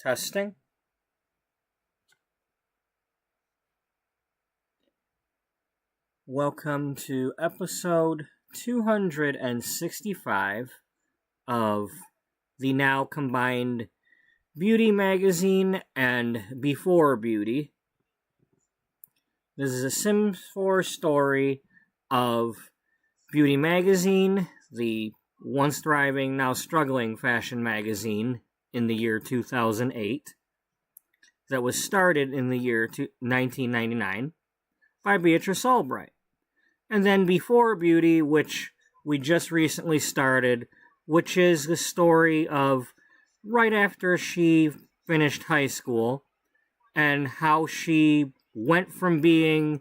Testing. Welcome to episode 265 of the now combined Beauty Magazine and Before Beauty. This is a Sims 4 story of Beauty Magazine, the once thriving, now struggling fashion magazine in the year 2008, that was started in the year 1999 by Beatrice Ullbright. And then Before Beauty, which we just recently started, which is the story of right after she finished high school and how she went from being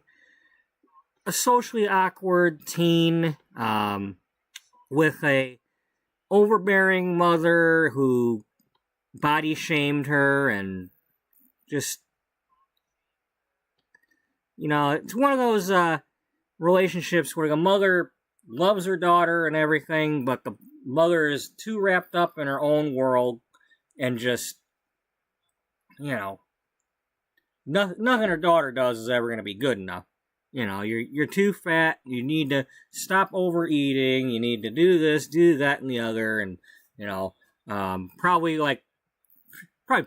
a socially awkward teen with a overbearing mother who body shamed her and just, it's one of those relationships where the mother loves her daughter and everything, but the mother is too wrapped up in her own world and just, nothing her daughter does is ever going to be good enough. You're too fat, you need to stop overeating, you need to do this, do that, and the other, and, probably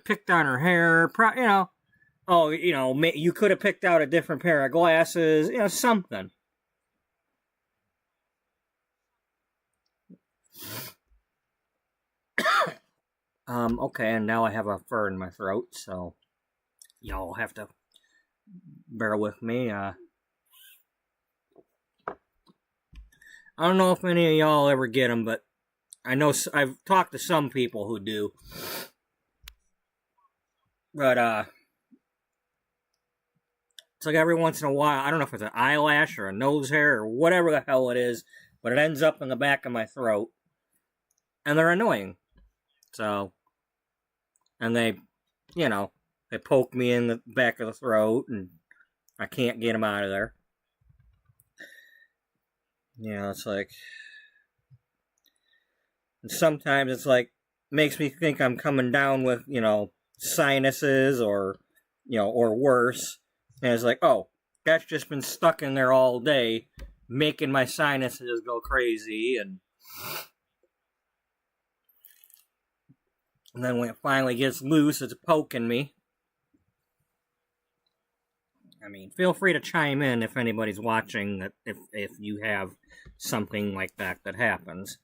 picked on her hair, you could have picked out a different pair of glasses, something. Okay, and now I have a fur in my throat, so y'all have to bear with me. I don't know if any of y'all ever get them, but I know I've talked to some people who do. But, it's like every once in a while, I don't know if it's an eyelash or a nose hair or whatever the hell it is, but it ends up in the back of my throat. And they're annoying. So, and they poke me in the back of the throat and I can't get them out of there. It's like, and sometimes it's like, makes me think I'm coming down with, sinuses or worse. And it's like, oh, that's just been stuck in there all day, making my sinuses go crazy. And then when it finally gets loose, it's poking me. I mean, feel free to chime in if anybody's watching, if you have something like that happens.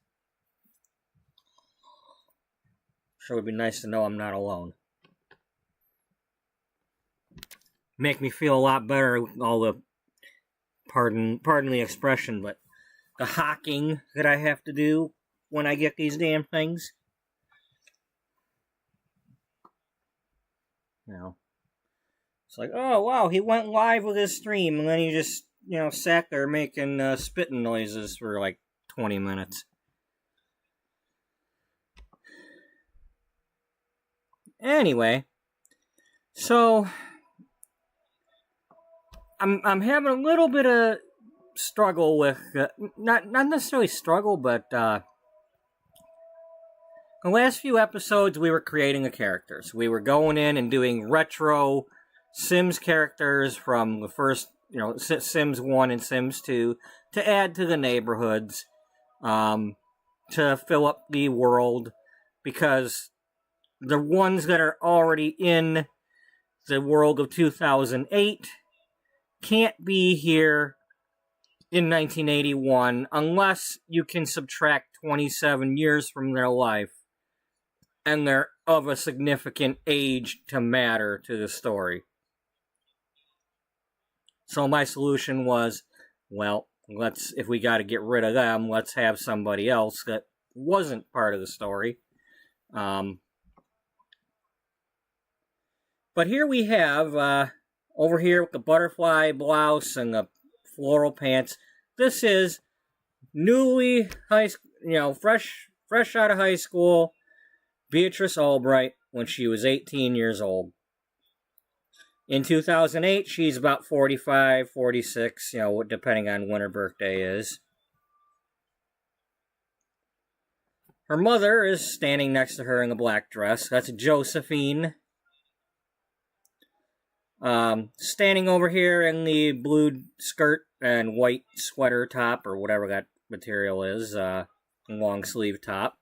Sure would be nice to know I'm not alone. Make me feel a lot better with all the, pardon the expression, but the hawking that I have to do when I get these damn things. It's like, oh, wow, he went live with his stream, and then he just, sat there making spitting noises for like 20 minutes. Anyway, so I'm having a little bit of struggle with, not necessarily struggle, but the last few episodes we were creating the characters. We were going in and doing retro Sims characters from the first, Sims 1 and Sims 2 to add to the neighborhoods, to fill up the world, because the ones that are already in the world of 2008 can't be here in 1981 unless you can subtract 27 years from their life and they're of a significant age to matter to the story. So my solution was, well, if we got to get rid of them, let's have somebody else that wasn't part of the story. But here we have, over here with the butterfly blouse and the floral pants, this is newly fresh out of high school, Beatrice Ullbright, when she was 18 years old. In 2008, she's about 45, 46, depending on when her birthday is. Her mother is standing next to her in the black dress. That's Josephine Standing over here in the blue skirt and white sweater top, or whatever that material is, long sleeve top.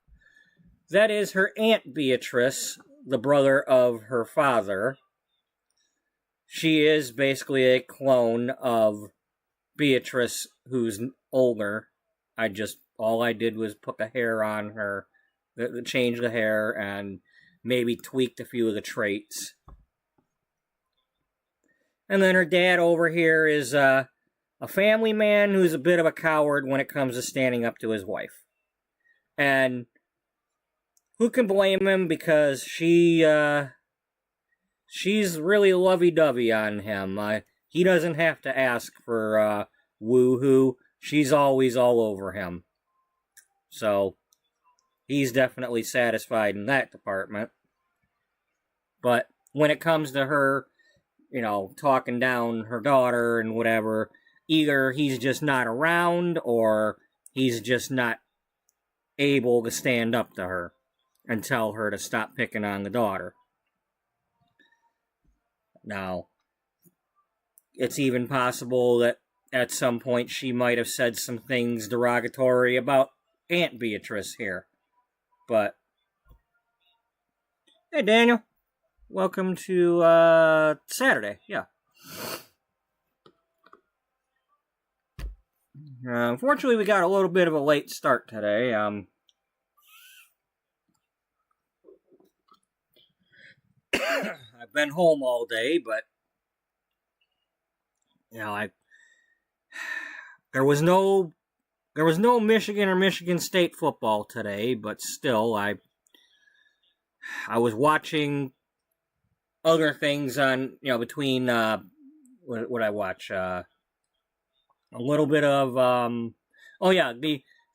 That is her Aunt Beatrice, the brother of her father. She is basically a clone of Beatrice, who's older. All I did was put the hair on her, change the hair, and maybe tweaked a few of the traits. And then her dad over here is a family man who's a bit of a coward when it comes to standing up to his wife. And who can blame him, because she's really lovey-dovey on him. He doesn't have to ask for woo-hoo. She's always all over him. So he's definitely satisfied in that department. But when it comes to her, talking down her daughter and whatever, either he's just not around or he's just not able to stand up to her and tell her to stop picking on the daughter. Now, it's even possible that at some point she might have said some things derogatory about Aunt Beatrice here. But, hey Daniel, welcome to Saturday, yeah. Unfortunately, we got a little bit of a late start today. I've been home all day, but there was no Michigan or Michigan State football today, but still, I was watching other things on, between what I watch, a little bit of the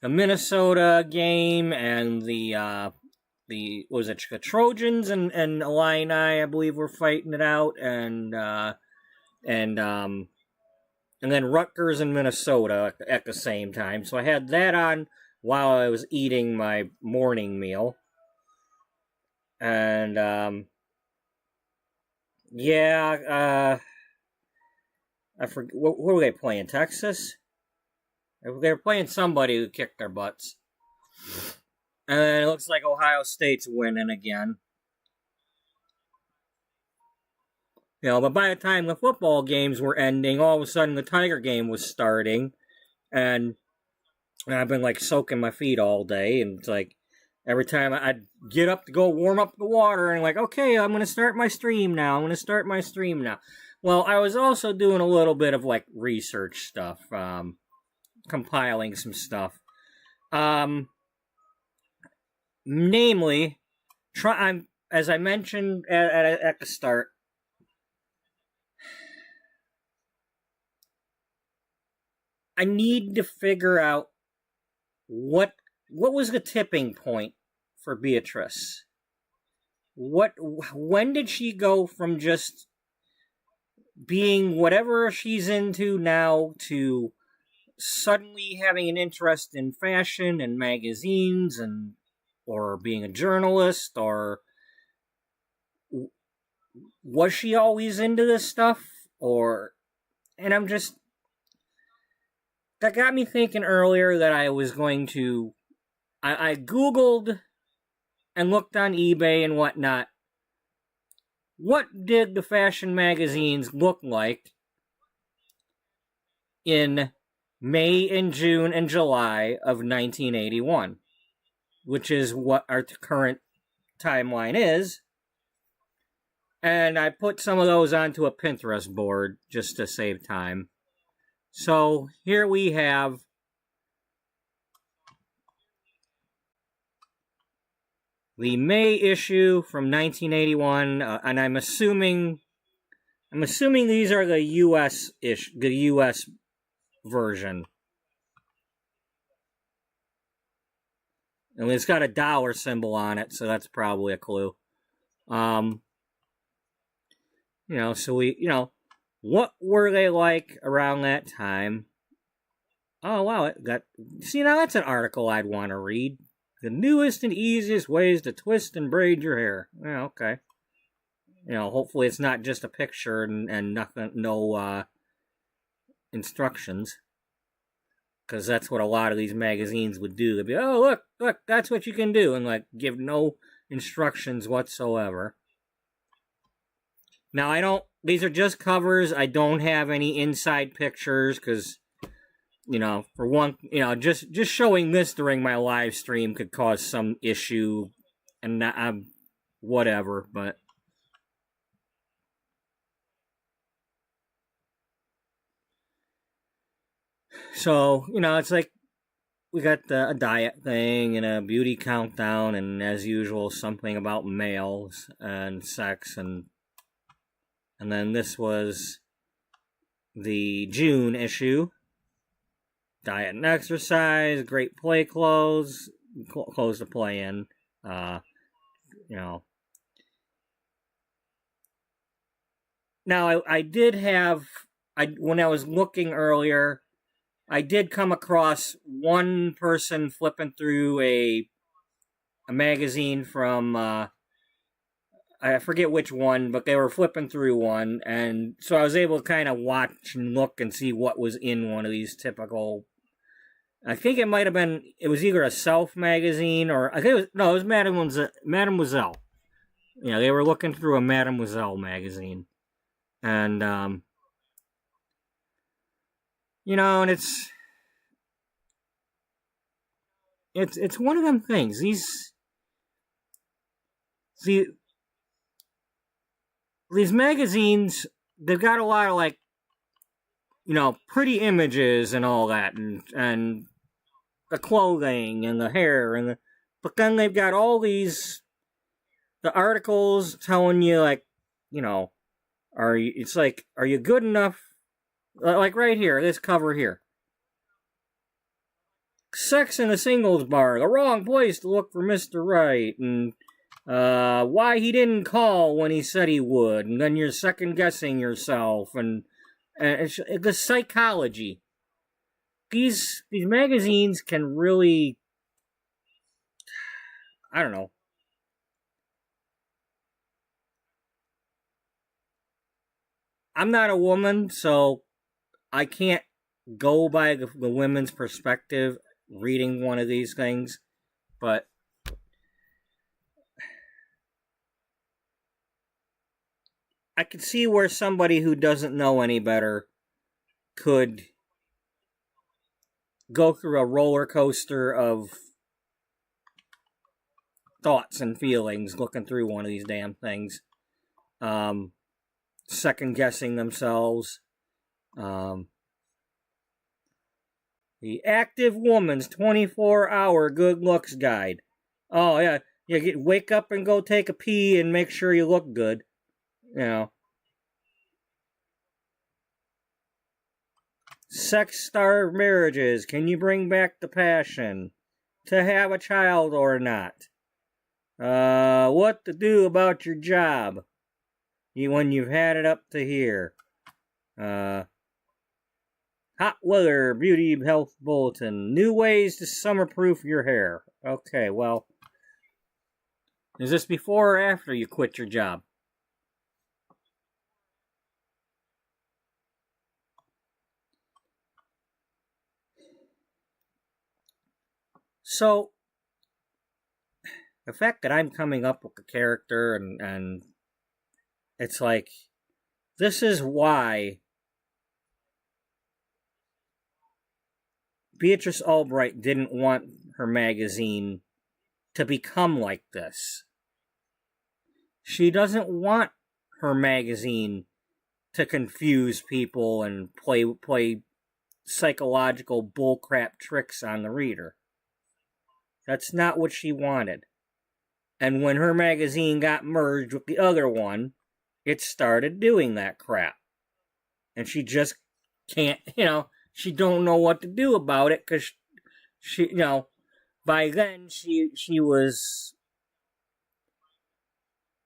Minnesota game and the Trojans and Illini, I believe, were fighting it out, and then Rutgers and Minnesota at the same time. So I had that on while I was eating my morning meal. And, I forget, what were they playing, Texas? They were playing somebody who kicked their butts. And it looks like Ohio State's winning again. But by the time the football games were ending, all of a sudden the Tiger game was starting. And I've been, soaking my feet all day. And it's every time I'd get up to go warm up the water, and okay, I'm going to start my stream now. Well, I was also doing a little bit of, research stuff. Compiling some stuff. Namely, as I mentioned at the start, I need to figure out what was the tipping point for Beatrice. When did she go from just being whatever she's into now to suddenly having an interest in fashion and magazines or being a journalist, or was she always into this stuff? That got me thinking earlier that I was going to, I Googled and looked on eBay and whatnot. What did the fashion magazines look like in May and June and July of 1981? Which is what our current timeline is. And I put some of those onto a Pinterest board just to save time. So here we have the May issue from 1981, and I'm assuming these are the U.S. version. And it's got a dollar symbol on it, so that's probably a clue. What were they like around that time? Oh, wow, now that's an article I'd want to read. The newest and easiest ways to twist and braid your hair. Yeah, okay. hopefully it's not just a picture and nothing, no instructions. Because that's what a lot of these magazines would do. They'd be, oh, look, that's what you can do. And, like, give no instructions whatsoever. Now, these are just covers. I don't have any inside pictures because, for one, just showing this during my live stream could cause some issue. And whatever, but. So, it's like we got a diet thing and a beauty countdown, and as usual, something about males and sex, and then this was the June issue. Diet and exercise, great play clothes, clothes to play in, Now, I did have, when I was looking earlier, I did come across one person flipping through a magazine from, I forget which one, but they were flipping through one, and so I was able to kind of watch and look and see what was in one of these typical, I think it might have been, it was either a Self magazine, or, I think it was Mademoiselle. They were looking through a Mademoiselle magazine, and, and it's one of them things. These magazines, they've got a lot of, like, pretty images and all that, and the clothing and the hair, but then they've got all the articles telling you, like, are you good enough? Like right here, this cover here. Sex in a singles bar, the wrong place to look for Mr. Right, and why he didn't call when he said he would, and then you're second guessing yourself, and the psychology. These magazines can really, I don't know. I'm not a woman, so I can't go by the women's perspective reading one of these things, but I could see where somebody who doesn't know any better could go through a roller coaster of thoughts and feelings looking through one of these damn things, second guessing themselves. The Active Woman's 24-hour Good Looks Guide. Oh, yeah. Wake up and go take a pee and make sure you look good. Sex-starved marriages. Can you bring back the passion? To have a child or not? What to do about your job when you've had it up to here? Hot weather, beauty, health bulletin. New ways to summer-proof your hair. Okay, well, is this before or after you quit your job? So, the fact that I'm coming up with a character and it's like, this is why Beatrice Ullbright didn't want her magazine to become like this. She doesn't want her magazine to confuse people and play psychological bullcrap tricks on the reader. That's not what she wanted. And when her magazine got merged with the other one, it started doing that crap. And she just can't, she don't know what to do about it, because she, by then she was,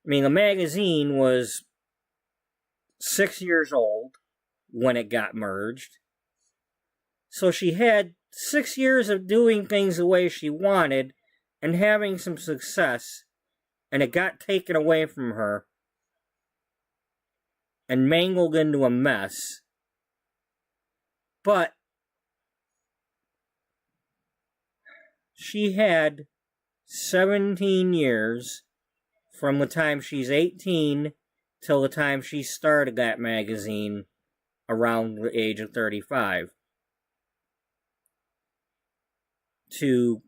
the magazine was 6 years old when it got merged. So she had 6 years of doing things the way she wanted and having some success, and it got taken away from her. and mangled into a mess. But she had 17 years from the time she's 18 till the time she started that magazine around the age of 35 to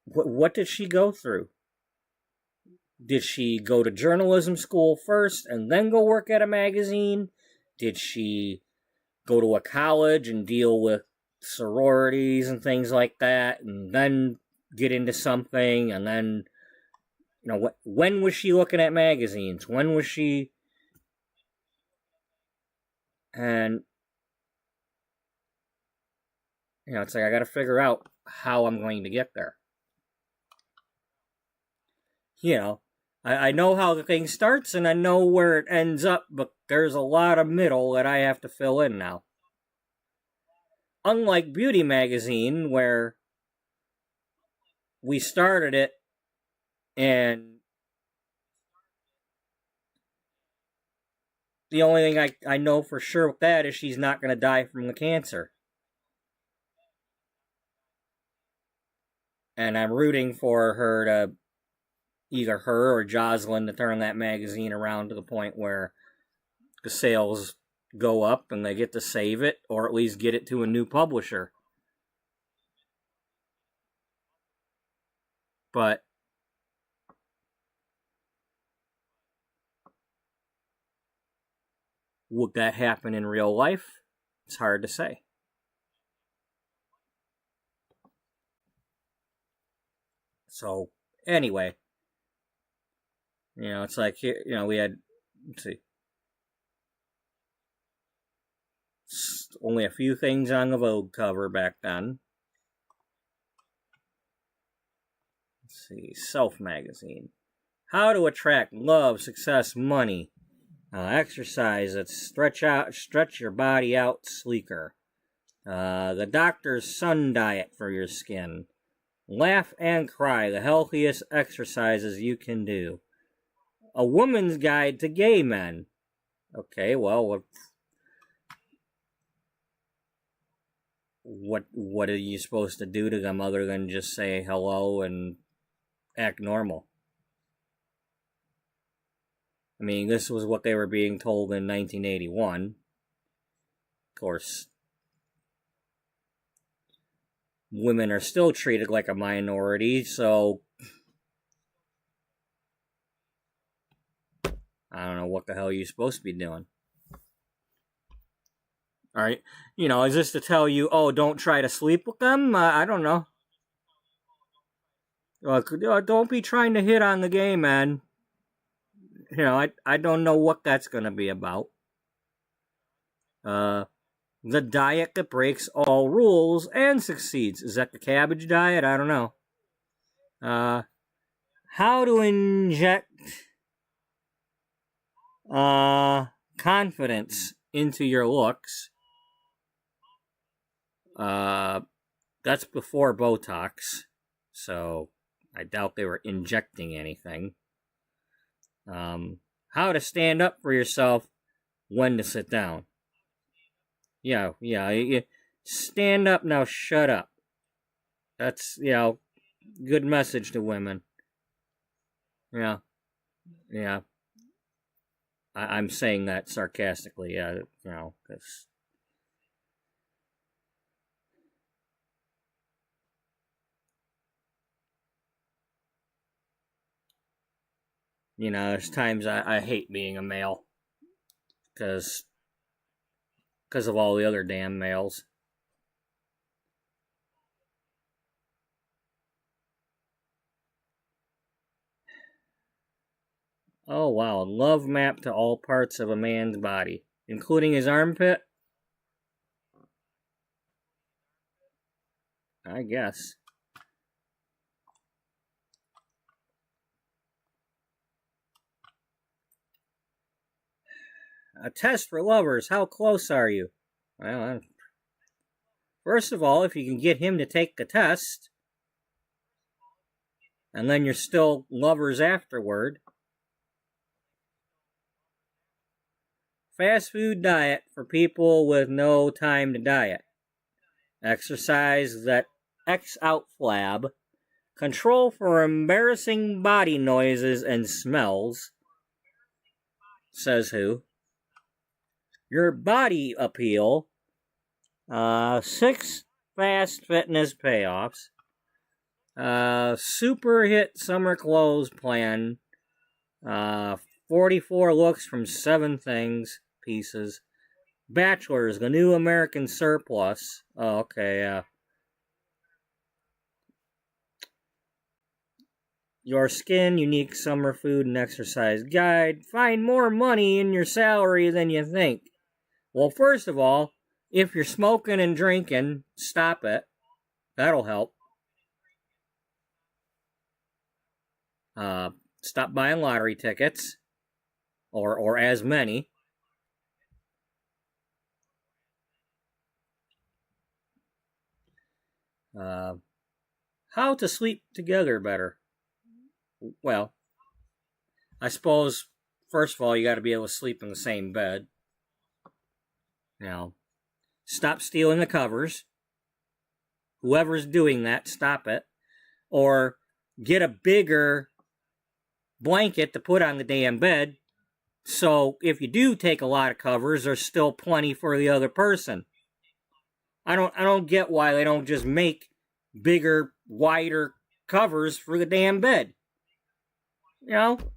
what did she go through? Did she go to journalism school first and then go work at a magazine? Did she go to a college and deal with sororities and things like that and then get into something? And then, when was she looking at magazines? When was she... And, it's like I gotta figure out how I'm going to get there. I know how the thing starts and I know where it ends up, but there's a lot of middle that I have to fill in now. Unlike Beauty Magazine, where we started it and the only thing I know for sure with that is she's not going to die from the cancer. And I'm rooting for her to, either her or Jocelyn, to turn that magazine around to the point where the sales go up and they get to save it, or at least get it to a new publisher. But would that happen in real life? It's hard to say. So, anyway, it's like, we had, let's see, only a few things on the Vogue cover back then. Let's see, Self Magazine. How to attract love, success, money. Exercise that stretch your body out sleeker. The doctor's sun diet for your skin. Laugh and cry, the healthiest exercises you can do. A woman's guide to gay men. Okay, well, what are you supposed to do to them other than just say hello and act normal? I mean, this was what they were being told in 1981. Of course, women are still treated like a minority, so I don't know what the hell you're supposed to be doing. Alright, is this to tell you, don't try to sleep with them? I don't know. Don't be trying to hit on the gay man. I don't know what that's going to be about. The diet that breaks all rules and succeeds. Is that the cabbage diet? I don't know. How to inject confidence into your looks. That's before Botox, so I doubt they were injecting anything. How to stand up for yourself when to sit down. Yeah, stand up now, shut up. That's, good message to women. Yeah. I'm saying that sarcastically, because... there's times I hate being a male. Because of all the other damn males. Oh, wow. Love map to all parts of a man's body, including his armpit? I guess. A test for lovers. How close are you? Well, first of all, if you can get him to take the test, and then you're still lovers afterward. fast food diet for people with no time to diet. Exercise that X out flab. Control for embarrassing body noises and smells. Says who? Your body appeal. 6 fast fitness payoffs. Super hit summer clothes plan. 44 looks from 7 things pieces. Bachelors, the new American surplus. Oh, okay, Your skin, unique summer food and exercise guide. Find more money in your salary than you think. Well, first of all, if you're smoking and drinking, stop it. That'll help. Stop buying lottery tickets. Or as many. How to sleep together better. Well, I suppose, first of all, you got to be able to sleep in the same bed. Now, stop stealing the covers. Whoever's doing that, stop it. Or get a bigger blanket to put on the damn bed, so if you do take a lot of covers, there's still plenty for the other person. I don't get why they don't just make bigger, wider covers for the damn bed.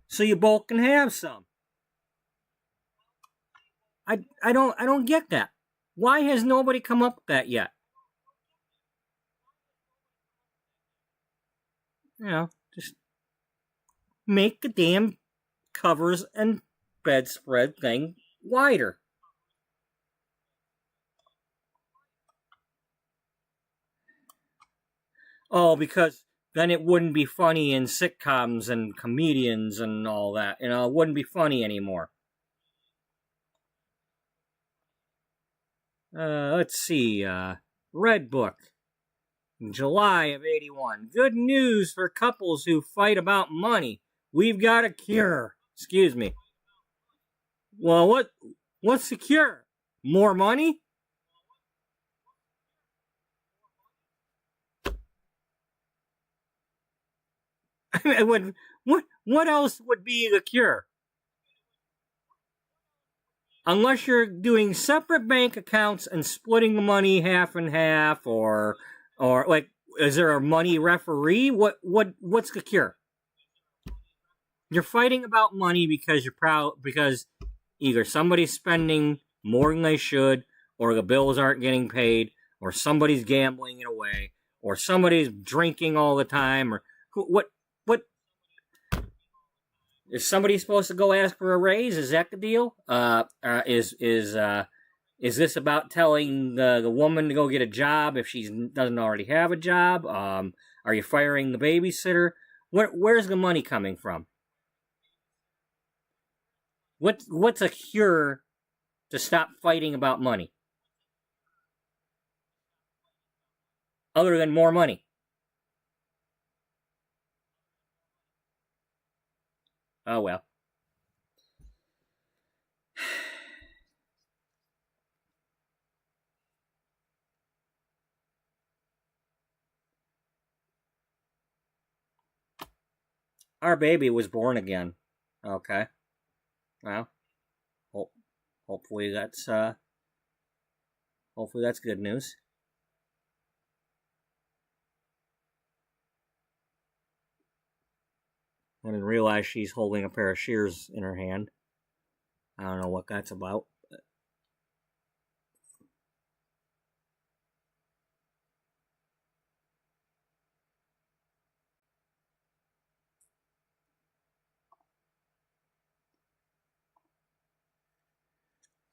So you both can have some. I don't get that. Why has nobody come up with that yet? Just make the damn covers and bedspread thing wider. Oh, because then it wouldn't be funny in sitcoms and comedians and all that. It wouldn't be funny anymore. Let's see. Red Book. In July of 81. Good news for couples who fight about money. We've got a cure. Excuse me. Well, what's the cure? More money? What else would be the cure? Unless you're doing separate bank accounts and splitting the money half and half, or like, is there a money referee? What's the cure? You're fighting about money because you're proud, because either somebody's spending more than they should, or the bills aren't getting paid, or somebody's gambling it away, or somebody's drinking all the time, or what is somebody supposed to go ask for a raise? Is that the deal? Is this about telling the woman to go get a job if she doesn't already have a job? Are you firing the babysitter? Where's the money coming from? What's a cure to stop fighting about money? Other than more money. Oh, well. Our baby was born again. Okay. Well, hopefully that's good news. I didn't realize she's holding a pair of shears in her hand. I don't know what that's about.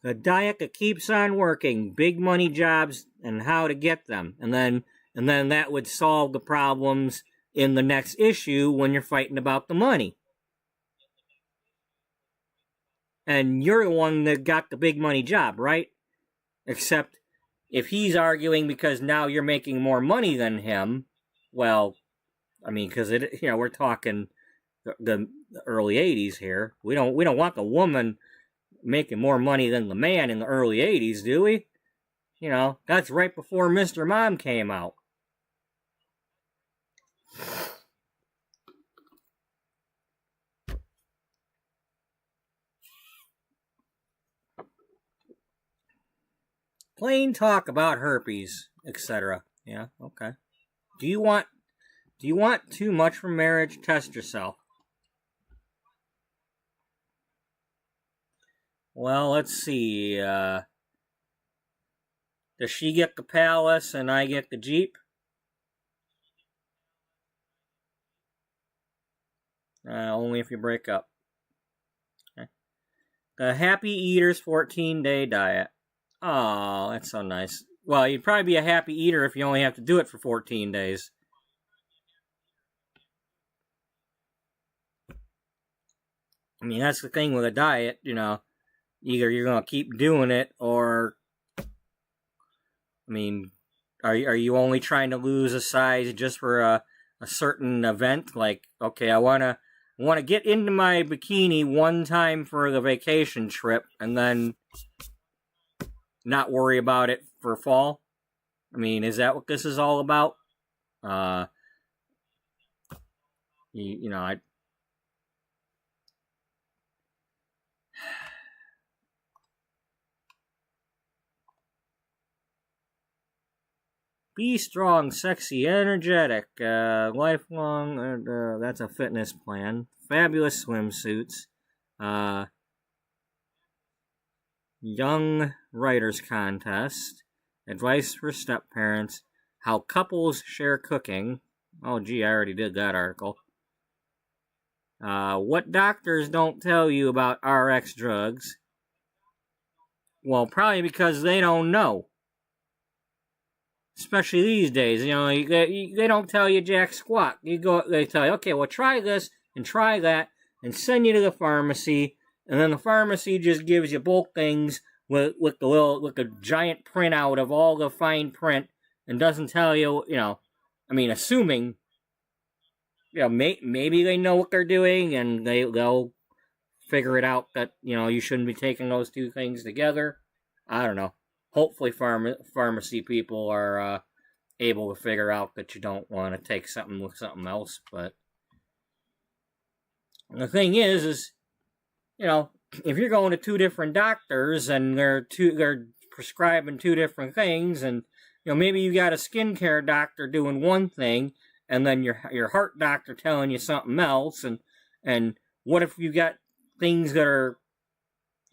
The diet that keeps on working, big money jobs and how to get them. And then that would solve the problems in the next issue when you're fighting about the money. And you're the one that got the big money job, right? Except if he's arguing because now you're making more money than him, well, I mean, because we're talking the early '80s here. We don't want the woman making more money than the man in the early 80s, do we? You know, that's right before Mr. Mom came out. Plain talk about herpes, etc. Yeah, okay. Do you want too much from marriage? Test yourself. Well, let's see. Does she get the palace and I get the Jeep? Only if you break up. Okay. The Happy Eater's 14-day diet. Oh, that's so nice. Well, you'd probably be a happy eater if you only have to do it for 14 days. I mean, that's the thing with a diet, you know. Either you're going to keep doing it or, I mean, are you only trying to lose a size just for a certain event? Like, okay, I want to get into my bikini one time for the vacation trip and then not worry about it for fall? I mean, is that what this is all about? You know, I... Be strong, sexy, energetic, lifelong, that's a fitness plan. Fabulous swimsuits. Young Writers Contest. Advice for step-parents. How couples share cooking. Oh, gee, I already did that article. What doctors don't tell you about RX drugs. Well, probably because they don't know. Especially these days, you know, they don't tell you jack squat. They tell you, okay, well, try this and try that, and send you to the pharmacy, and then the pharmacy just gives you bulk things with a giant printout of all the fine print, and doesn't tell you, you know, I mean, assuming, you know, maybe they know what they're doing, and they'll figure it out that, you know, you shouldn't be taking those two things together. I don't know. Hopefully pharmacy people are able to figure out that you don't want to take something with something else. But the thing is, you know, if you're going to two different doctors and they're prescribing two different things, and, you know, maybe you got a skincare doctor doing one thing, and then your heart doctor telling you something else, and what if you got things that are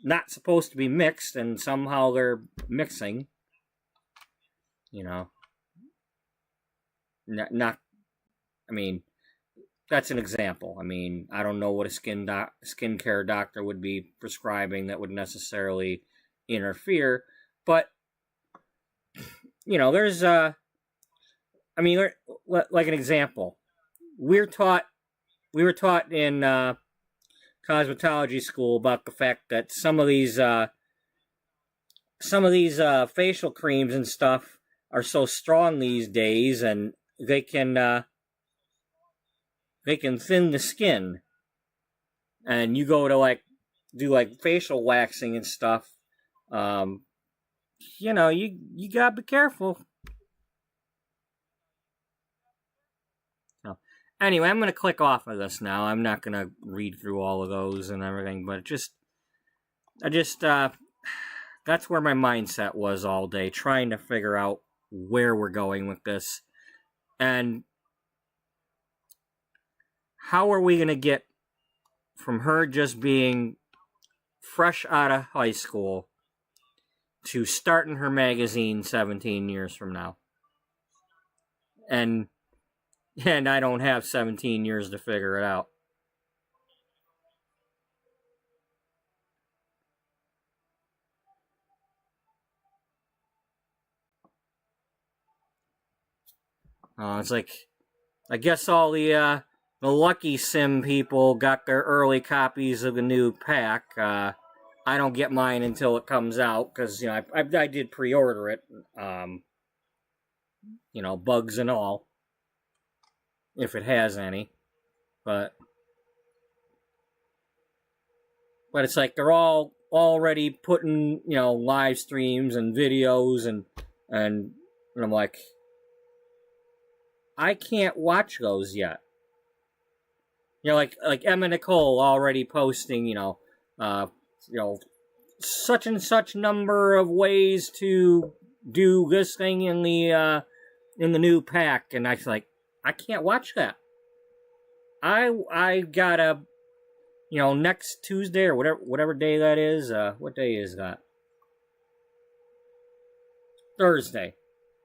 not supposed to be mixed, and somehow they're mixing, you know. Not I mean, that's an example. I mean, I don't know what a skincare doctor would be prescribing that would necessarily interfere, but, you know, there's, I mean, like an example. We were taught in cosmetology school about the fact that some of these facial creams and stuff are so strong these days, and they can thin the skin. And you go to do facial waxing and stuff, you know, you gotta be careful. Anyway, I'm going to click off of this now. I'm not going to read through all of those and everything, but that's where my mindset was all day, trying to figure out where we're going with this. And how are we going to get from her just being fresh out of high school to starting her magazine 17 years from now? And I don't have 17 years to figure it out. It's like, I guess all the Lucky Sim people got their early copies of the new pack. I don't get mine until it comes out, because, you know, I did pre-order it. You know, bugs and all, if it has any. But it's like they're all already putting, live streams and videos, and I'm like, I can't watch those yet. Like Emma Nicole already posting, such and such number of ways to do this thing in the new pack, and I was like, I can't watch that. I gotta, next Tuesday or whatever day that is. What day is that? Thursday.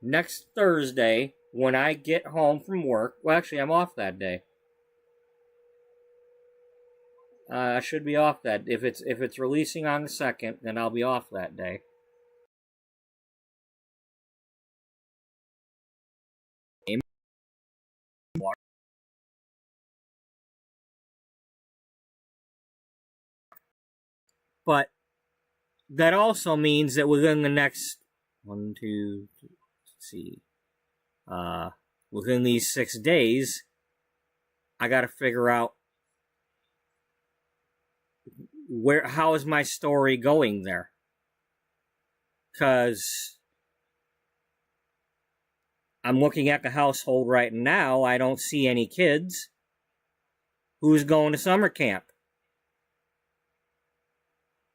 Next Thursday, when I get home from work. Well, actually, I'm off that day. I should be off that. If it's releasing on the 2nd, then I'll be off that day. But that also means that within the next within these 6 days, I got to figure out how is my story going there? Because I'm looking at the household right now. I don't see any kids. Who's going to summer camp?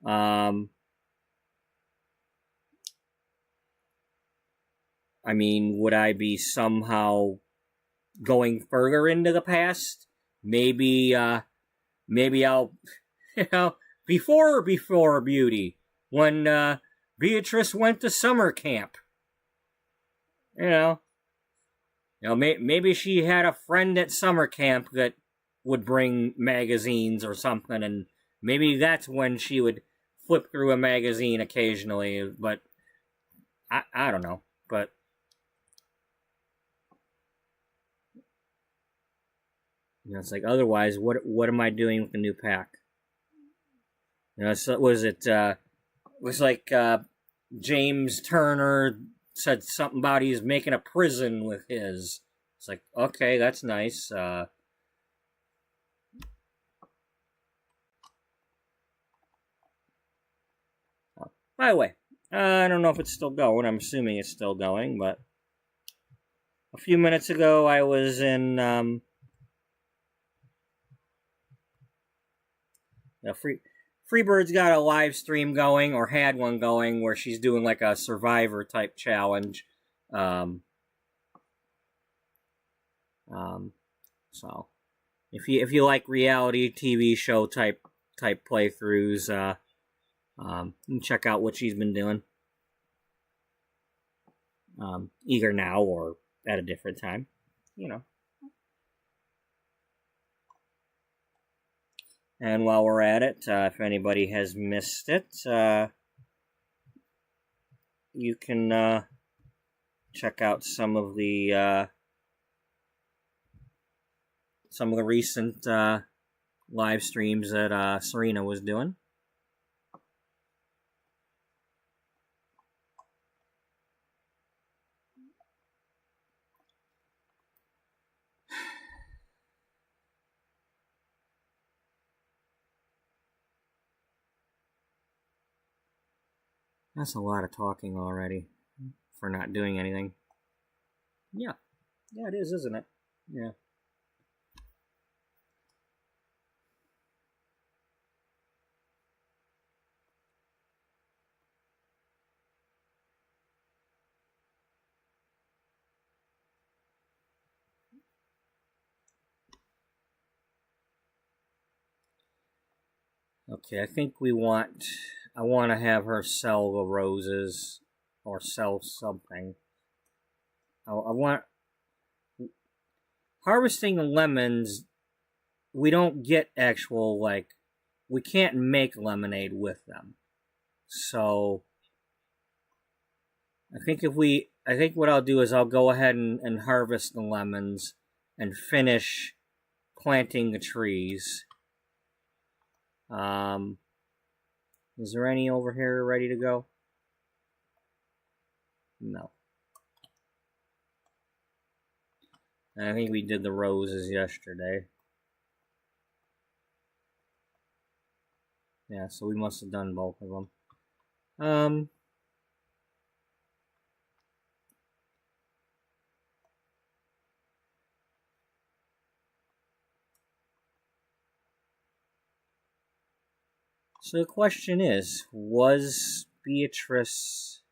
I mean, would I be somehow going further into the past? Maybe I'll, before Beauty, when Beatrice went to summer camp. Maybe she had a friend at summer camp that would bring magazines or something, and maybe that's when she would flip through a magazine occasionally, but I don't know. But it's like, otherwise, what am I doing with the new pack? So was like James Turner said something about he's making a prison with his. It's like, okay, that's nice. By the way, I don't know if it's still going. I'm assuming it's still going, but a few minutes ago I was in Freebird's got a live stream going, or had one going, where she's doing like a Survivor type challenge. So if you like reality TV show type playthroughs, you can check out what she's been doing. Either now or at a different time, And while we're at it, if anybody has missed it, you can check out some of the recent live streams that Serena was doing. That's a lot of talking already for not doing anything. Yeah, it is, isn't it? Yeah. Okay, I think I want to have her sell the roses or sell something. I want harvesting the lemons. We don't get actual, we can't make lemonade with them. So I think what I'll do is I'll go ahead and harvest the lemons and finish planting the trees. Is there any over here ready to go? No. I think we did the roses yesterday. Yeah, so we must have done both of them. So the question is, was Beatrice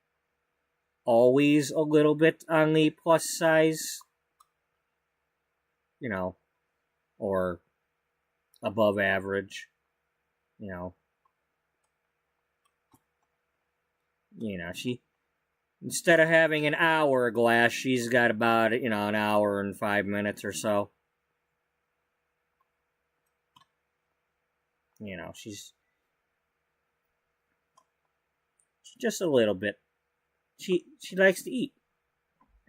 always a little bit on the plus size? You know, or above average? You know, she, instead of having an hourglass, she's got about, an hour and 5 minutes or so. She's just a little bit. She likes to eat.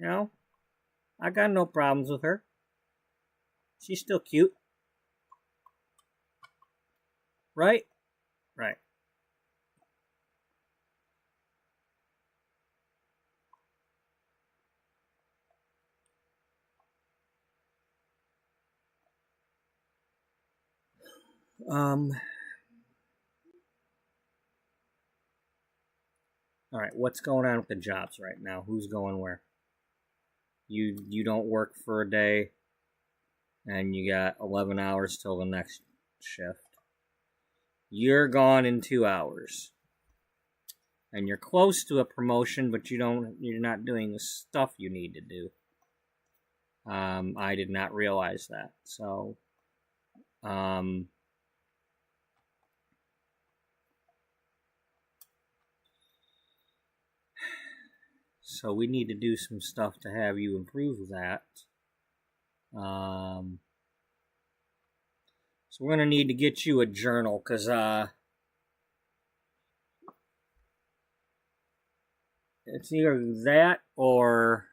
I got no problems with her. She's still cute. Right? Right. All right, what's going on with the jobs right now? Who's going where? You don't work for a day, and you got 11 hours till the next shift. You're gone in 2 hours. And you're close to a promotion, but you're not doing the stuff you need to do. I did not realize that. So so we need to do some stuff to have you improve that. So we're gonna need to get you a journal, because it's either that or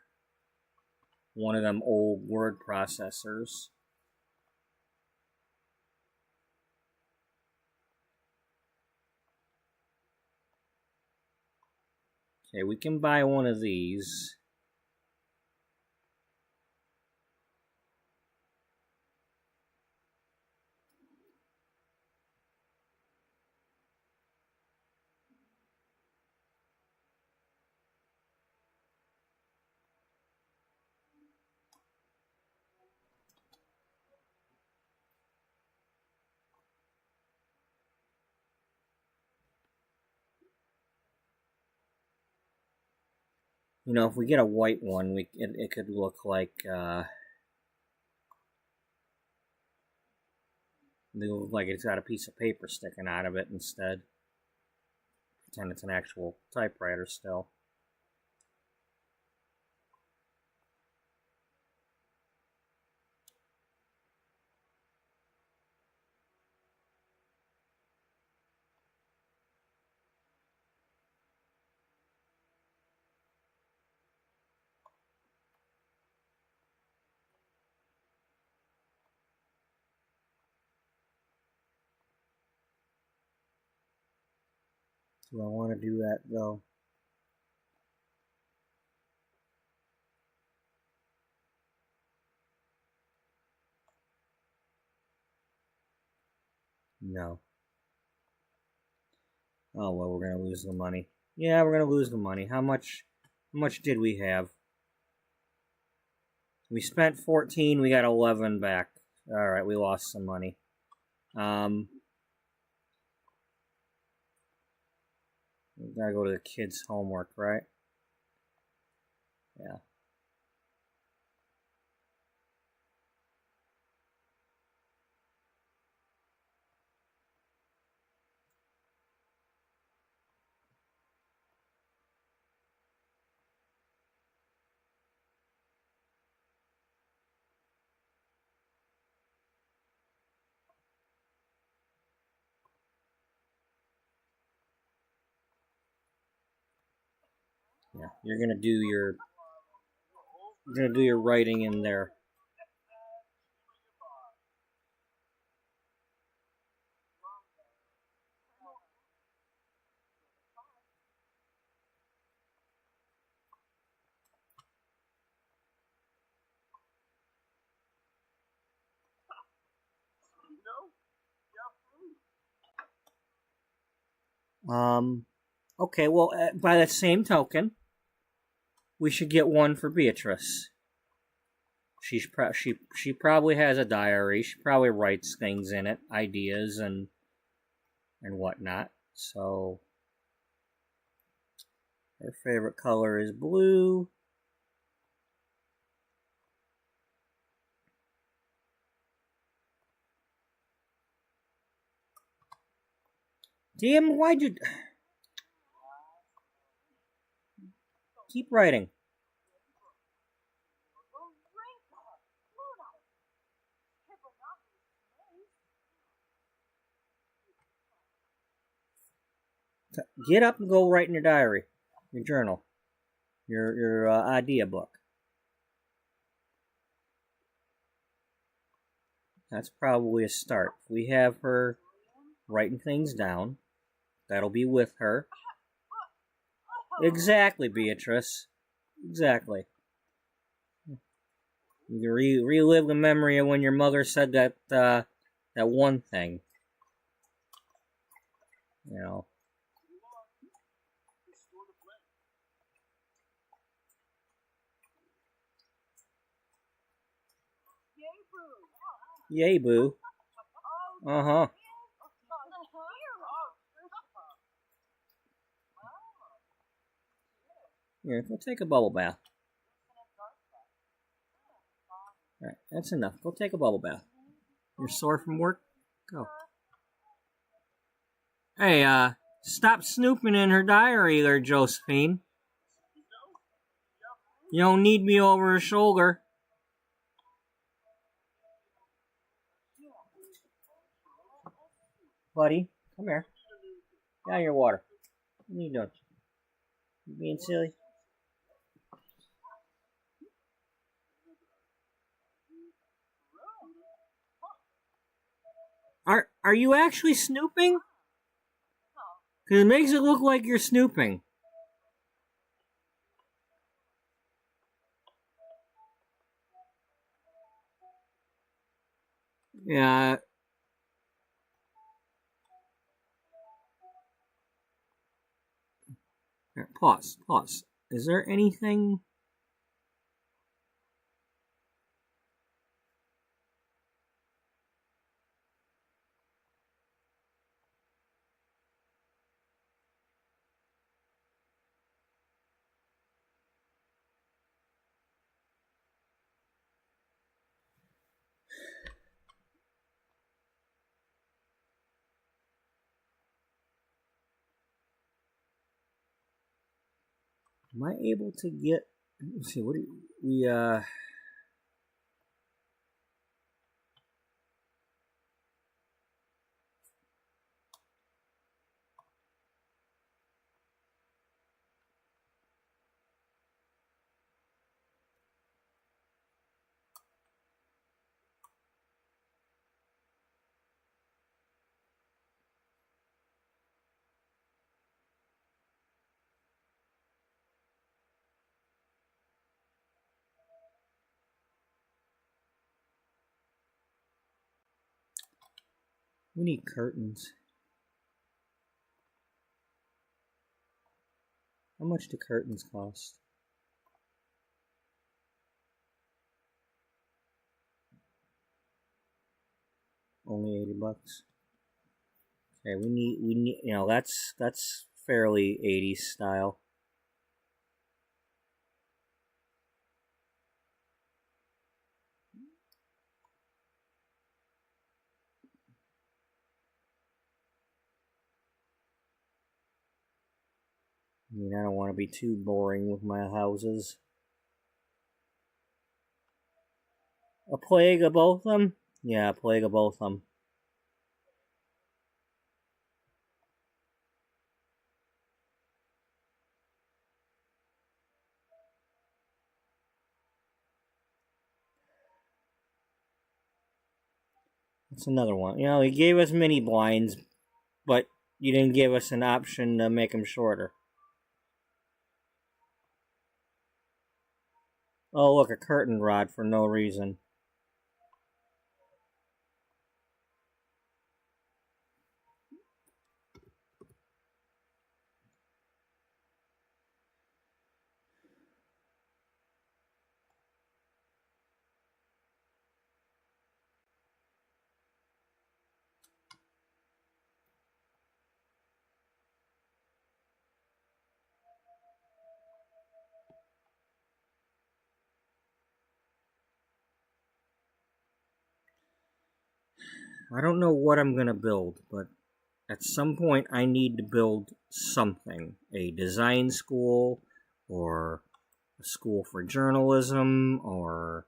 one of them old word processors. Okay, we can buy one of these. If we get a white one, it could look like it's got a piece of paper sticking out of it instead. Pretend it's an actual typewriter still. Do I want to do that though? No. Oh well, we're gonna lose the money. Yeah, we're gonna lose the money. How much did we have? We spent 14, we got 11 back. Alright, we lost some money. We gotta go to the kids' homework, right? Yeah. Yeah. You're gonna do your writing in there. Okay, well, by that same token, we should get one for Beatrice. She probably has a diary. She probably writes things in it, ideas and whatnot. So her favorite color is blue. Damn, why'd you keep writing? Get up and go write in your diary, your journal, your idea book. That's probably a start. If we have her writing things down, that'll be with her. Exactly, Beatrice. Exactly. You can relive the memory of when your mother said that one thing. You know. Yay, boo. Uh-huh. Here, go take a bubble bath. Alright, that's enough. Go take a bubble bath. You're sore from work? Go. Hey, stop snooping in her diary there, Josephine. You don't need me over her shoulder. Buddy, come here. Down your water. What are you doing? You being silly? Are you actually snooping? Because it makes it look like you're snooping. Yeah. Here, pause. Is there anything? Am I able to get? Let's see. What do we need curtains. How much do curtains cost? Only $80. Okay, we need you know that's fairly 80s style. I mean, I don't want to be too boring with my houses. A plague of both of them? Yeah, a plague of both of them. That's another one. You know, he gave us mini blinds, but you didn't give us an option to make them shorter. Oh, look, a curtain rod for no reason. I don't know what I'm going to build, but at some point I need to build something. A design school, or a school for journalism, or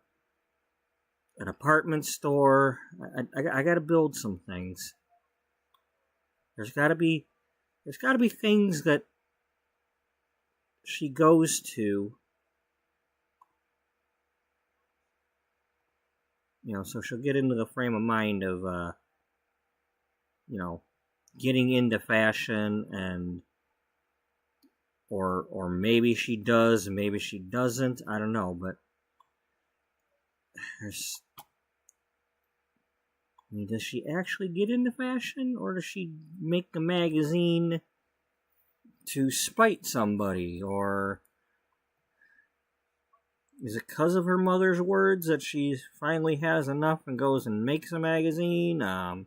an apartment store. I got to build some things. There's got to be things that she goes to, so she'll get into the frame of mind of, getting into fashion, and or maybe she does, and maybe she doesn't. I don't know, but does she actually get into fashion, or does she make a magazine to spite somebody, or is it because of her mother's words that she finally has enough and goes and makes a magazine? I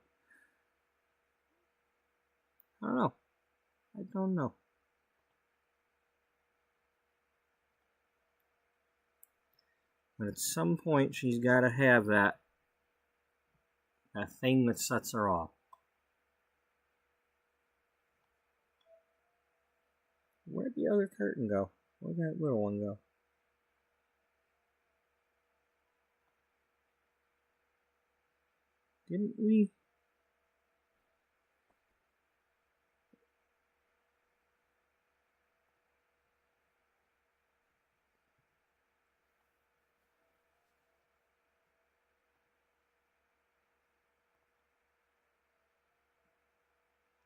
don't know. I don't know. But at some point, she's got to have that thing that sets her off. Where'd the other curtain go? Where'd that little one go? Didn't we?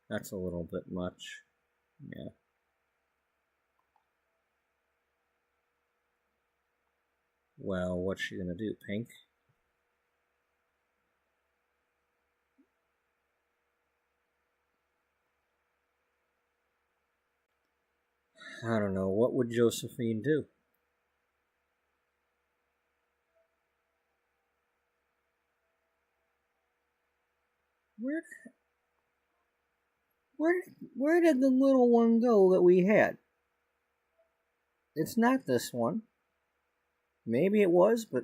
That's a little bit much. Yeah. Well, what's she gonna do? Pink? I don't know. What would Josephine do? Where did the little one go that we had? It's not this one. Maybe it was, but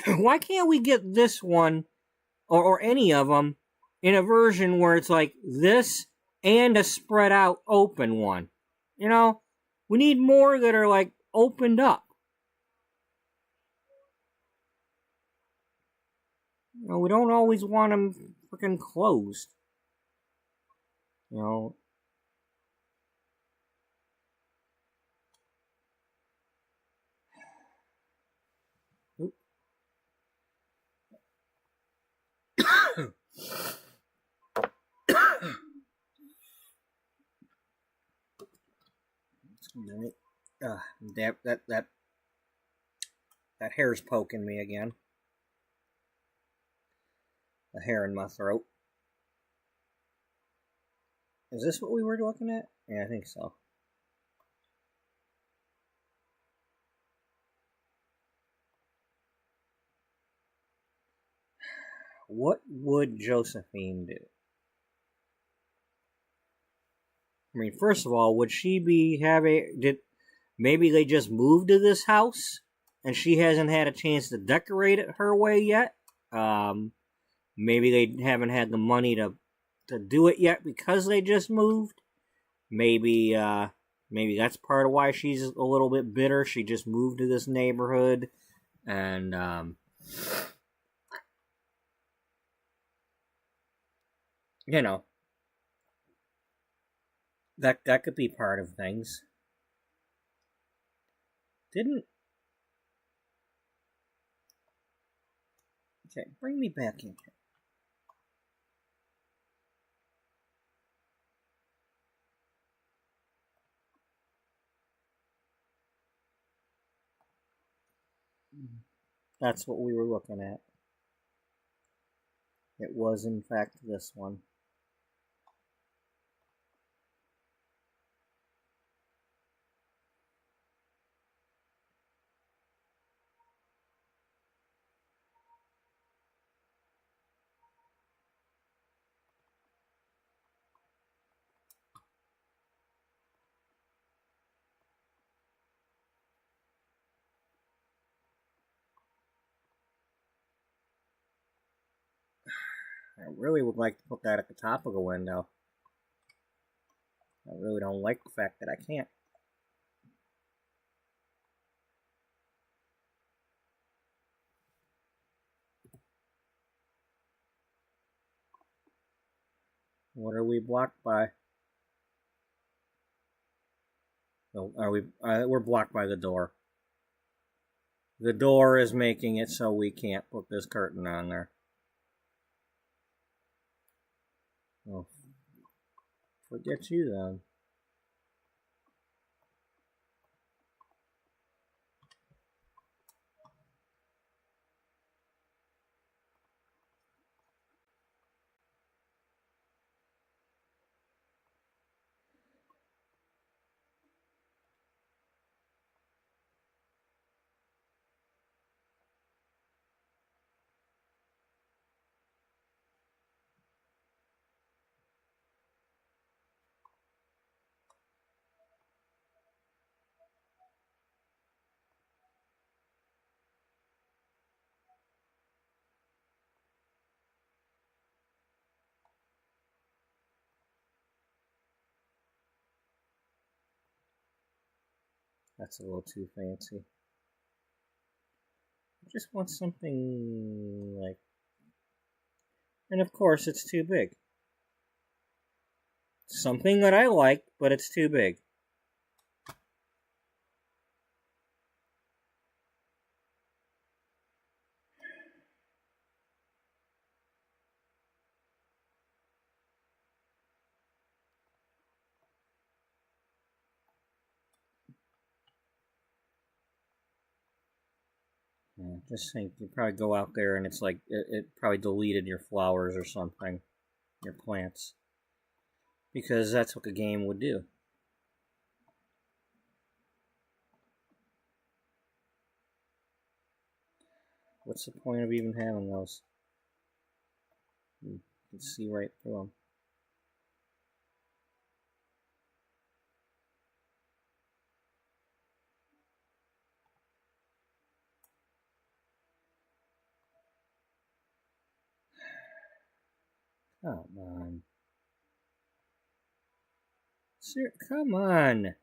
why can't we get this one, or any of them, in a version where it's like this and a spread out open one? We need more that are like opened up. We don't always want them freaking closed. That hair's poking me again. The hair in my throat. Is this what we were looking at? Yeah, I think so. What would Josephine do? I mean, first of all, would she be maybe they just moved to this house and she hasn't had a chance to decorate it her way yet? Maybe they haven't had the money to do it yet because they just moved. Maybe that's part of why she's a little bit bitter. She just moved to this neighborhood, and that could be part of things. Okay, bring me back in here. That's what we were looking at. It was, in fact, this one. I really would like to put that at the top of the window. I really don't like the fact that I can't. What are we blocked by? Oh, are we? We're blocked by the door. The door is making it so we can't put this curtain on there. Oh, forget you then. That's a little too fancy. I just want something like... And of course, it's too big. Something that I like, but it's too big. Yeah, just think, you probably go out there and it's like, it probably deleted your flowers or something. Your plants. Because that's what the game would do. What's the point of even having those? You can see right through them. Come on. Sir, come on.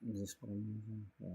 Is this what I'm using? Yeah.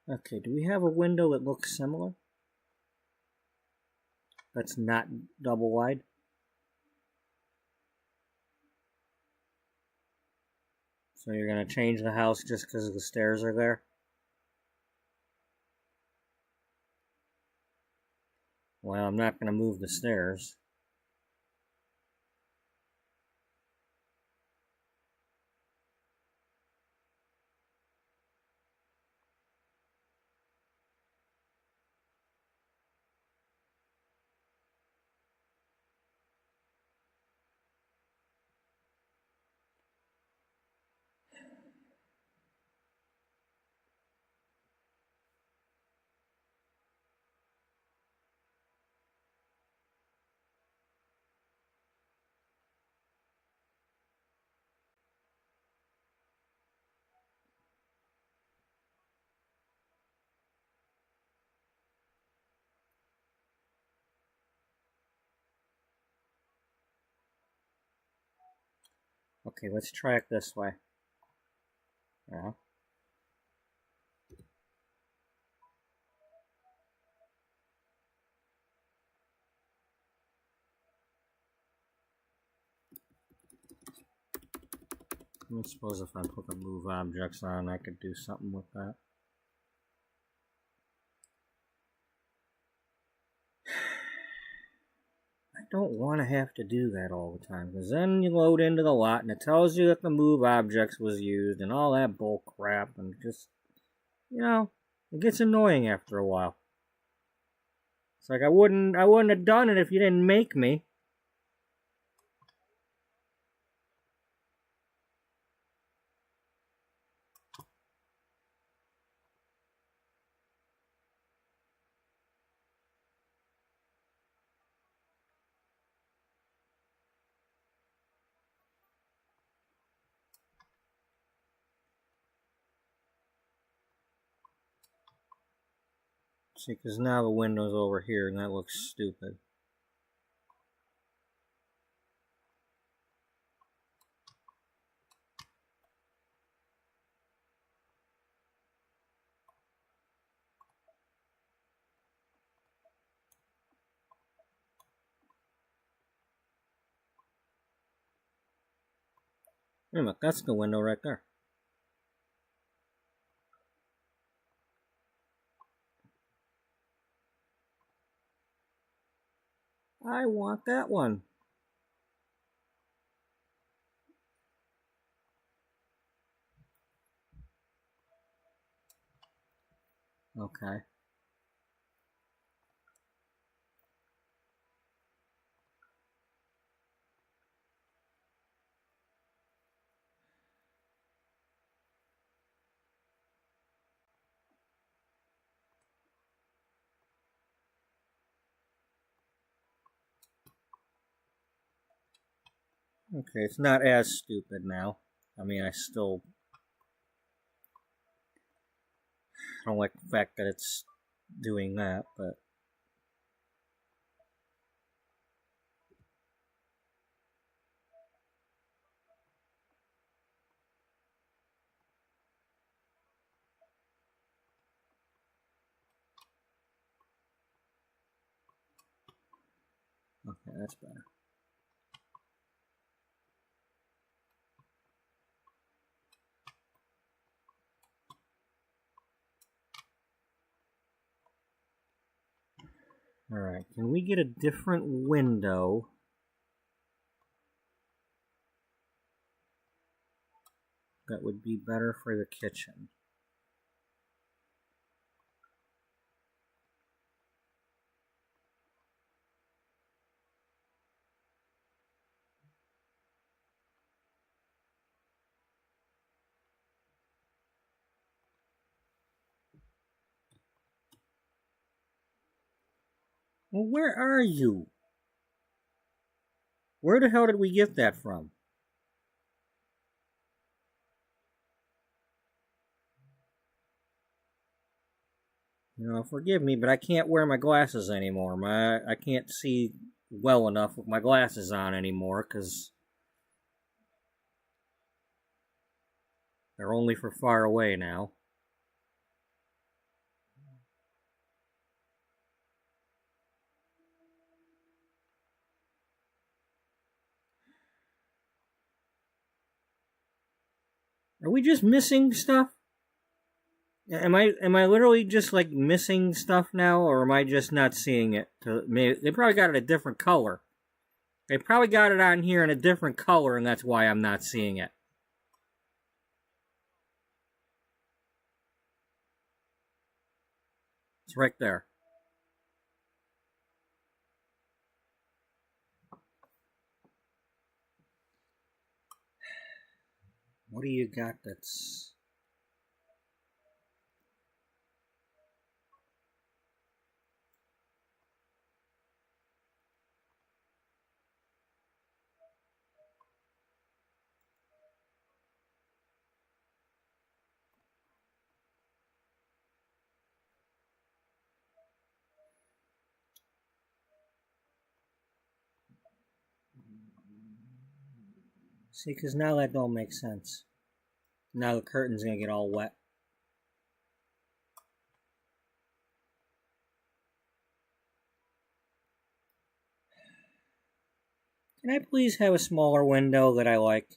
Okay, do we have a window that looks similar? That's not double wide? So you're going to change the house just because the stairs are there? Well, I'm not going to move the stairs. Okay, let's try it this way. Yeah. I suppose if I put the move objects on, I could do something with that. I don't want to have to do that all the time, because then you load into the lot and it tells you that the move objects was used and all that bull crap, and just, you know, it gets annoying after a while. It's like I wouldn't have done it if you didn't make me. See, because now the window's over here and that looks stupid. Wait a minute, that's the window right there. I want that one. Okay. Okay, it's not as stupid now. I mean, I still don't like the fact that it's doing that, but... Okay, that's better. Alright, can we get a different window? That would be better for the kitchen. Well, where are you? Where the hell did we get that from? You know, forgive me, but I can't wear my glasses anymore. I can't see well enough with my glasses on anymore, because they're only for far away now. Are we just missing stuff? Am I literally just like missing stuff now, or am I just not seeing it? They probably got it a different color. They probably got it on here in a different color, and that's why I'm not seeing it. It's right there. What do you got that's... See, because now that don't make sense. Now the curtain's going to get all wet. Can I please have a smaller window that I like?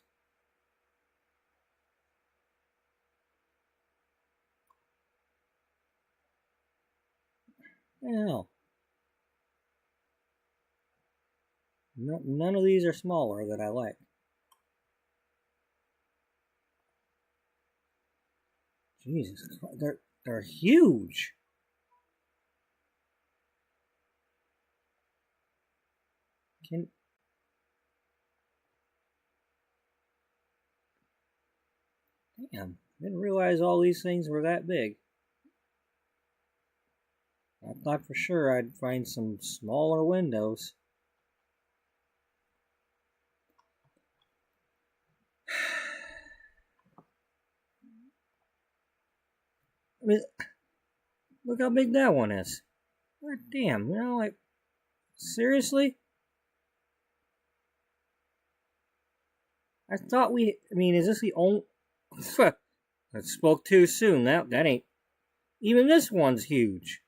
No. None of these are smaller that I like. Jesus Christ, they're huge. Damn, didn't realize all these things were that big. I thought for sure I'd find some smaller windows. I mean, look how big that one is. God damn, like, seriously? I thought is this the only... I spoke too soon. That ain't... Even this one's huge.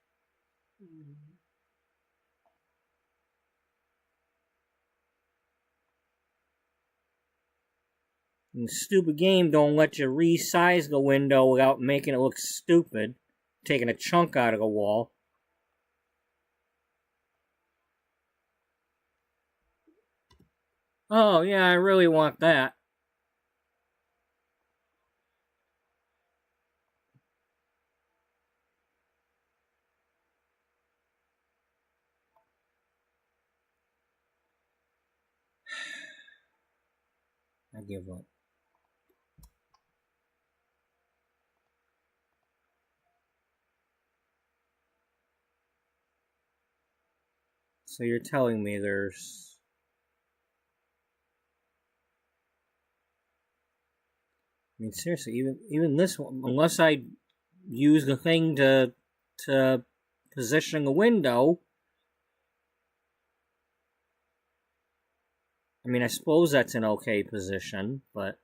And the stupid game don't let you resize the window without making it look stupid. Taking a chunk out of the wall. Oh, yeah, I really want that. I give up. So you're telling me there's... I mean, seriously, even this one, unless I use the thing to position the window... I mean, I suppose that's an okay position, but...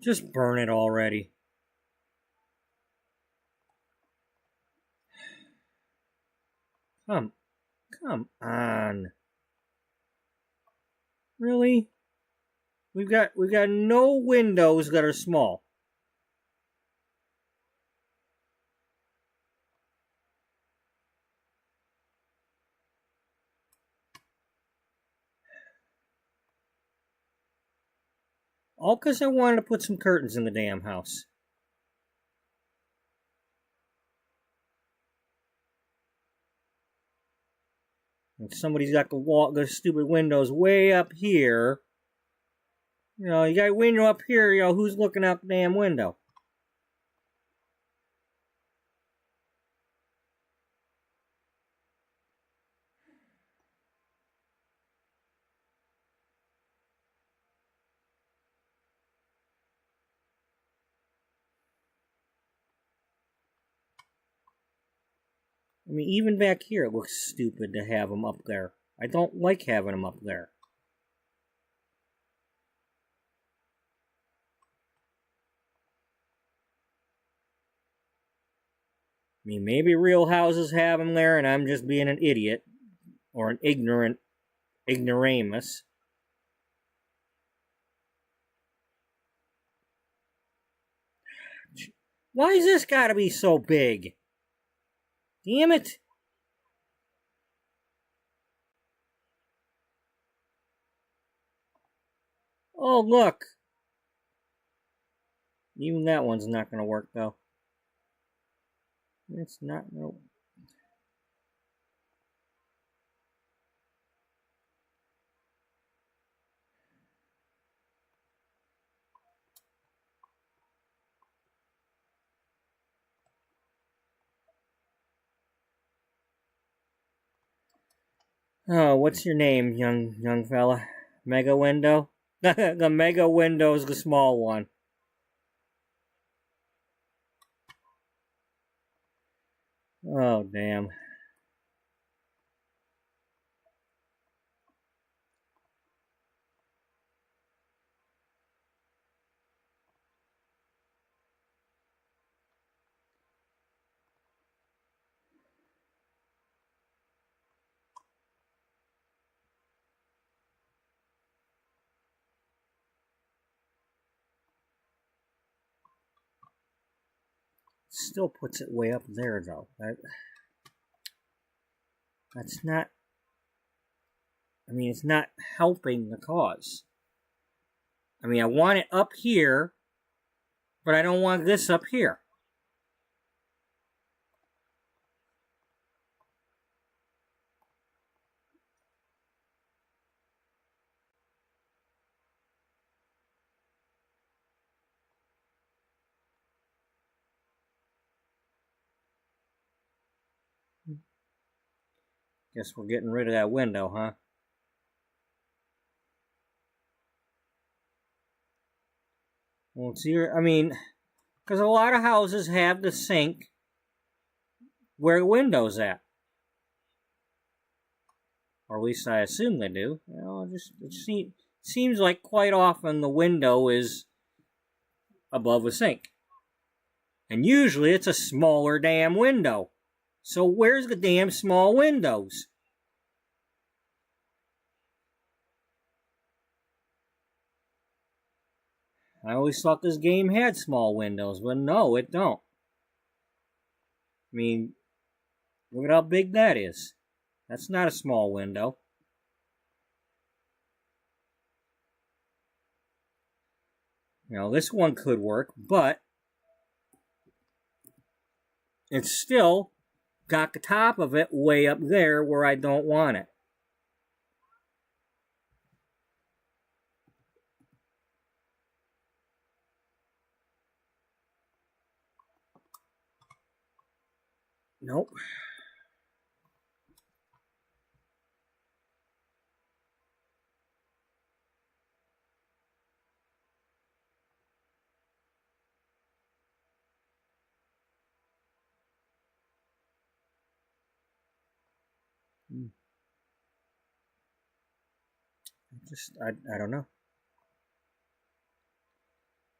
Just burn it already. Come on. Really? We've got no windows that are small. All because I wanted to put some curtains in the damn house. And somebody's got the stupid windows way up here. You know, you got a window up here, who's looking out the damn window? I mean, even back here it looks stupid to have them up there. I don't like having them up there. mean, maybe real houses have them there and I'm just being an idiot or an ignoramus. Why is this gotta be so big? Damn it. Oh, look. Even that one's not gonna work, though. It's not. No. Oh, what's your name, young fella? Mega window? The mega window's the small one. Oh, damn. Still puts it way up there, though. That's not. I mean, it's not helping the cause. I mean, I want it up here, but I don't want this up here. Guess we're getting rid of that window, huh? Well, it's here. I mean, because a lot of houses have the sink where the window's at. Or at least I assume they do. You know, it seems like quite often the window is above the sink. And usually it's a smaller damn window. So where's the damn small windows? I always thought this game had small windows, but no, it don't. I mean, look at how big that is. That's not a small window. You know, this one could work, but it's still got the top of it way up there where I don't want it. Nope. I don't know.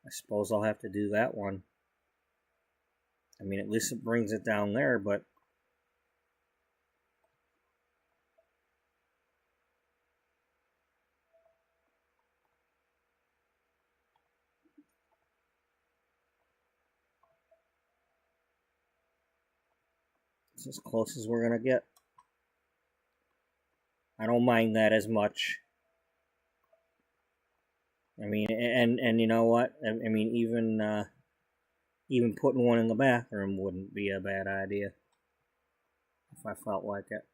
I suppose I'll have to do that one. I mean, at least it brings it down there, but it's as close as we're gonna get. I don't mind that as much. I mean, and you know what? I mean, even putting one in the bathroom wouldn't be a bad idea if I felt like it.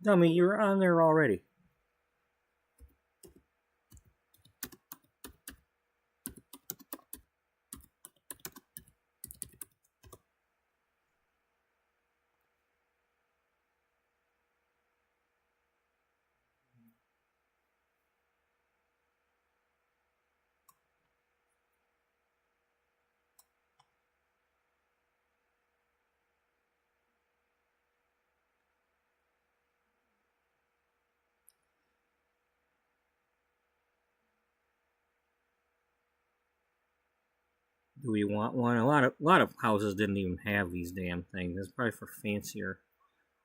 Dummy, you're on there already. Do we want one? A lot of houses didn't even have these damn things. It's probably for fancier.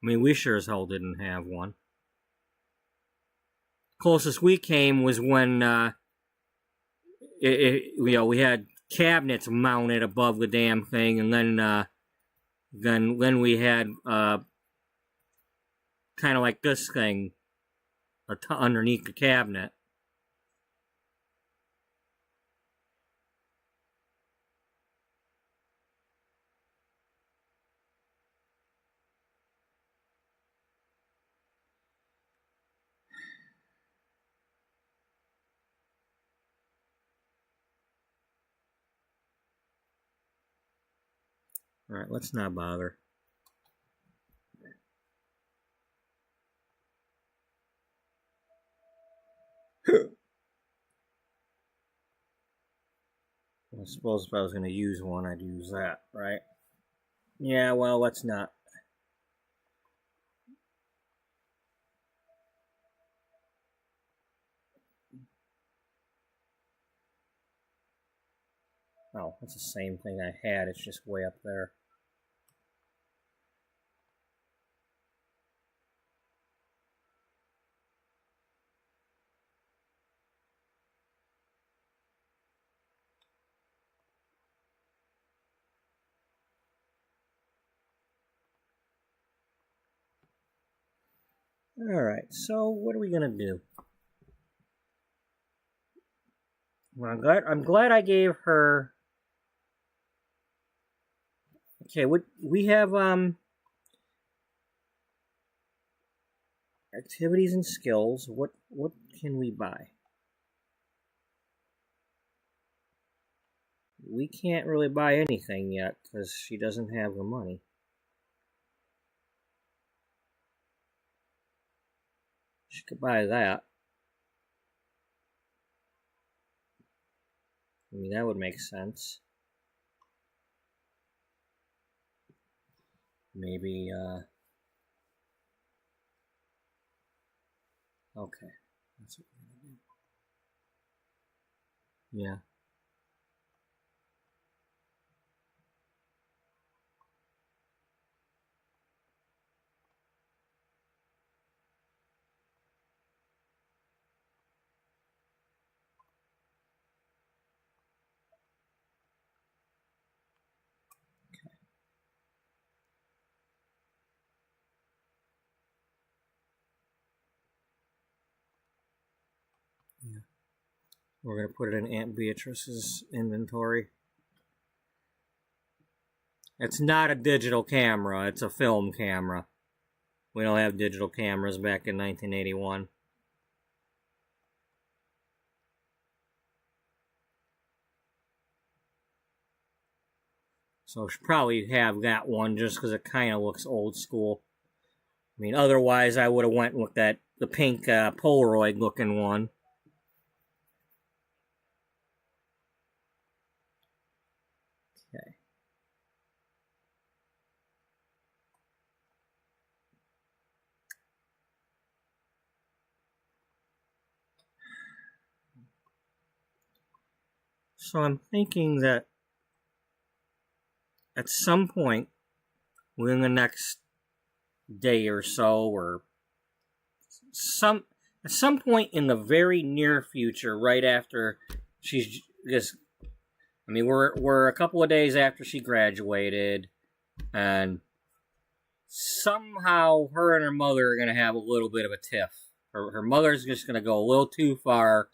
I mean, we sure as hell didn't have one. Closest we came was when we had cabinets mounted above the damn thing, and then we had kind of like this thing underneath the cabinet. Alright, let's not bother. I suppose if I was going to use one, I'd use that, right? Yeah, well, let's not. Oh, it's the same thing I had. It's just way up there. Alright, so what are we going to do? Well, I'm glad I gave her... Okay, we have activities and skills. What can we buy? We can't really buy anything yet because she doesn't have the money. She could buy that. I mean, that would make sense. Maybe, okay. That's what we're gonna do. Yeah. Yeah. We're going to put it in Aunt Beatrice's inventory. It's not a digital camera, it's a film camera. We don't have digital cameras back in 1981. So she'll probably have that one just because it kind of looks old school. I mean, otherwise I would have went with the pink Polaroid looking one. Okay. So I'm thinking that at some point within the next day or so, or at some point in the very near future, right after she's just, I mean, we're a couple of days after she graduated, and somehow her and her mother are going to have a little bit of a tiff. Her mother's just going to go a little too far,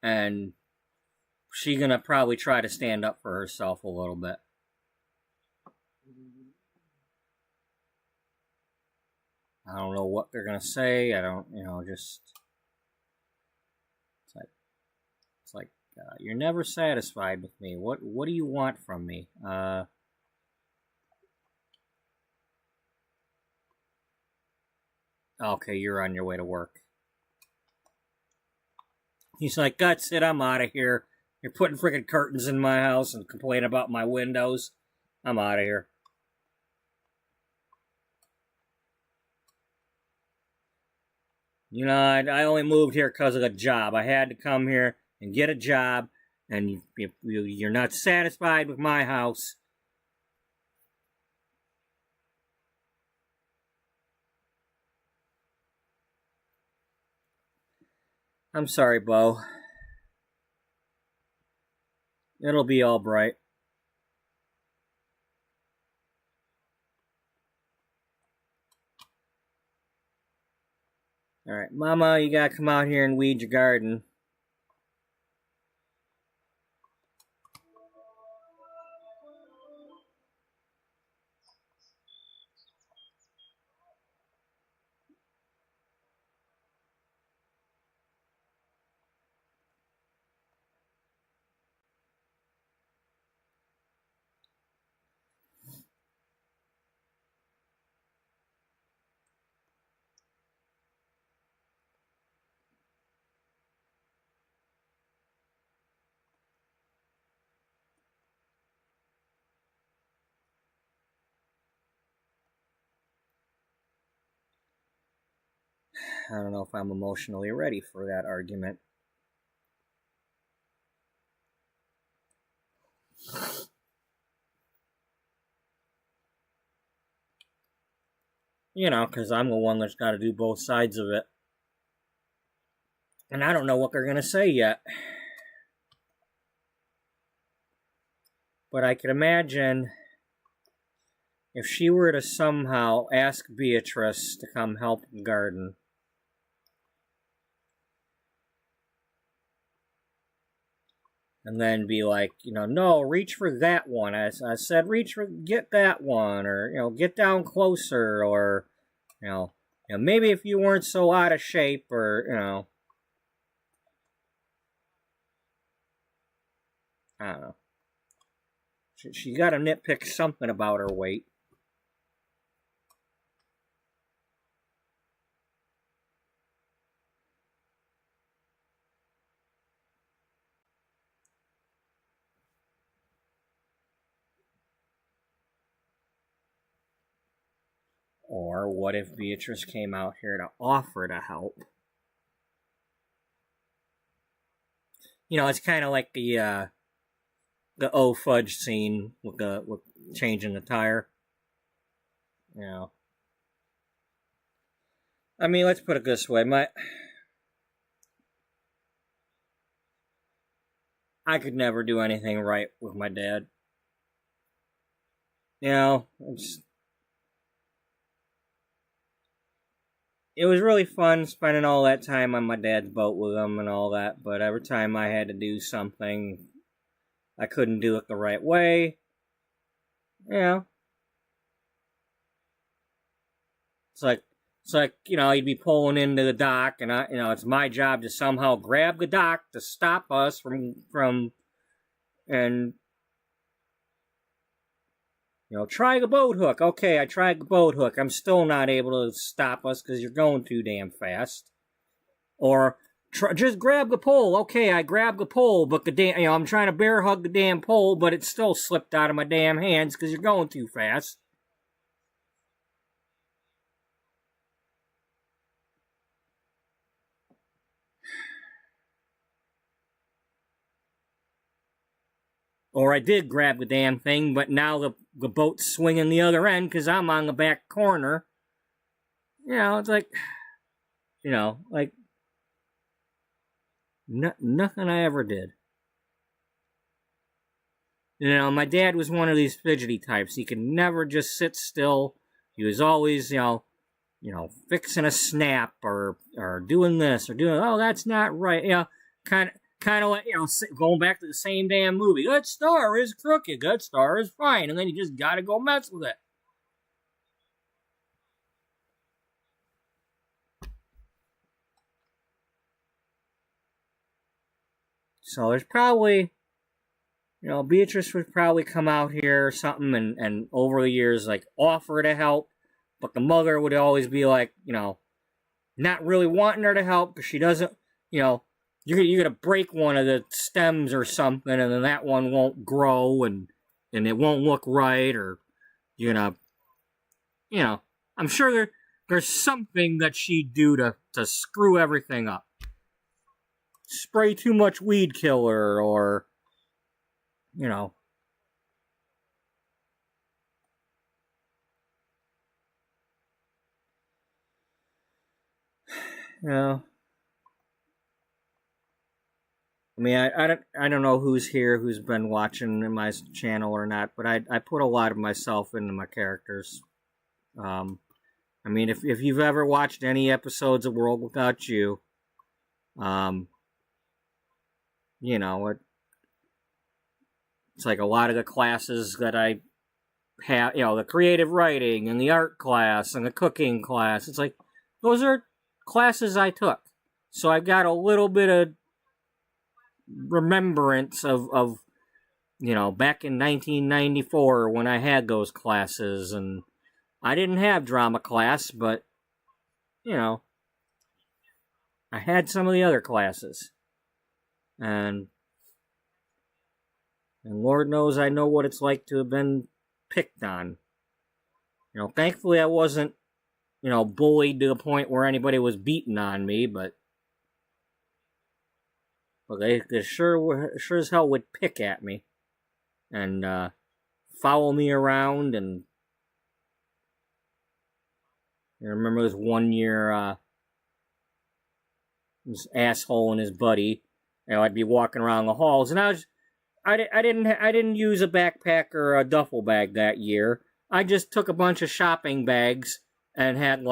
and she's going to probably try to stand up for herself a little bit. I don't know what they're gonna say. I don't, just it's like you're never satisfied with me. What do you want from me? Okay, you're on your way to work. He's like, that's it, I'm out of here. You're putting freaking curtains in my house and complaining about my windows. I'm out of here. I only moved here because of a job. I had to come here and get a job, and you're not satisfied with my house. I'm sorry, Bo. It'll be all right. Alright, Mama, you gotta come out here and weed your garden. I don't know if I'm emotionally ready for that argument. Because I'm the one that's got to do both sides of it. And I don't know what they're going to say yet. But I could imagine if she were to somehow ask Beatrice to come help garden. And then be like, no, reach for that one. I said, get that one, or, get down closer, or, maybe if you weren't so out of shape, or, I don't know. She got to nitpick something about her weight. Or what if Beatrice came out here to offer to help? It's kind of like the O Fudge scene with changing the tire. I mean, let's put it this way. I could never do anything right with my dad. It was really fun spending all that time on my dad's boat with him and all that, but every time I had to do something, I couldn't do it the right way. It's like he'd be pulling into the dock, and it's my job to somehow grab the dock to stop us from and try the boat hook. Okay, I tried the boat hook. I'm still not able to stop us because you're going too damn fast. Or just grab the pole. Okay, I grabbed the pole, but I'm trying to bear hug the damn pole, but it still slipped out of my damn hands because you're going too fast. Or I did grab the damn thing, but now the boat's swinging the other end because I'm on the back corner. It's like, nothing I ever did. My dad was one of these fidgety types. He could never just sit still. He was always, fixing a snap or doing this or doing, oh, that's not right. Kind of like, going back to the same damn movie. That star is crooked. That star is fine. And then you just got to go mess with it. So there's probably, Beatrice would probably come out here or something and over the years, like, offer to help. But the mother would always be like, not really wanting her to help because she doesn't, you're going to break one of the stems or something, and then that one won't grow and it won't look right, or you're going to, I'm sure there's something that she'd do to screw everything up. Spray too much weed killer, or, I mean, I don't know who's here, who's been watching my channel or not, but I put a lot of myself into my characters. I mean, if you've ever watched any episodes of World Without You, it's like a lot of the classes that I have, the creative writing and the art class and the cooking class. It's like, those are classes I took. So I've got a little bit of remembrance of back in 1994 when I had those classes. And I didn't have drama class, but, I had some of the other classes. And Lord knows I know what it's like to have been picked on. Thankfully I wasn't, bullied to the point where anybody was beating on me, but they sure as hell would pick at me and follow me around. And I remember this one year, this asshole and his buddy, I'd be walking around the halls, and I didn't use a backpack or a duffel bag that year. I just took a bunch of shopping bags and had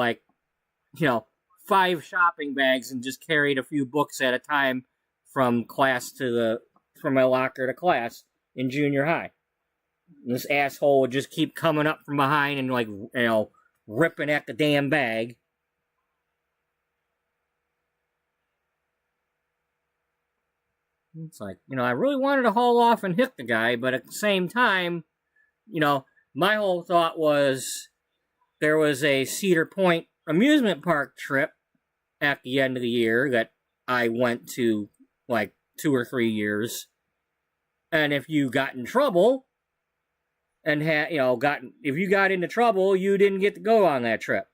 5 shopping bags and just carried a few books at a time from my locker to class in junior high. And this asshole would just keep coming up from behind and ripping at the damn bag. It's like, I really wanted to haul off and hit the guy, but at the same time, my whole thought was there was a Cedar Point amusement park trip at the end of the year that I went to 2 or 3 years. And if you got in trouble and if you got into trouble, you didn't get to go on that trip.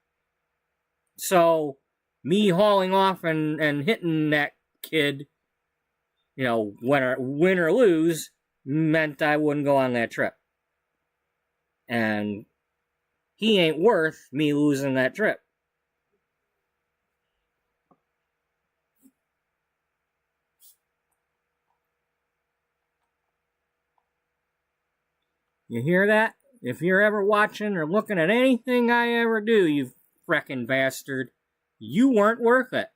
So me hauling off and hitting that kid, win or lose, meant I wouldn't go on that trip. And he ain't worth me losing that trip. You hear that? If you're ever watching or looking at anything I ever do, you freckin' bastard, you weren't worth it.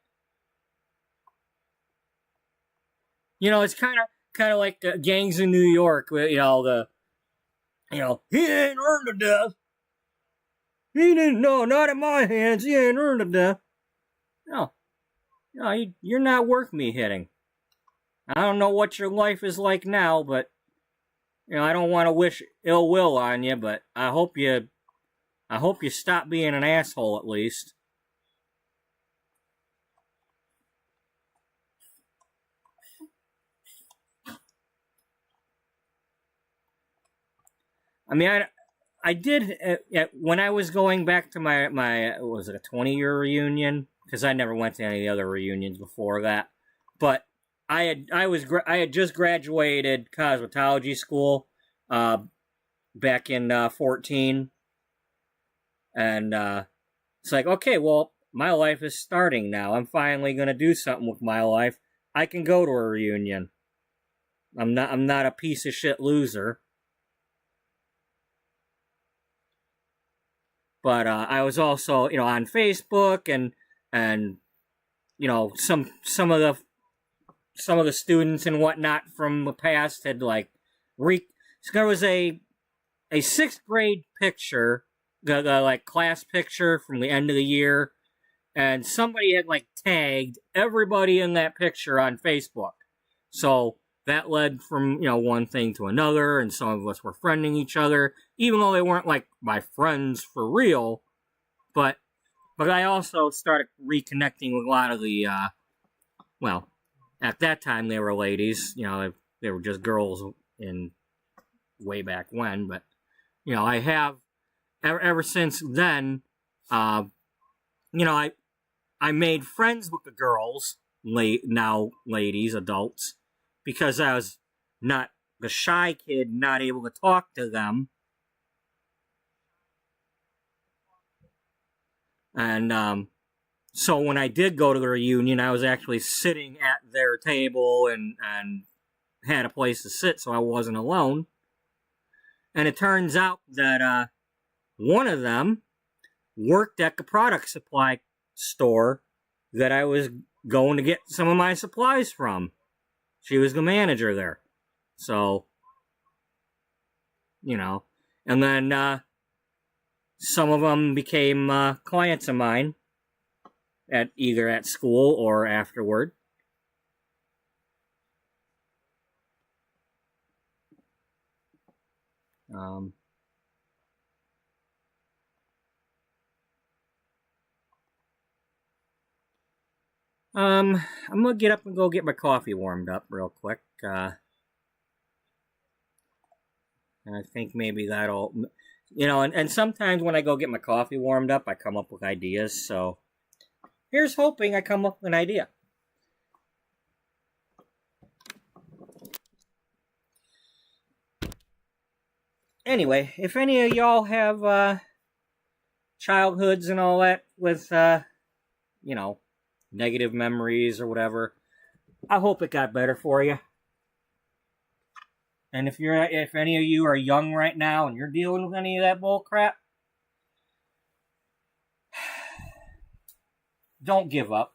It's kind of like the gangs in New York, he ain't earned a death. He didn't know, not in my hands, he ain't earned a death. No, you're not worth me hitting. I don't know what your life is like now, but, I don't want to wish ill will on you, but I hope you stop being an asshole at least. I mean, I did, when I was going back to my was it a 20-year reunion? Because I never went to any of the other reunions before that. But I had just graduated cosmetology school back in 14. And it's like, okay, well, my life is starting now. I'm finally going to do something with my life. I can go to a reunion. I'm not a piece of shit loser. But I was also, on Facebook and some of the students and whatnot from the past had so there was a 6th grade picture, the class picture from the end of the year, and somebody had tagged everybody in that picture on Facebook. So that led from, one thing to another, and some of us were friending each other, even though they weren't like my friends for real. But I also started reconnecting with a lot of the, well, at that time they were ladies, they were just girls in way back when, but, I have, ever since then, uh, I made friends with the girls, now ladies, adults, because I was not the shy kid, not able to talk to them. And so when I did go to the reunion, I was actually sitting at their table and had a place to sit, so I wasn't alone. And it turns out that one of them worked at the product supply store that I was going to get some of my supplies from. She was the manager there. So, and then some of them became clients of mine at either at school or afterward. Um, I'm gonna get up and go get my coffee warmed up real quick. And I think maybe that'll, and sometimes when I go get my coffee warmed up, I come up with ideas. So here's hoping I come up with an idea. Anyway, if any of y'all have childhoods and all that with, negative memories or whatever, I hope it got better for you. And if any of you are young right now and you're dealing with any of that bull crap, don't give up.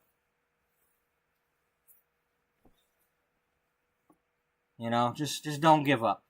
Just don't give up.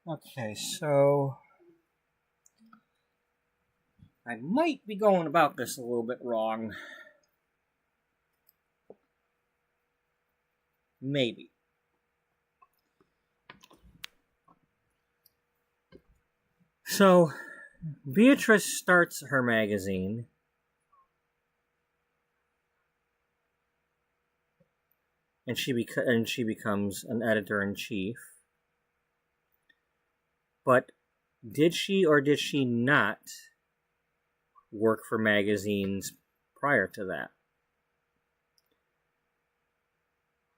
Okay, so I might be going about this a little bit wrong. Maybe. So, Beatrice starts her magazine, and she becomes an editor-in-chief. But did she or did she not work for magazines prior to that?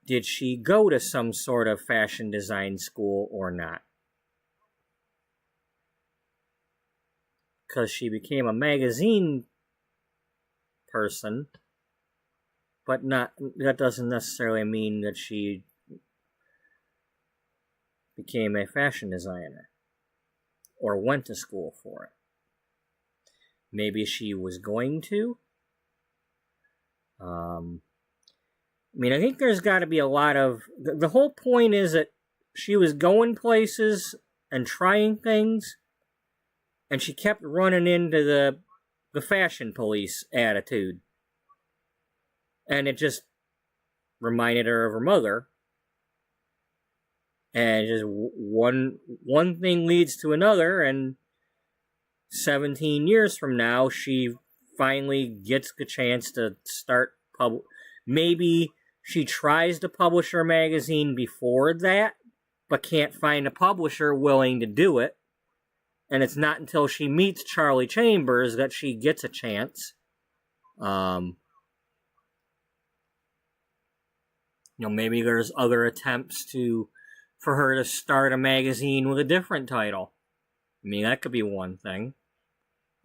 Did she go to some sort of fashion design school or not? Because she became a magazine person, but that doesn't necessarily mean that she became a fashion designer or went to school for it. Maybe she was going to. I think there's got to be a lot of... The whole point is that she was going places and trying things, and she kept running into the fashion police attitude. And it just reminded her of her mother. And just one thing leads to another, and 17 years from now, she finally gets the chance to start maybe she tries to publish her magazine before that, but can't find a publisher willing to do it. And it's not until she meets Charlie Chambers that she gets a chance. Maybe there's other attempts for her to start a magazine with a different title. That could be one thing.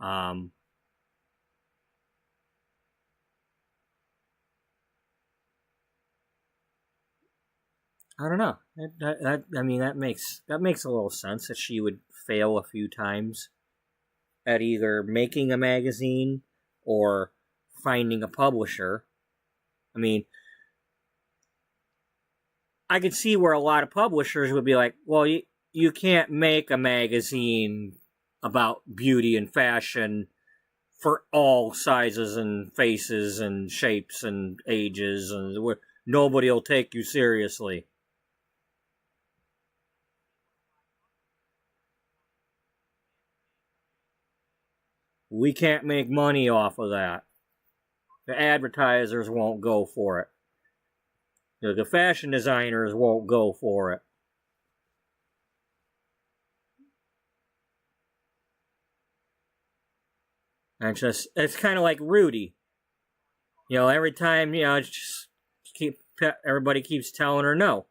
I don't know. That makes a little sense that she would fail a few times at either making a magazine or finding a publisher. I could see where a lot of publishers would be like, well, you can't make a magazine about beauty and fashion for all sizes and faces and shapes and ages, and nobody will take you seriously. We can't make money off of that. The advertisers won't go for it. The fashion designers won't go for it. And it's kind of like Rudy. Every time, everybody keeps telling her no.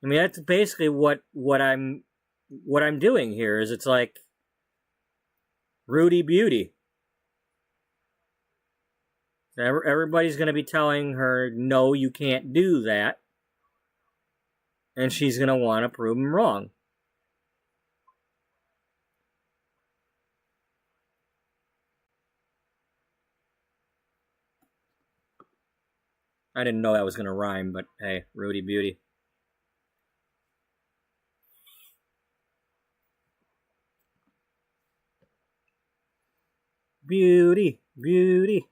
That's basically what I'm doing here. Is it's like Rudy Beauty. Everybody's going to be telling her, no, you can't do that. And she's going to want to prove them wrong. I didn't know that was going to rhyme, but hey, Rudy Beauty. Beauty, beauty.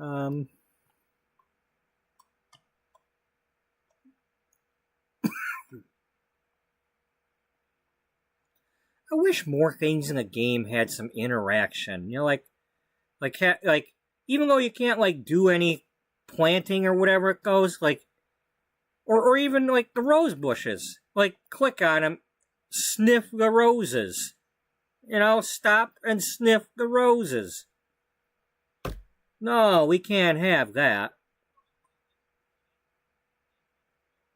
I wish more things in the game had some interaction. Like even though you can't do any planting or whatever it goes, or even the rose bushes. Click on them, sniff the roses. Stop and sniff the roses. No, we can't have that.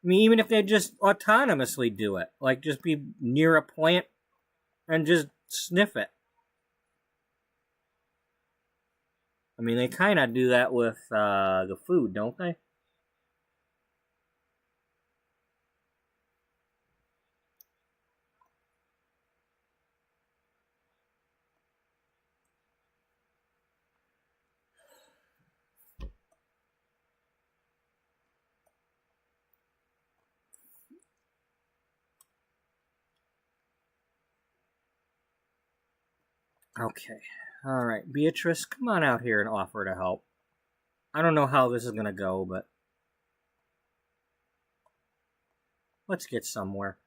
Even if they just autonomously do it, just be near a plant and just sniff it. They kind of do that with the food, don't they? Okay. Alright, Beatrice, come on out here and offer to help. I don't know how this is gonna go, but let's get somewhere.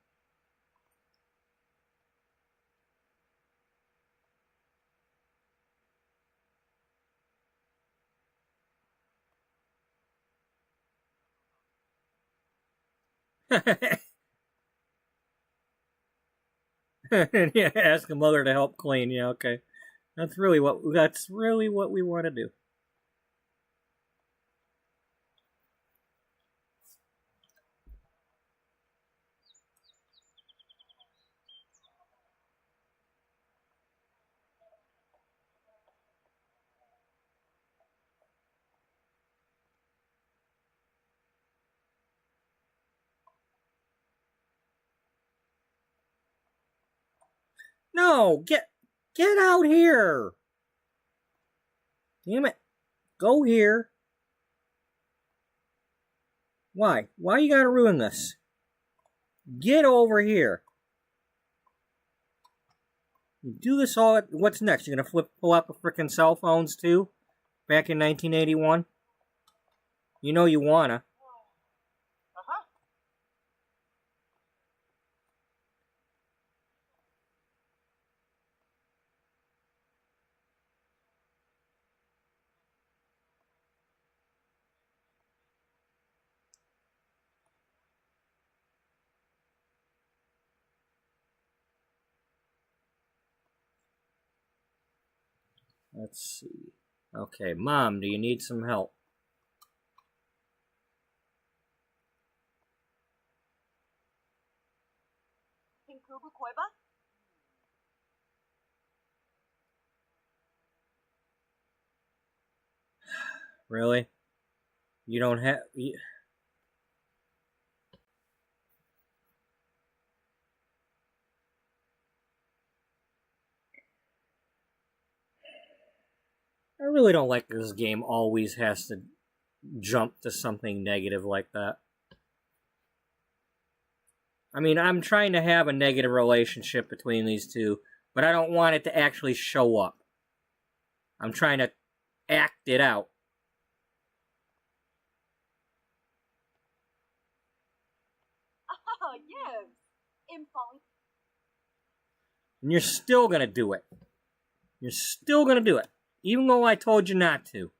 Yeah, ask a mother to help clean. Yeah, okay. That's really what we want to do. No, get out here. Damn it. Go here. Why? Why you gotta ruin this? Get over here. You do this all at, what's next? You're gonna pull out the frickin' cell phones too? Back in 1981? You know you wanna. Let's see. Okay, Mom, do you need some help? Really? You don't have... I really don't like this game always has to jump to something negative like that. I mean, I'm trying to have a negative relationship between these two, but I don't want it to actually show up. I'm trying to act it out. Yes. And you're still gonna do it. You're still gonna do it. Even though I told you not to.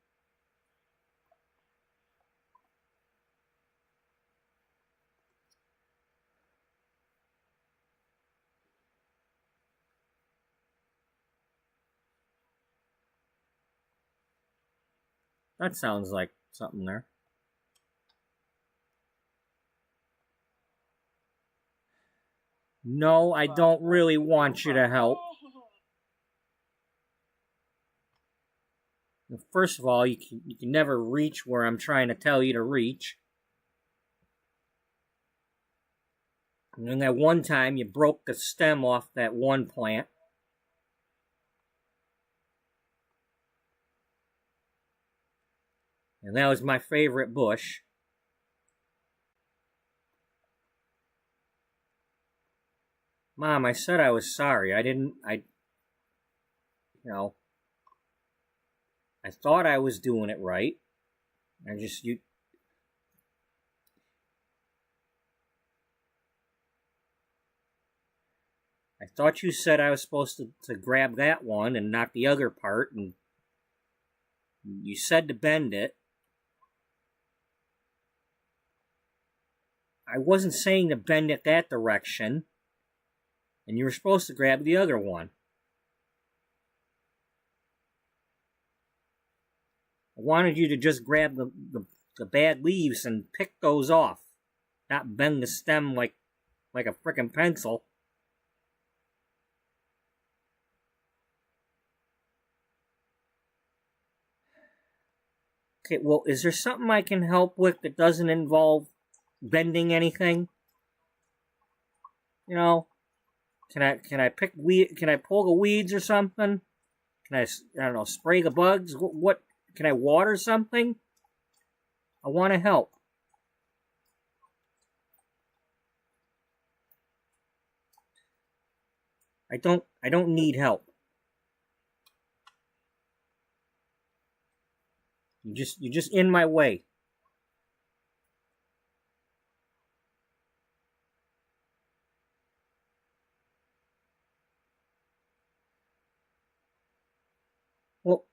That sounds like something there. No, I don't really want you to help. First of all, you can never reach where I'm trying to tell you to reach. And then that one time, you broke the stem off that one plant. And that was my favorite bush. Mom, I said I was sorry. I thought I was doing it right. I thought you said I was supposed to grab that one and not the other part, and you said to bend it. I wasn't saying to bend it that direction, and you were supposed to grab the other one. I wanted you to just grab the bad leaves and pick those off, not bend the stem like a frickin' pencil. Okay, well, is there something I can help with that doesn't involve bending anything? You know, can I pick weed? Can I pull the weeds or something? Can I don't know, spray the bugs? What can I water something? I want to help. I don't need help. You're just in my way. Well,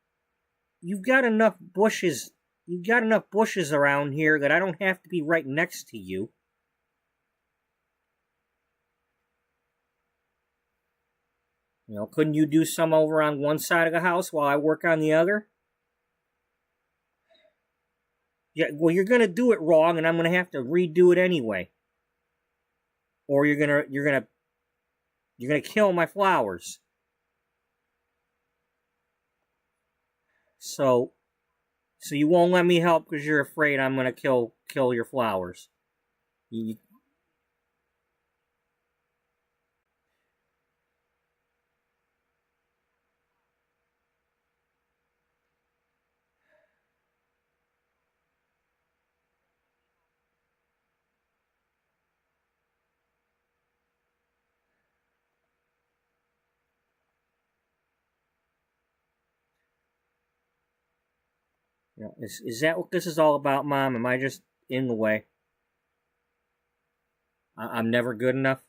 you've got enough bushes. You've got enough bushes around here that I don't have to be right next to you. You know, couldn't you do some over on one side of the house while I work on the other? Yeah, well, you're gonna do it wrong, and I'm gonna have to redo it anyway. Or you're gonna kill my flowers. So so you won't let me help because you're afraid I'm gonna kill your flowers. You, you know, is that what this is all about, Mom? Am I just in the way? I'm never good enough.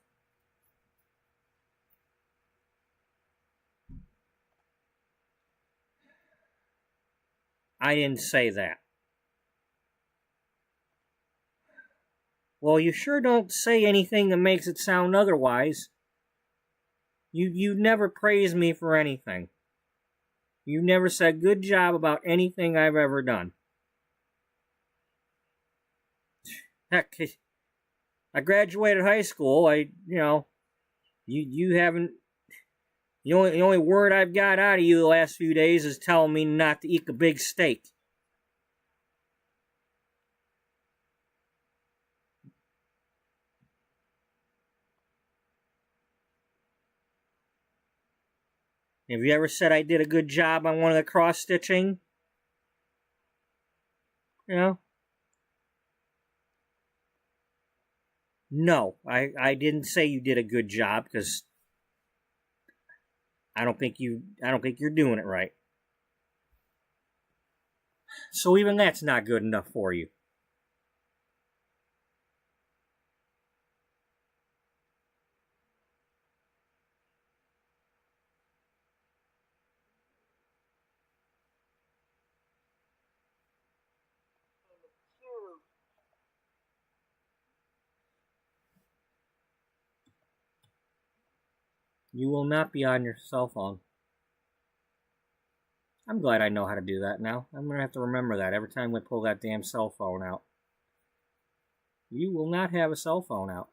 I didn't say that. Well, you sure don't say anything that makes it sound otherwise. You never praise me for anything. You never said good job about anything I've ever done. Heck, I graduated high school. You haven't. The only word I've got out of you the last few days is telling me not to eat a big steak. Have you ever said I did a good job on one of the cross stitching? You know? No, I didn't say you did a good job because I don't think you're doing it right. So even that's not good enough for you. You will not be on your cell phone. I'm glad I know how to do that now. I'm gonna have to remember that every time we pull that damn cell phone out. You will not have a cell phone out.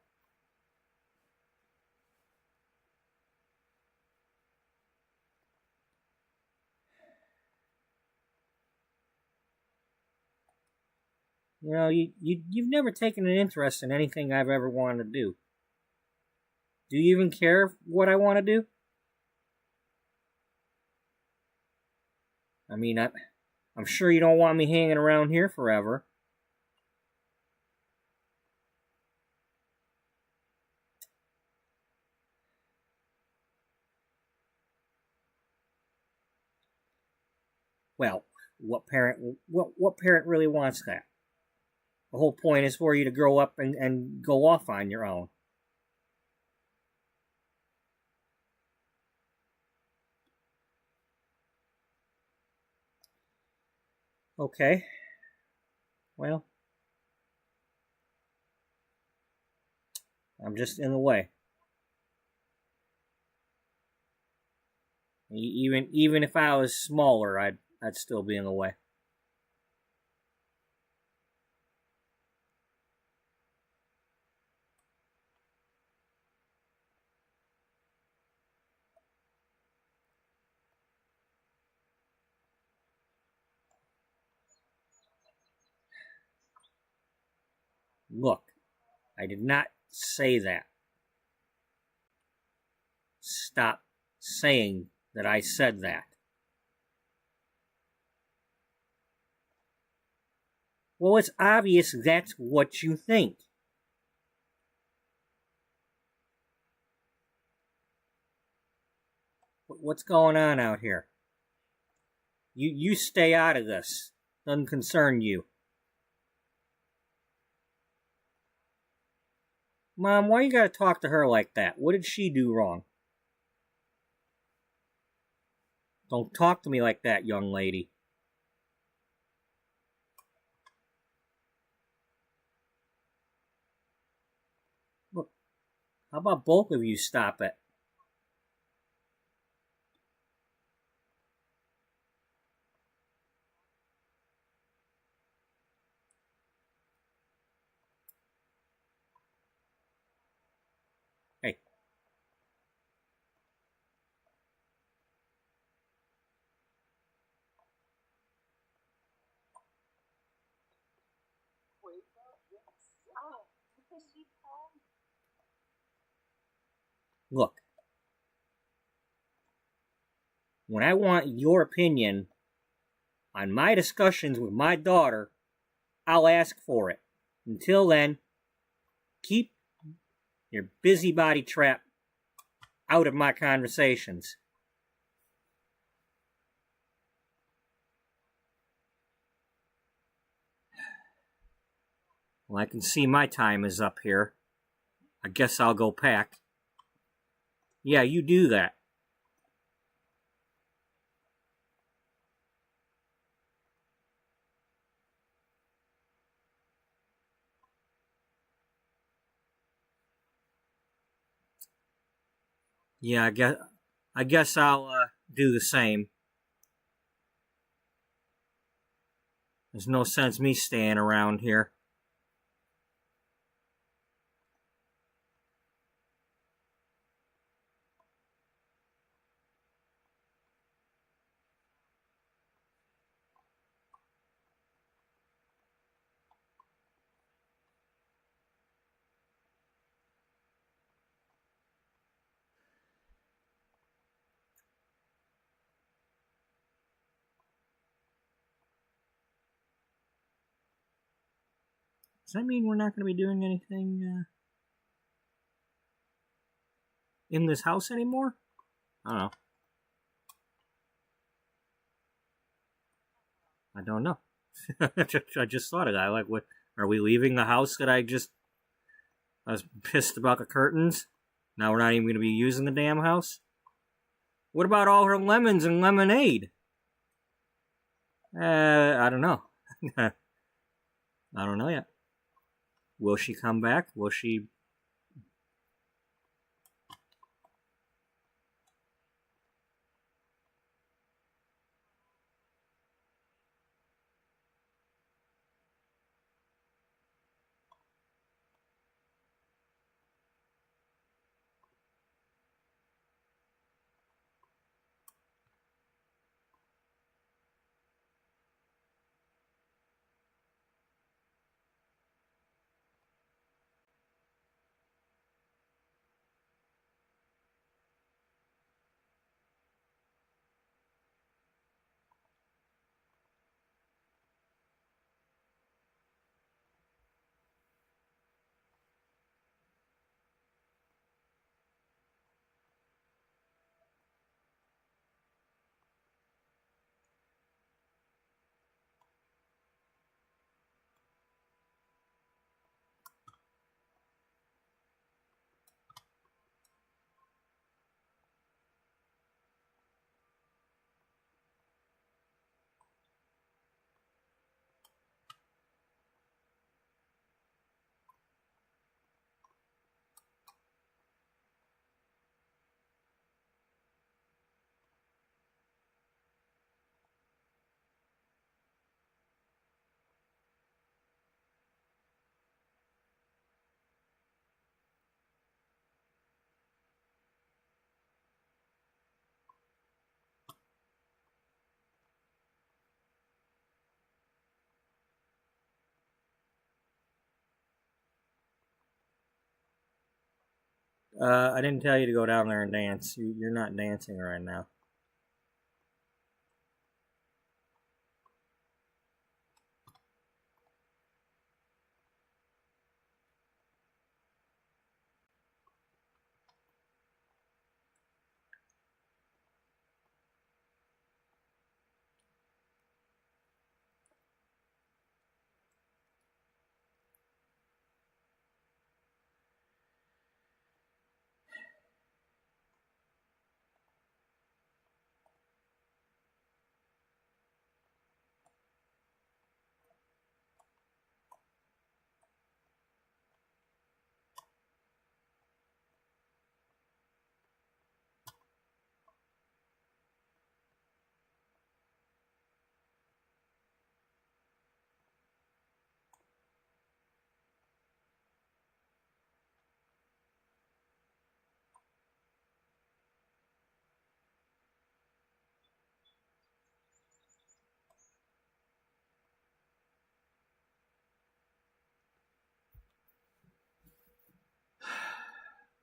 You know, you've never taken an interest in anything I've ever wanted to do. Do you even care what I want to do? I mean, I'm sure you don't want me hanging around here forever. Well, what parent really wants that? The whole point is for you to grow up and go off on your own. Okay. Well, I'm just in the way. Even if I was smaller, I'd still be in the way. Look, I did not say that. Stop saying that I said that. Well, it's obvious that's what you think. What's going on out here? You stay out of this. Doesn't concern you. Mom, why you gotta talk to her like that? What did she do wrong? Don't talk to me like that, young lady. Look, how about both of you stop it? Hey. Look, when I want your opinion on my discussions with my daughter, I'll ask for it. Until then, keep your busybody trap out of my conversations. Well, I can see my time is up here. I guess I'll go pack. Yeah, you do that. Yeah, I guess I'll do the same. There's no sense me staying around here. Does that mean we're not going to be doing anything in this house anymore? I don't know. I don't know. I just thought of that. Like, what? Are we leaving the house that I was pissed about the curtains? Now we're not even going to be using the damn house? What about all her lemons and lemonade? I don't know. I don't know yet. Will she come back? Will she? I didn't tell you to go down there and dance. You're not dancing right now.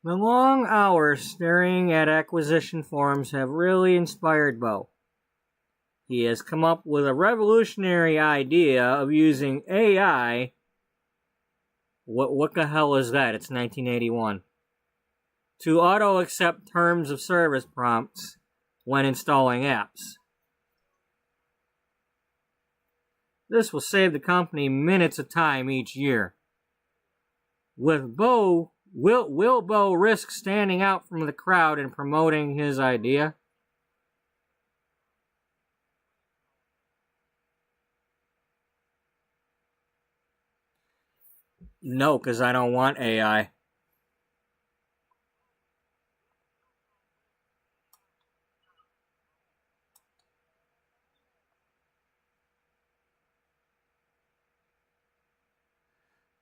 The long hours staring at acquisition forms have really inspired Beau. He has come up with a revolutionary idea of using AI. What the hell is that? It's 1981. To auto-accept terms of service prompts when installing apps. This will save the company minutes of time each year. With Beau, will Beau risk standing out from the crowd and promoting his idea? No, because I don't want AI.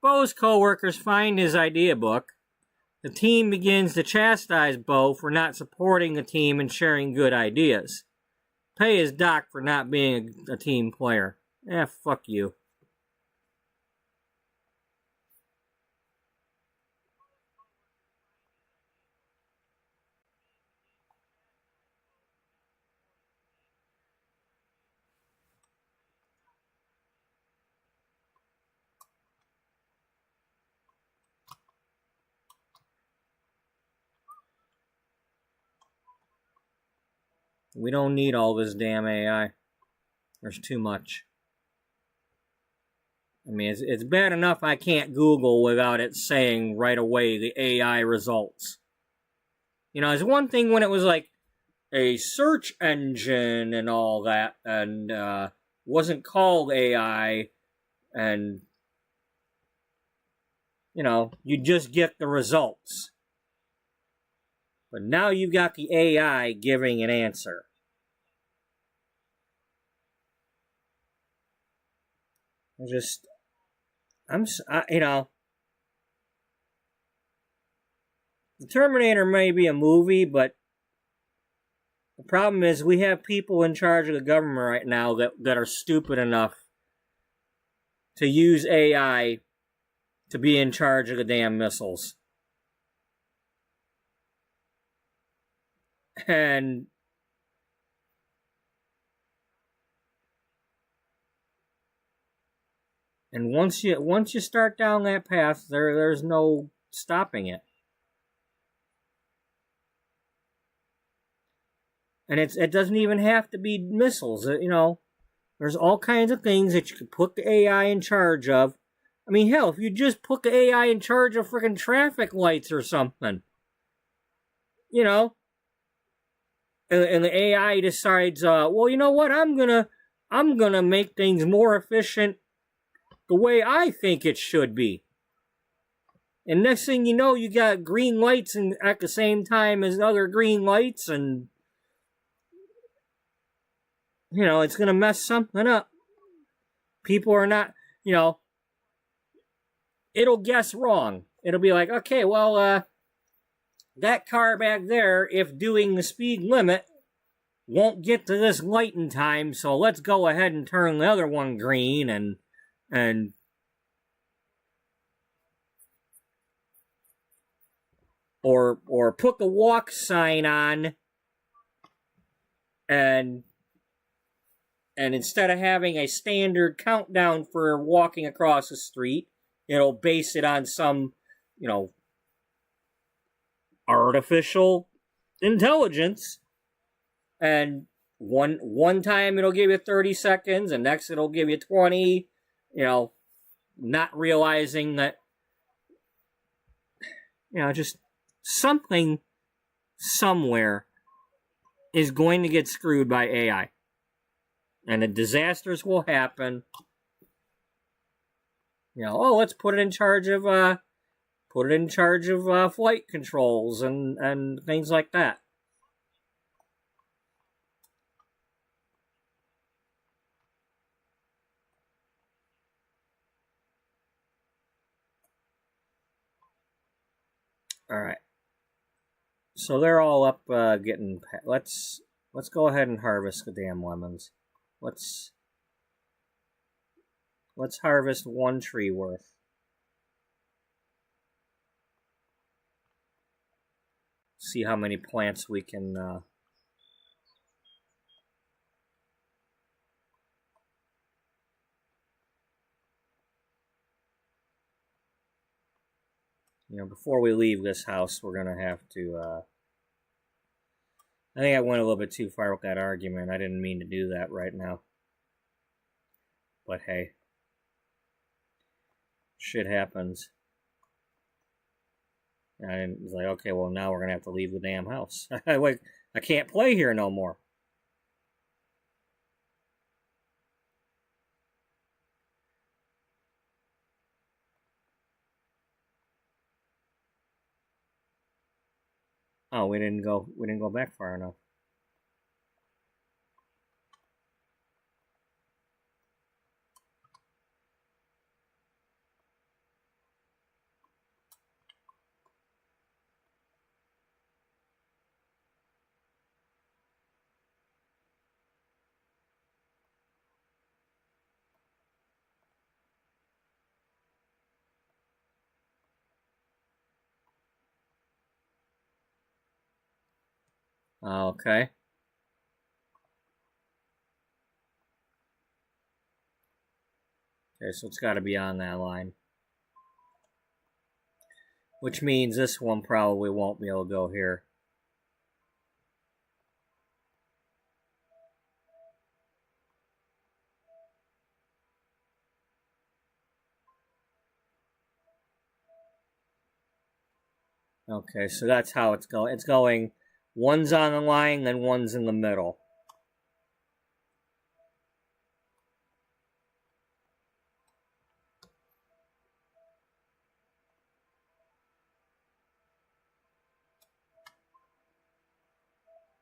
Beau's co-workers find his idea book. The team begins to chastise Beau for not supporting the team and sharing good ideas. Pay his doc for not being a team player. Fuck you. We don't need all this damn AI. There's too much. I mean, it's bad enough I can't Google without it saying right away the AI results. You know, it's one thing when it was like a search engine and all that, and wasn't called AI, and you know, you just get the results. But now you've got the AI giving an answer. You know, the Terminator may be a movie, but the problem is we have people in charge of the government right now that are stupid enough to use AI to be in charge of the damn missiles. And once you start down that path, there's no stopping it. And it doesn't even have to be missiles. You know, there's all kinds of things that you could put the AI in charge of. I mean, hell, if you just put the AI in charge of freaking traffic lights or something, you know, and the AI decides, well, you know what, I'm gonna make things more efficient the way I think it should be. And next thing you know, you got green lights and at the same time as other green lights, and you know, it's gonna mess something up. People are not, you know, it'll guess wrong. It'll be like, okay, well, that car back there, if doing the speed limit, won't get to this light in time, so let's go ahead and turn the other one green and or put the walk sign on, and instead of having a standard countdown for walking across the street, it'll base it on some, you know, artificial intelligence. And one time it'll give you 30 seconds, and next it'll give you 20, you know, not realizing that, you know, just something somewhere is going to get screwed by AI. And the disasters will happen. You know, oh, let's put it in charge of flight controls and things like that. All right. So they're all up getting. Let's go ahead and harvest the damn lemons. Let's harvest one tree worth. see how many plants we can before we leave this house, we're gonna have to I think I went a little bit too far with that argument. I didn't mean to do that right now. But hey, shit happens. And I was like, okay, well, now we're going to have to leave the damn house. I can't play here no more. Oh, we didn't go back far enough. Okay. Okay, so it's got to be on that line. Which means this one probably won't be able to go here. Okay, so that's how it's going. It's going, one's on the line, then one's in the middle.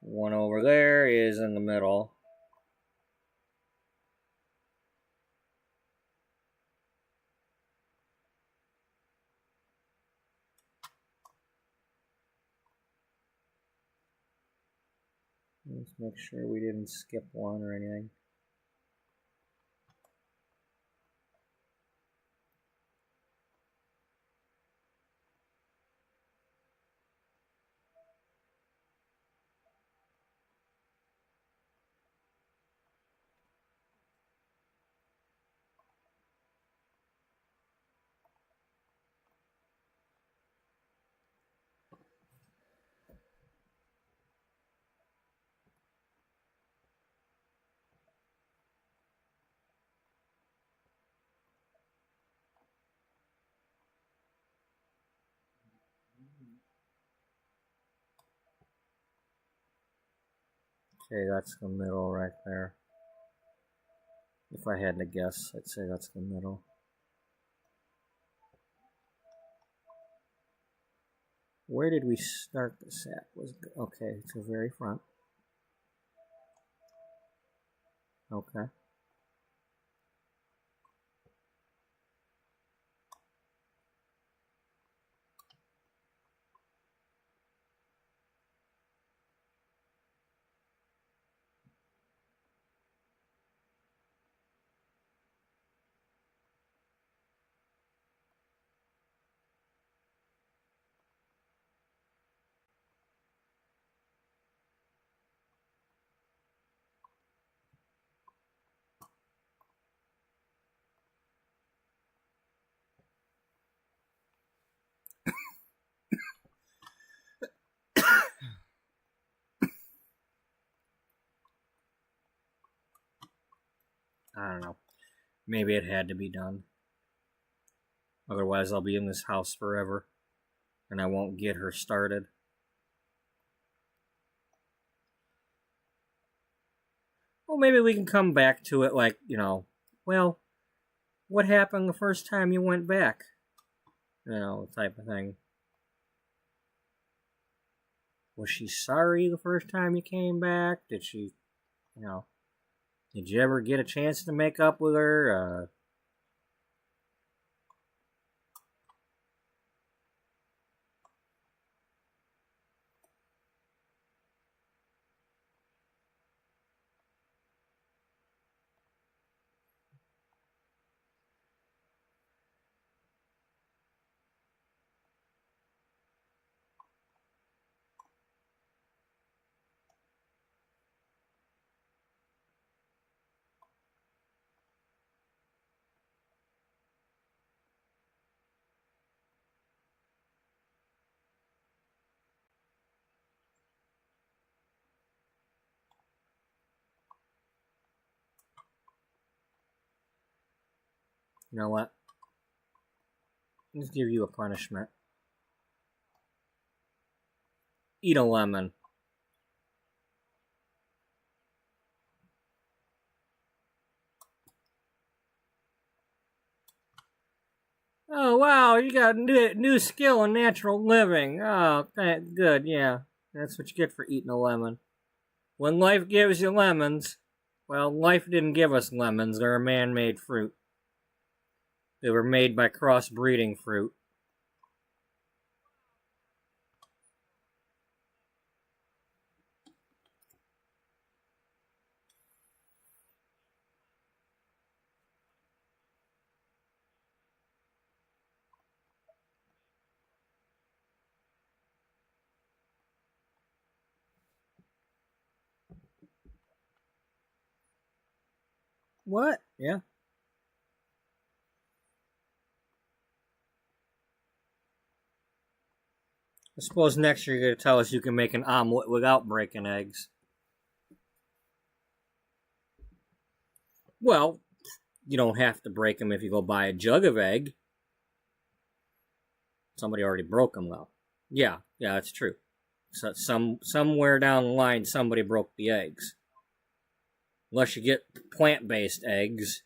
One over there is in the middle. Let's make sure we didn't skip one or anything. Okay, that's the middle right there. If I had to guess, I'd say that's the middle. Where did we start this at? Okay, to the very front. Okay. I don't know. Maybe it had to be done. Otherwise, I'll be in this house forever. And I won't get her started. Well, maybe we can come back to it like, well, what happened the first time you went back? Type of thing. Was she sorry the first time you came back? Did she, did you ever get a chance to make up with her? You know what? Let's give you a punishment. Eat a lemon. Oh, wow, you got a new skill in natural living. Oh, good, yeah. That's what you get for eating a lemon. When life gives you lemons, well, life didn't give us lemons. They're a man-made fruit. They were made by cross-breeding fruit. What? Yeah. I suppose next year you're going to tell us you can make an omelet without breaking eggs. Well, you don't have to break them if you go buy a jug of egg. Somebody already broke them, though. Yeah, that's true. So somewhere down the line, somebody broke the eggs. Unless you get plant-based eggs.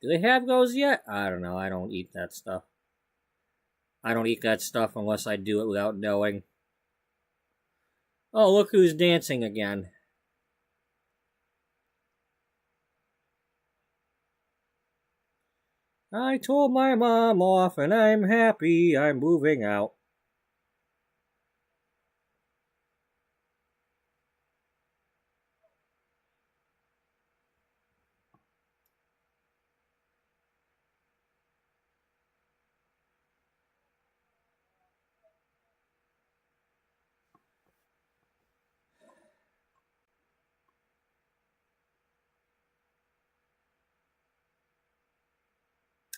Do they have those yet? I don't know. I don't eat that stuff. I don't eat that stuff unless I do it without knowing. Oh, look who's dancing again. I told my mom off and I'm happy I'm moving out.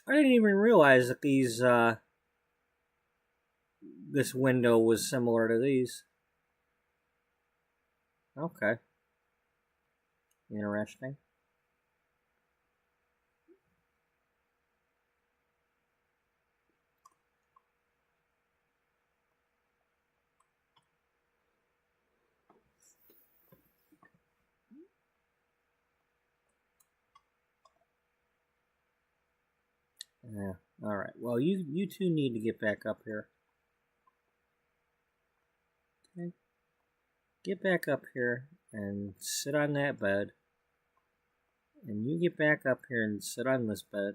I didn't even realize that this window was similar to these. Okay. Interesting. Yeah. All right. Well, you two need to get back up here. Okay. Get back up here and sit on that bed. And you get back up here and sit on this bed.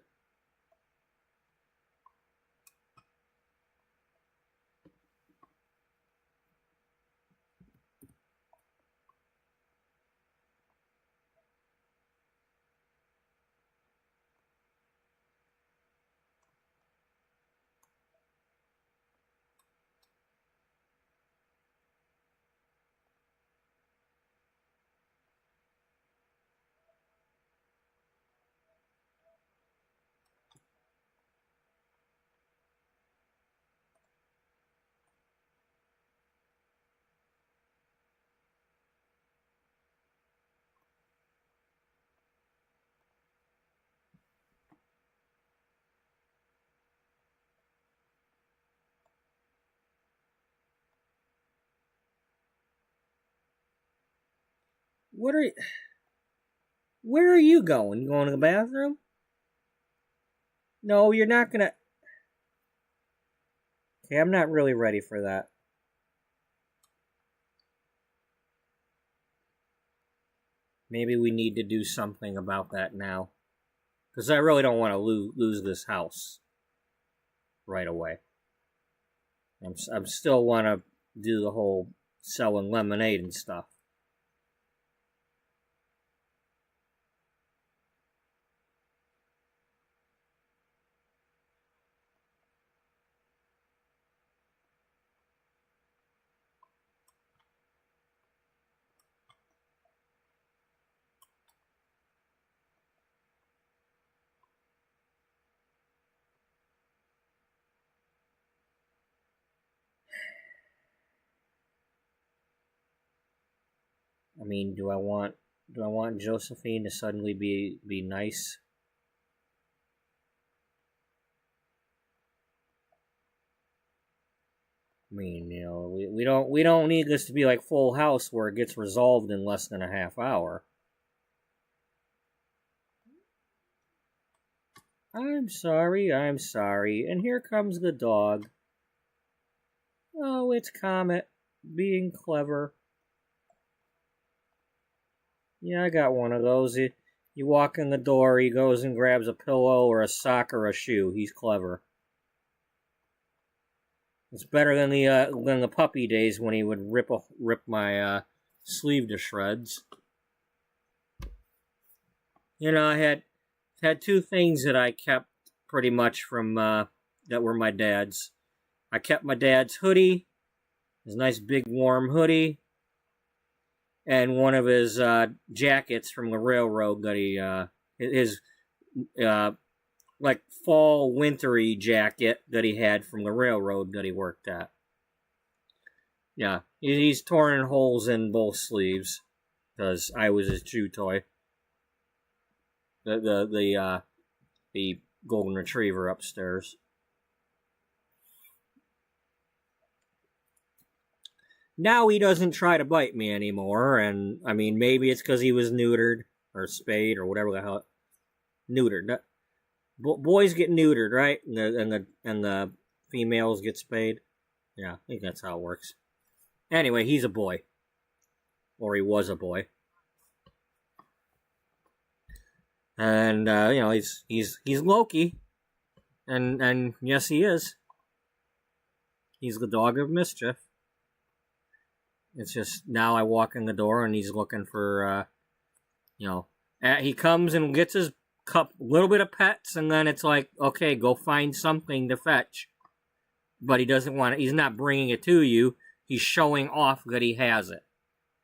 What are you, where are you going? You going to the bathroom? No, you're not gonna. Okay, I'm not really ready for that. Maybe we need to do something about that now. Because I really don't want to lose this house right away. I'm still want to do the whole selling lemonade and stuff. I mean, do I want Josephine to suddenly be nice? I mean, you know, we don't need this to be like Full House where it gets resolved in less than a half hour. I'm sorry, and here comes the dog. Oh, it's Comet, being clever. Yeah, I got one of those. You walk in the door, he goes and grabs a pillow or a sock or a shoe. He's clever. It's better than the puppy days when he would rip my sleeve to shreds. You know, I had two things that I kept pretty much from that were my dad's. I kept my dad's hoodie, his nice big warm hoodie, and one of his jackets from the railroad that he his like fall wintry jacket that he had from the railroad that he worked at. Yeah, he's torn holes in both sleeves because I was his chew toy. The golden retriever upstairs. Now he doesn't try to bite me anymore, and I mean maybe it's because he was neutered or spayed or whatever the hell. Neutered. Boys get neutered, right? And the females get spayed. Yeah, I think that's how it works. Anyway, he's a boy, or he was a boy, and you know he's Loki, and yes he is. He's the dog of mischief. It's just now I walk in the door and he's looking for you know he comes and gets his little bit of pets, and then it's like, okay, go find something to fetch. But he doesn't want it. He's not bringing it to you. He's showing off that he has it.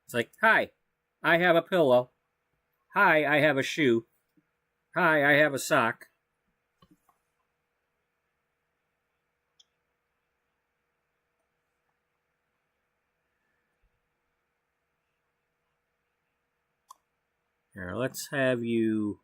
It's like, hi, I have a pillow. Hi, I have a shoe. Hi, I have a sock. Here, let's have you...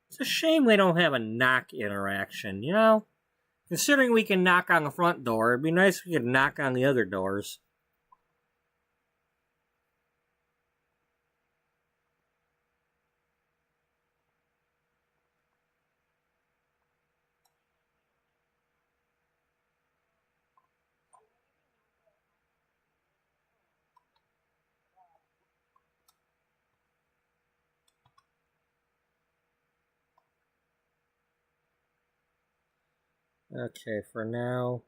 It's a shame we don't have a knock interaction, you know? Considering we can knock on the front door, it'd be nice if we could knock on the other doors. Okay, for now...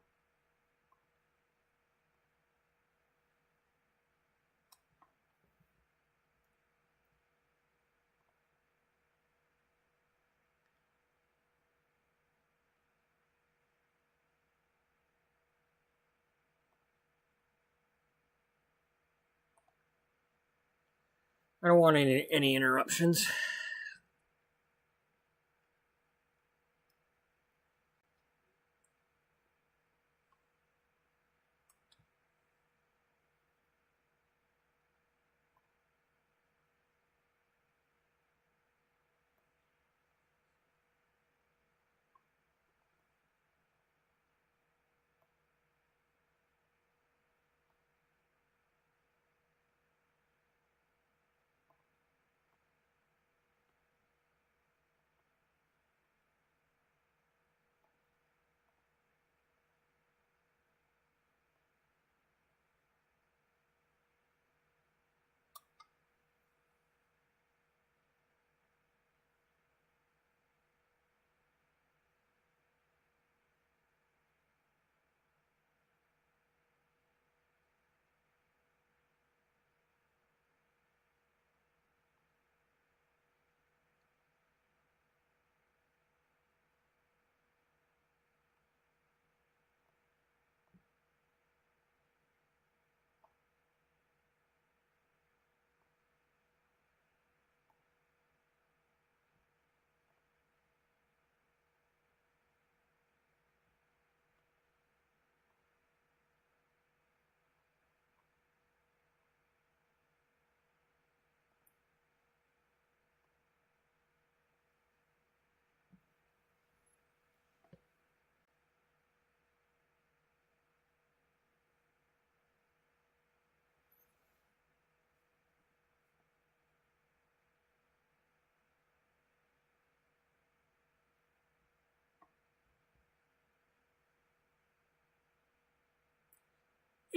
I don't want any interruptions.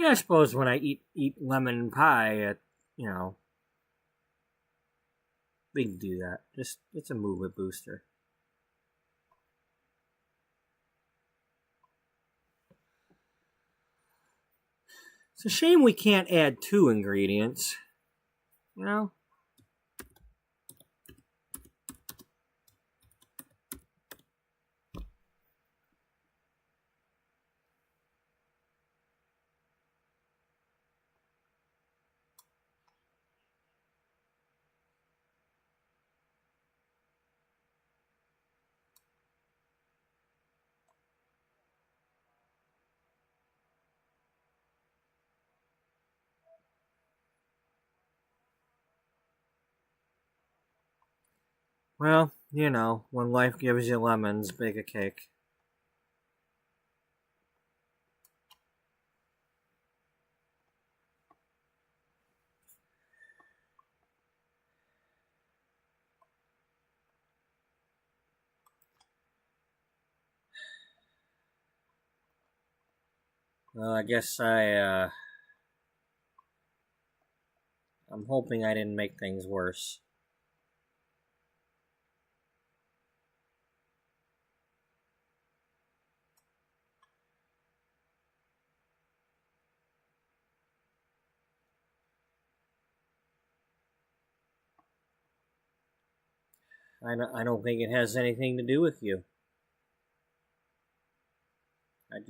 Yeah, I suppose when I eat lemon pie, we can do that. Just it's a movement booster. It's a shame we can't add 2 ingredients. You know? Well, when life gives you lemons, bake a cake. Well, I guess I'm hoping I didn't make things worse. I don't think it has anything to do with you. I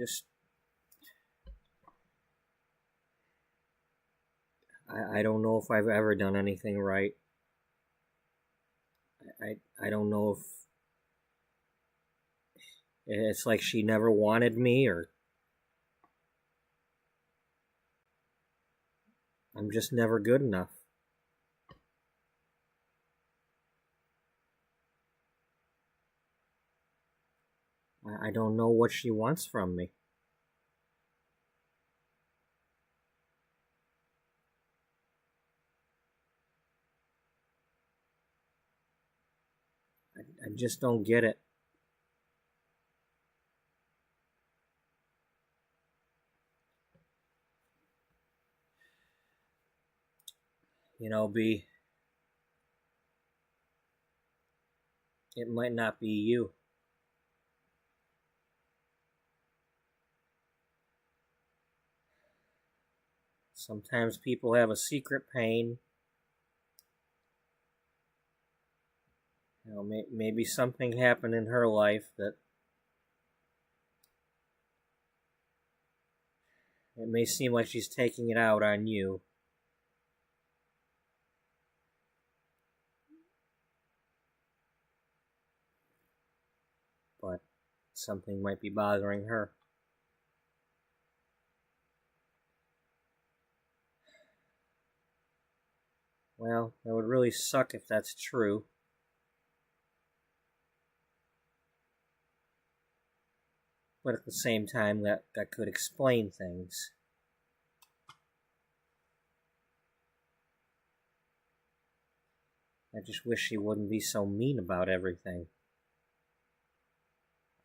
don't know if I've ever done anything right. I don't know if it's like she never wanted me, or I'm just never good enough. I don't know what she wants from me. I just don't get it. B, it might not be you. Sometimes people have a secret pain. Maybe something happened in her life that it may seem like she's taking it out on you. But something might be bothering her. Well, that would really suck if that's true. But at the same time, that could explain things. I just wish she wouldn't be so mean about everything.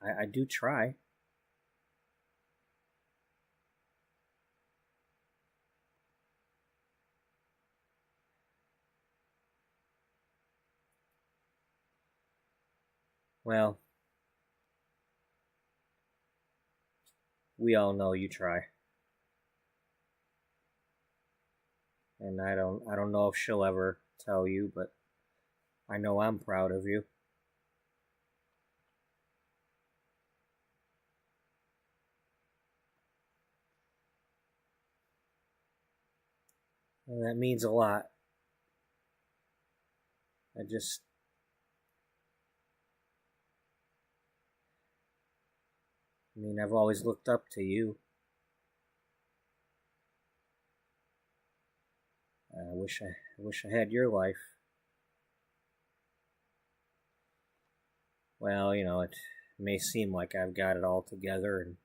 I do try. Well, we all know you try. And I don't know if she'll ever tell you, but I know I'm proud of you. And that means a lot. I've always looked up to you. I wish I had your life. Well, it may seem like I've got it all together and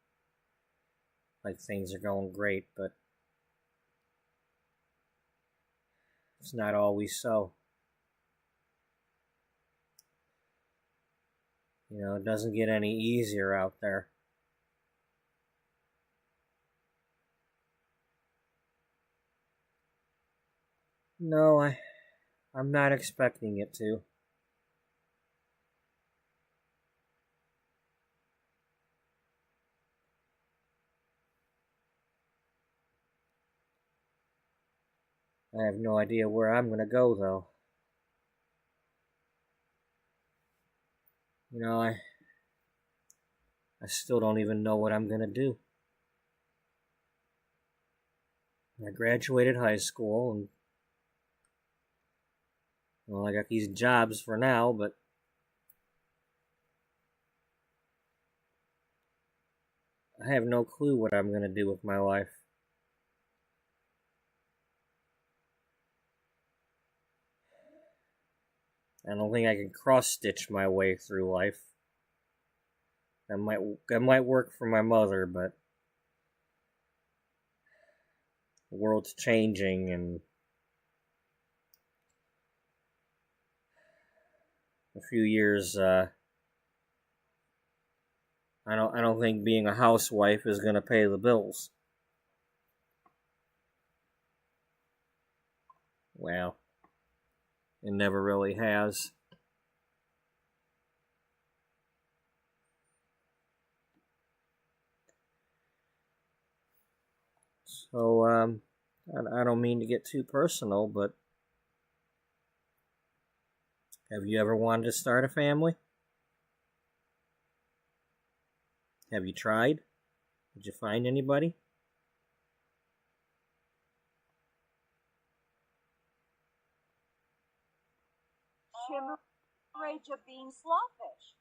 like things are going great, but it's not always so. It doesn't get any easier out there. No, I'm not expecting it to. I have no idea where I'm gonna go though. You know, I still don't even know what I'm gonna do. I graduated high school and well, I got these jobs for now, but I have no clue what I'm gonna do with my life. I don't think I can cross-stitch my way through life. That might work for my mother, but the world's changing, and a few years, I don't think being a housewife is gonna pay the bills. Well, it never really has. So, I don't mean to get too personal, but have you ever wanted to start a family? Have you tried? Did you find anybody? Shimmer rage of being slawfish.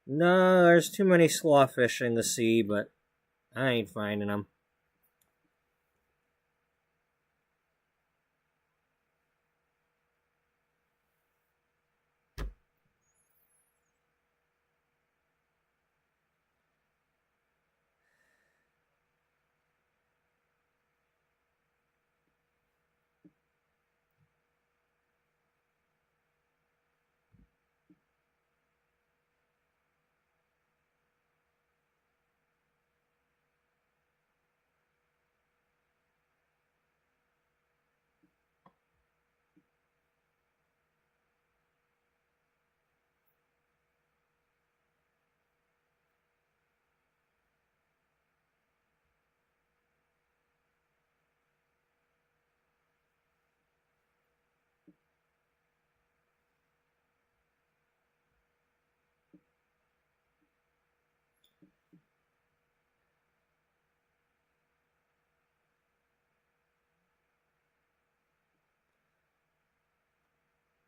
No, there's too many slawfish in the sea, but I ain't finding them.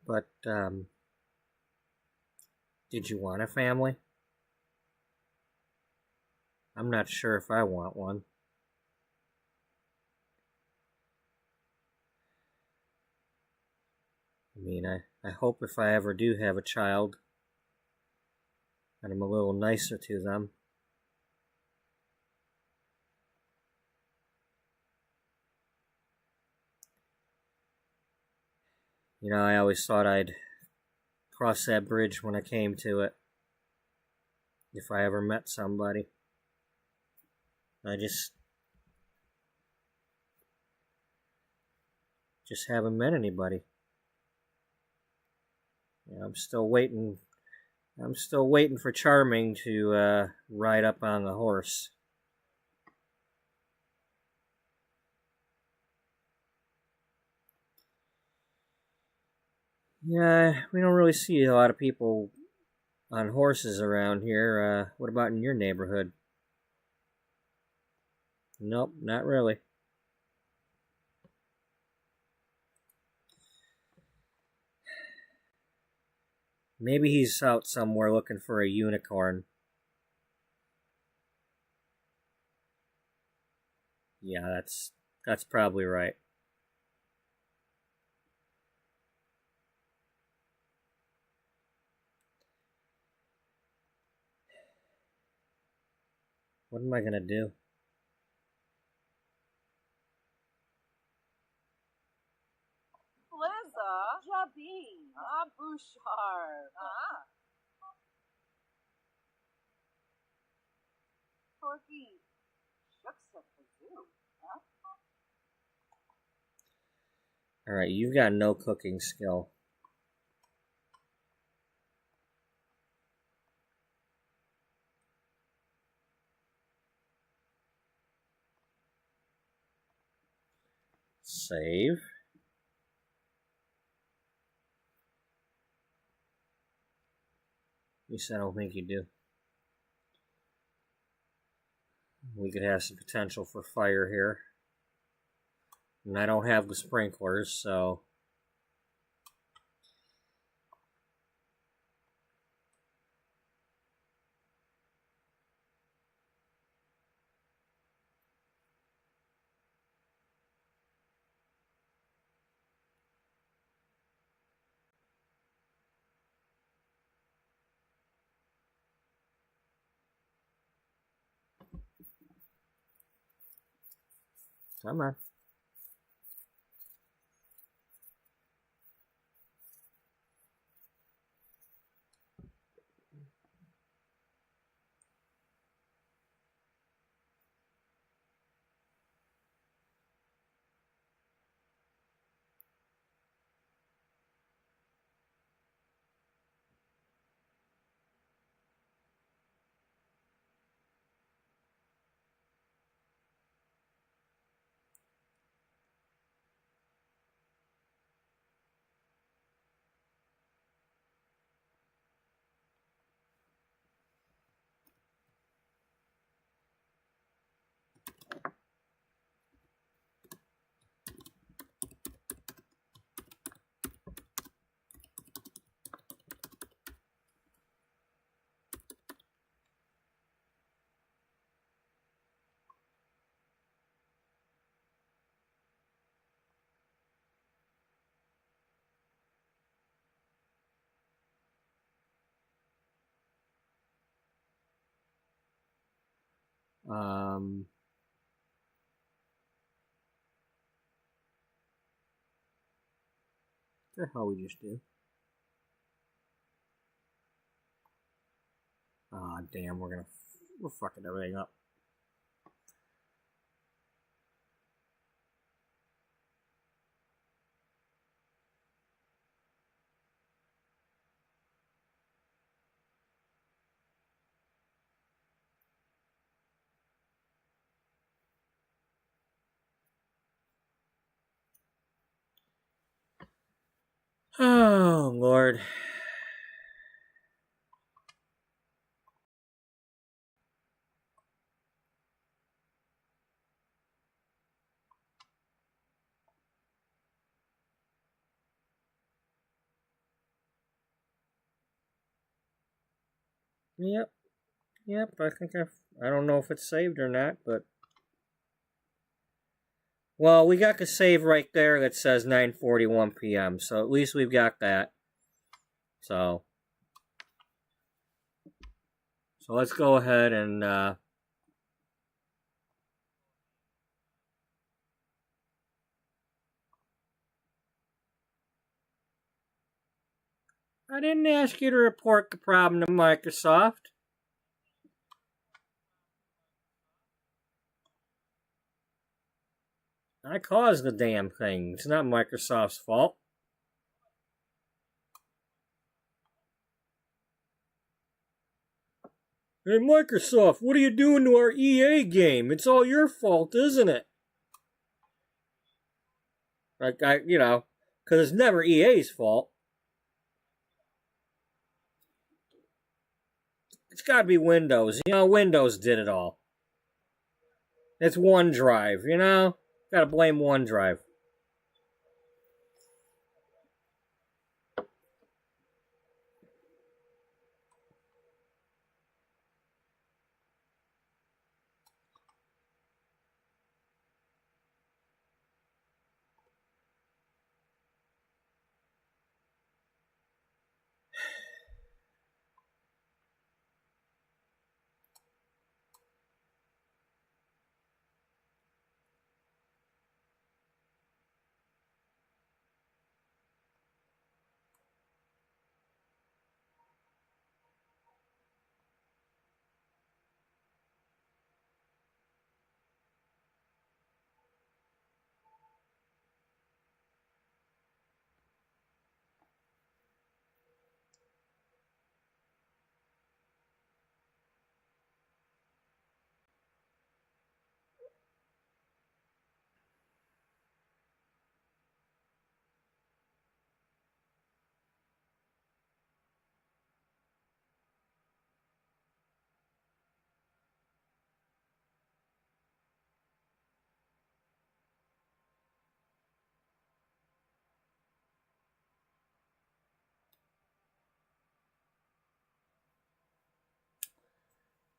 But, did you want a family? I'm not sure if I want one. I mean, I hope if I ever do have a child, that I'm a little nicer to them. You know, I always thought I'd cross that bridge when I came to it. If I ever met somebody. I just haven't met anybody. You know, I'm still waiting for Charming to ride up on the horse. Yeah, we don't really see a lot of people on horses around here. What about in your neighborhood? Nope, not really. Maybe he's out somewhere looking for a unicorn. Yeah, that's probably right. What am I gonna do? Liza. Jabin. Abushar. Corgi. Shooks at the zoo. Huh? Alright, you've got no cooking skill. Save. At least I don't think you do. We could have some potential for fire here. And I don't have the sprinklers, so... Come on. What the hell we just do? Ah, damn, we're fucking everything up. Oh, Lord. Yep. Yep, I think I don't know if it's saved or not, but... Well, we got the save right there that says 9:41 p.m., so at least we've got that. So let's go ahead and... I didn't ask you to report the problem to Microsoft. I caused the damn thing. It's not Microsoft's fault. Hey, Microsoft, what are you doing to our EA game? It's all your fault, isn't it? Like, because it's never EA's fault. It's got to be Windows. Windows did it all. It's OneDrive, Got to blame OneDrive.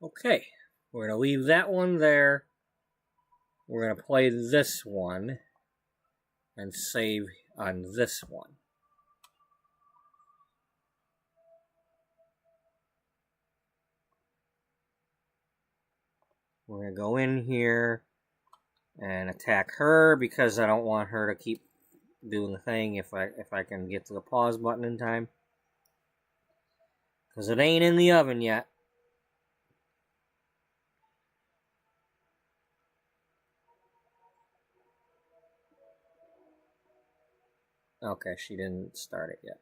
Okay, we're going to leave that one there. We're going to play this one and save on this one. We're going to go in here and attack her because I don't want her to keep doing the thing if I can get to the pause button in time. Because it ain't in the oven yet. Okay, she didn't start it yet.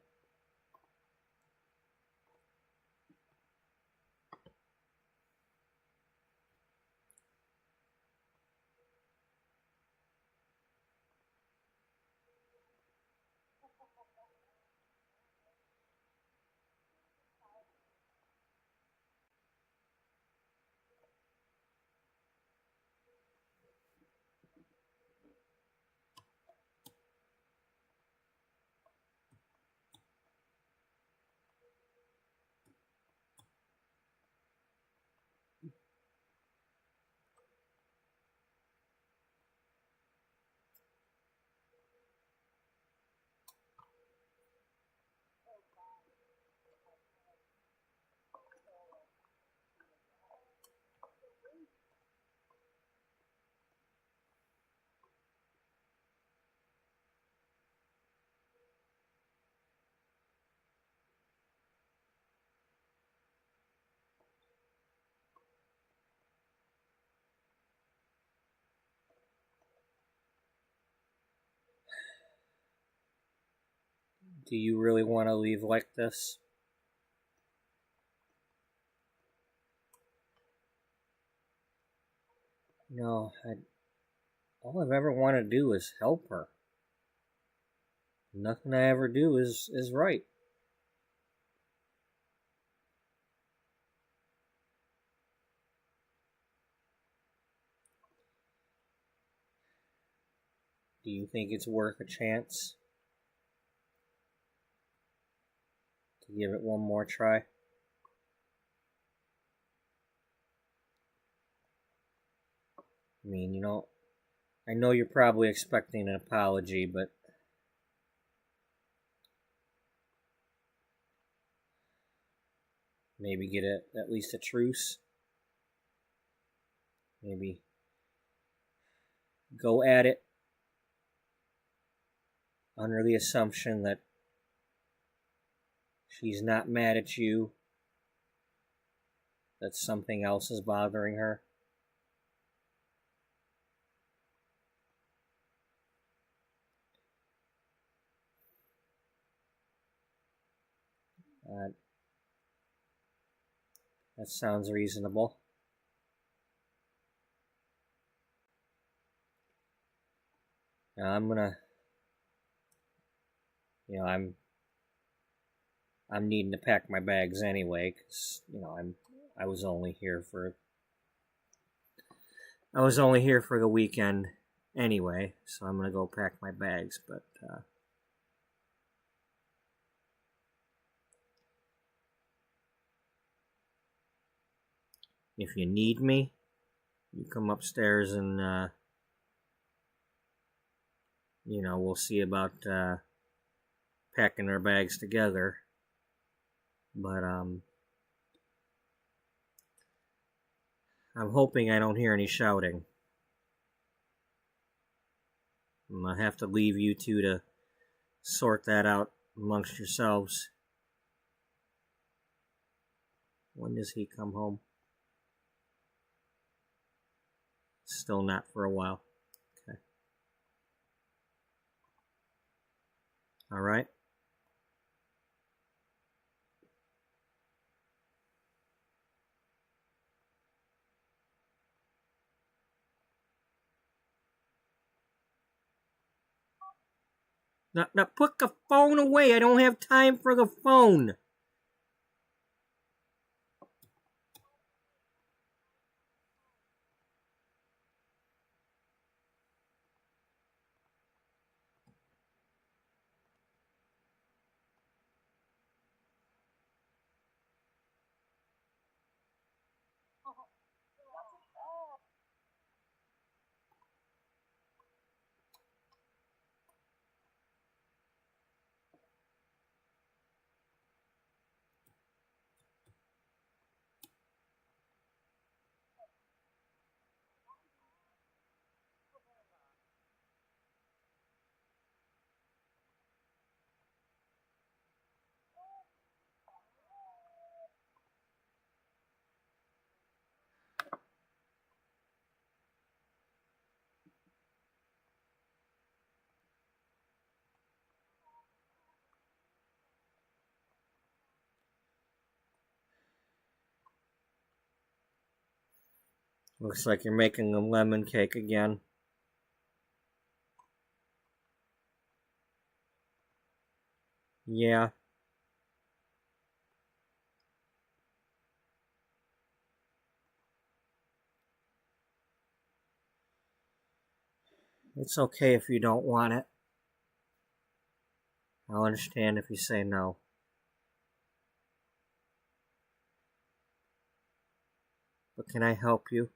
Do you really want to leave like this? No, all I've ever wanted to do is help her. Nothing I ever do is right. Do you think it's worth a chance to give it one more try? I mean, I know you're probably expecting an apology, but maybe get at least a truce. Maybe go at it under the assumption that she's not mad at you, that something else is bothering her. That sounds reasonable. Now I'm gonna, I'm needing to pack my bags anyway, because I was only here for the weekend anyway, so I'm gonna go pack my bags. But if you need me, you come upstairs and we'll see about packing our bags together. But I'm hoping I don't hear any shouting. I'm gonna have to leave you two to sort that out amongst yourselves. When does he come home? Still not for a while. Okay. All right. Now put the phone away. I don't have time for the phone. Looks like you're making a lemon cake again. Yeah. It's okay if you don't want it. I'll understand if you say no. But can I help you?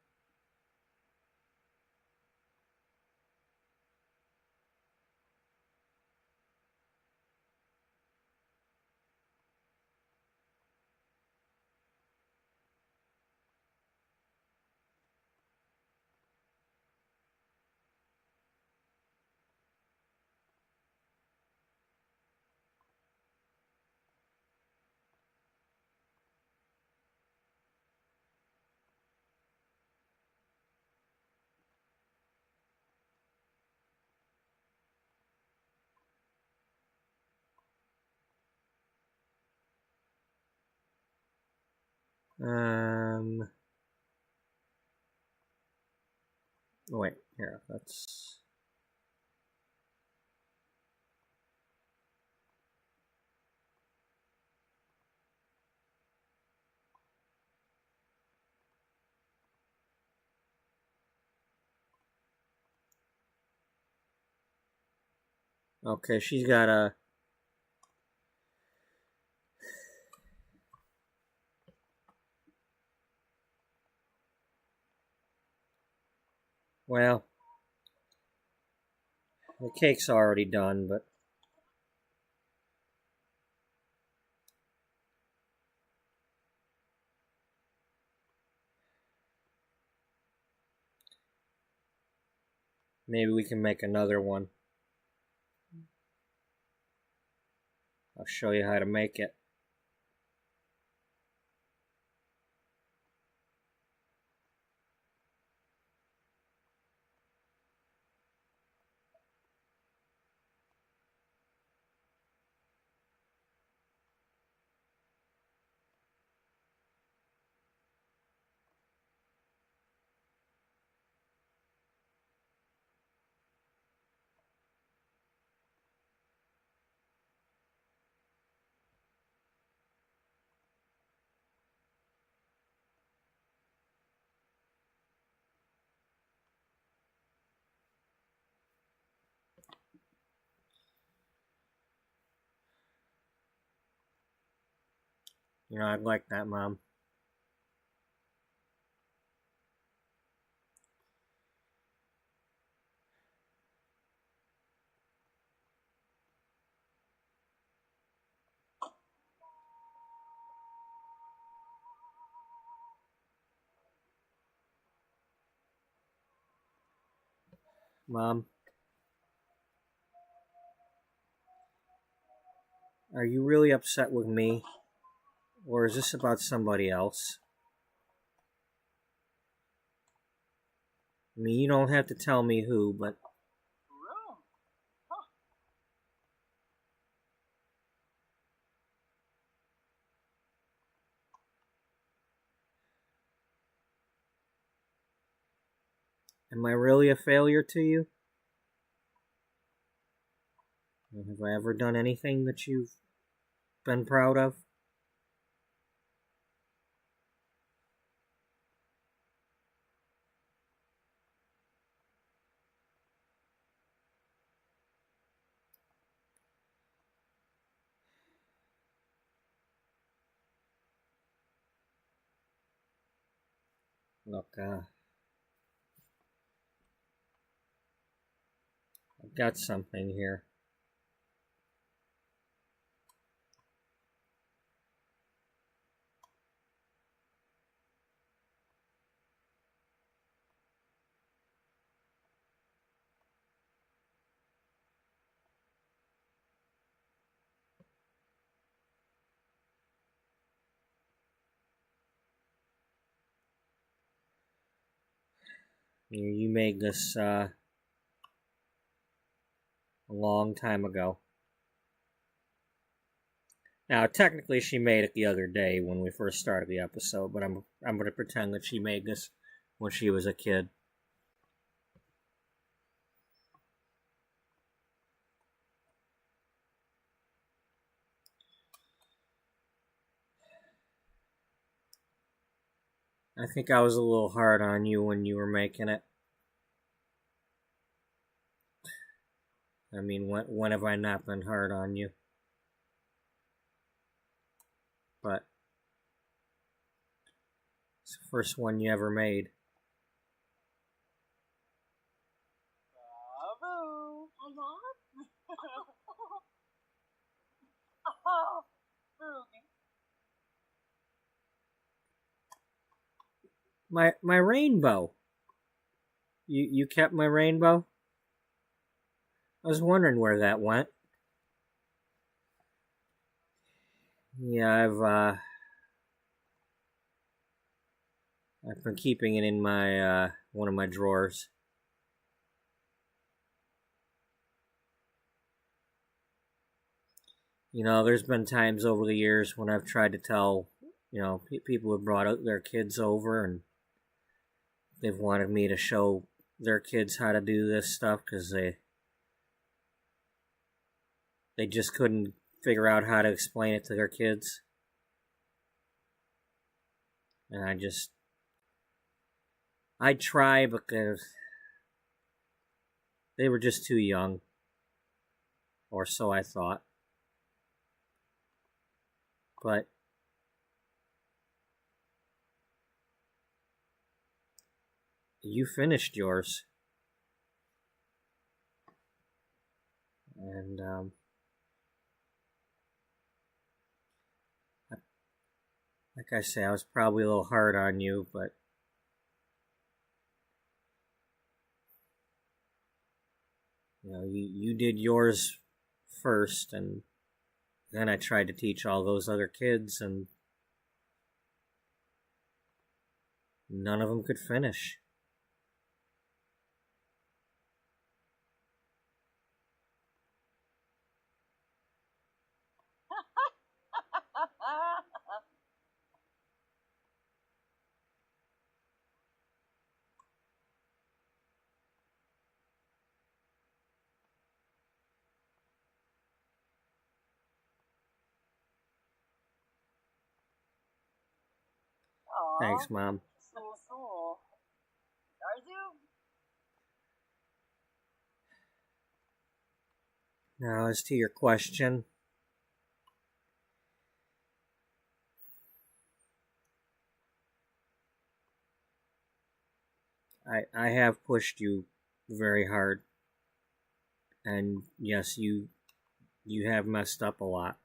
Wait, here, let's... Okay, she's got a... Well, the cake's already done, but... Maybe we can make another one. I'll show you how to make it. You know, I'd like that, Mom. Mom, are you really upset with me? Or is this about somebody else? I mean, you don't have to tell me who, but... Room. Huh. Am I really a failure to you? Have I ever done anything that you've been proud of? Look, I've got something here. You made this a long time ago. Now, technically, she made it the other day when we first started the episode, but I'm going to pretend that she made this when she was a kid. I think I was a little hard on you when you were making it. I mean, when have I not been hard on you? But it's the first one you ever made. Bravo! Oh, Ruby. My rainbow. You kept my rainbow? I was wondering where that went. Yeah, I've been keeping it in my one of my drawers. You know, there's been times over the years when I've tried to tell, people have brought out their kids over and they've wanted me to show their kids how to do this stuff because they just couldn't figure out how to explain it to their kids. And I try because they were just too young, or so I thought. But you finished yours. And like I say, I was probably a little hard on you, but you did yours first, and then I tried to teach all those other kids, and none of them could finish. Aw. Thanks, Mom. So. Arzu? Now, as to your question, I have pushed you very hard, and yes, you have messed up a lot,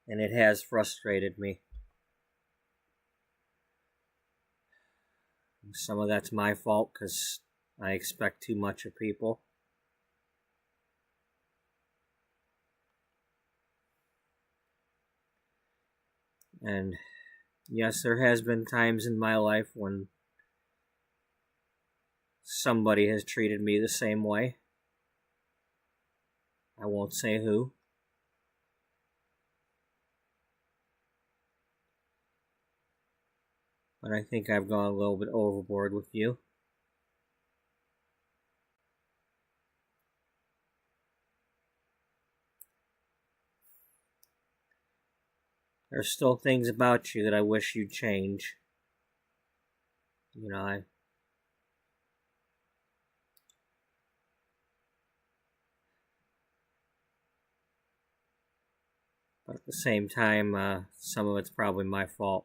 and it has frustrated me. Some of that's my fault because I expect too much of people. And yes, there has been times in my life when somebody has treated me the same way. I won't say who. But I think I've gone a little bit overboard with you. There's still things about you that I wish you'd change. But at the same time, some of it's probably my fault.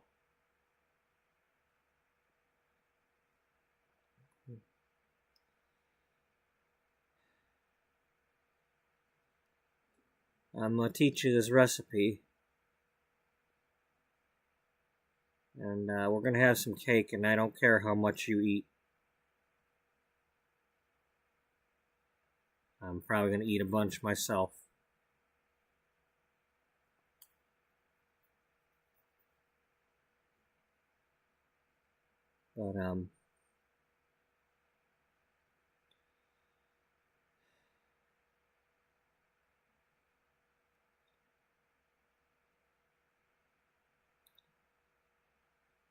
I'm going to teach you this recipe. And we're going to have some cake, and I don't care how much you eat. I'm probably going to eat a bunch myself. But,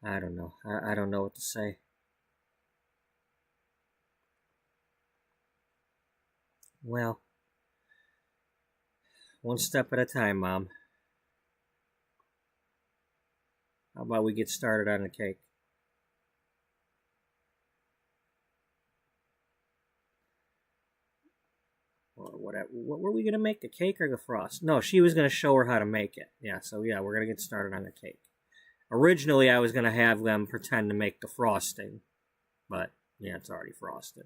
I don't know. I don't know what to say. Well, one step at a time, Mom. How about we get started on the cake? Or whatever. What were we going to make? The cake or the frost? No, she was going to show her how to make it. Yeah, so yeah, we're going to get started on the cake. Originally, I was going to have them pretend to make the frosting. But, yeah, it's already frosted.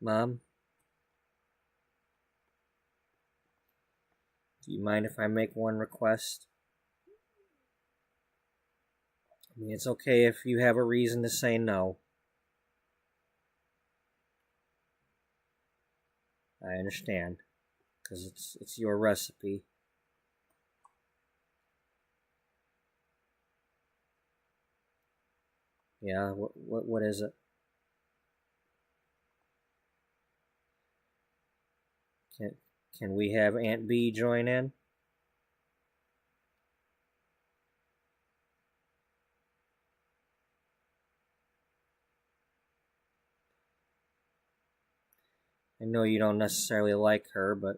Mom, do you mind if I make one request? I mean, it's okay if you have a reason to say no. I understand, because it's your recipe. Yeah, what is it? Can we have Aunt Bea join in? I know you don't necessarily like her, but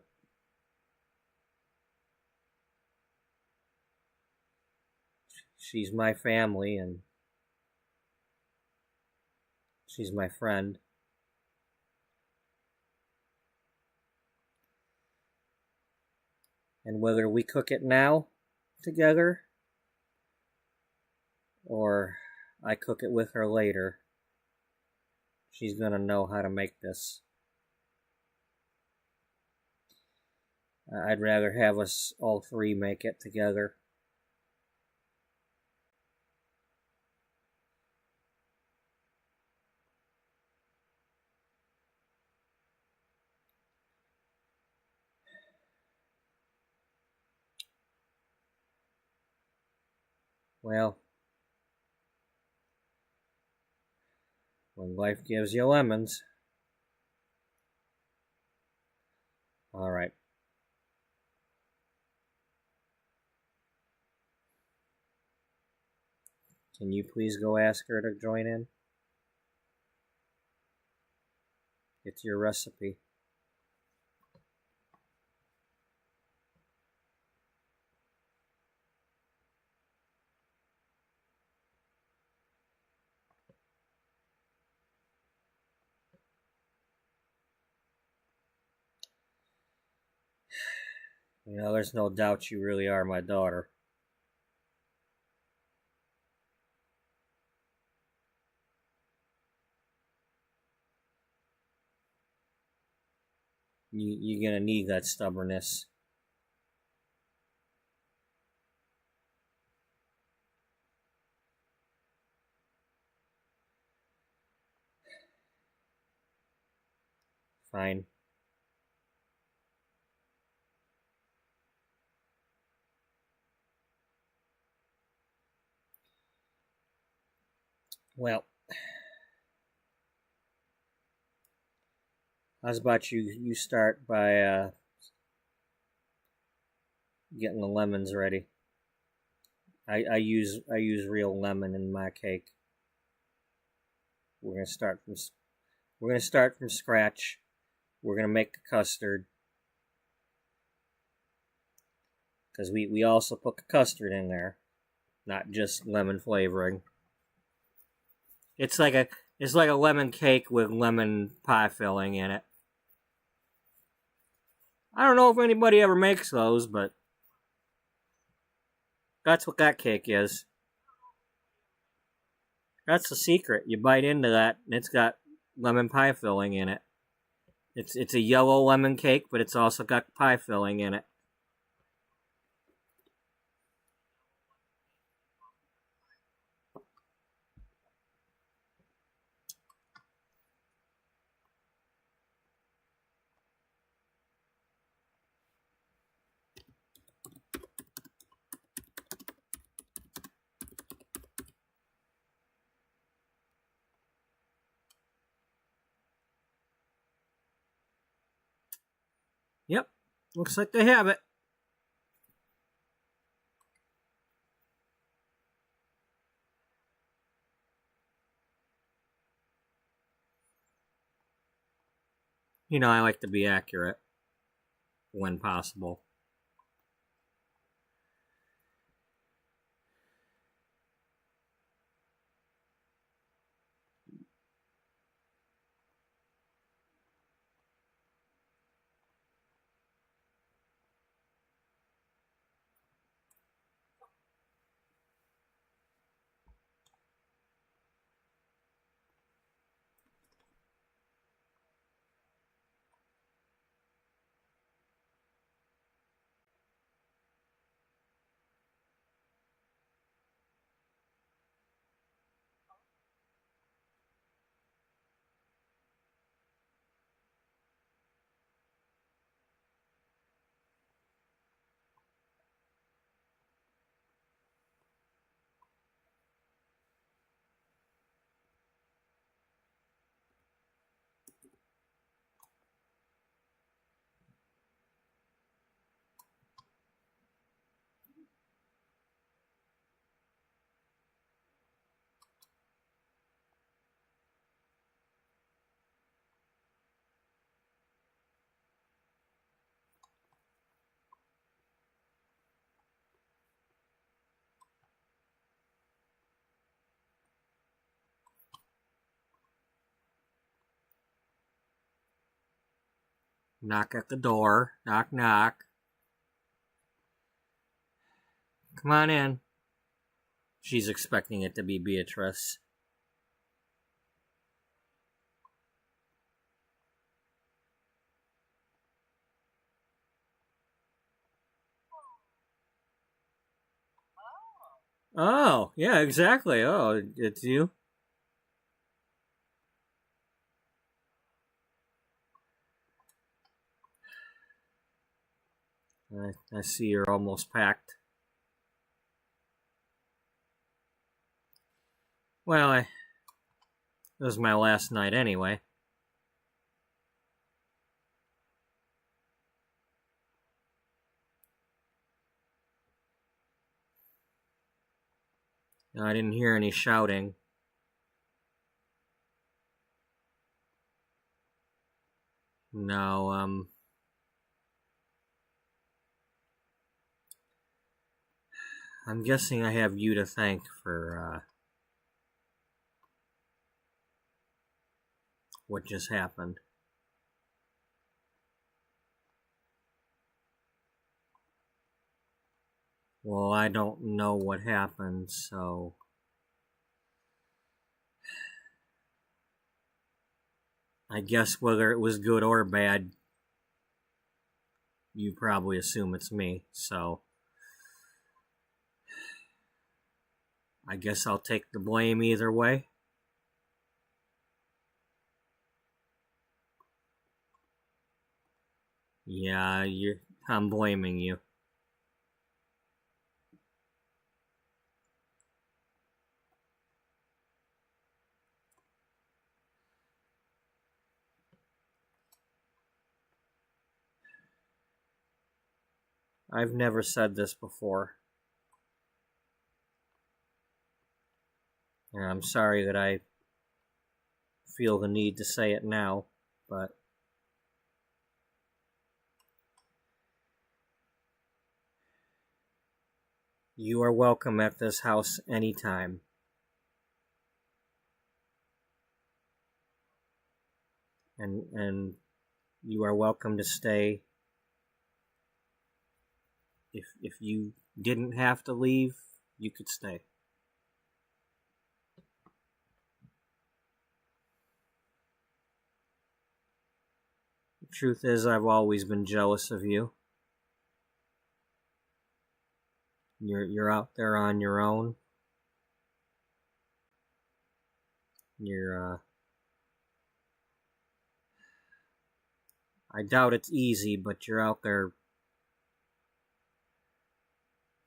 she's my family and she's my friend. And whether we cook it now together or I cook it with her later, she's gonna know how to make this. I'd rather have us all three make it together. Well, when life gives you lemons. All right. Can you please go ask her to join in? It's your recipe. You know, there's no doubt you really are my daughter. You're gonna need that stubbornness. Fine. Well, how's about you start by getting the lemons ready? I use real lemon in my cake. We're gonna start from scratch. We're gonna make the custard because we also put the custard in there, not just lemon flavoring. It's like a lemon cake with lemon pie filling in it. I don't know if anybody ever makes those, but that's what that cake is. That's the secret. You bite into that, and it's got lemon pie filling in it. It's a yellow lemon cake, but it's also got pie filling in it. Looks like they have it. You know, I like to be accurate when possible. Knock at the door. Knock, knock. Come on in. She's expecting it to be Beatrice. Oh, yeah, exactly. Oh, it's you. I see you're almost packed. Well, it was my last night anyway. No, I didn't hear any shouting. No, I'm guessing I have you to thank for what just happened. Well, I don't know what happened, so I guess whether it was good or bad, you probably assume it's me, so I guess I'll take the blame either way. Yeah, I'm blaming you. I've never said this before. And I'm sorry that I feel the need to say it now, but you are welcome at this house anytime. And you are welcome to stay. If you didn't have to leave, you could stay. The truth is, I've always been jealous of you. You're out there on your own. You're I doubt it's easy, but you're out there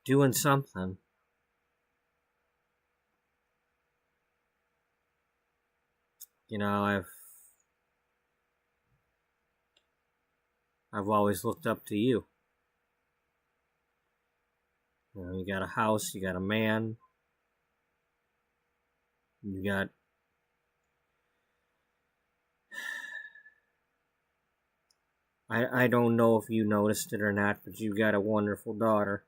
doing something. You know, I've always looked up to you. You know, you got a house, you got a man, you got I don't know if you noticed it or not, but you got a wonderful daughter.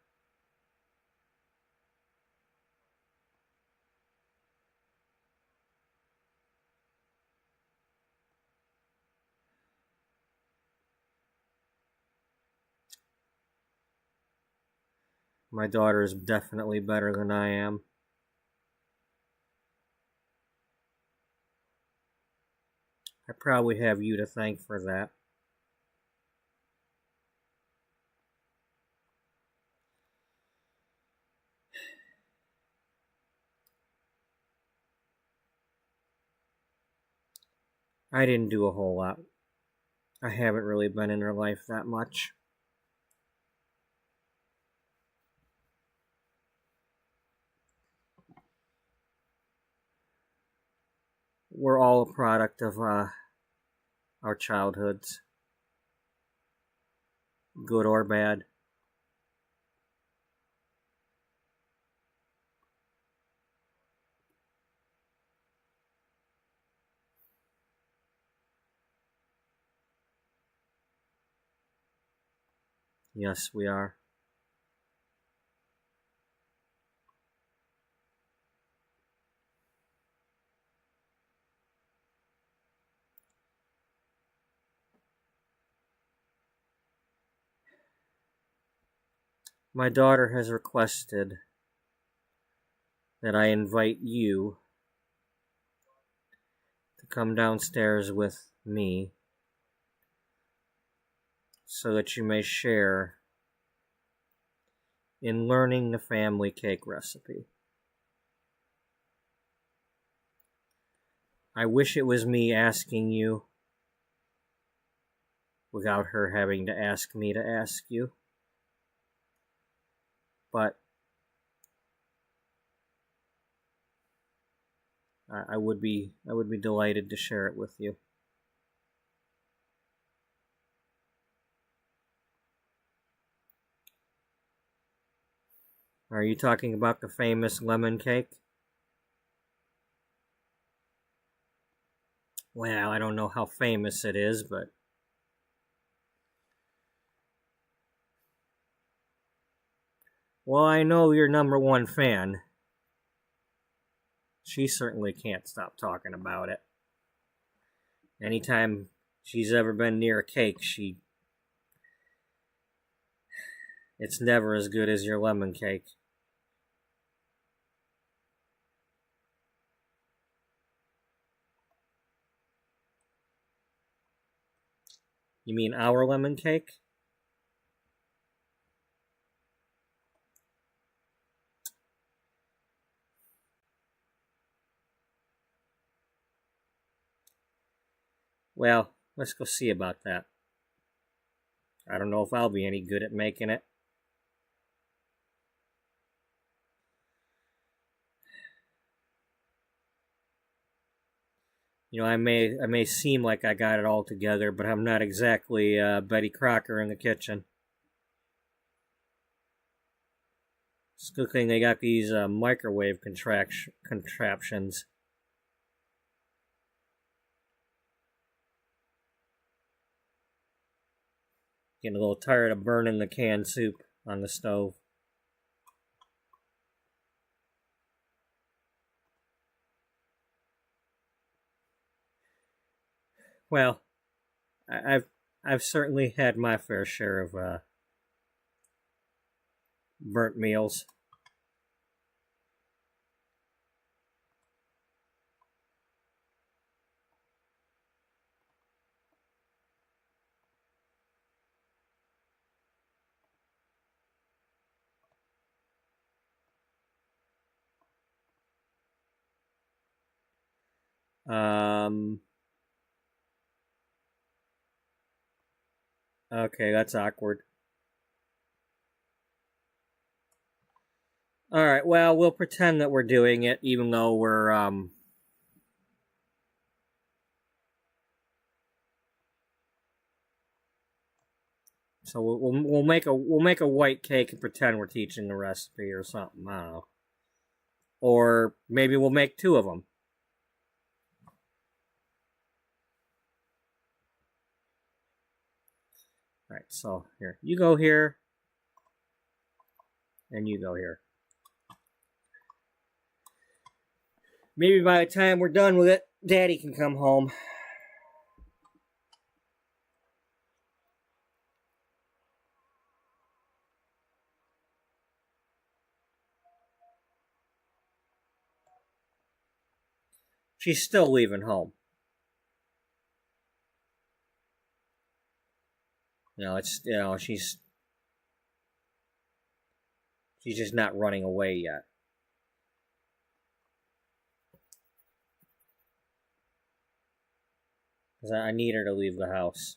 My daughter is definitely better than I am. I probably have you to thank for that. I didn't do a whole lot. I haven't really been in her life that much. We're all a product of our childhoods, good or bad. Yes, we are. My daughter has requested that I invite you to come downstairs with me so that you may share in learning the family cake recipe. I wish it was me asking you without her having to ask me to ask you. But I would be delighted to share it with you. Are you talking about the famous lemon cake? Well, I don't know how famous it is, but well, I know you're #1 fan. She certainly can't stop talking about it. Anytime she's ever been near a cake, it's never as good as your lemon cake. You mean our lemon cake? Well, let's go see about that. I don't know if I'll be any good at making it. You know, I may seem like I got it all together, but I'm not exactly Betty Crocker in the kitchen. It's a good thing they got these microwave contraptions. Getting a little tired of burning the canned soup on the stove. Well, I've certainly had my fair share of burnt meals. Okay, that's awkward. Alright, well, we'll pretend that we're doing it, even though we're, So we'll make a white cake and pretend we're teaching the recipe or something. I don't know. Or maybe we'll make 2 of them. All right. So here, you go here, and you go here. Maybe by the time we're done with it, Daddy can come home. She's still leaving home. She's just not running away yet. Because I need her to leave the house.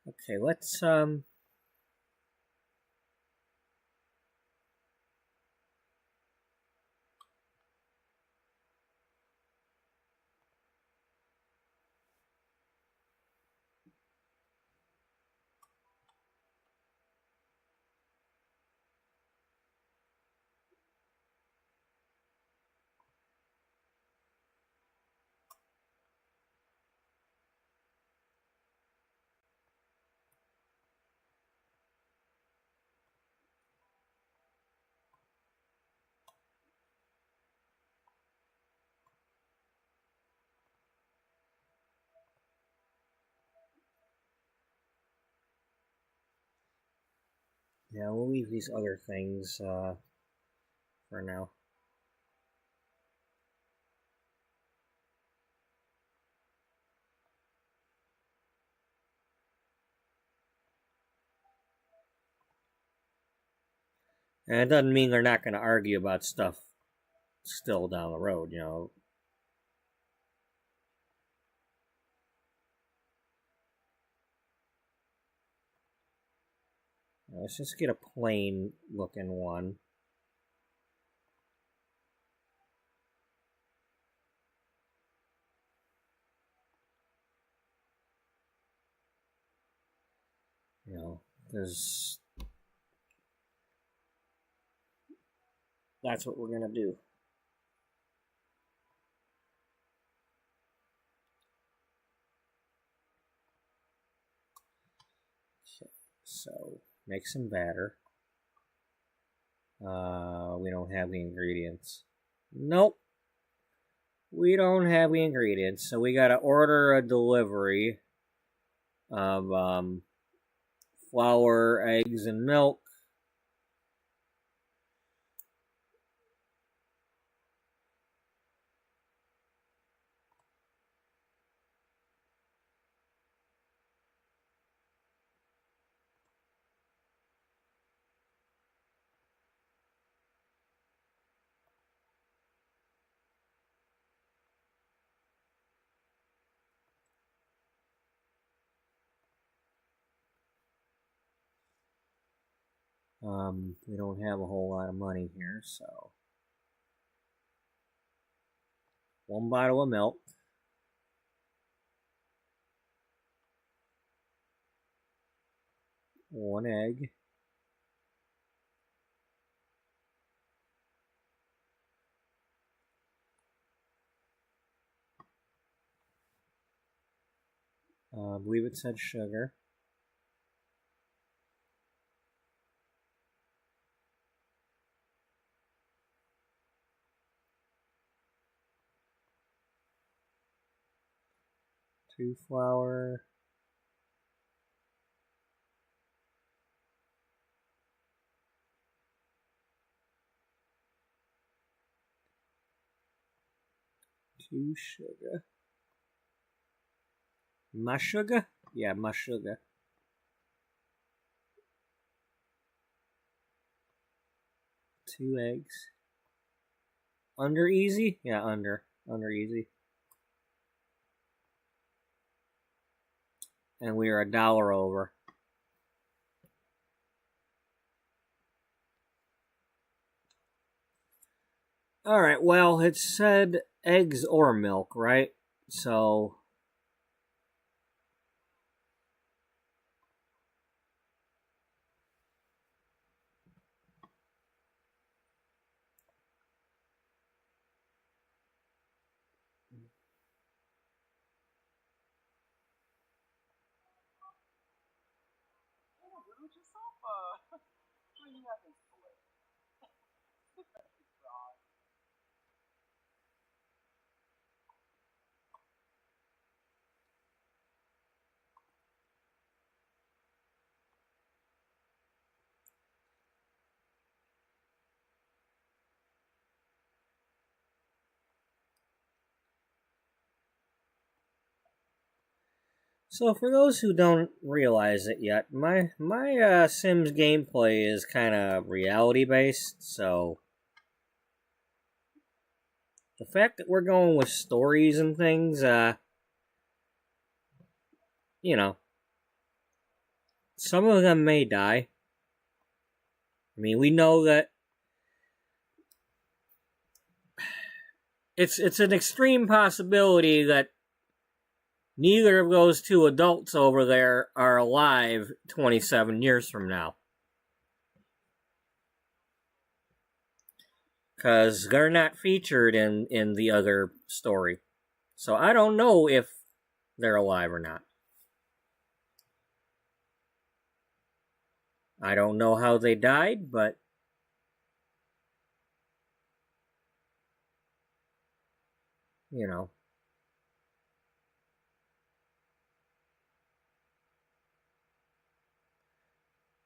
Okay, let's we'll leave these other things for now. And it doesn't mean they're not going to argue about stuff still down the road, Let's just get a plain looking one. Because that's what we're going to do. So, make some batter. We don't have the ingredients. Nope. We don't have the ingredients. So we got to order a delivery of flour, eggs, and milk. We don't have a whole lot of money here, so 1 bottle of milk, 1 egg, I believe it said sugar, two flour, two sugar. Mashuga? Yeah, Mashuga. Two eggs. Under easy? Yeah, under. Under easy. And we are $1 over. Alright, well, it said eggs or milk, right? So... Lose yourself? What do you have in store? God. So for those who don't realize it yet, my Sims gameplay is kind of reality based. So the fact that we're going with stories and things, you know, some of them may die. I mean, we know that it's an extreme possibility that neither of those two adults over there are alive 27 years from now. Because they're not featured in the other story. So I don't know if they're alive or not. I don't know how they died, but... you know.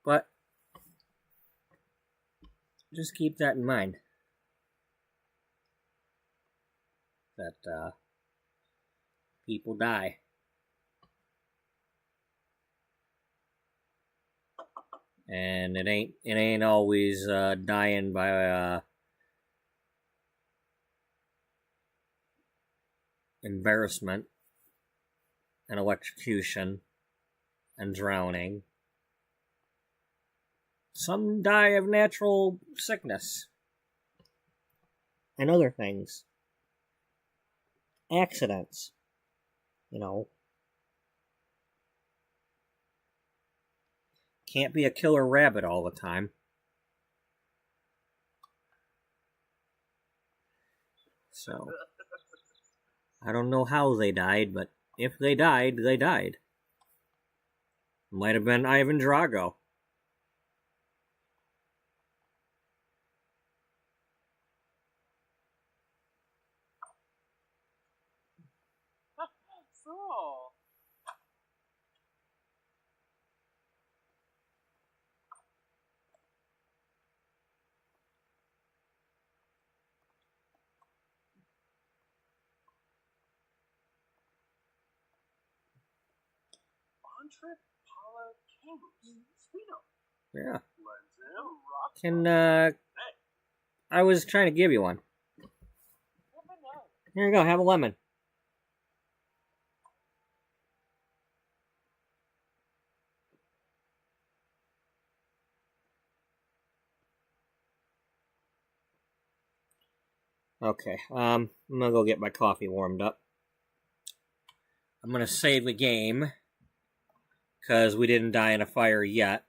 But... just keep that in mind. That, people die. And it ain't always, dying by, embarrassment and electrocution and drowning. Some die of natural sickness and other things. Accidents. You know. Can't be a killer rabbit all the time. So, I don't know how they died, but if they died, they died. Might have been Ivan Drago. So. Entree Paula Kings. Sweeto. Yeah. Rock. Can, I was trying to give you one. Here you go, have a lemon. Okay, I'm gonna go get my coffee warmed up. I'm gonna save the game, because we didn't die in a fire yet.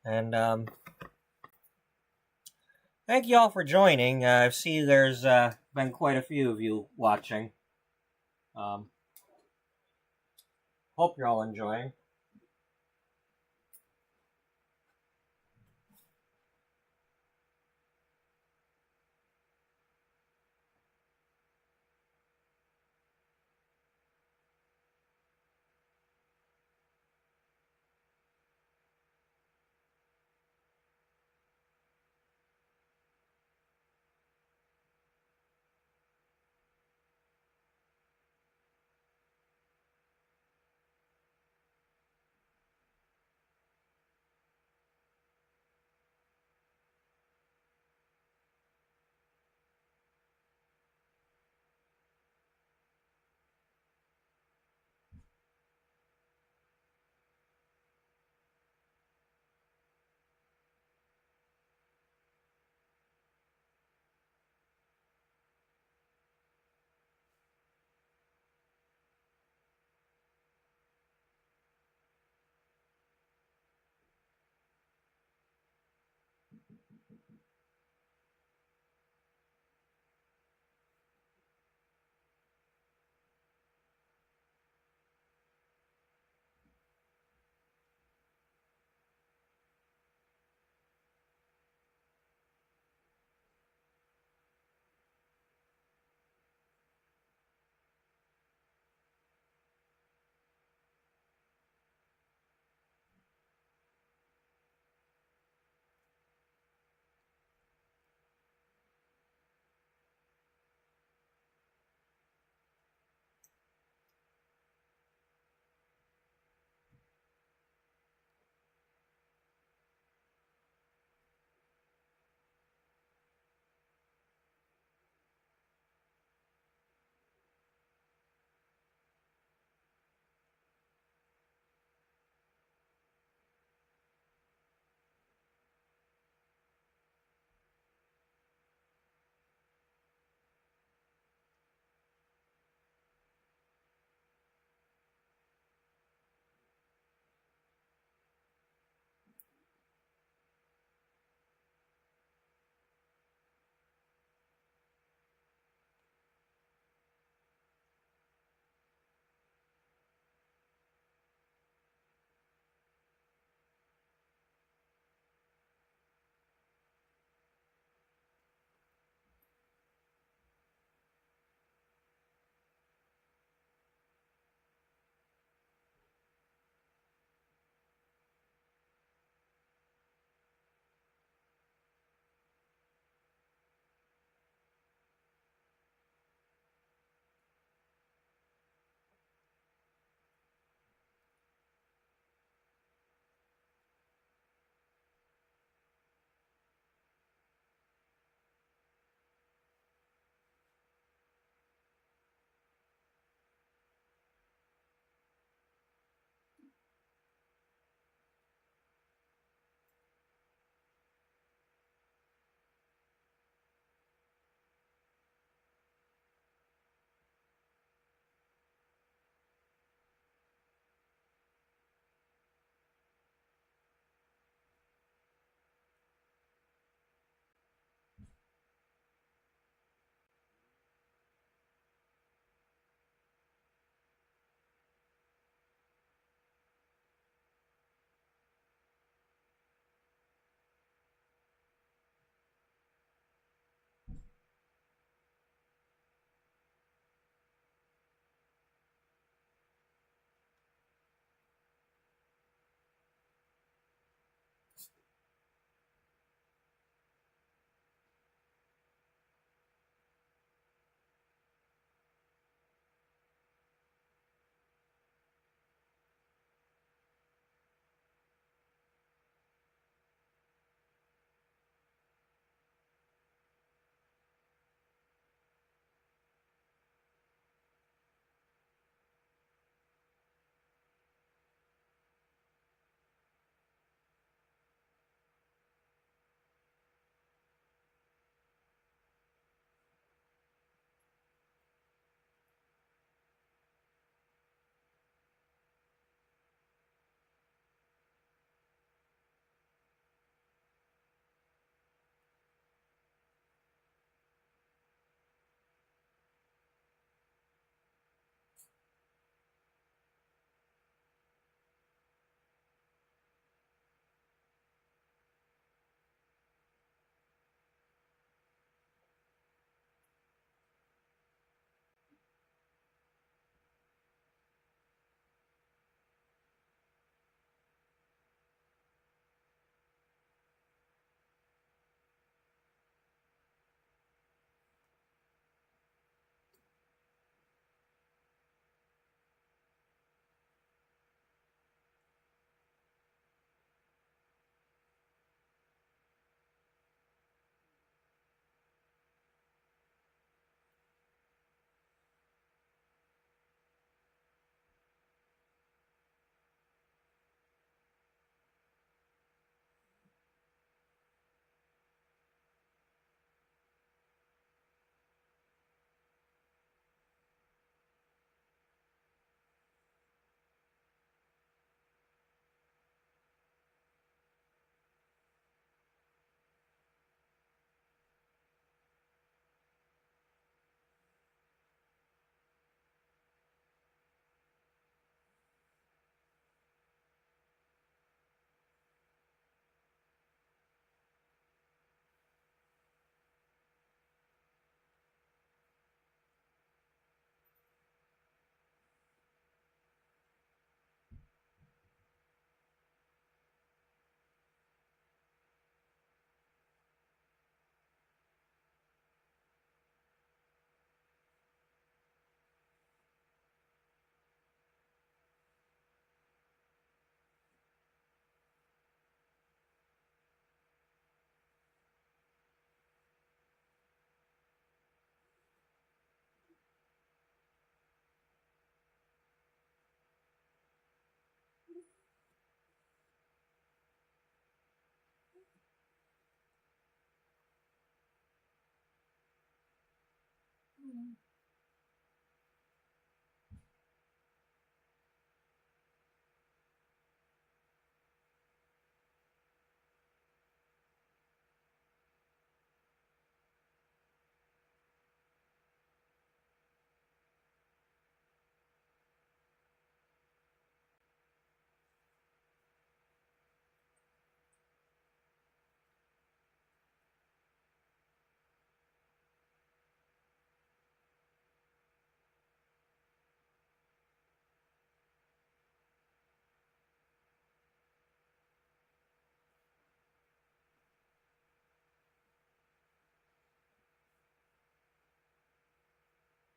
And, thank you all for joining. I see there's, been quite a few of you watching. Hope you're all enjoying.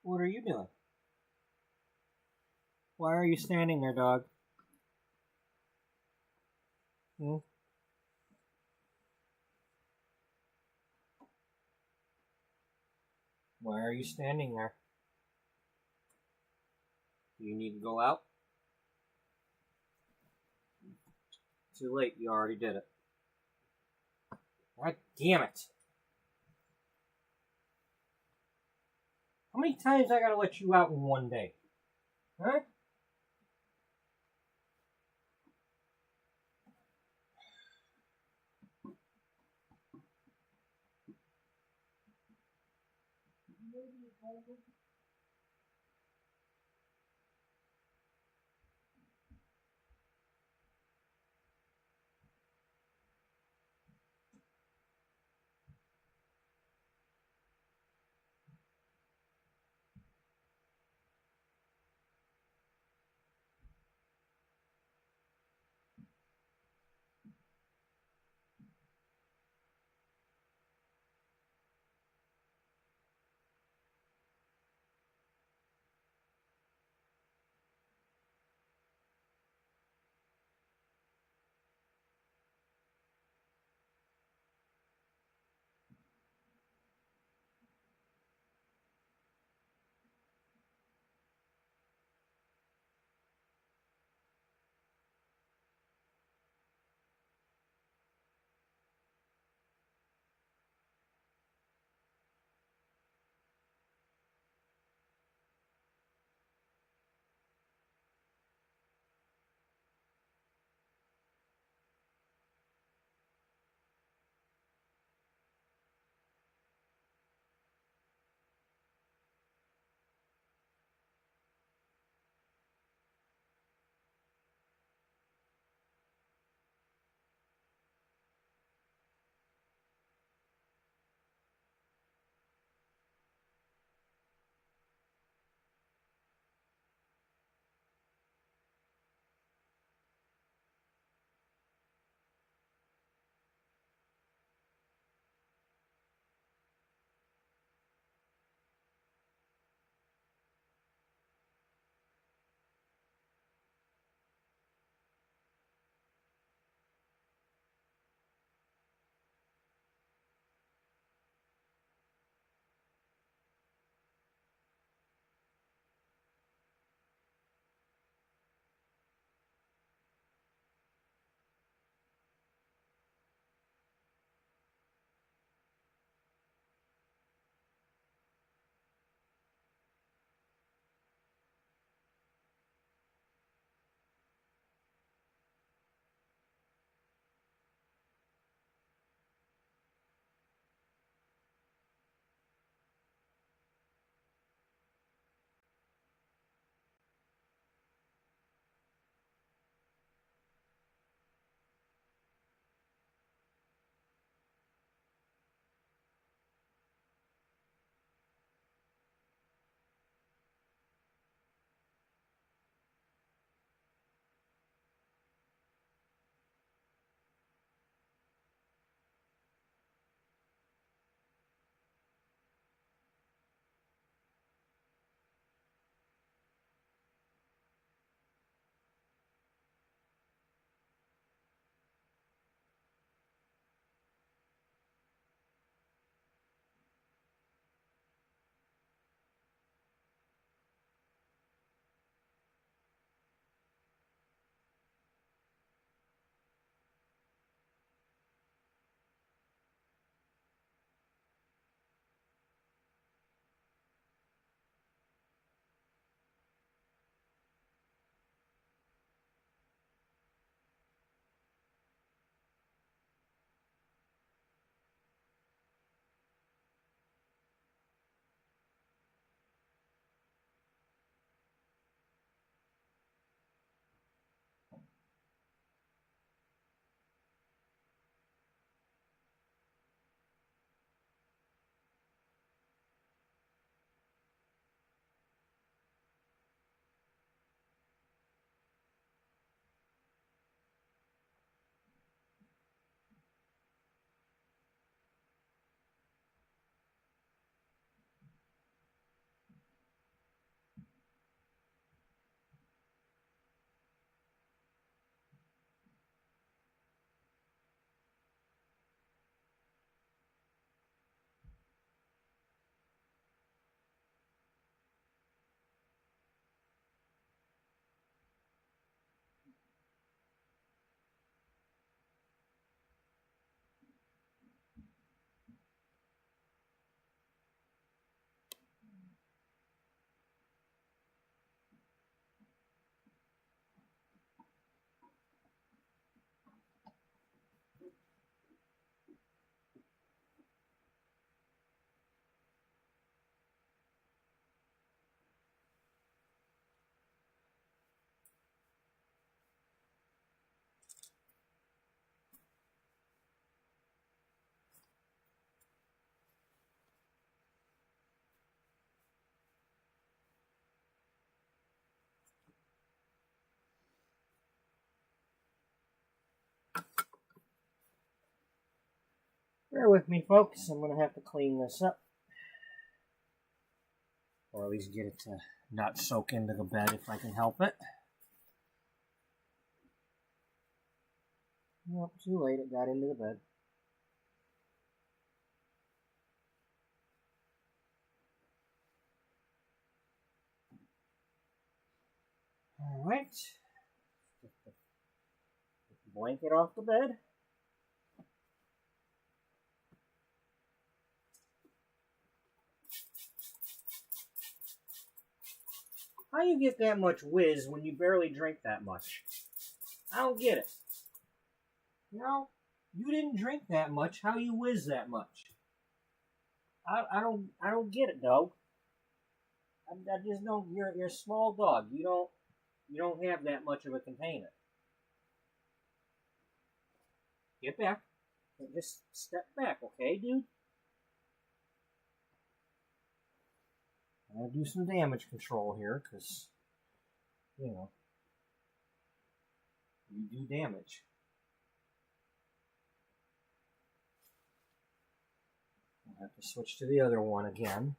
What are you doing? Why are you standing there, dog? Hmm? Why are you standing there? Do you need to go out? Too late, you already did it. God damn it. How many times I gotta let you out in one day? Huh? Bear with me, folks. I'm going to have to clean this up. Or at least get it to not soak into the bed if I can help it. Nope, too late. It got into the bed. Alright. Get the blanket off the bed. How you get that much whiz when you barely drink that much? I don't get it. You know, you didn't drink that much. How you whiz that much? I don't get it, though. I just don't. You're a small dog. You don't have that much of a container. Get back. Just step back, okay, dude? I'm gonna do some damage control here, because, you know, you do damage. I'll have to switch to the other one again.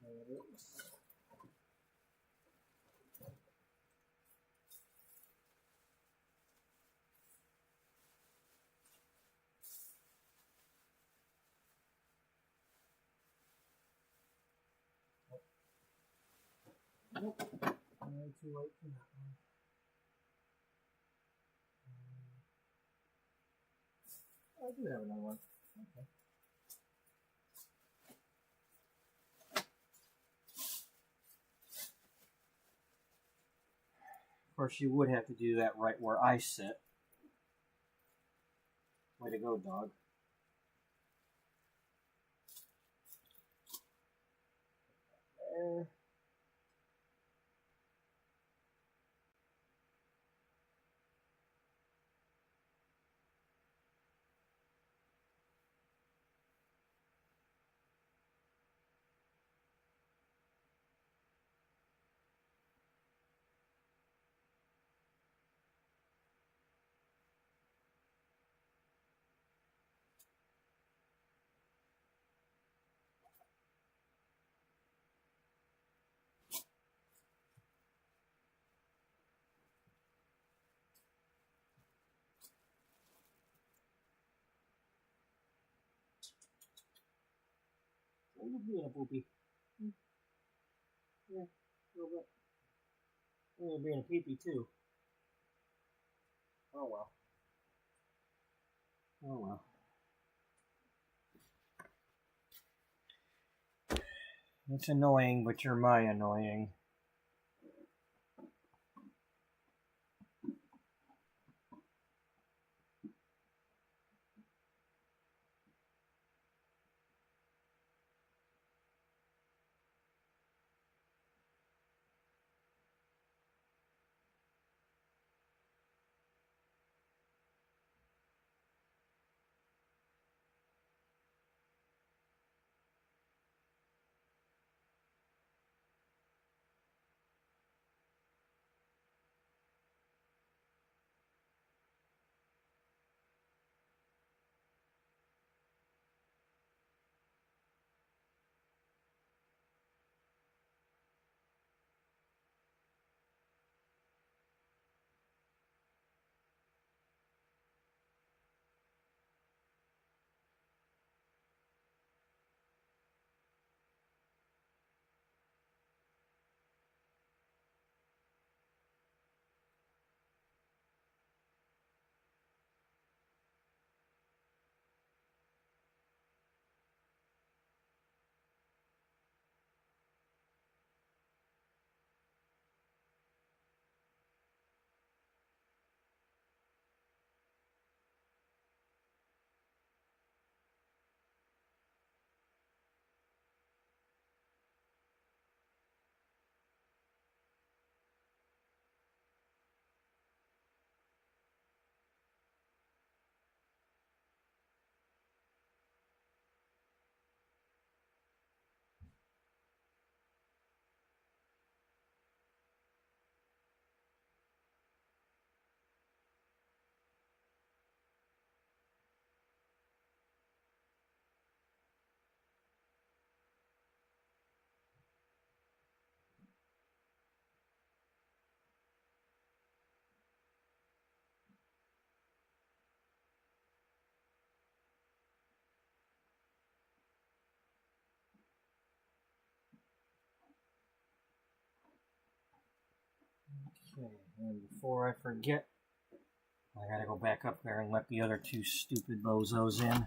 There it is. Nope. Too late for that one. I do have another one. Okay. Of course, you would have to do that right where I sit. Way to go, dog. There. you're being a poopy. Yeah, a little bit. You're being a peepee too. Oh well. Oh well. It's annoying, but you're my annoying. Okay, and before I forget, I gotta go back up there and let the other two stupid bozos in.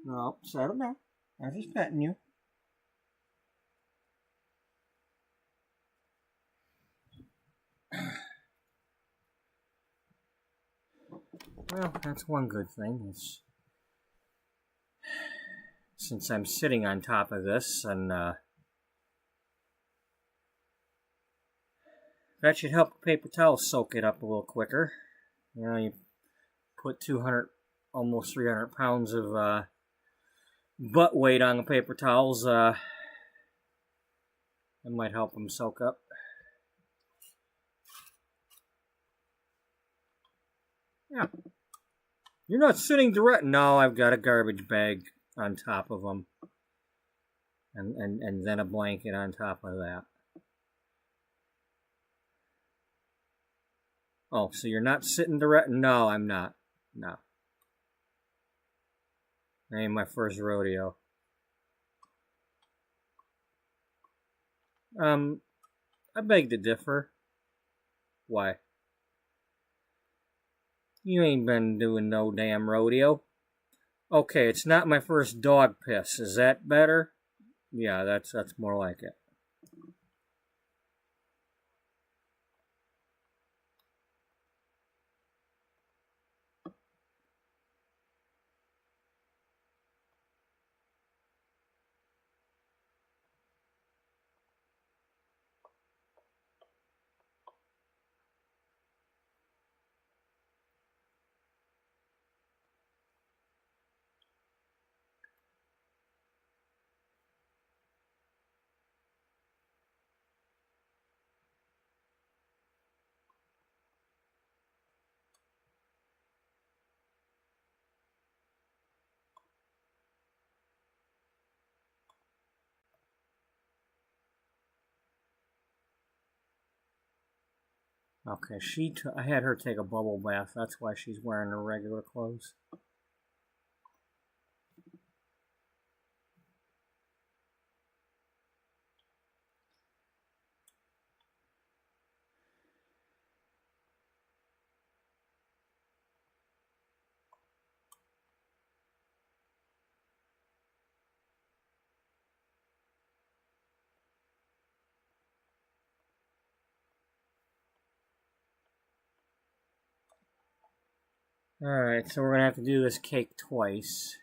No, settle down. I'm just petting you. Well, that's one good thing. It's, since I'm sitting on top of this, and that should help the paper towel soak it up a little quicker. You know, you put 200, almost 300 pounds of butt weight on the paper towels. It might help them soak up. Yeah. You're not sitting direct. No, I've got a garbage bag on top of them. And then a blanket on top of that. Oh, so you're not sitting direct? No, I'm not. No. That ain't my first rodeo. I beg to differ. Why? You ain't been doing no damn rodeo. Okay, it's not my first dog piss. Is that better? Yeah, that's more like it. Okay, I had her take a bubble bath. That's why she's wearing her regular clothes. Alright, so we're going to have to do this cake twice.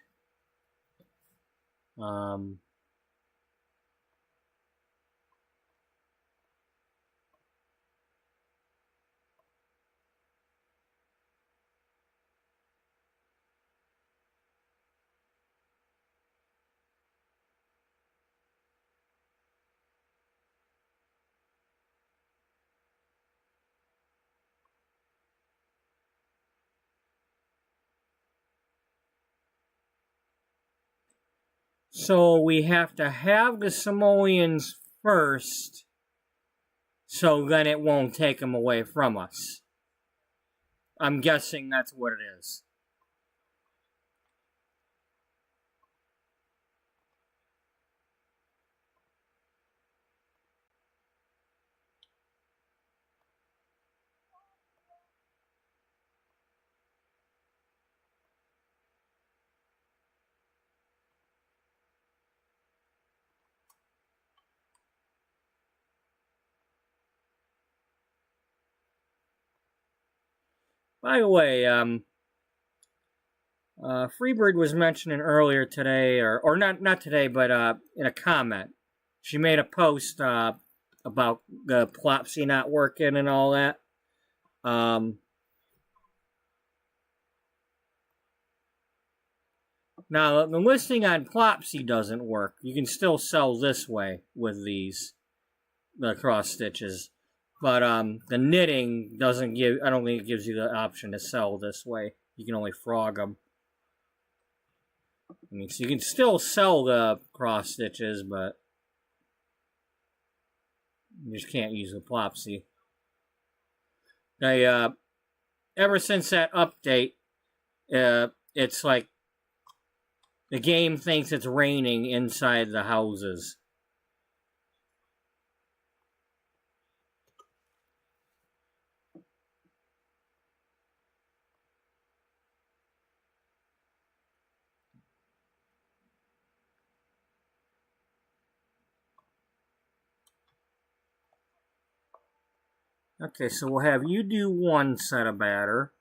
So we have to have the simoleons first, so then it won't take them away from us. I'm guessing that's what it is. By the way, Freebird was mentioning earlier today, or not today, but in a comment. She made a post about the Plopsy not working and all that. Now, the listing on Plopsy doesn't work. You can still sell this way with these, the cross stitches. But the knitting doesn't give, I don't think it gives you the option to sell this way. You can only frog them. I mean, so you can still sell the cross stitches, but you just can't use the Plopsy. They, ever since that update, it's like the game thinks it's raining inside the houses. Okay, so we'll have you do one set of batter.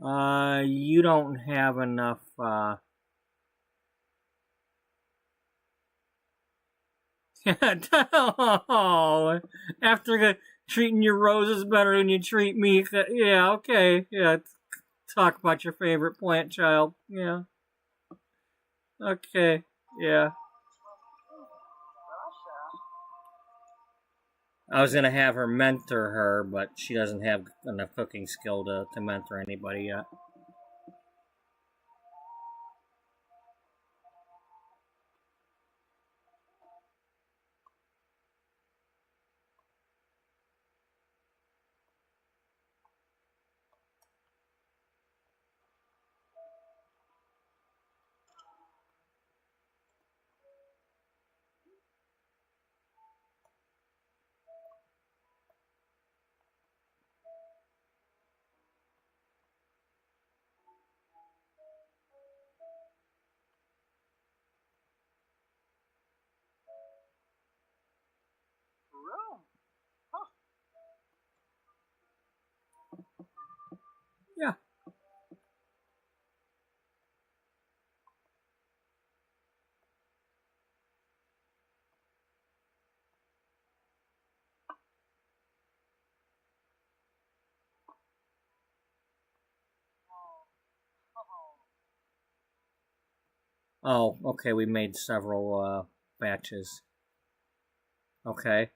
You don't have enough, oh, after treating your roses better than you treat me. Yeah, okay. Yeah, talk about your favorite plant, child. Yeah. Okay. Yeah. I was gonna have her mentor her, but she doesn't have enough cooking skill to mentor anybody yet. Room. Huh. Yeah. Oh, okay. We made several batches. Okay.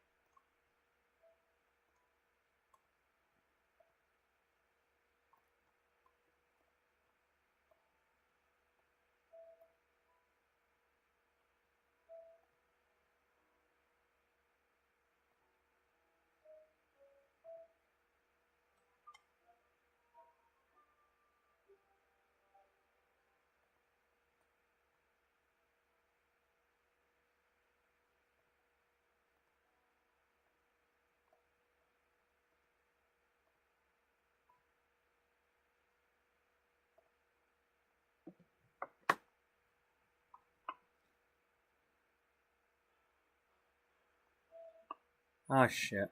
Oh shit.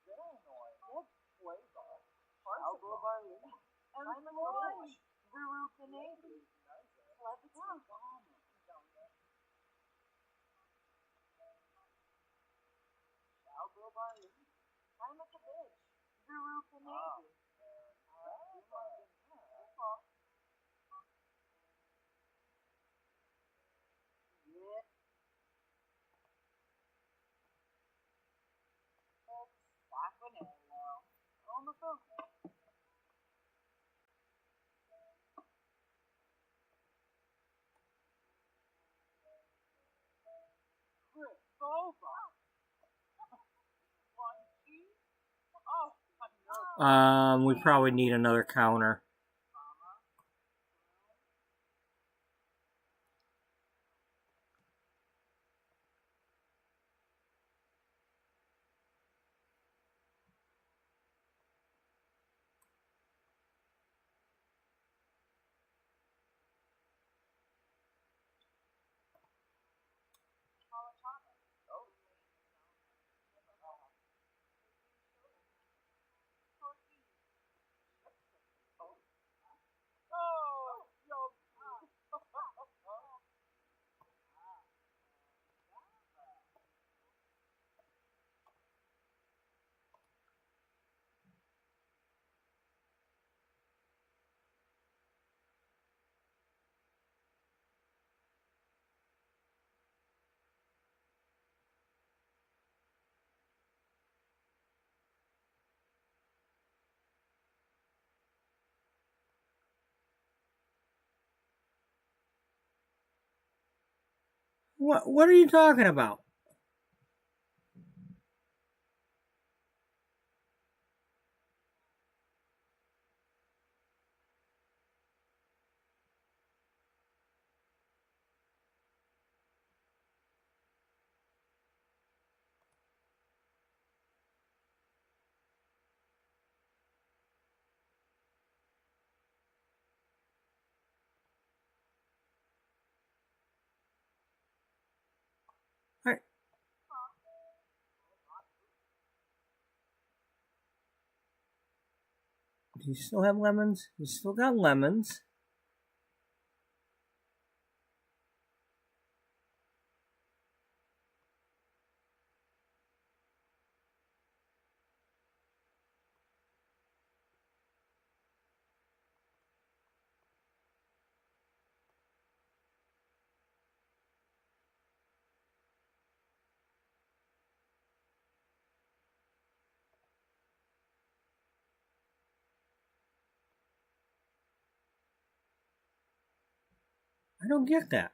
Very annoying. What flavor? Allure by Lee. And Floyd. Ruru Canadian. Clever Glamour. Allure by Lee. I'm at the bitch. Ruru Canadian. Yeah. Sacramento. On the phone. Chris, over. One, two. Oh, I know. We probably need another counter. What are you talking about? All right. Do you still have lemons? You still got lemons. I don't get that.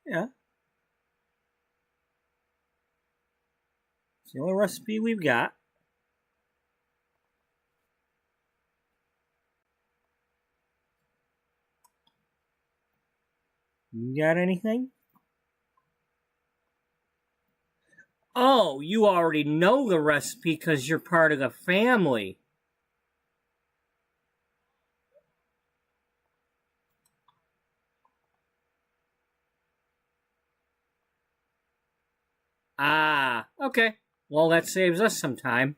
Yeah. It's the only recipe we've got. You got anything? Oh, you already know the recipe because you're part of the family. Ah, okay. Well, that saves us some time.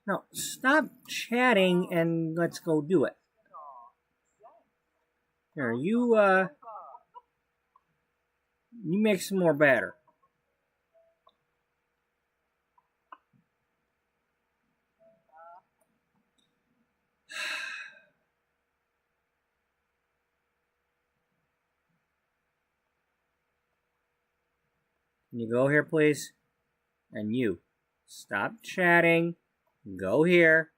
No, stop chatting and let's go do it. Here, you make some more batter. Can you go here, please? And you, stop chatting. Go here.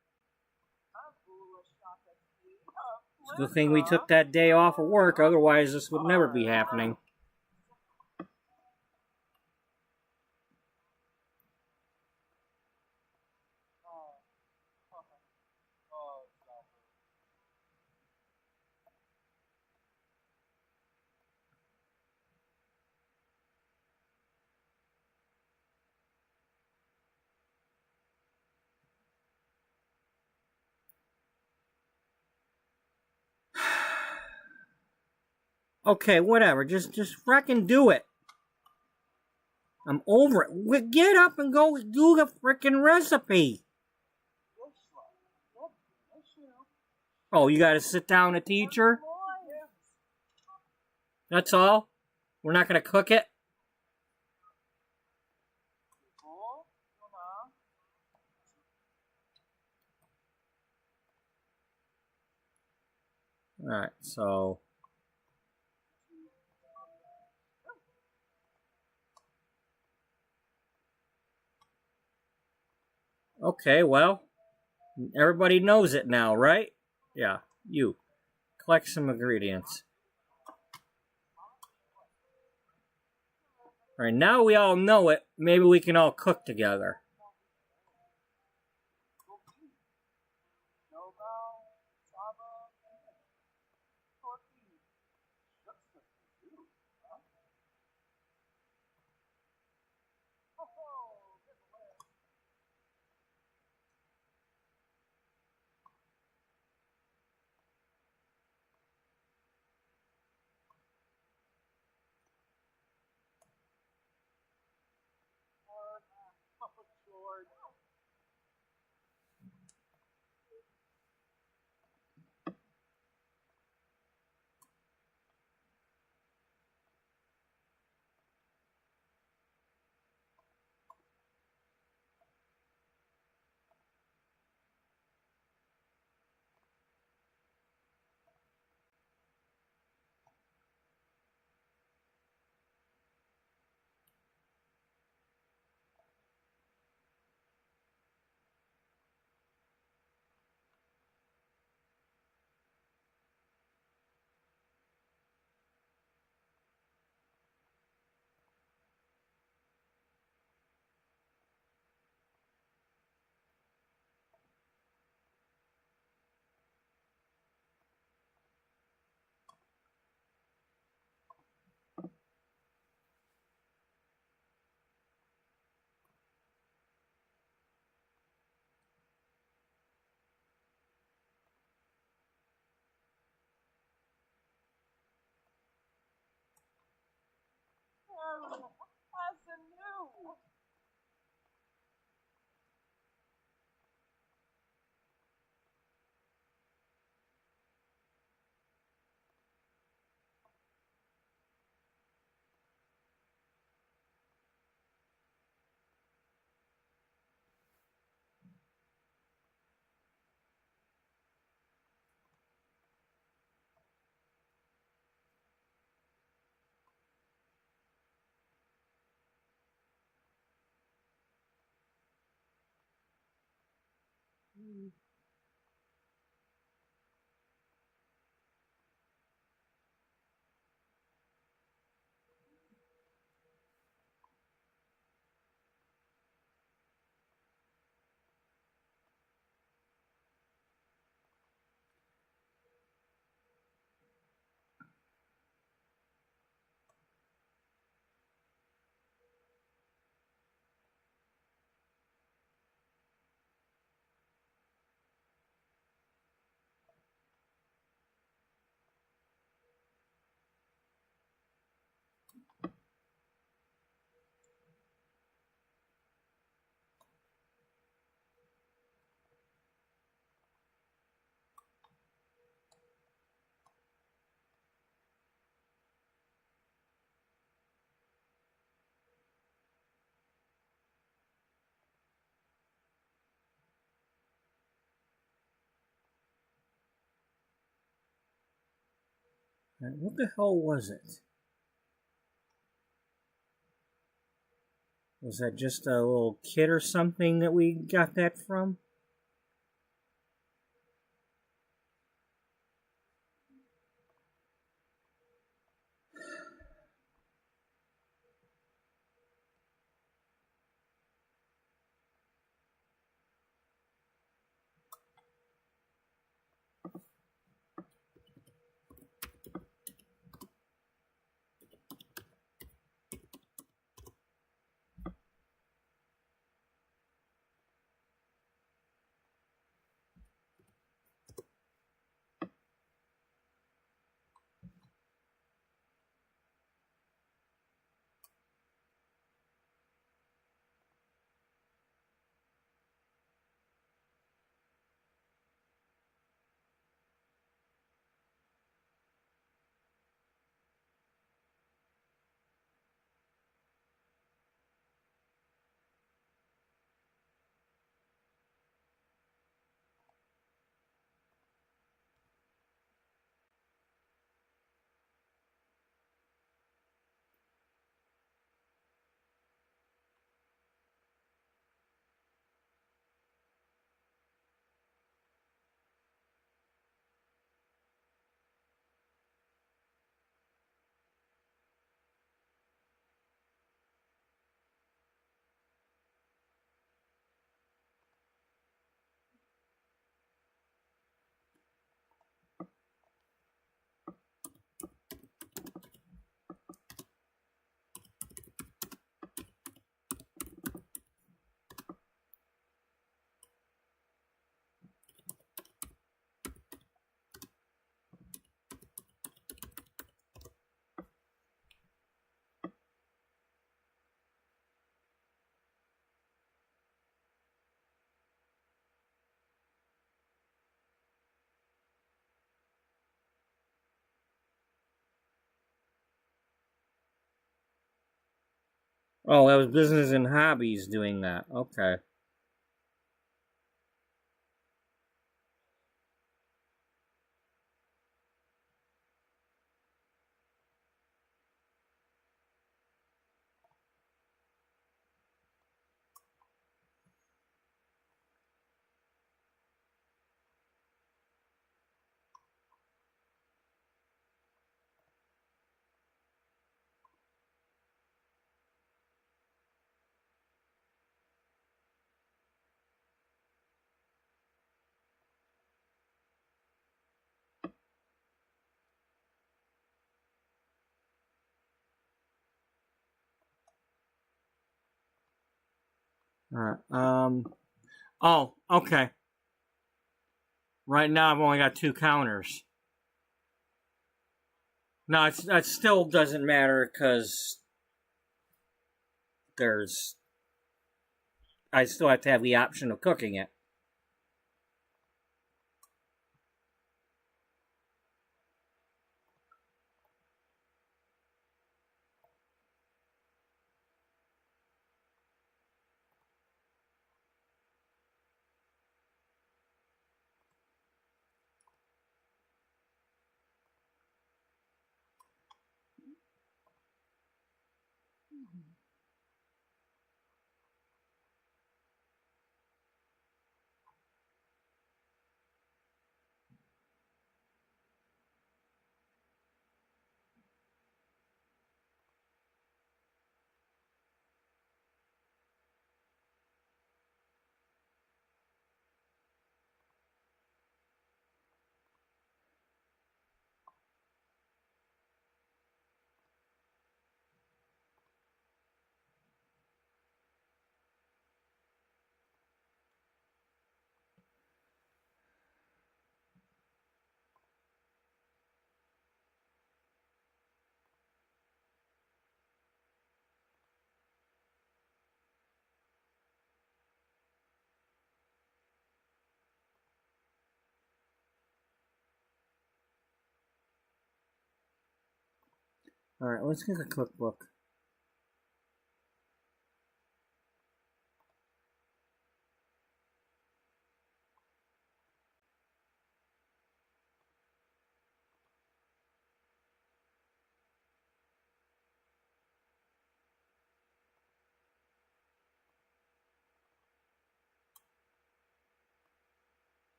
It's a good thing we took that day off of work, otherwise this would never be happening. Okay, whatever. Just frickin' do it. I'm over it. Get up and go do the frickin' recipe. Oh, you gotta sit down and teach her? That's all? We're not gonna cook it? Alright, so Okay, well, everybody knows it now, right? Yeah, you. Collect some ingredients. Right now we all know it. Maybe we can all cook together. What the hell was it? Was that just a little kid or something that we got that from? Oh, that was business and hobbies doing that. Okay. All right. Oh, okay. Right now I've only got 2 counters. No, that still doesn't matter because there's. I still have to have the option of cooking it. All right, let's get a cookbook.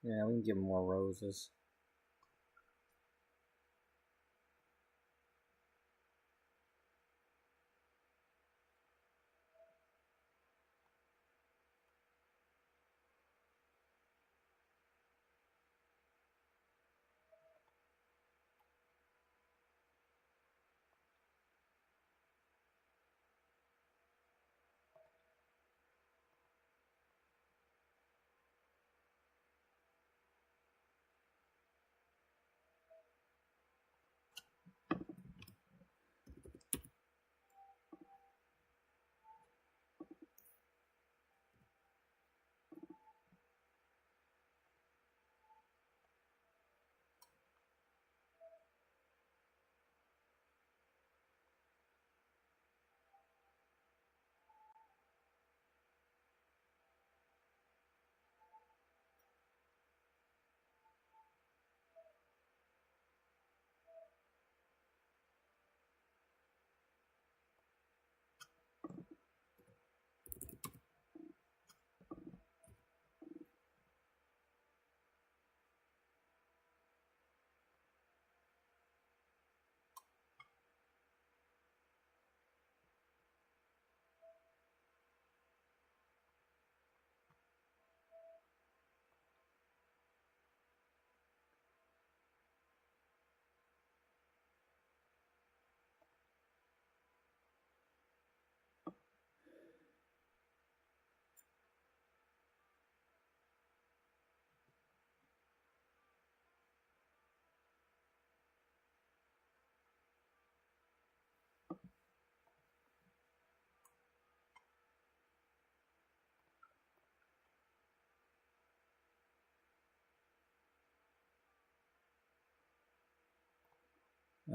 Yeah, we can give him more roses.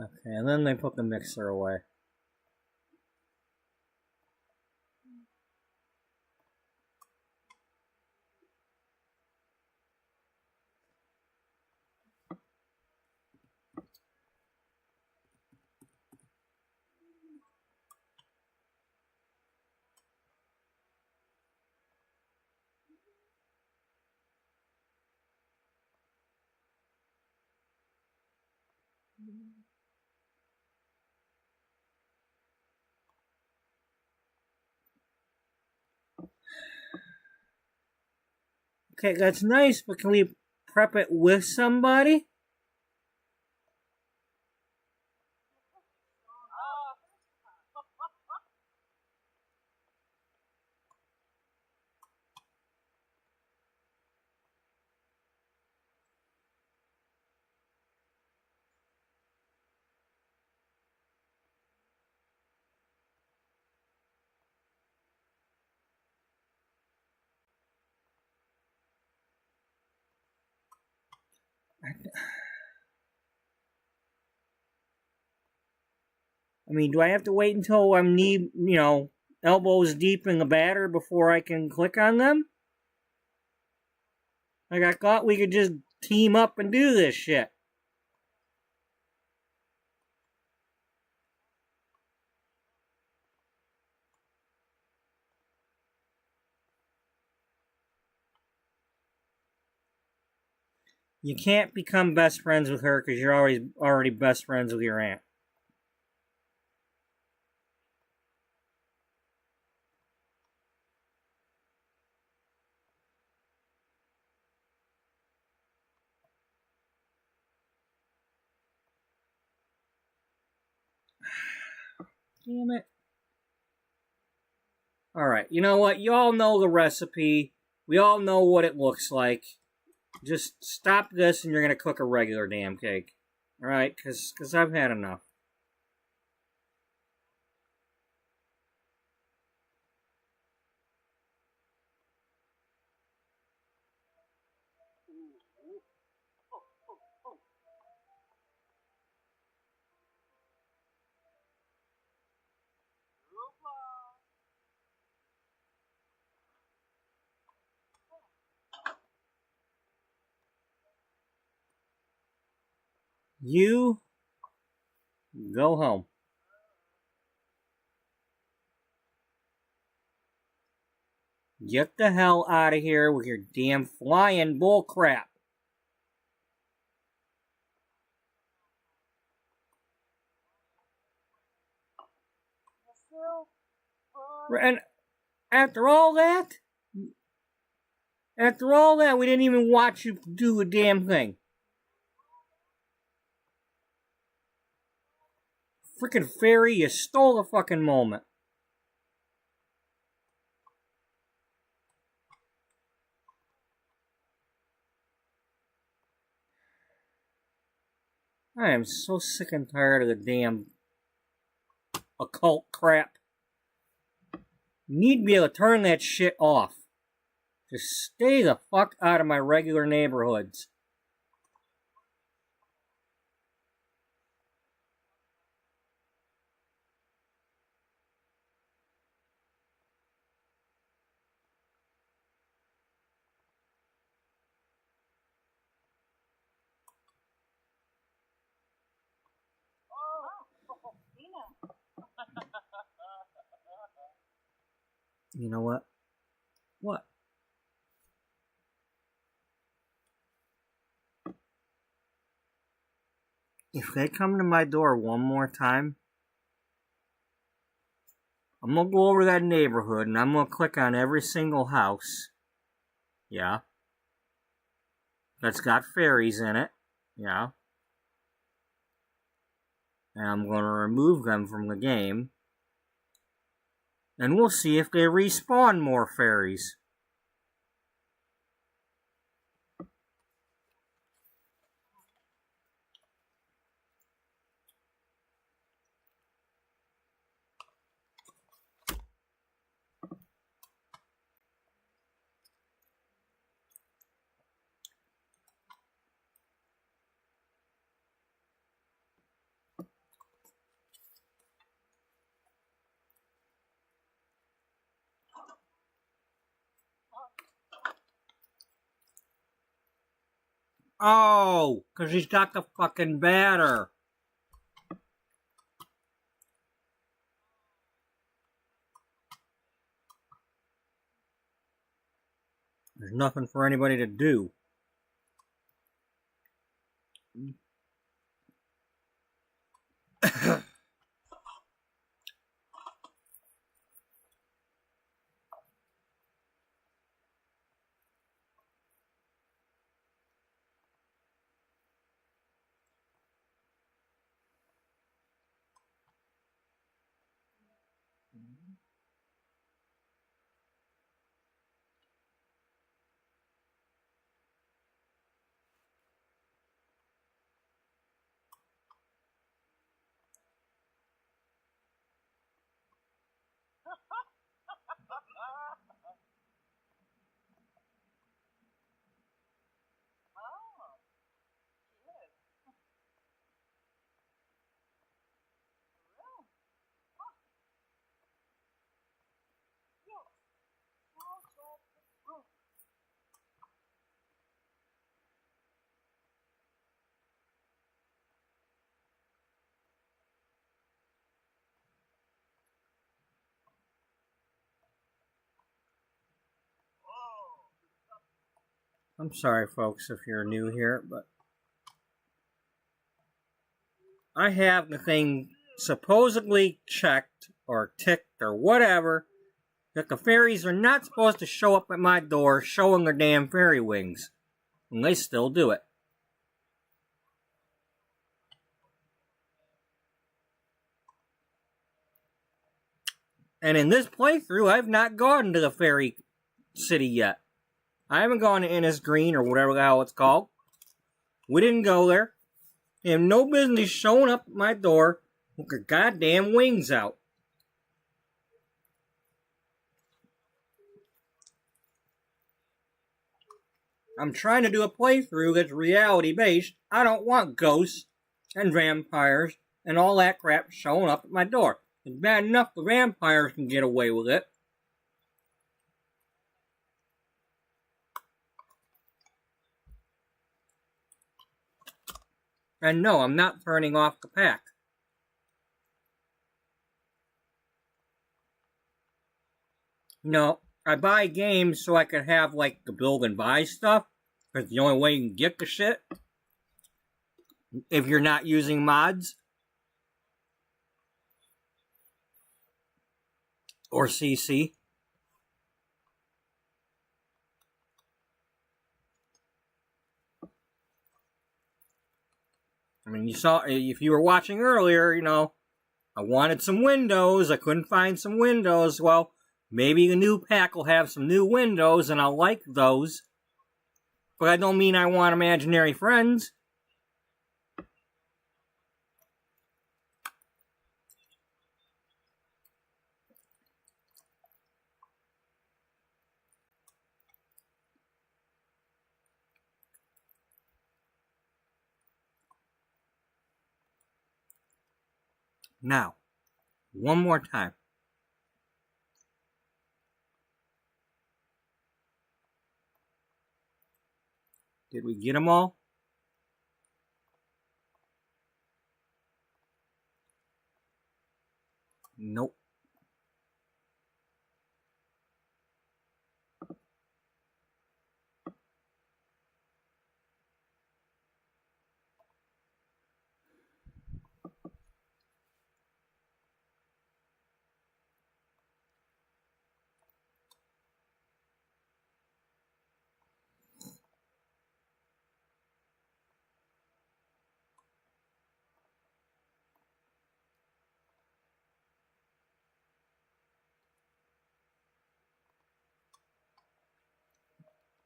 Okay, and then they put the mixer away. Okay, that's nice, but can we prep it with somebody? I mean, do I have to wait until I'm elbows deep in the batter before I can click on them? Like, I thought we could just team up and do this shit. You can't become best friends with her because you're already best friends with your aunt. Damn it. Alright, you know what? You all know the recipe. We all know what it looks like. Just stop this and you're going to cook a regular damn cake. Alright? Because I've had enough. You go home. Get the hell out of here with your damn flying bullcrap. And after all that, we didn't even watch you do a damn thing. Freaking fairy, you stole the fucking moment. I am so sick and tired of the damn occult crap. You need to be able to turn that shit off. Just stay the fuck out of my regular neighborhoods. You know what? What? If they come to my door one more time, I'm gonna go over that neighborhood and I'm gonna click on every single house. Yeah. That's got fairies in it. Yeah. And I'm gonna remove them from the game. And we'll see if they respawn more fairies. Oh, because he's got the fucking batter. There's nothing for anybody to do. Oh, yes. Really? Huh. Yes. Now check the room. Oh. I'm sorry, folks, if you're new here, but I have the thing supposedly checked or ticked or whatever that the fairies are not supposed to show up at my door showing their damn fairy wings. And they still do it. And in this playthrough, I've not gone to the fairy city yet. I haven't gone to Innis Green or whatever the hell it's called. We didn't go there. They have no business showing up at my door with their goddamn wings out. I'm trying to do a playthrough that's reality based. I don't want ghosts and vampires and all that crap showing up at my door. It's bad enough the vampires can get away with it. And no, I'm not turning off the pack. No, I buy games so I can have like the build and buy stuff. Because the only way you can get the shit. If you're not using mods. Or CC. I mean, you saw, if you were watching earlier, you know, I wanted some windows. I couldn't find some windows. Well, maybe the new pack will have some new windows and I'll like those. But that don't mean I want imaginary friends. Now, one more time. Did we get them all? Nope.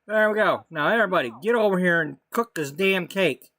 There we go. Now, everybody, get over here and cook this damn cake.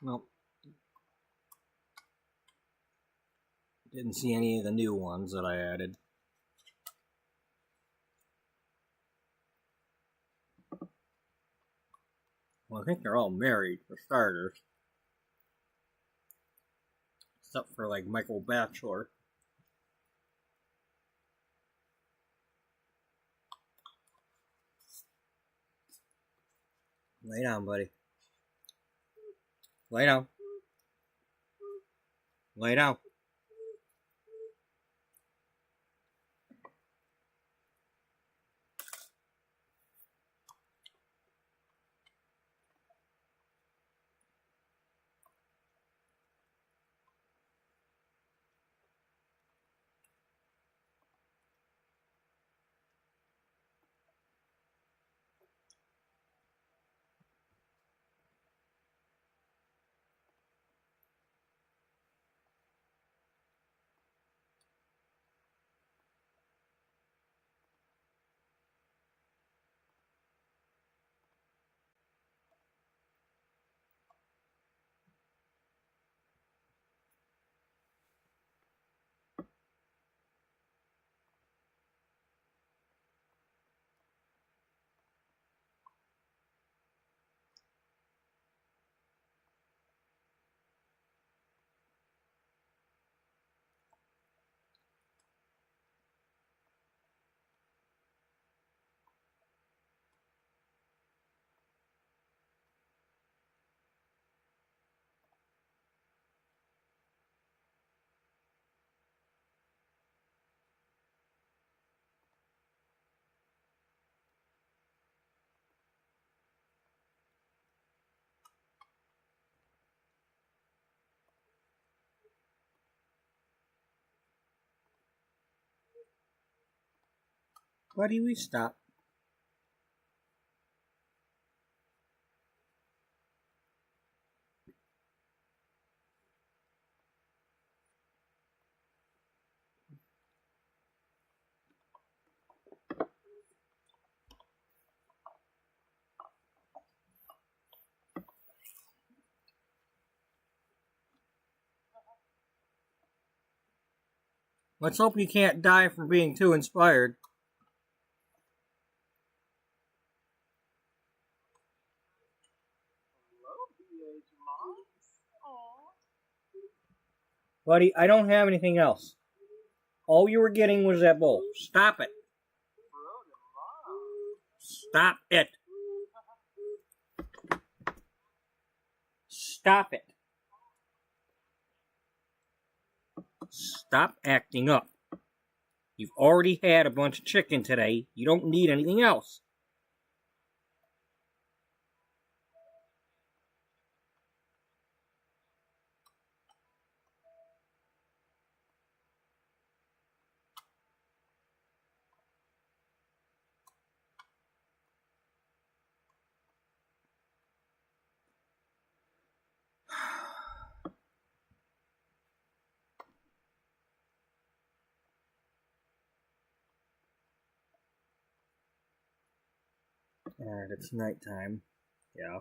Nope. Didn't see any of the new ones that I added. Well, I think they're all married, for starters. Except for, like, Michael Bachelor. Lay down, buddy. Lay down. Lay down. Buddy, we stop. Let's hope you can't die from being too inspired. Hello, Bea Mom. Aw. Buddy, I don't have anything else. All you were getting was that bowl. Stop it. Bro to Mom. Stop it. Stop it. Stop acting up. You've already had a bunch of chicken today. You don't need anything else. Alright, it's nighttime. Yeah.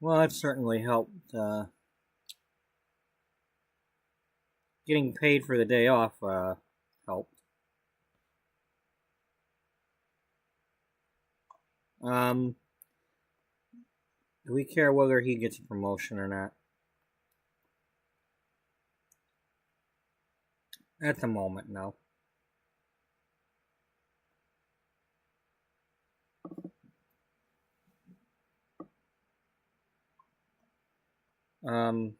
Well, that certainly helped. Getting paid for the day off helped. Do we care whether he gets a promotion or not? At the moment, no. Um,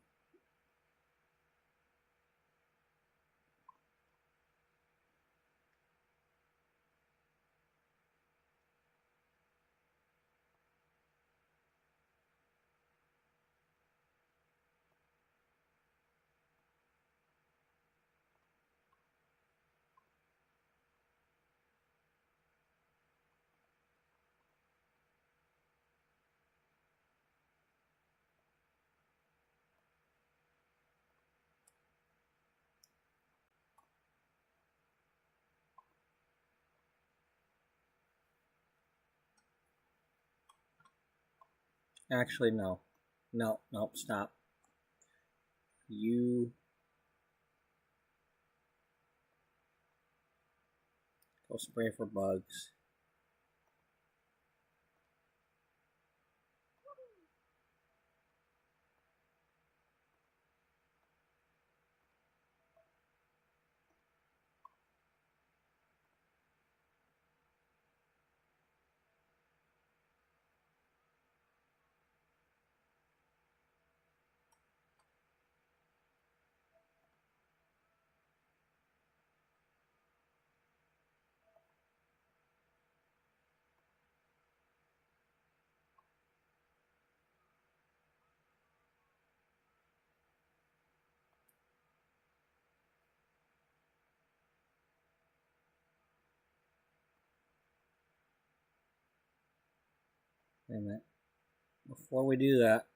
Actually, no. No, nope, stop. You go spray for bugs. Wait a minute. Before we do that,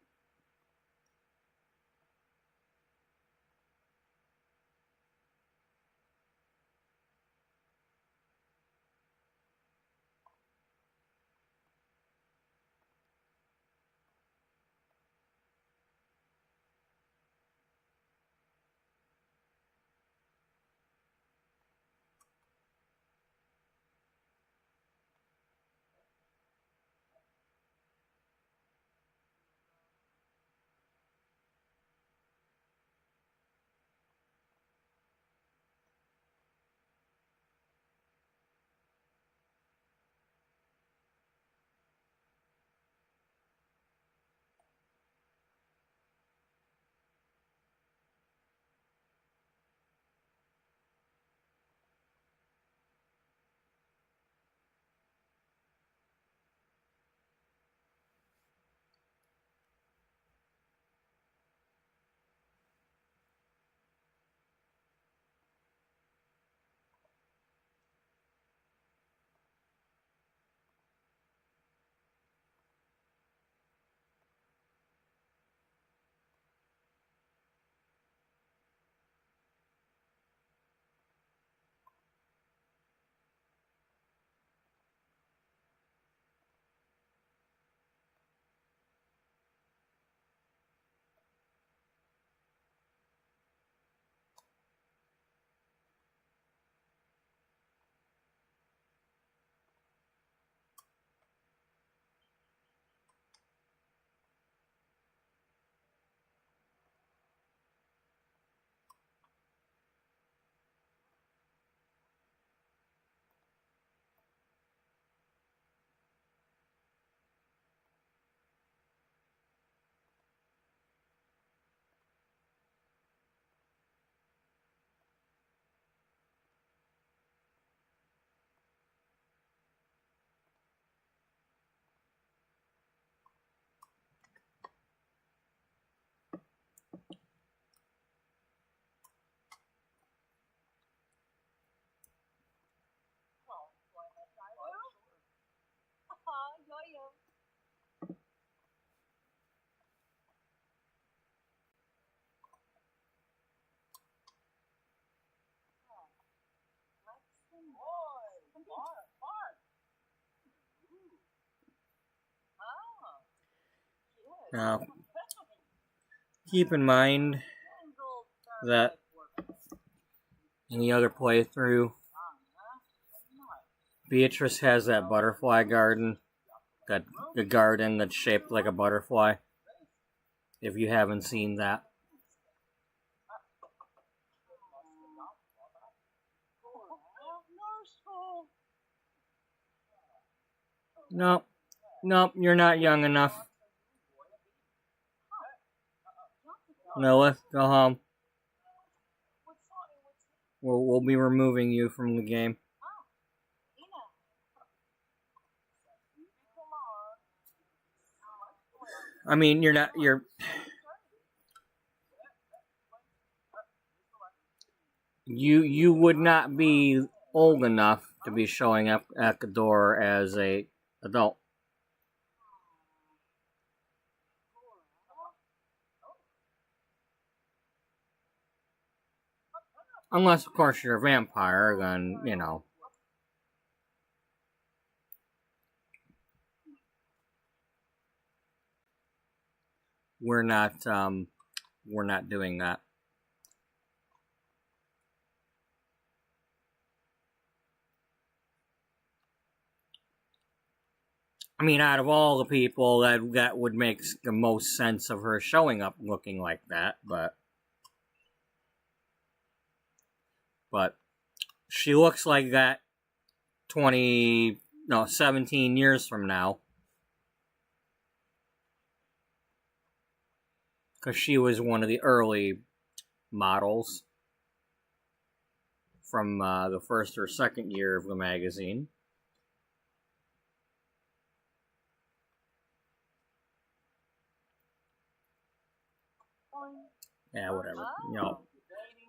now keep in mind that in the other playthrough, Beatrice has that butterfly garden, that the garden that's shaped like a butterfly. If you haven't seen that. Nope. Nope, you're not young enough. Lilith, go home. We'll be removing you from the game. I mean, you would not be old enough to be showing up at the door as a adult. Unless, of course, you're a vampire, then, you know. we're not doing that. I mean, out of all the people, that would make the most sense of her showing up looking like that, but she looks like that 17 years from now. Because she was one of the early models from the first or second year of the magazine. Yeah, whatever. You know,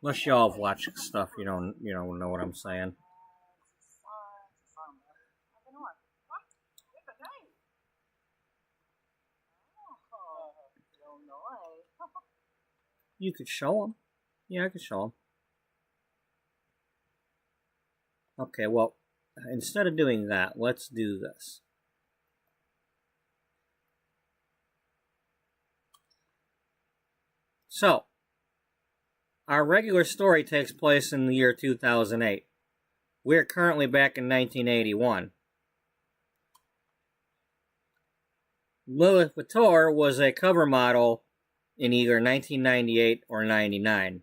unless y'all have watched stuff, you don't know what I'm saying. You could show them. Yeah, I could show them. Okay, well, instead of doing that, let's do this. So, our regular story takes place in the year 2008. We're currently back in 1981. Lilith Couture was a cover model in either 1998 or 99.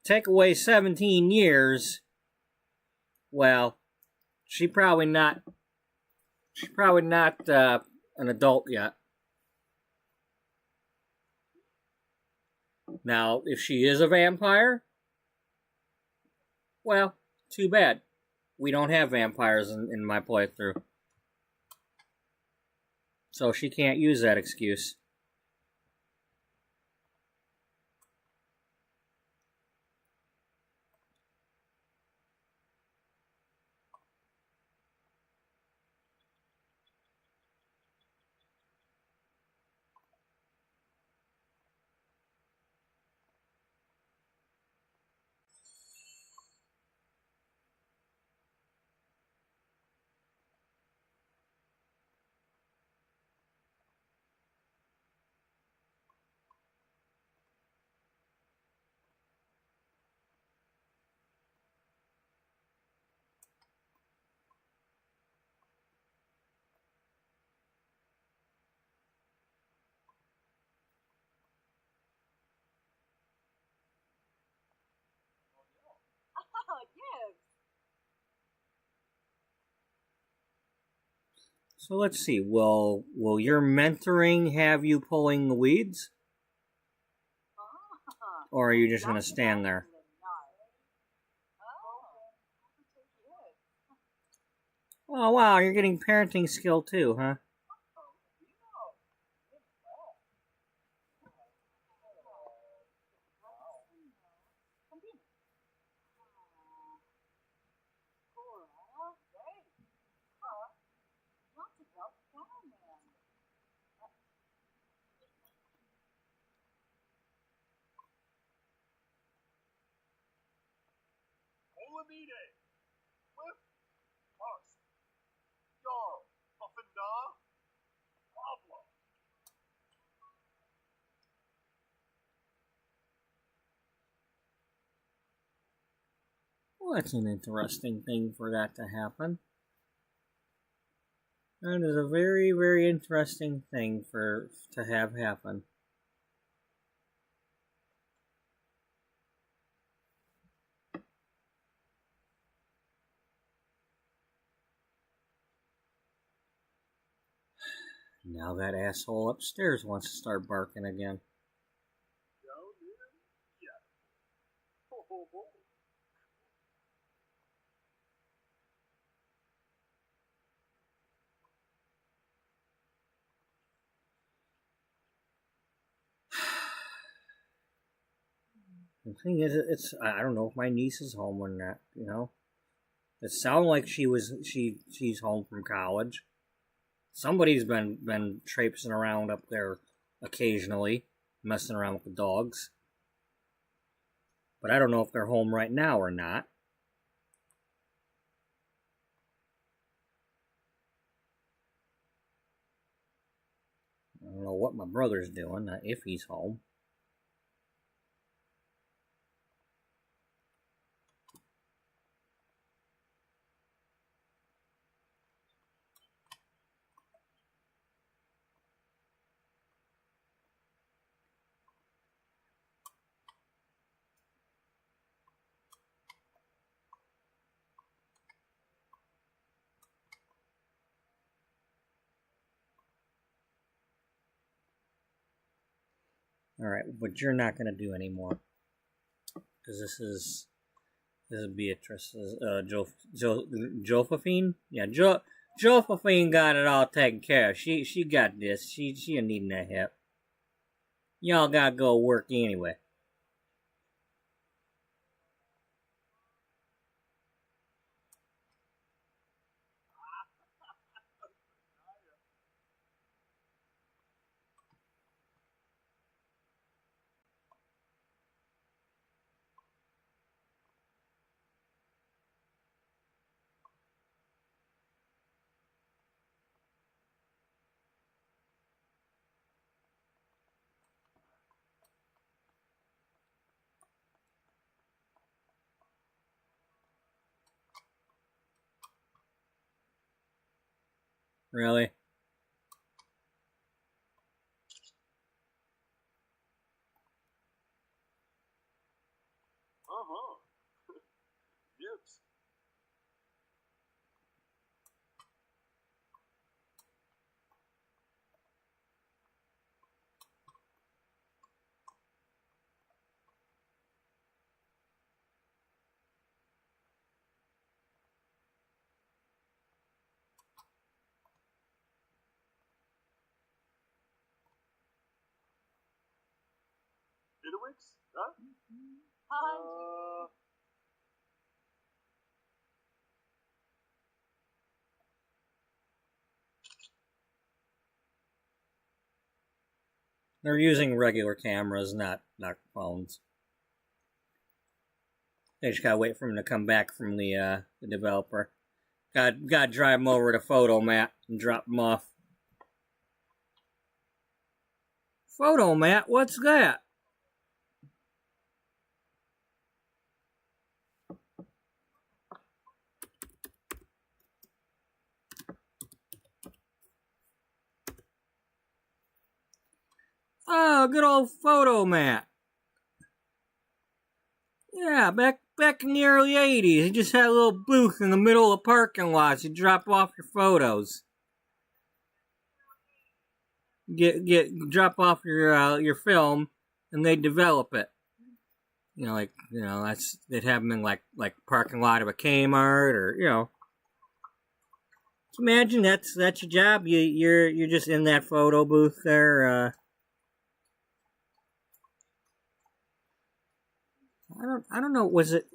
Take away 17 years, well, she's probably not an adult yet. Now, if she is a vampire, well, too bad. We don't have vampires in my playthrough. So she can't use that excuse. So let's see. Will your mentoring have you pulling the weeds? Or are you just going to stand there? Oh, wow. You're getting parenting skill too, huh? Well, that's an interesting thing for that to happen. That is a very, very interesting thing to have happen. Now that asshole upstairs wants to start barking again. The thing is, I don't know if my niece is home or not. You know, it sounded like she's home from college. Somebody's been traipsing around up there occasionally, messing around with the dogs. But I don't know if they're home right now or not. I don't know what my brother's doing, if he's home. All right, but you're not going to do any more because this is Beatrice's Josephine. Yeah, Josephine got it all taken care of. She got this. She ain't needing that help. Y'all gotta go work anyway. Really? Yips. Idowix? Huh? They're using regular cameras, not phones. They just gotta wait for him to come back from the developer. Gotta drive him over to Photomat and drop him off. Photomat? What's that? Oh, good old Photomat. Yeah, back in the early 80s, he just had a little booth in the middle of parking lots. You drop off your photos. Drop off your film, and they develop it. They'd have them in like parking lot of a Kmart, or. Imagine that's your job. You're just in that photo booth there. I don't know. Was it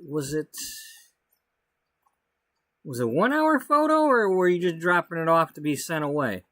1 hour photo, or were you just dropping it off to be sent away?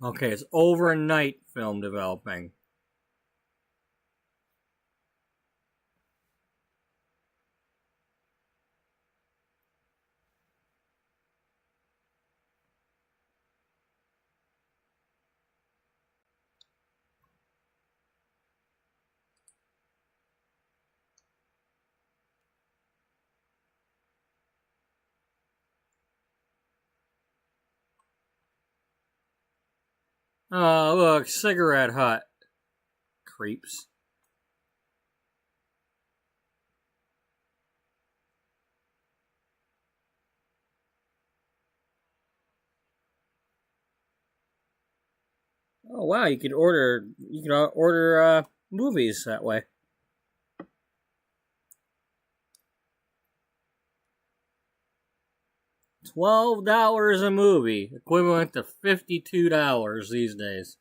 Okay, it's overnight film developing. Oh, look, cigarette hut. Creeps. Oh wow, you could order movies that way. $12 a movie, equivalent to $52 these days.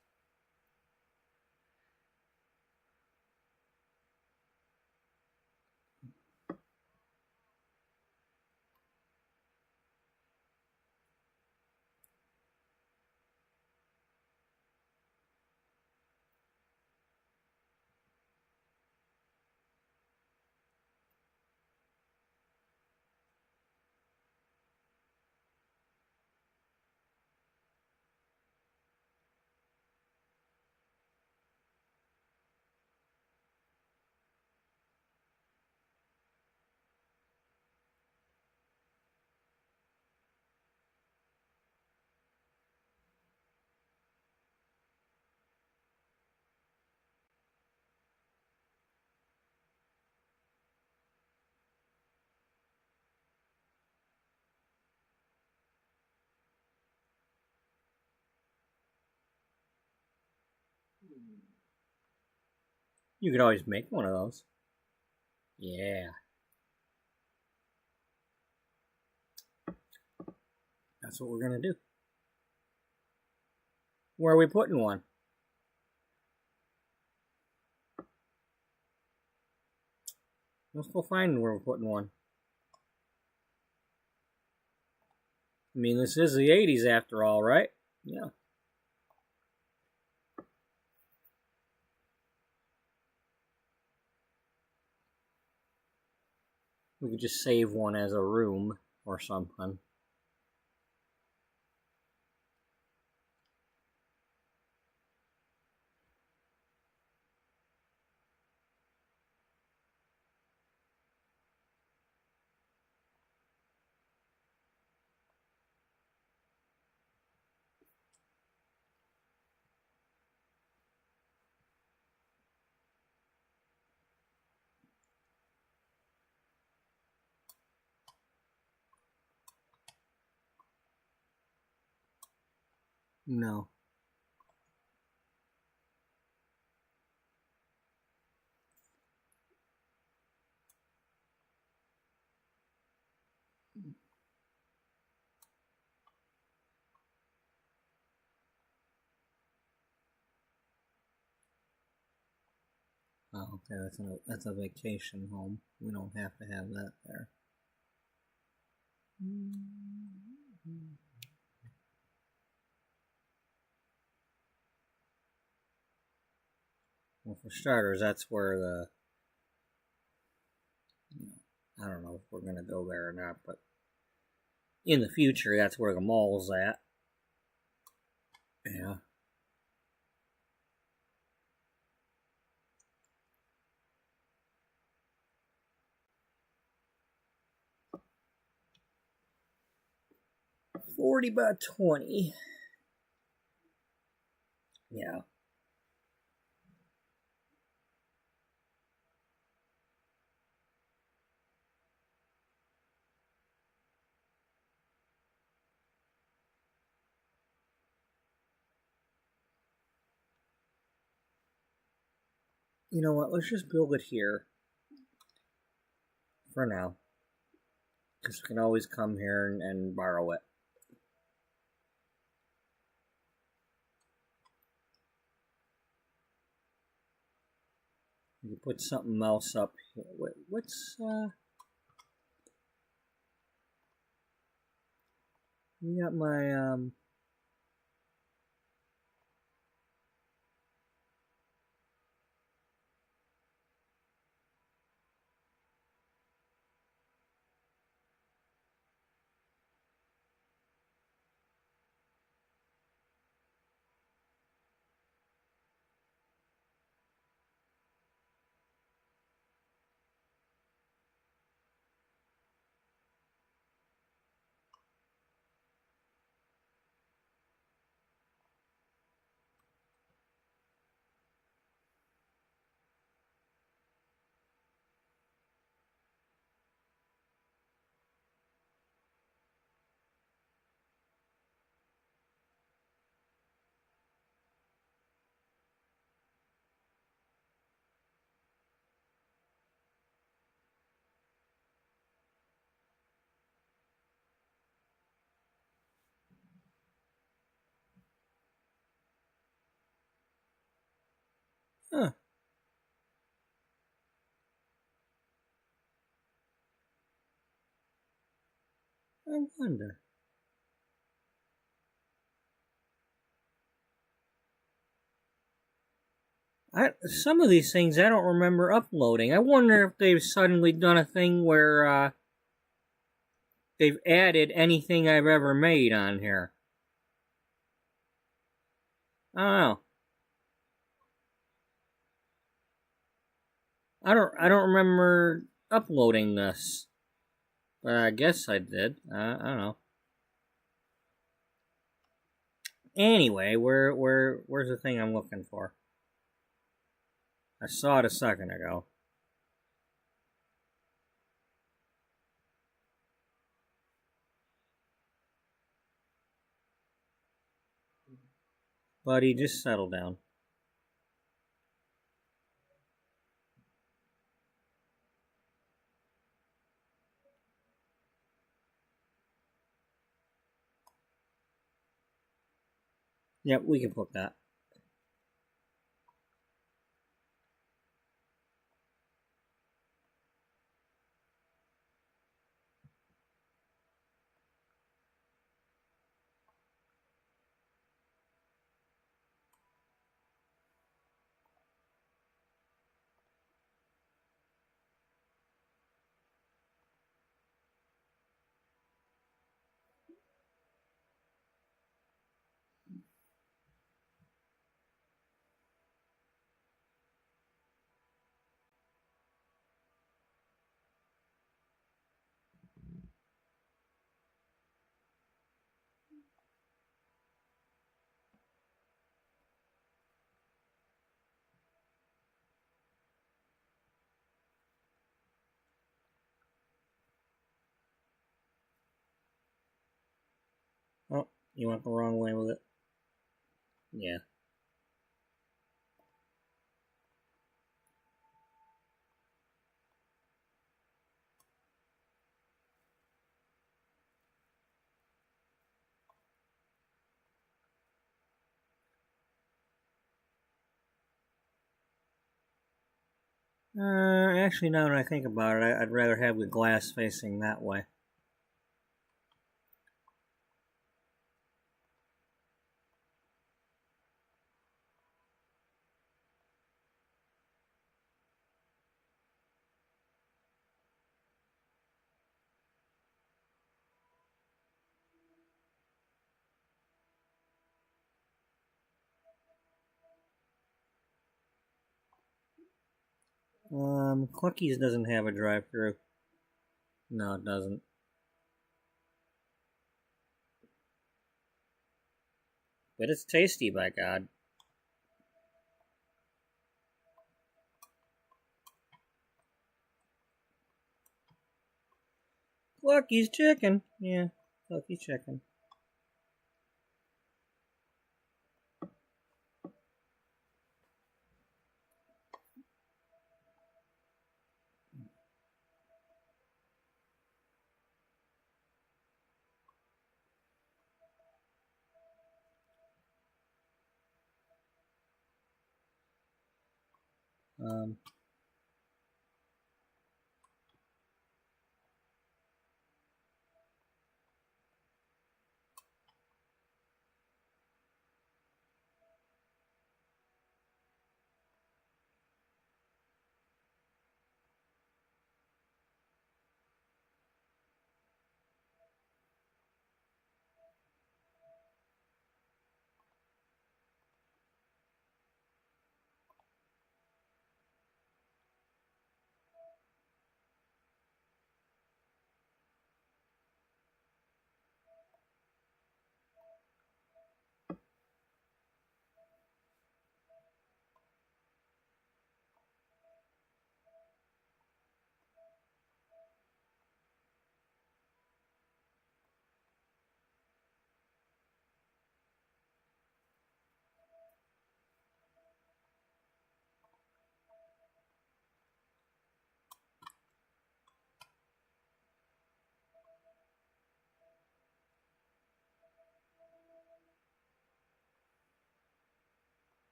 You could always make one of those. Yeah, that's what we're gonna do. Where are we putting one? Let's go find where we're putting one. I mean, this is the 80s after all, right? Yeah. We could just save one as a room or something. No. Oh, okay, that's a vacation home. We don't have to have that there. Well, for starters, that's where I don't know if we're gonna go there or not, but in the future, that's where the mall's at. Yeah. $40 by $20. Yeah. You know what? Let's just build it here for now, because we can always come here and borrow it. You put something else up here. What's You got my Huh. I wonder. Some of these things I don't remember uploading. I wonder if they've suddenly done a thing where they've added anything I've ever made on here. I don't know. I don't remember uploading this, but I guess I did. I don't know. Anyway, where's the thing I'm looking for? I saw it a second ago. Buddy, just settle down. Yep, we can put that. Oh, you went the wrong way with it. Yeah. Actually, now that I think about it, I'd rather have the glass facing that way. Clucky's doesn't have a drive-through. No, it doesn't. But it's tasty, by God. Clucky's chicken. Yeah, Clucky's chicken. Um,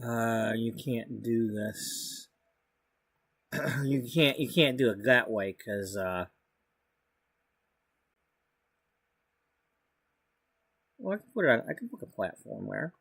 You can't do this. You can't do it that way because well, I can put it on, I can put a platform there.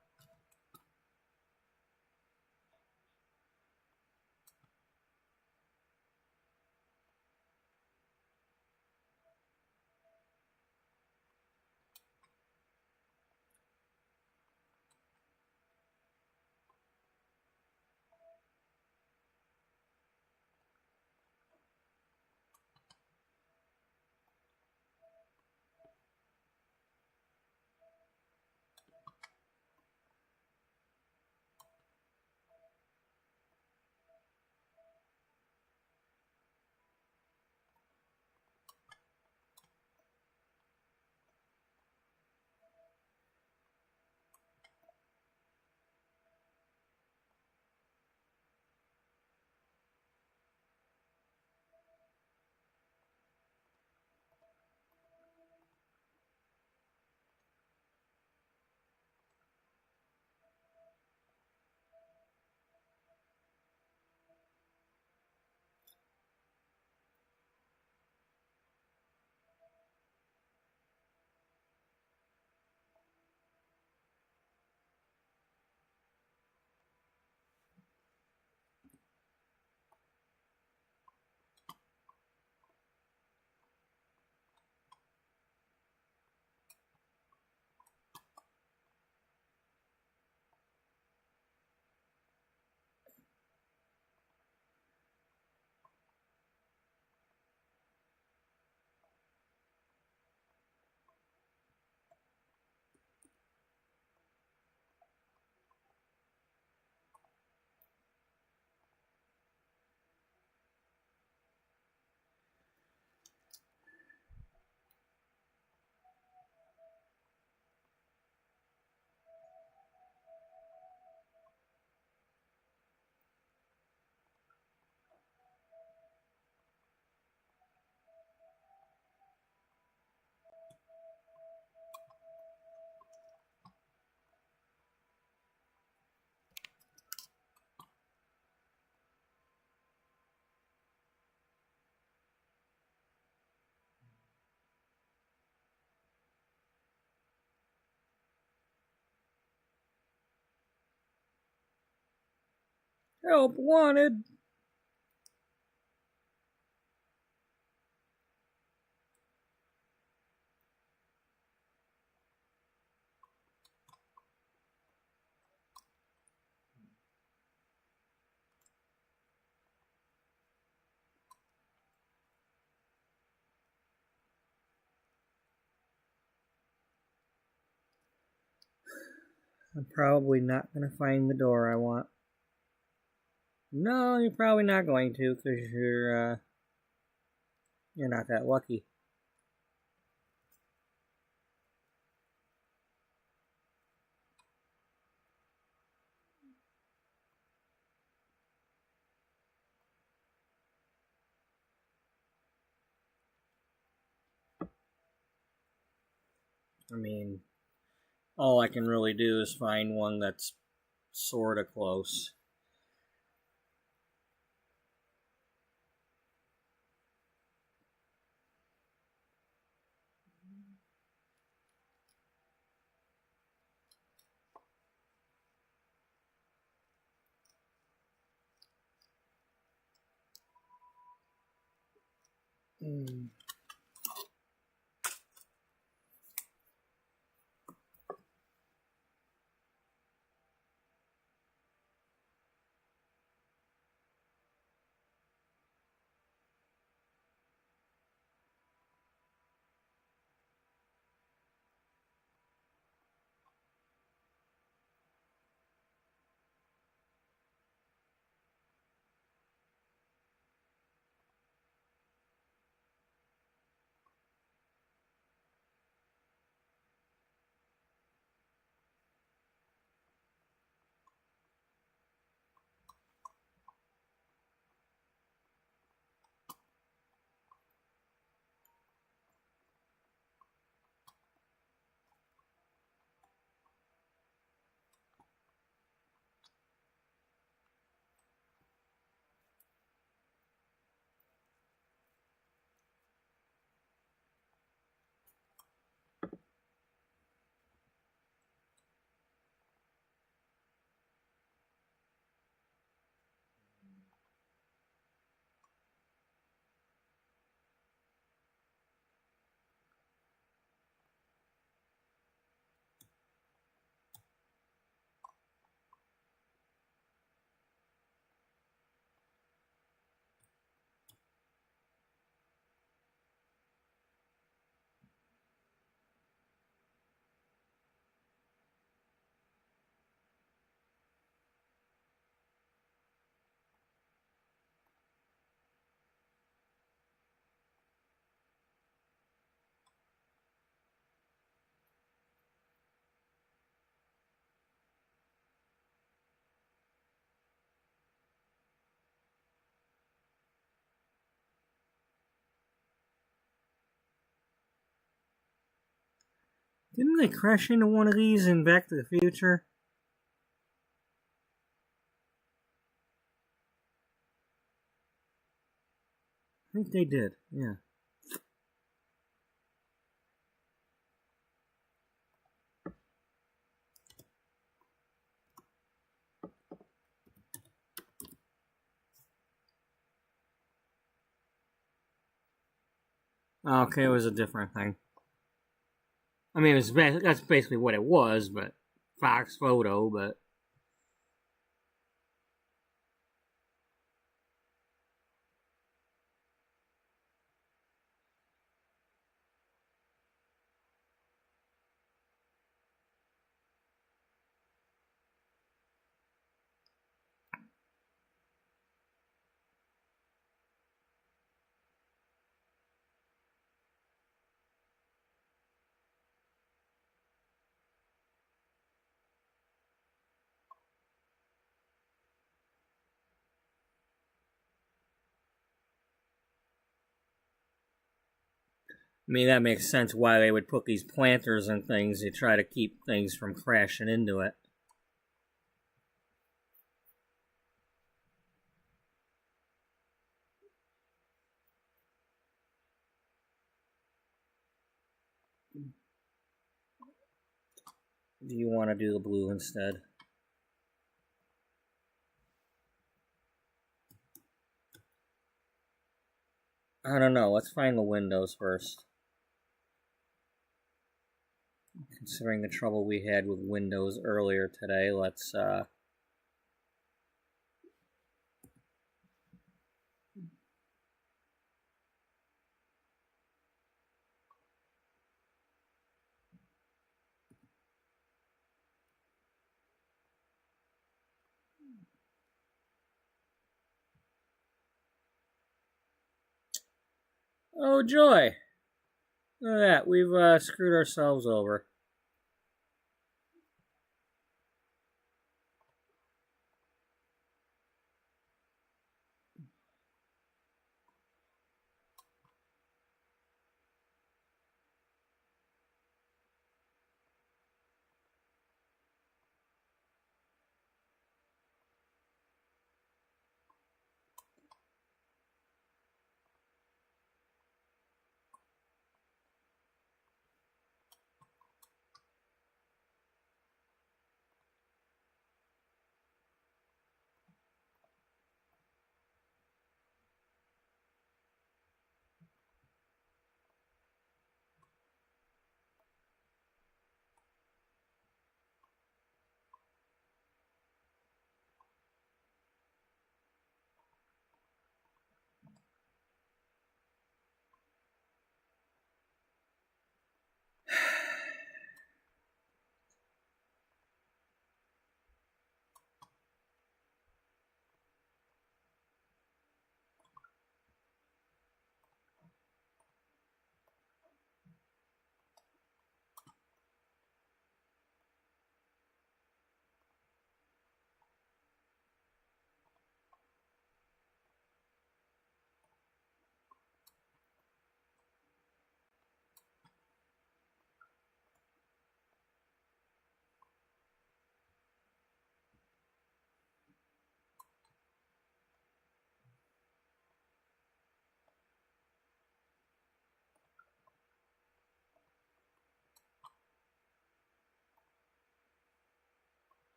Help wanted. I'm probably not going to find the door I want. No, you're probably not going to because you're not that lucky. I mean, all I can really do is find one that's sort of close. Mm. Didn't they crash into one of these in Back to the Future? I think they did, yeah. Okay, it was a different thing. I mean, that's basically what it was, but Fox Photo, but... I mean, that makes sense why they would put these planters and things to try to keep things from crashing into it. Do you want to do the blue instead? I don't know. Let's find the windows first. Considering the trouble we had with Windows earlier today, let's oh joy! Look at that, we've screwed ourselves over.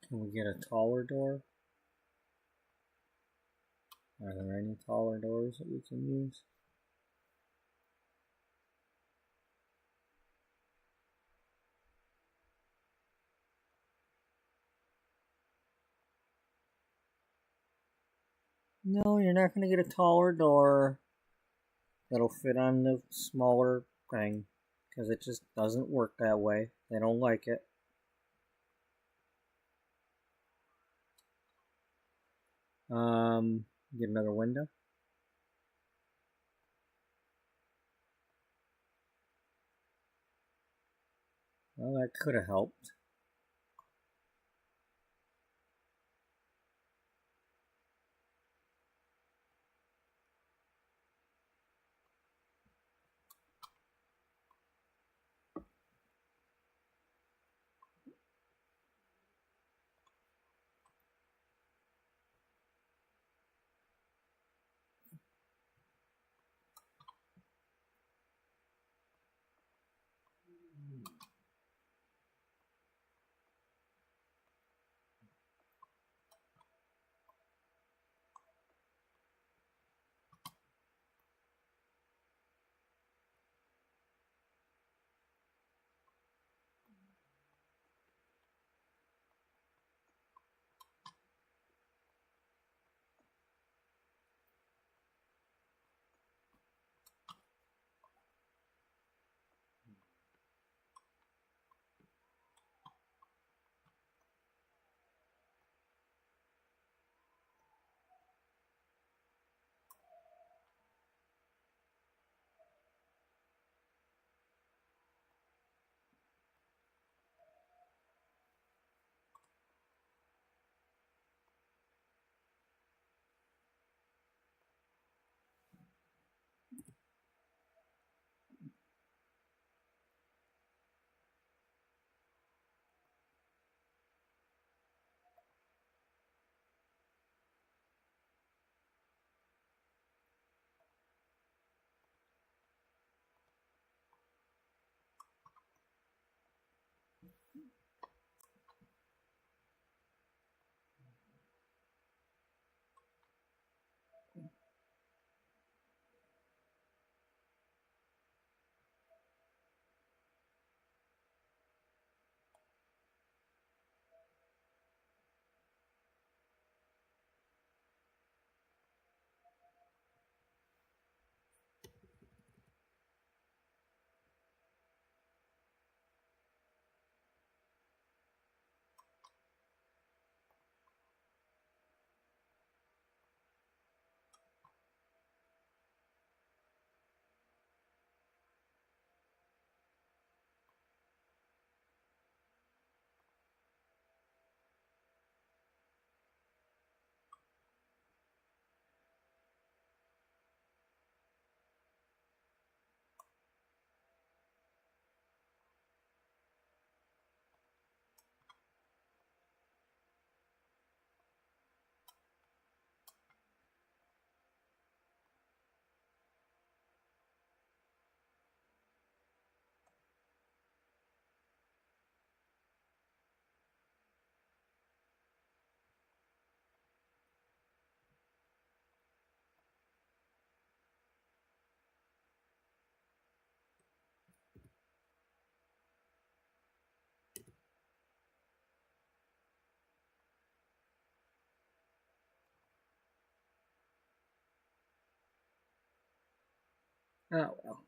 Can we get a taller door? Are there any taller doors that we can use? No, you're not going to get a taller door that'll fit on the smaller thing because it just doesn't work that way. They don't like it. Get another window. Well, that could have helped. Oh well.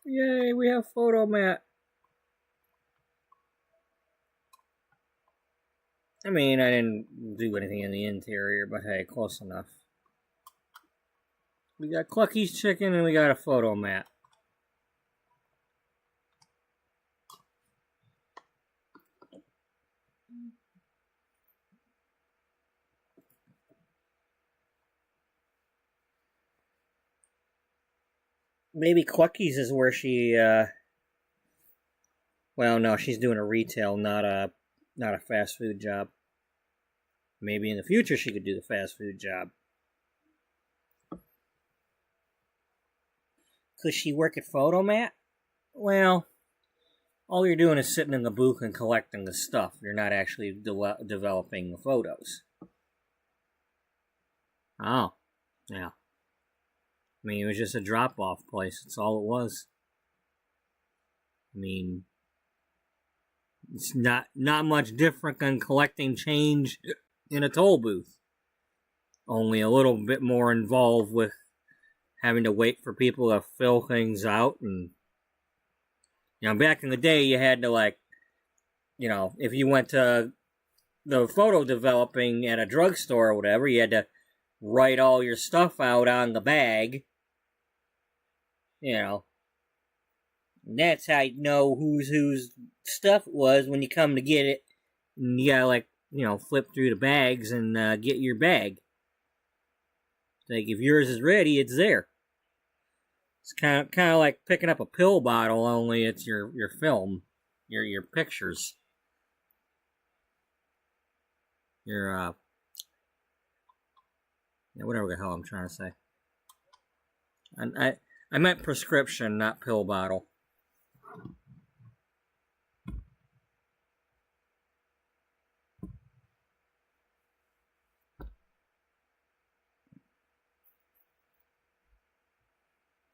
Yay, we have photo mat. I mean, I didn't do anything in the interior, but hey, close enough. We got Clucky's chicken and we got a photo mat. Maybe Clucky's is where she, well, no, she's doing a retail, not a fast food job. Maybe in the future she could do the fast food job. Could she work at Photomat? Well, all you're doing is sitting in the booth and collecting the stuff. You're not actually developing the photos. Oh, yeah. I mean, it was just a drop-off place. That's all it was. I mean, it's not much different than collecting change in a toll booth. Only a little bit more involved with having to wait for people to fill things out. And, you know, back in the day, you had to, like, you know, if you went to the photo developing at a drugstore or whatever, you had to write all your stuff out on the bag. You know, and that's how you know whose stuff it was when you come to get it. And you gotta, like, you know, flip through the bags and get your bag. Like, if yours is ready, it's there. It's kind of like picking up a pill bottle, only it's your film, your pictures, your whatever the hell I'm trying to say. I meant prescription, not pill bottle.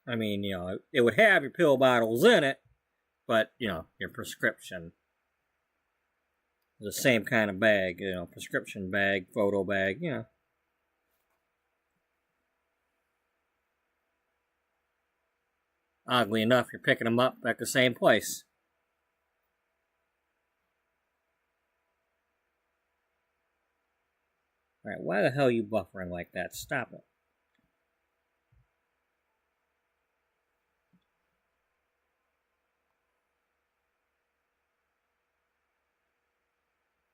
I mean, you know, it would have your pill bottles in it, but, you know, your prescription. The same kind of bag, you know, prescription bag, photo bag, you know. Oddly enough, you're picking them up at the same place. Alright, why the hell are you buffering like that? Stop it.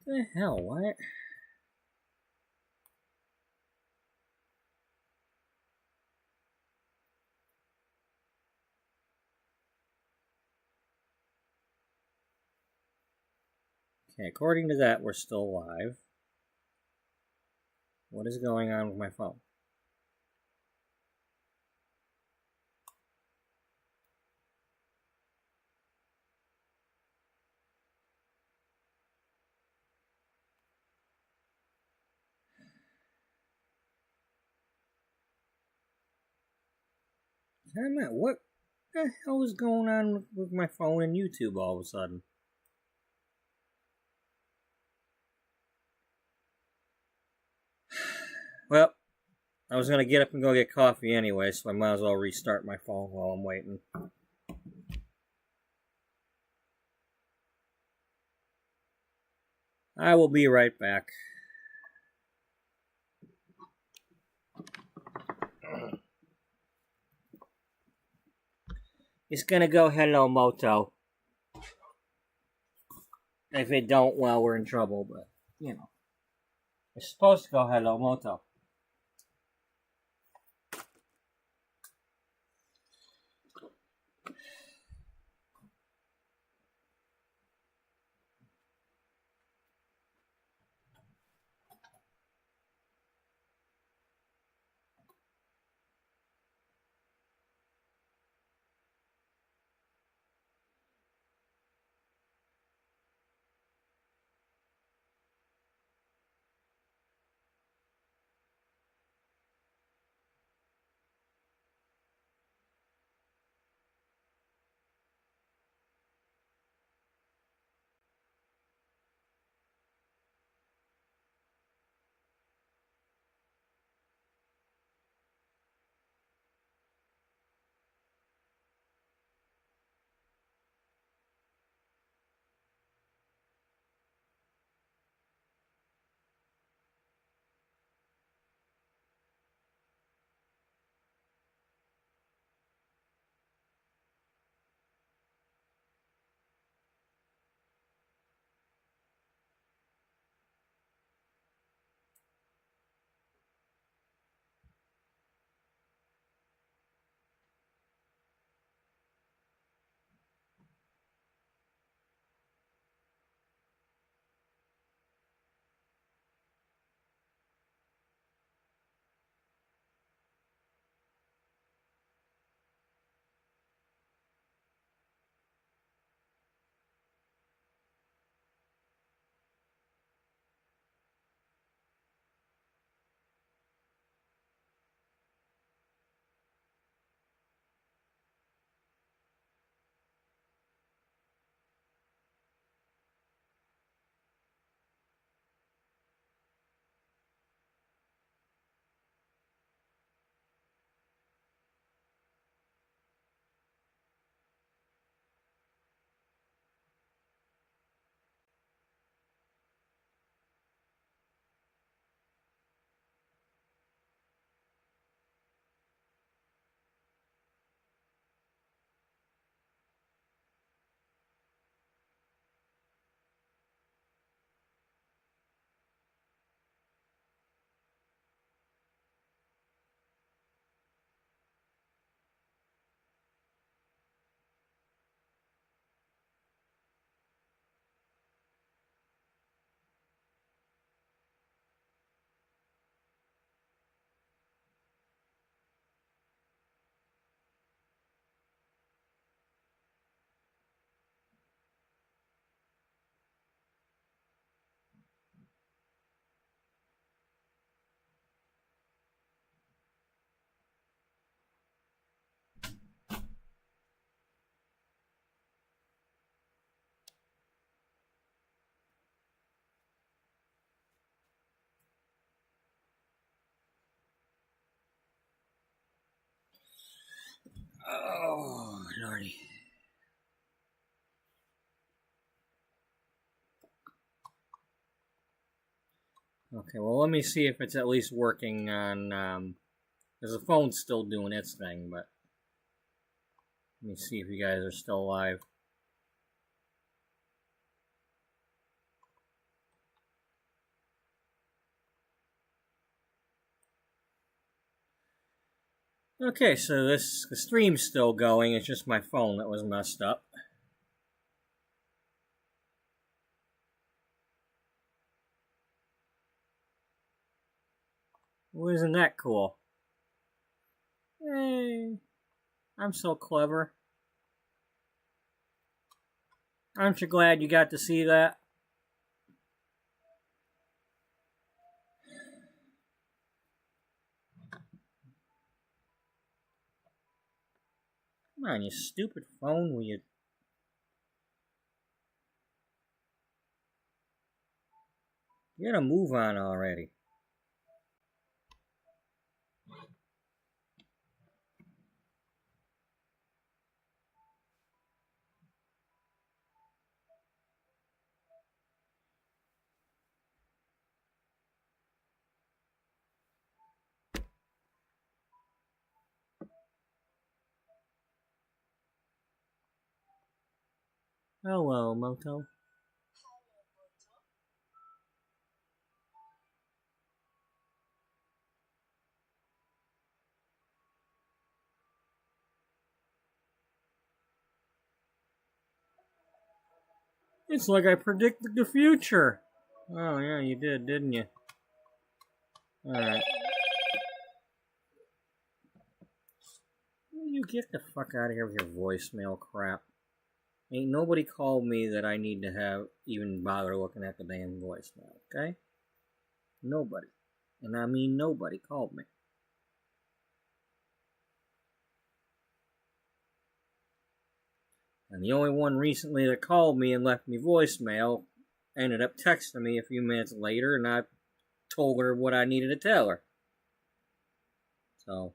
What the hell, what? Okay, according to that, we're still live. What is going on with my phone? What the hell is going on with my phone and YouTube all of a sudden? Well, I was going to get up and go get coffee anyway, so I might as well restart my phone while I'm waiting. I will be right back. It's gonna go hello moto. If it don't, well, we're in trouble, but, you know. It's supposed to go hello moto. Oh, lordy. Okay, well, let me see if it's at least working on, because the phone's still doing its thing, but let me see if you guys are still alive. Okay, so the stream's still going, it's just my phone that was messed up. Well, isn't that cool? Hey, I'm so clever. Aren't you glad you got to see that? Come on, you stupid phone, will you... Get a move on already. Hello, Moto. It's like I predicted the future. Oh, yeah, you did, didn't you? Alright. You get the fuck out of here with your voicemail crap. Ain't nobody called me that I need to have even bother looking at the damn voicemail, okay? Nobody. And I mean nobody called me. And the only one recently that called me and left me voicemail ended up texting me a few minutes later, and I told her what I needed to tell her. So...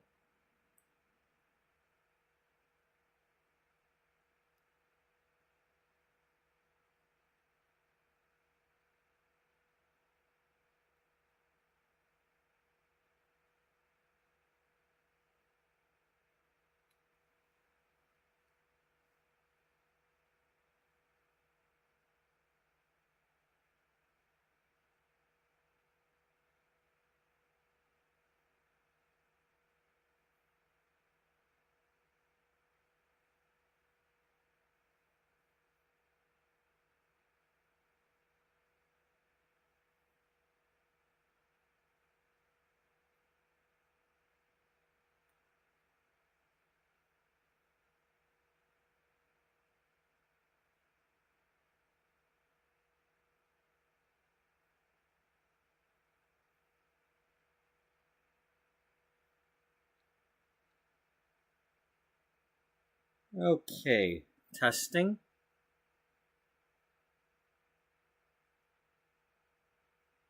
Okay, testing.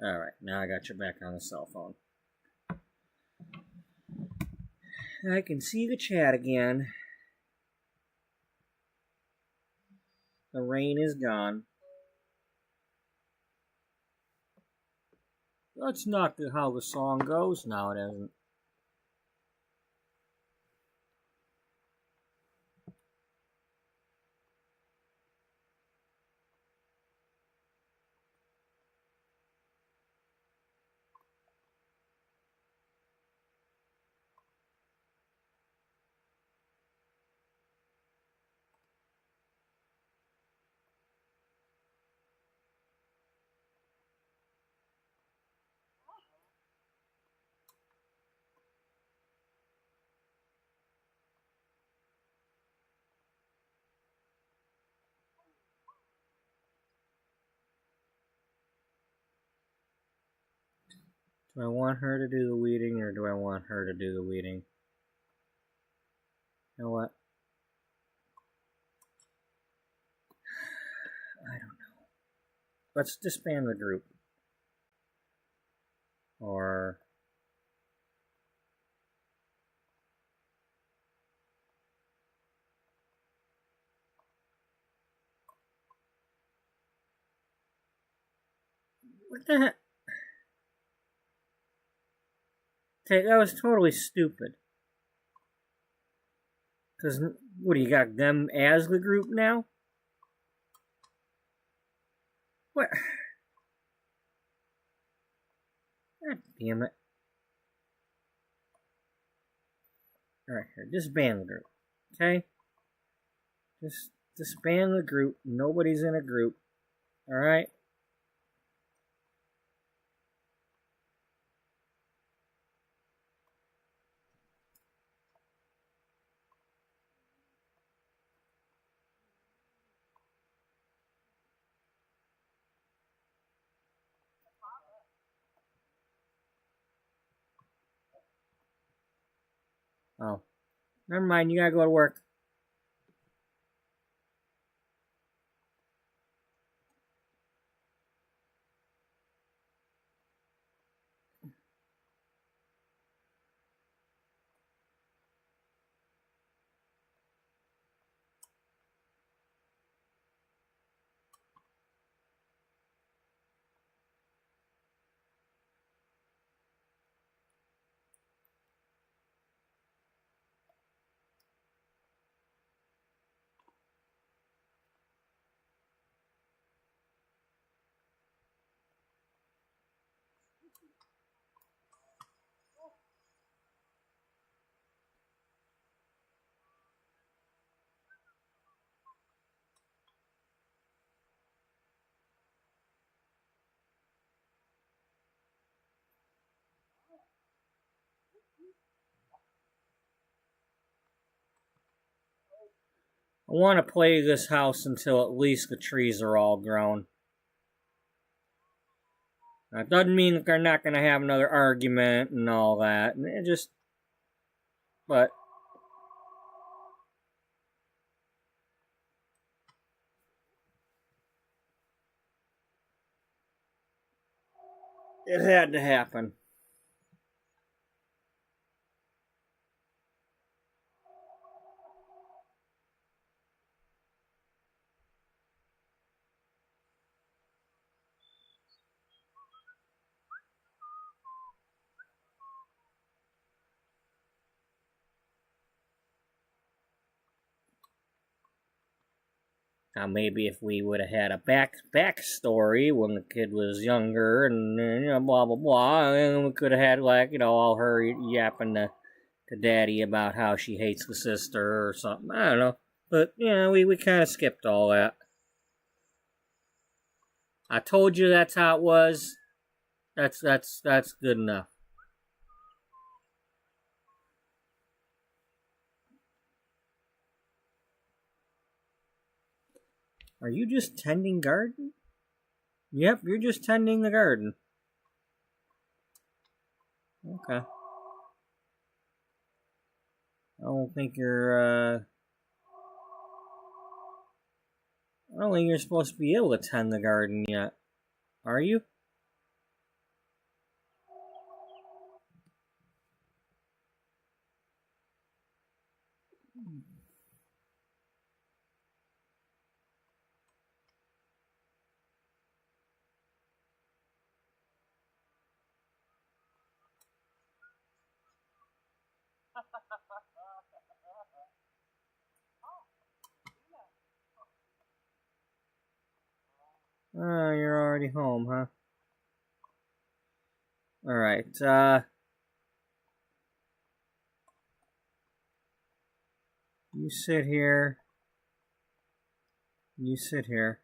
Alright, now I got you back on the cell phone. I can see the chat again. The rain is gone. That's not how the song goes. No, it isn't. Do I want her to do the weeding, or do I want her to do the weeding? You know what? I don't know. Let's disband the group. Or... What the heck? That was totally stupid. Because, what, do you got them as the group now? What? God damn it. Alright, here, disband the group. Okay? Just disband the group. Nobody's in a group. Alright? Oh. Never mind, you gotta go to work. I want to play this house until at least the trees are all grown. That doesn't mean that they're not going to have another argument and all that. It just... But... It had to happen. Now, maybe if we would have had a backstory when the kid was younger and, blah, blah, blah, and we could have had, all her yapping to Daddy about how she hates the sister or something. I don't know. But, we kind of skipped all that. I told you that's how it was. That's good enough. Are you just tending garden? Yep, you're just tending the garden. Okay. I don't think you're supposed to be able to tend the garden yet. Are you? Oh, you're already home, huh? Alright, you sit here. You sit here.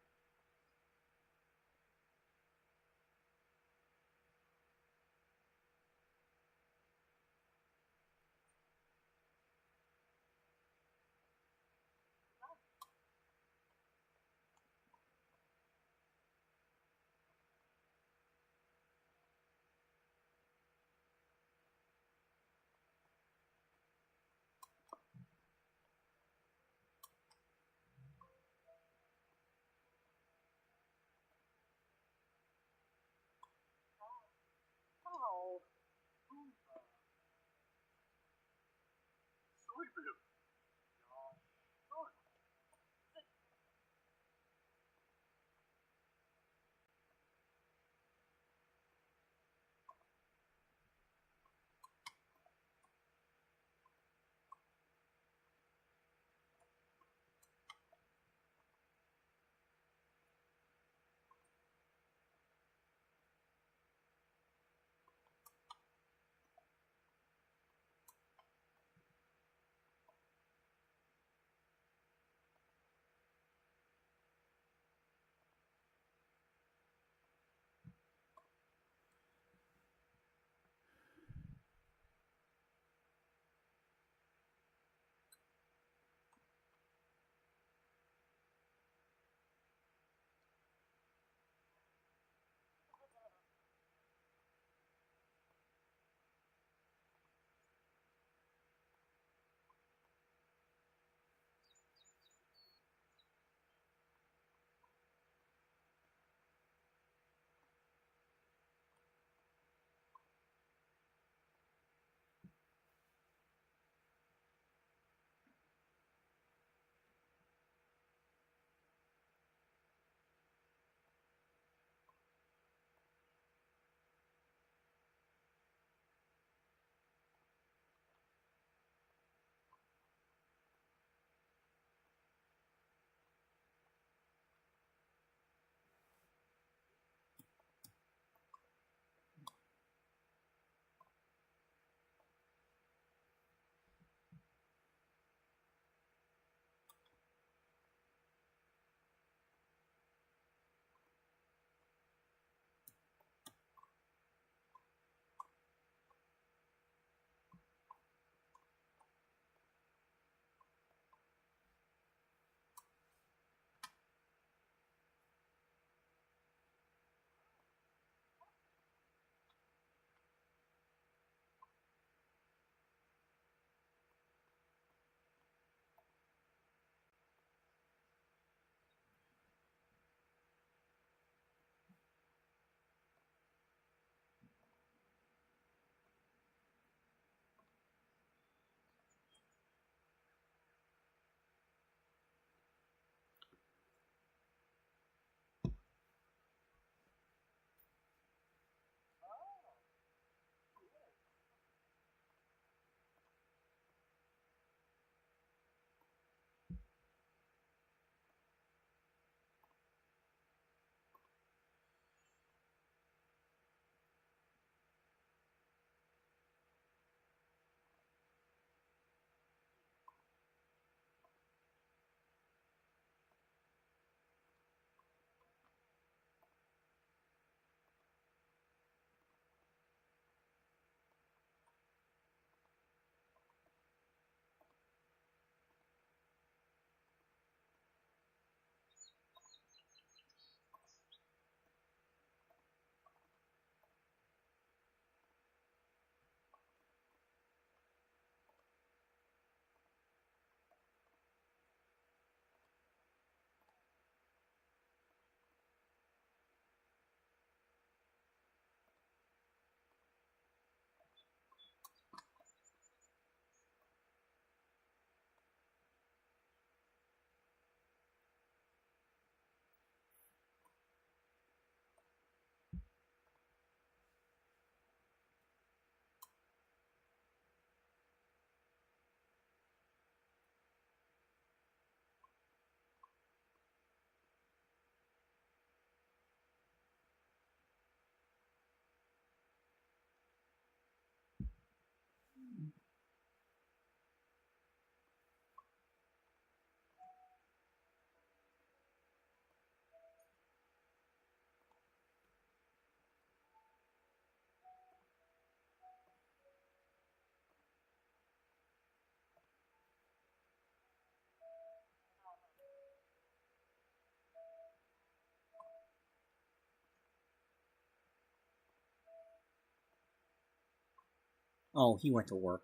Oh, he went to work.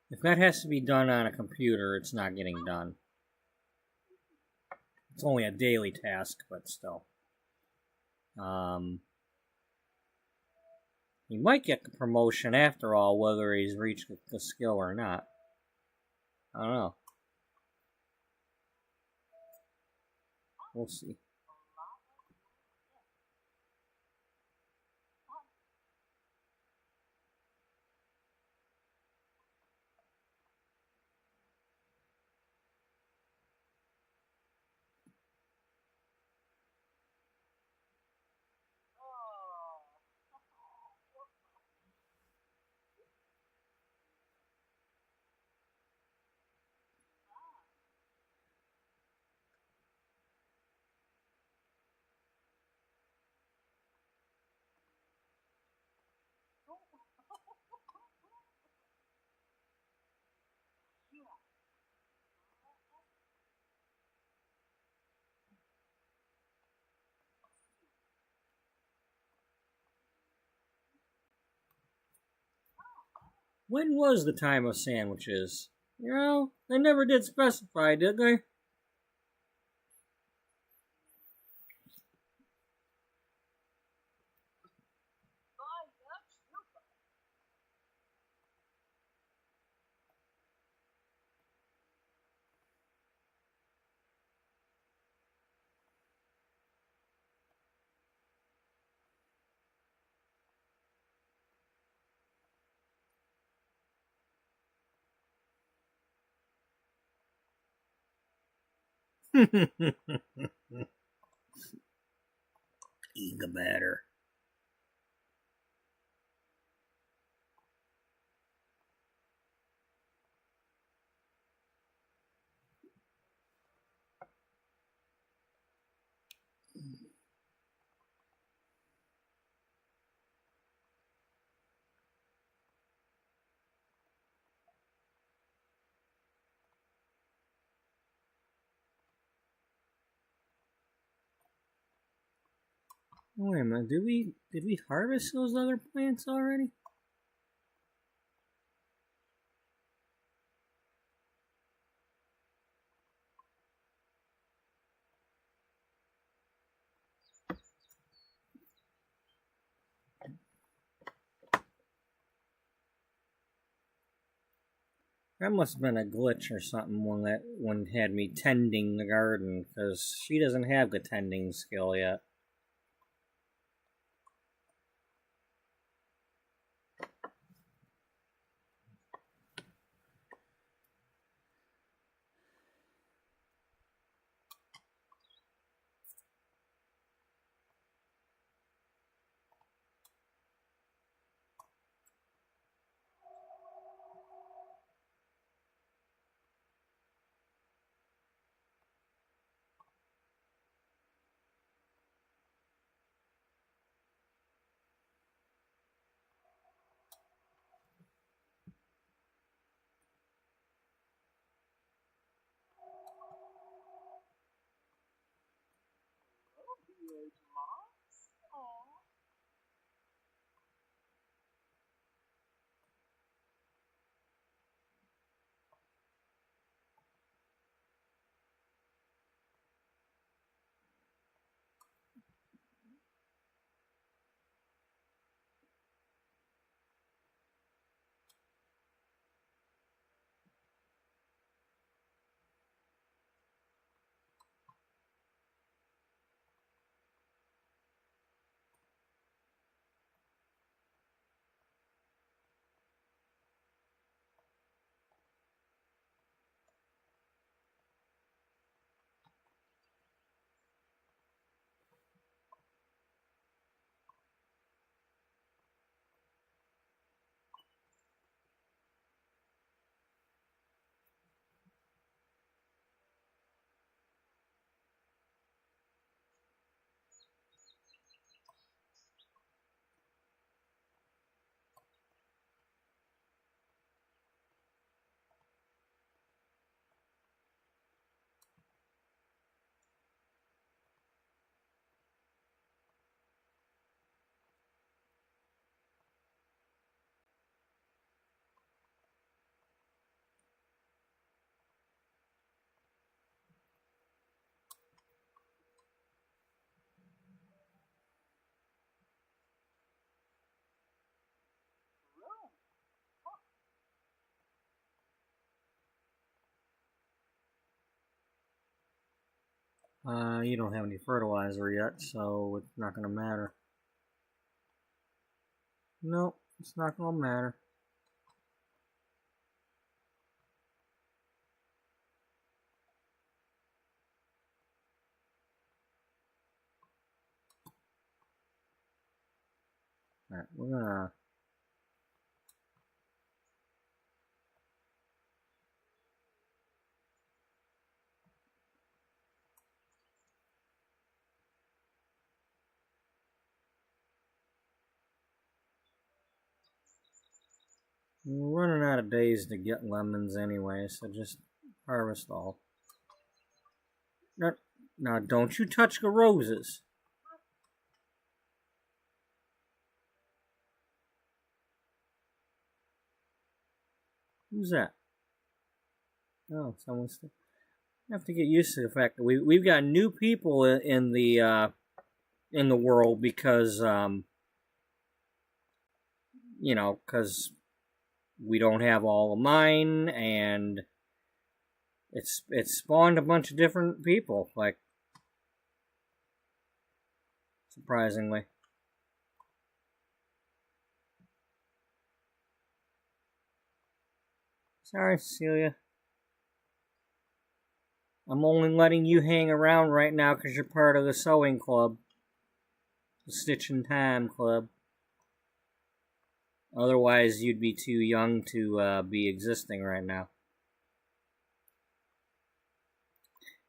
If that has to be done on a computer, it's not getting done. It's only a daily task, but still. He might get the promotion after all, whether he's reached the skill or not. I don't know. We'll see. When was the time of sandwiches? You know, they never did specify, did they? Eat the batter. Wait a minute, did we harvest those other plants already? That must have been a glitch or something when that one had me tending the garden, because she doesn't have the tending skill yet. You don't have any fertilizer yet, so it's not going to matter. Nope, it's not going to matter. Alright, we're going to... We're running out of days to get lemons anyway, so just harvest all. Now don't you touch the roses. Who's that? Oh, someone's... I have to get used to the fact that we've got new people in the world because you know, because we don't have all of mine, and it's spawned a bunch of different people, like, surprisingly. Sorry, Cecilia. I'm only letting you hang around right now because you're part of the sewing club. The Stitch in Time Club. Otherwise, you'd be too young to be existing right now.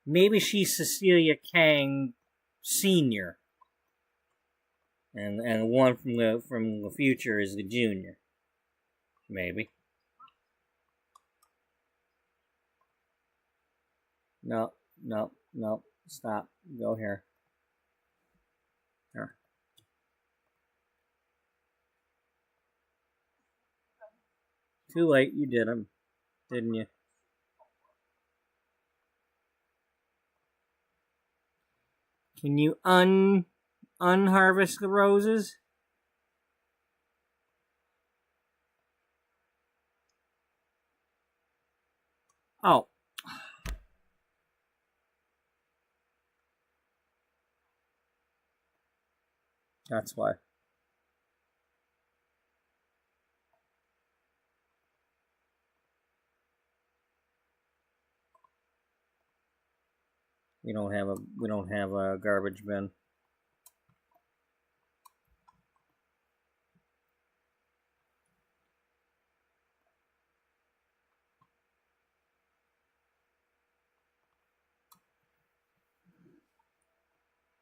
Maybe she's Cecilia Kang Senior, and the one from the future is the junior. Maybe. No. Stop. Go here. Here. Too late. You did them, didn't you? Can you unharvest the roses? Oh. That's why. We don't have a garbage bin.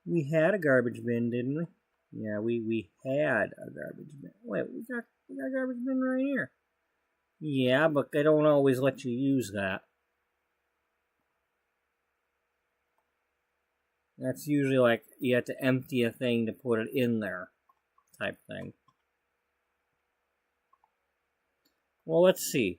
We had a garbage bin, didn't we? Yeah, we had a garbage bin. Wait, we got a garbage bin right here. Yeah, but they don't always let you use that. That's usually like you have to empty a thing to put it in there, type thing. Well, let's see.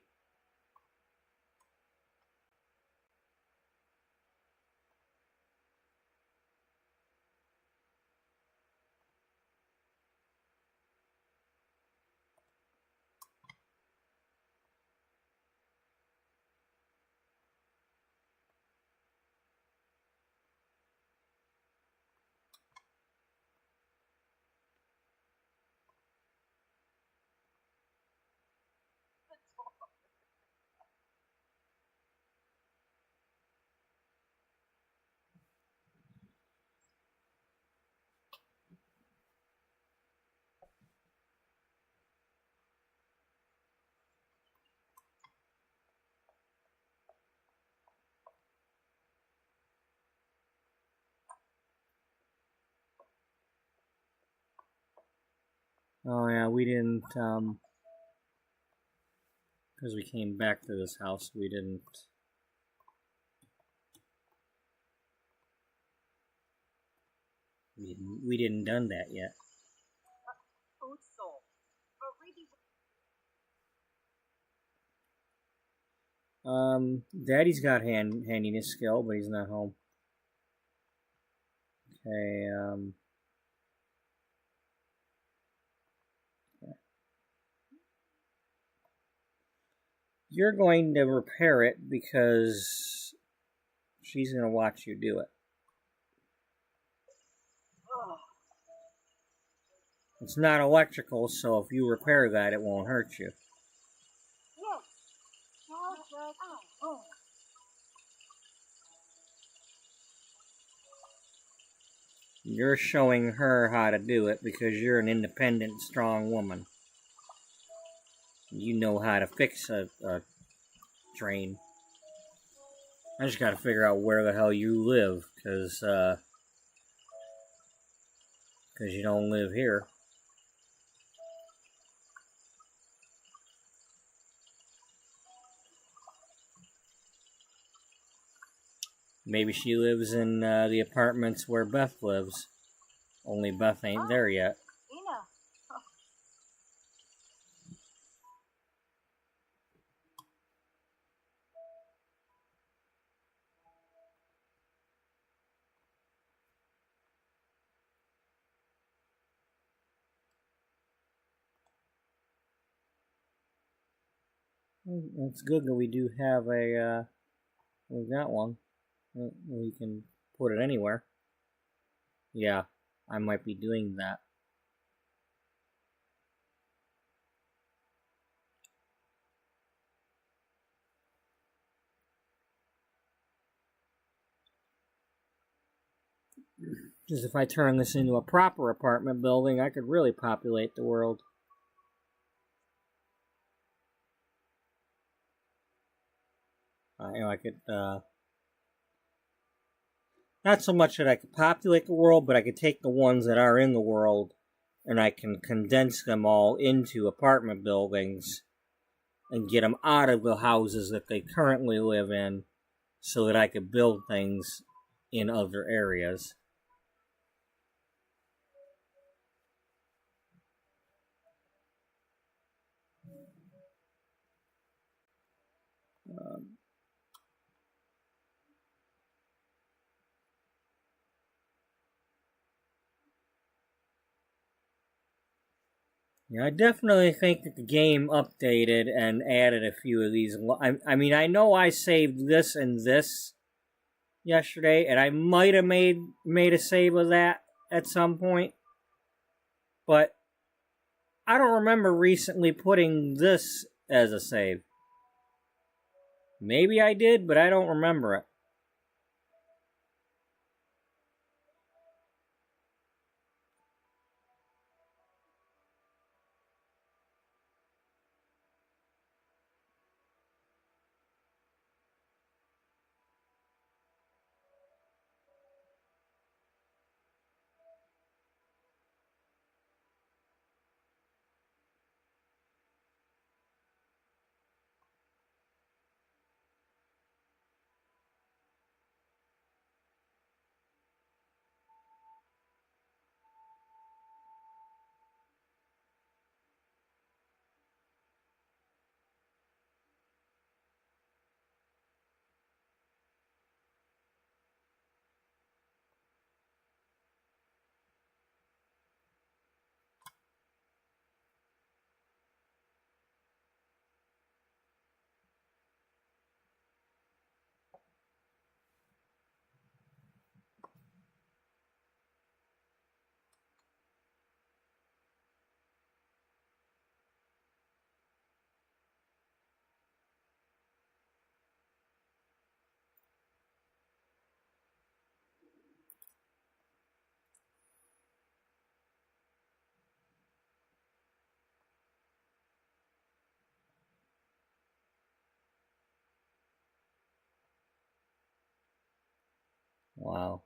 Oh yeah, we didn't, because we came back to this house, we didn't done that yet. Daddy's got handiness skill, but he's not home. Okay, you're going to repair it because she's going to watch you do it. It's not electrical, so if you repair that, it won't hurt you. Yes. Now that I know. You're showing her how to do it because you're an independent, strong woman. You know how to fix a train. I just gotta figure out where the hell you live, cause you don't live here. Maybe she lives in the apartments where Beth lives. Only Beth ain't there yet. Ina. It's good that we do have a, we got one. We can put it anywhere. Yeah, I might be doing that. Because if I turn this into a proper apartment building, I could really populate the world. I could, not so much that I could populate the world, but I could take the ones that are in the world and I can condense them all into apartment buildings and get them out of the houses that they currently live in so that I could build things in other areas. Um, Yeah, I definitely think that the game updated and added a few of these. I mean, I know I saved this and this yesterday, and I might have made a save of that at some point, but I don't remember recently putting this as a save. Maybe I did, but I don't remember it. Wow.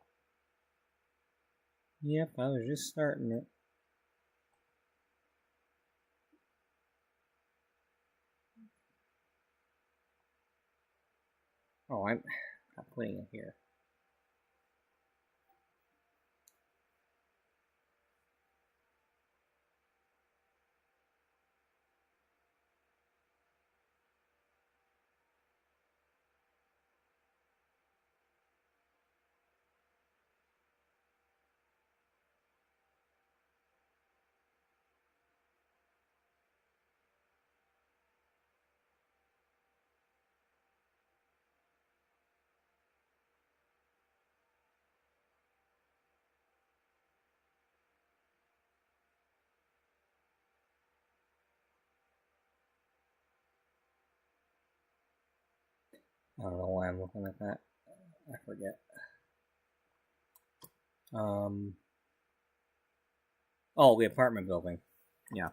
Yep, I was just starting it. Oh, I'm not putting it here. I don't know why I'm looking at that. I forget. Oh, the apartment building. Yeah.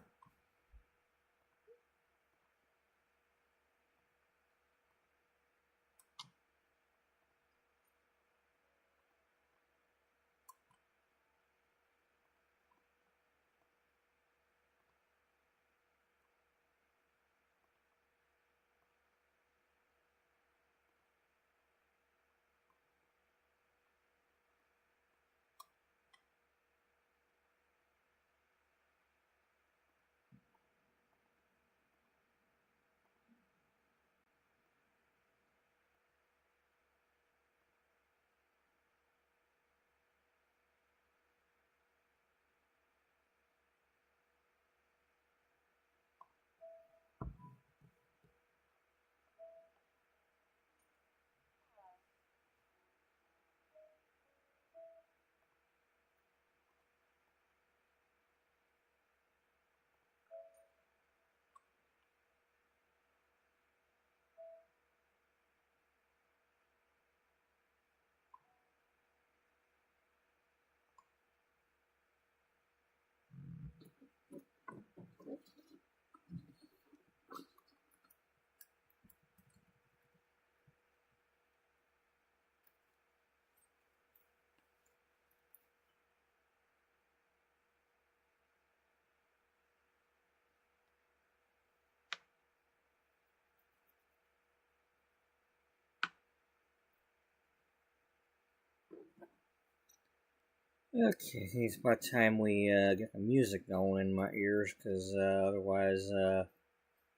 Okay, it's about time we get the music going in my ears, because otherwise,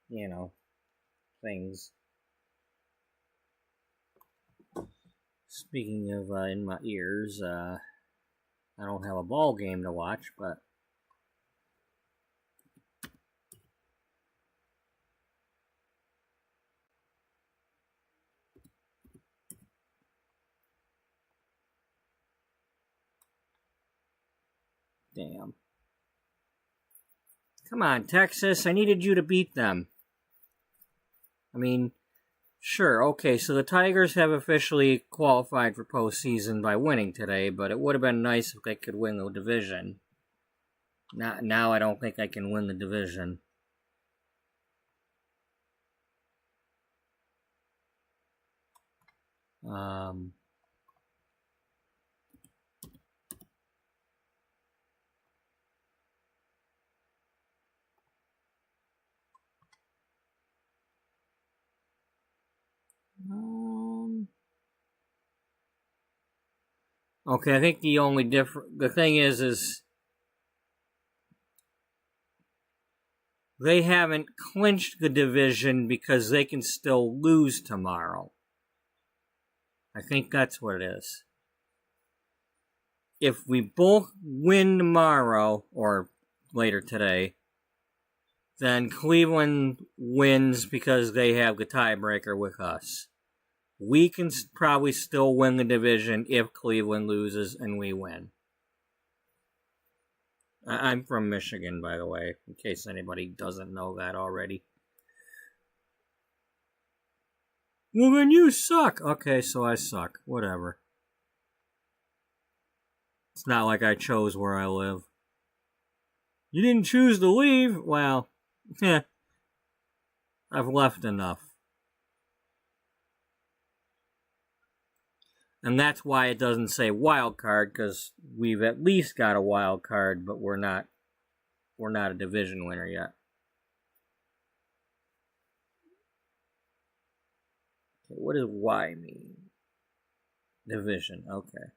you know, things. Speaking of in my ears, I don't have a ball game to watch, but damn. Come on, Texas, I needed you to beat them. I mean, sure, okay, so the Tigers have officially qualified for postseason by winning today, but it would have been nice if they could win the division. Now I don't think I can win the division. Okay, I think the thing is they haven't clinched the division because they can still lose tomorrow. I think that's what it is. If we both win tomorrow, or later today, then Cleveland wins because they have the tiebreaker with us. We can probably still win the division if Cleveland loses and we win. I'm from Michigan, by the way, in case anybody doesn't know that already. Well, then you suck. Okay, so I suck. Whatever. It's not like I chose where I live. You didn't choose to leave? Well, I've left enough. And that's why it doesn't say wild card, because we've at least got a wild card, but we're not a division winner yet. Okay, what does Y mean? Division, okay.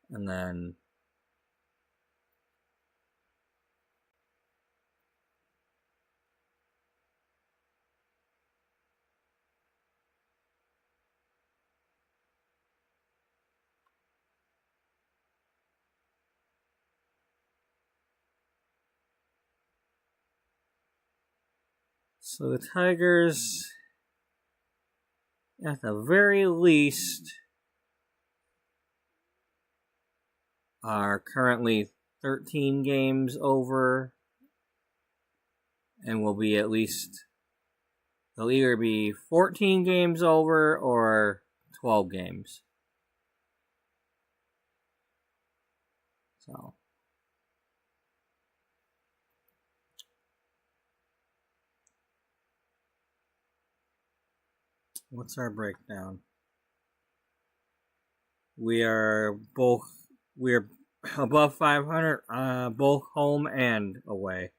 And then so the Tigers, at the very least, are currently 13 games over and will be at least They'll either be 14 games over or 12 games. So. What's our breakdown? We're above 500, both home and away.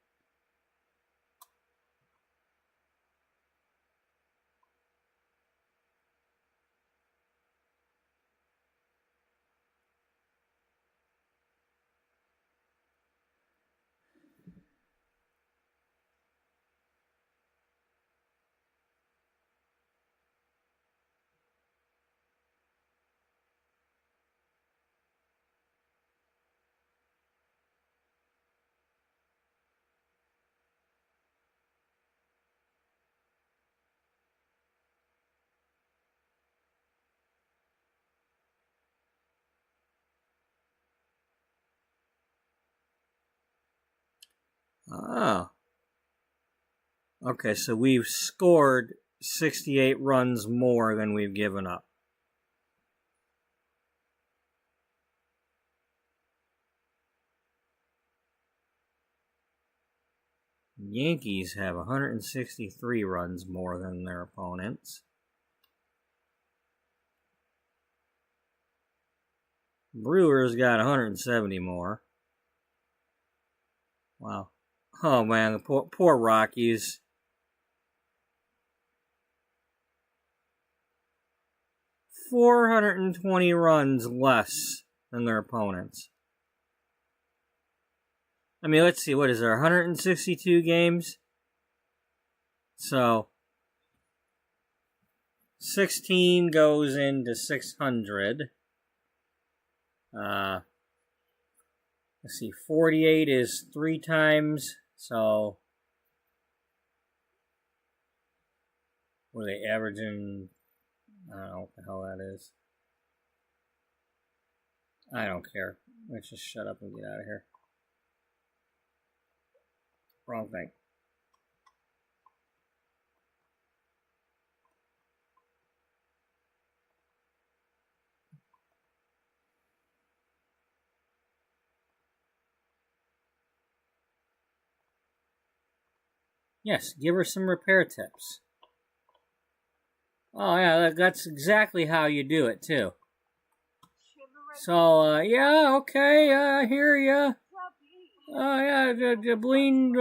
Oh. Okay, so we've scored 68 runs more than we've given up. Yankees have 163 runs more than their opponents. Brewers got 170 more. Wow. Oh man, the poor Rockies. $420 runs less than their opponents. I mean, let's see, what is there, 162 games? So, 16 goes into 600. Let's see, 48 is 3 times, so what are they averaging? I don't know what the hell that is. I don't care. Let's just shut up and get out of here. Wrong thing. Yes, give her some repair tips. Oh yeah, that's exactly how you do it too. So yeah, okay, I hear ya. Yeah, the bleed,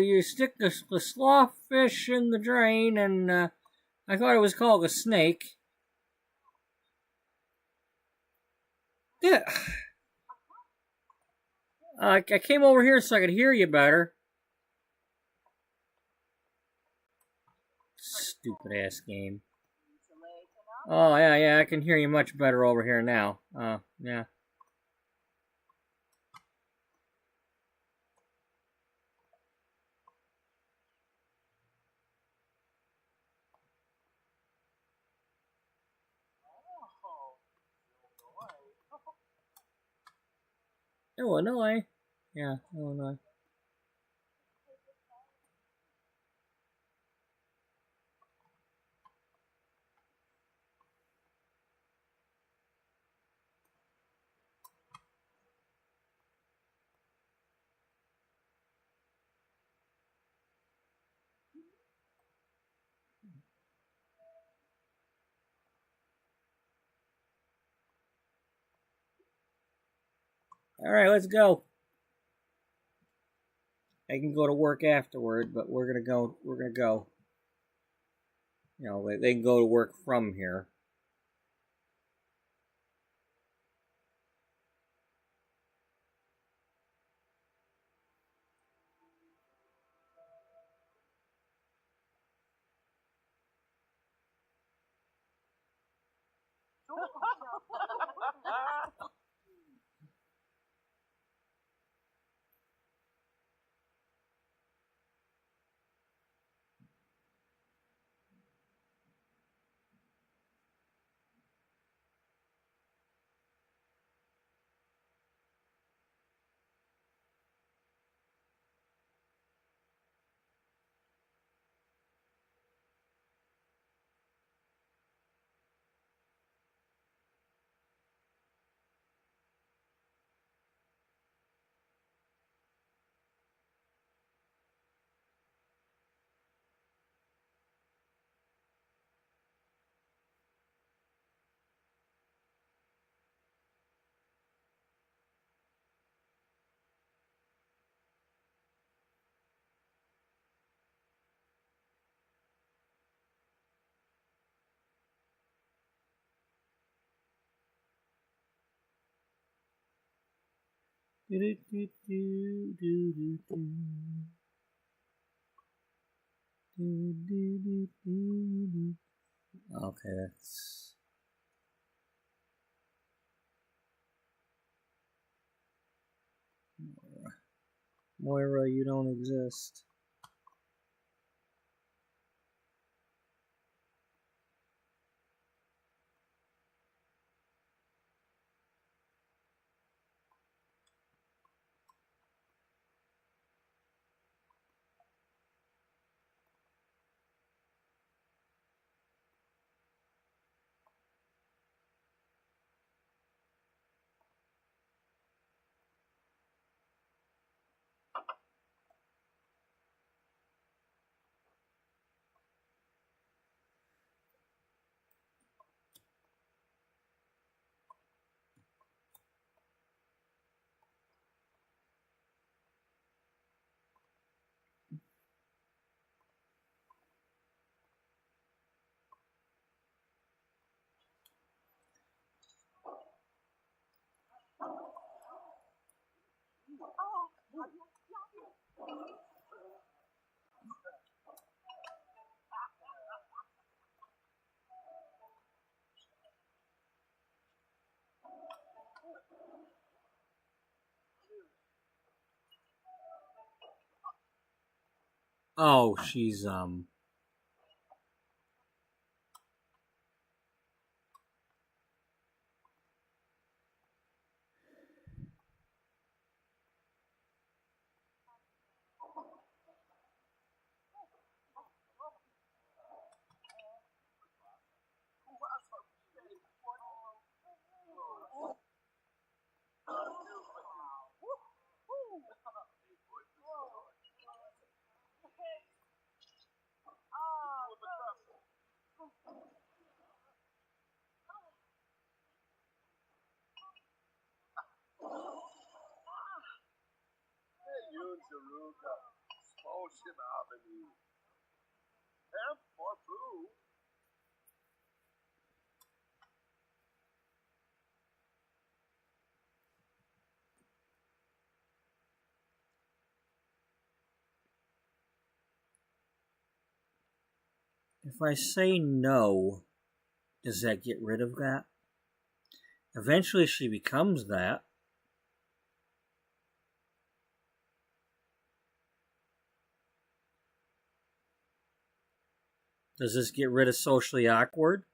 you stick the sloth fish in the drain, and I thought it was called a snake. Yeah. I came over here so I could hear you better. Stupid ass game. Oh yeah, I can hear you much better over here now. Yeah. Illinois. Yeah, Illinois. All right, let's go. I can go to work afterward, but we're gonna go. You know, they can go to work from here. Okay, that's Moira, you don't exist. Oh, she's if I say no, does that get rid of that? Eventually she becomes that. Does this get rid of socially awkward?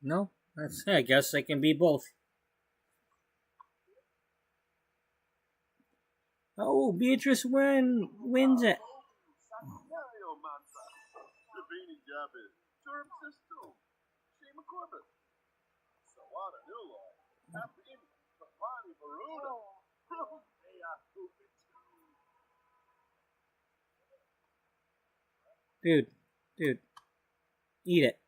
No? I guess they can be both. Oh, Beatrice wins it. Dude, eat it.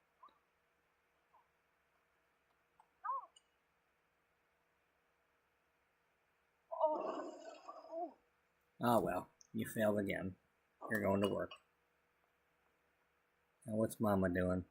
Oh well, you failed again. You're going to work. Now what's Mama doing?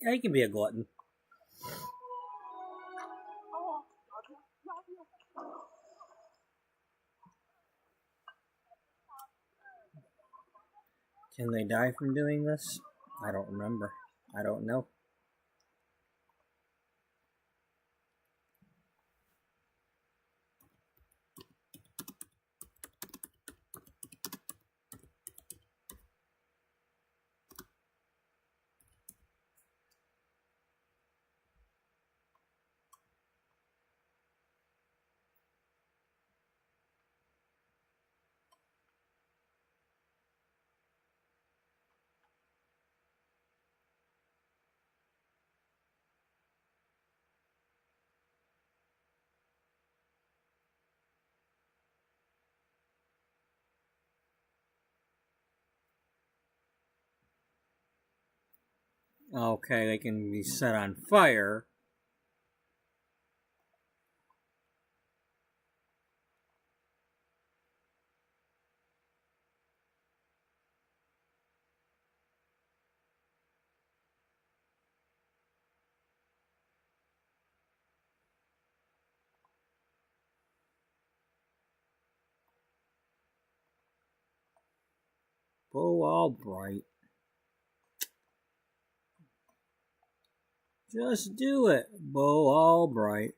Yeah, he can be a glutton. Can they die from doing this? I don't remember. I don't know. Okay, they can be set on fire. Bea Ullbright. Just do it, Bea Ullbright.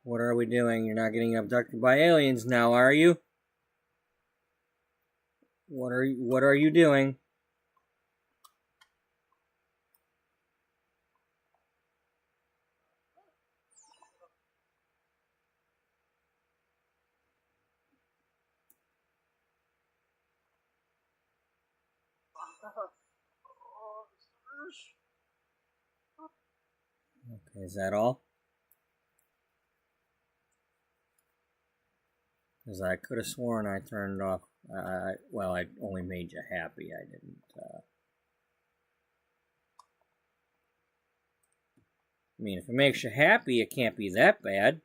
What are we doing? You're not getting abducted by aliens now, are you? What are you doing? Okay, is that all? Because I could have sworn I turned off. Well, I only made you happy. I didn't. I mean, if it makes you happy, it can't be that bad.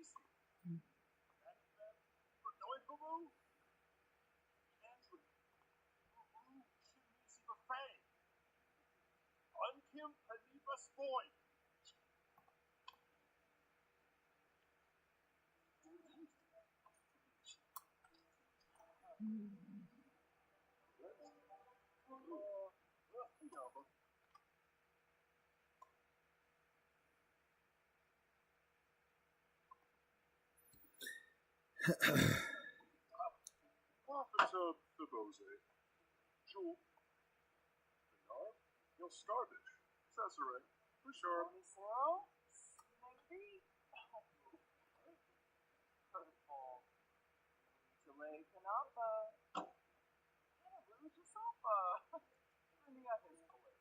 easy. That's that for going boo-boo. Andrew, boo-boo shouldn't easy for fang. Unkim Paniba Spoin. Officer Fibose, Jewel, Bernard, you'll starvish. Cesare, for sure. Slow? Maybe. Hurtful. To waken up, kind of lose yourself, really at his place.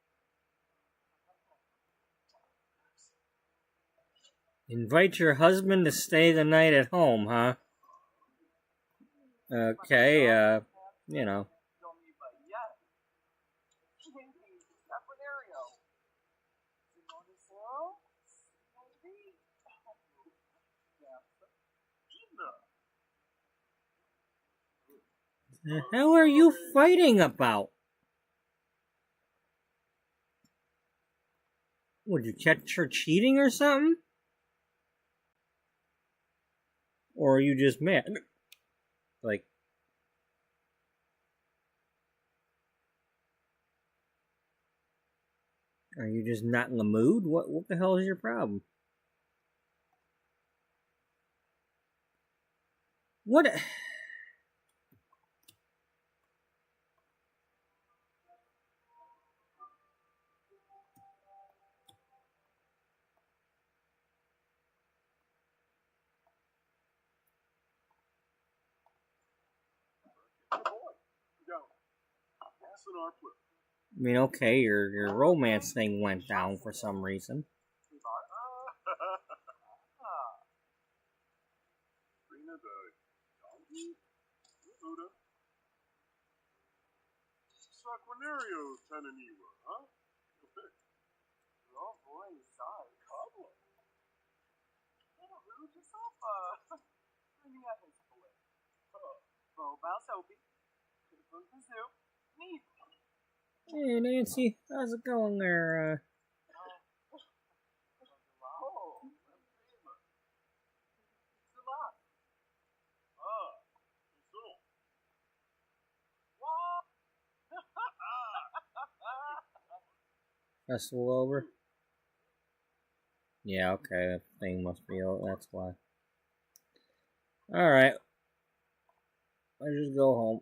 Invite your husband to stay the night at home, huh? Okay, you know. Don't need but yet. Maybe Caprinario. Simone Slow? Maybe. Yeah. The hell are you fighting about? Would you catch her cheating or something? Or are you just mad? Like, are you just not in the mood? What the hell is your problem? What? I mean, okay, your romance thing went down for some reason. Saquinario Tananiwa, huh? Oh boy, sorry. Cobbler. Kind of lose yourself, really at his place. Bo Balsopi. Could have moved the zoo. Me. Hey, Nancy, how's it going there? Oh, it's a lot. So. What? Festival over? Yeah, okay, that thing must be over, that's why. Alright. Let's just go home.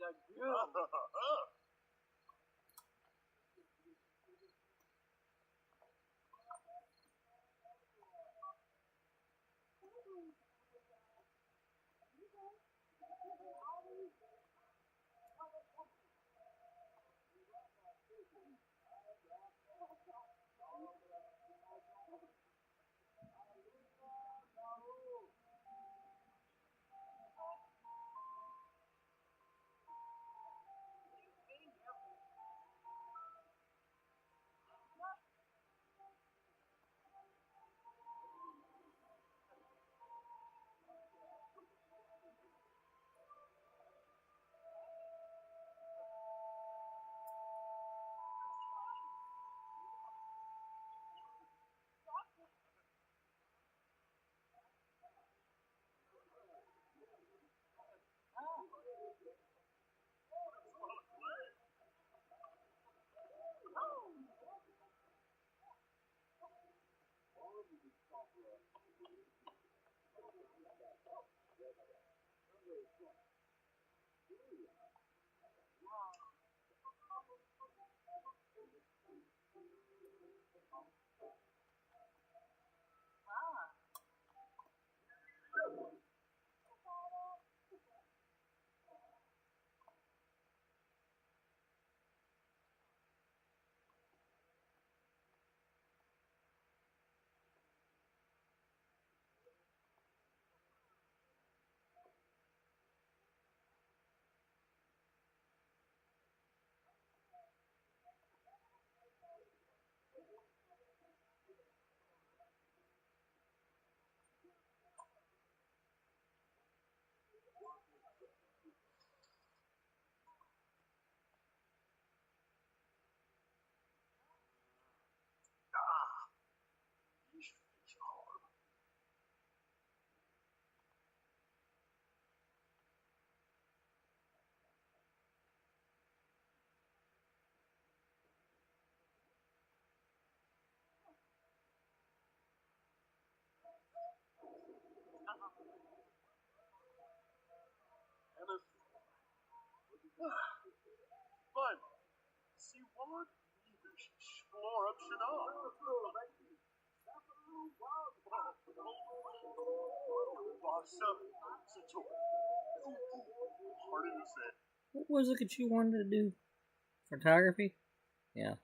The goo. Fine. See what? Explore up Chanel. Hard to say. What was it that you wanted to do? Photography? Yeah.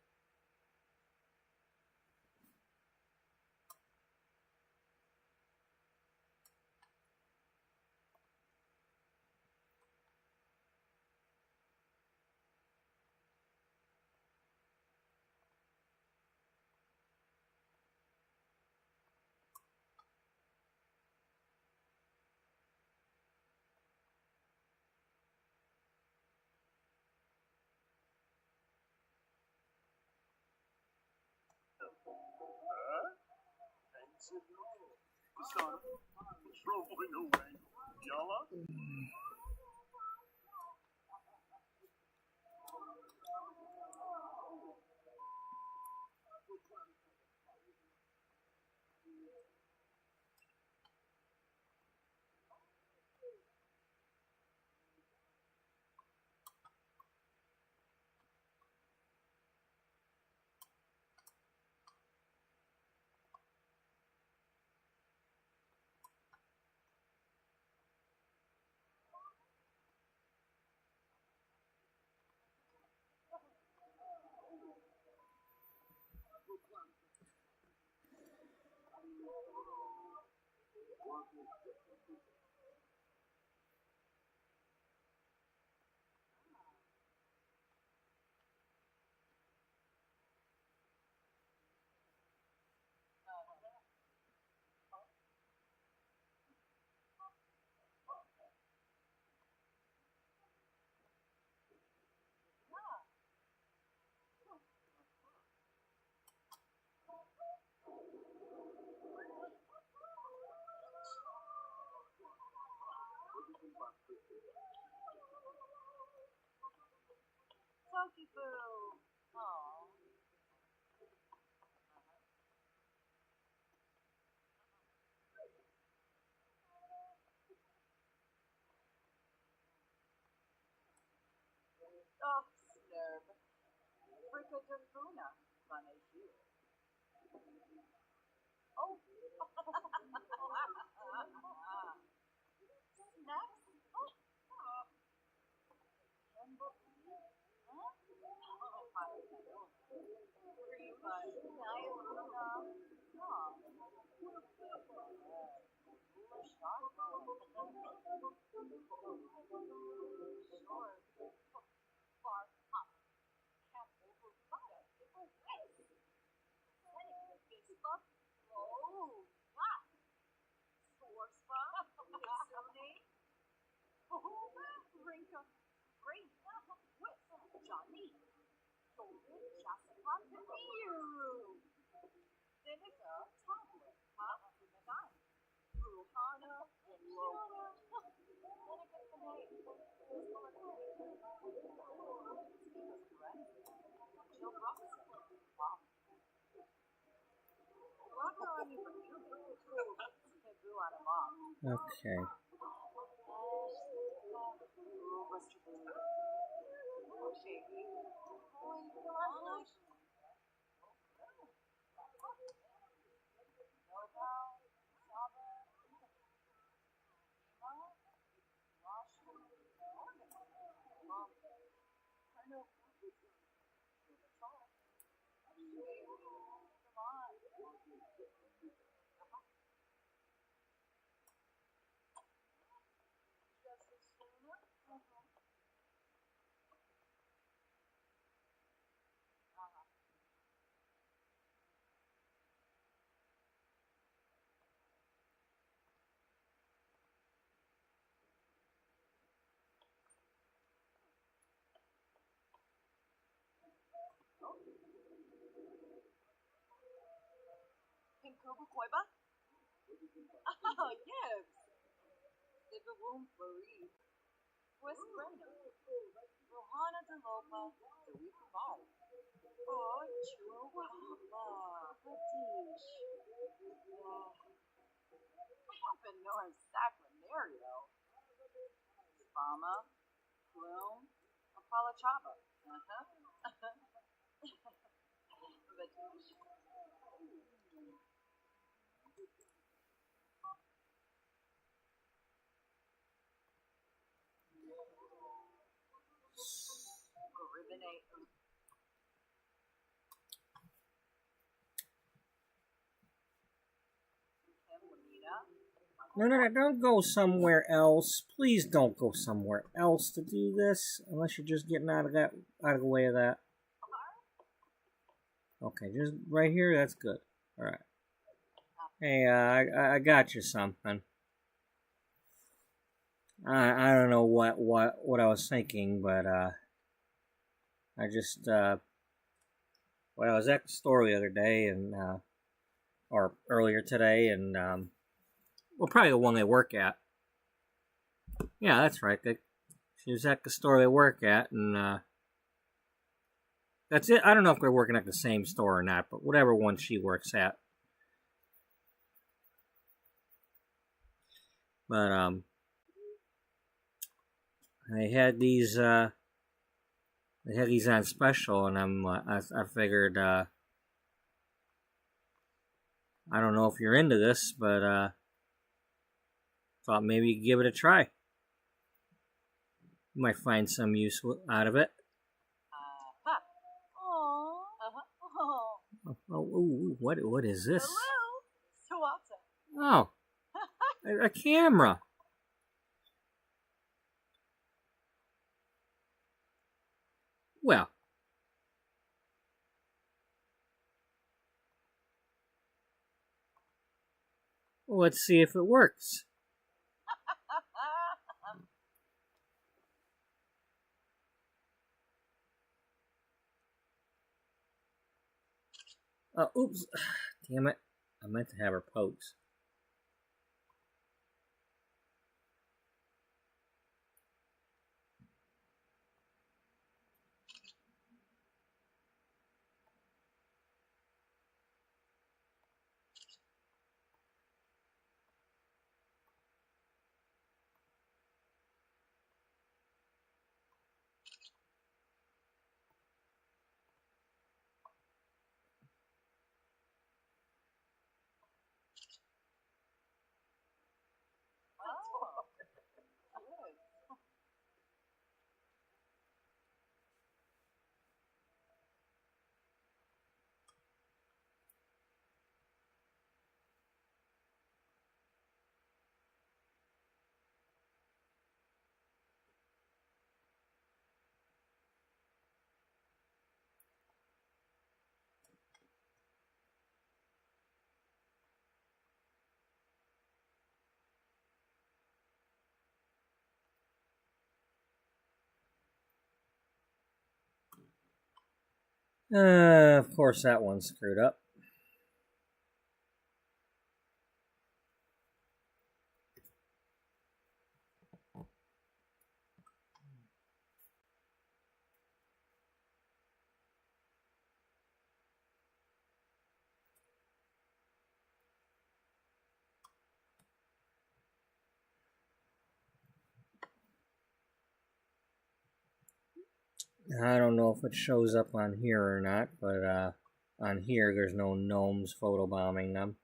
Trolling away. Yalla? Toki Boo! Aww. Oh, Snurb. Fricadafuna. Bonjour. Oh. Snacks? Oh. Handbook? Huh? Oh, Pie. Cream pie. Diarrhea. Oh. Foolish Sure. Bar pop. Cat over butter. People waste. Facebook. Oh, yeah. Store spa. Kitsune. Oh, Rinka. Great. With Johnny. Golden Jessica Miru. Vinegar. Tablet. Madan. Ruhana. Yoga. Vinegar Panay. Jill Robinson. Wow. Okay. No. That's all. Come on. Just as sooner. Pinkoba Koiba? Oh, yes. There's a room for Reed. Pues bueno. Rohana de Lopa, the week of all. Oh, Chihuahua. Patish. Oh, I happen to know her Sacranario. Spama, Plume, Apala Chapa. Patish. Garibinate. No, no, no, don't go somewhere else. Please don't go somewhere else to do this, unless you're just getting out of the way of that. Okay, just right here, that's good. Alright. Hey, I got you something. I don't know what I was thinking, but, I just, well, I was at the store the other day, and, or earlier today, and, well, probably the one they work at. Yeah, that's right. She was at the store they work at, and that's it. I don't know if they're working at the same store or not, but whatever one she works at. But they had these on special, and I figured I don't know if you're into this, but thought maybe you could give it a try. You might find some use out of it. Oh, what is this? Hello. Oh, a camera. Well, let's see if it works. Oops. Damn it. I meant to have her pose. Of course that one's screwed up. I don't know if it shows up on here or not, but on here there's no gnomes photobombing them.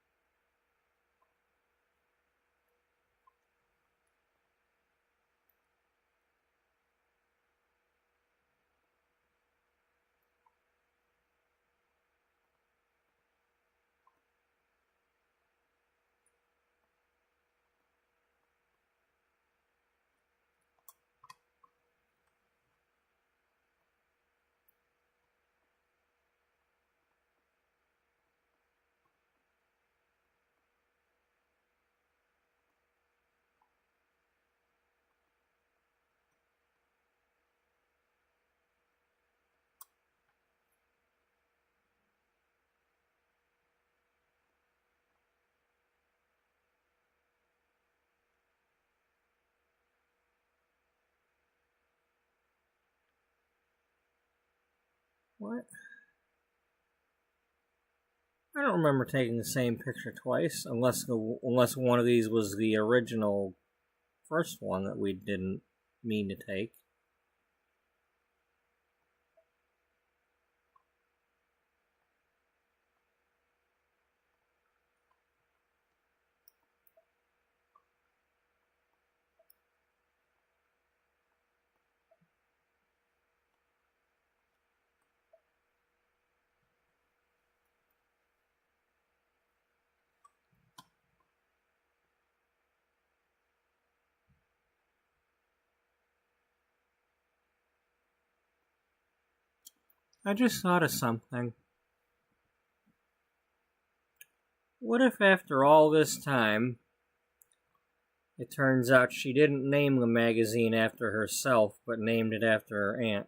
What? I don't remember taking the same picture twice, unless one of these was the original first one that we didn't mean to take. I just thought of something. What if after all this time, it turns out she didn't name the magazine after herself, but named it after her aunt?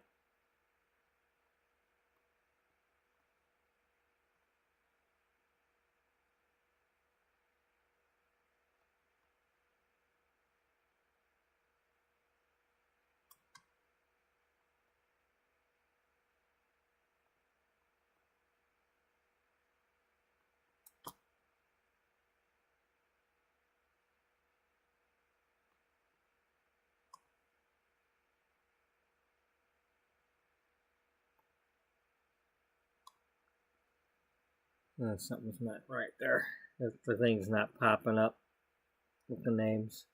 Something's not right there. The thing's not popping up with the names.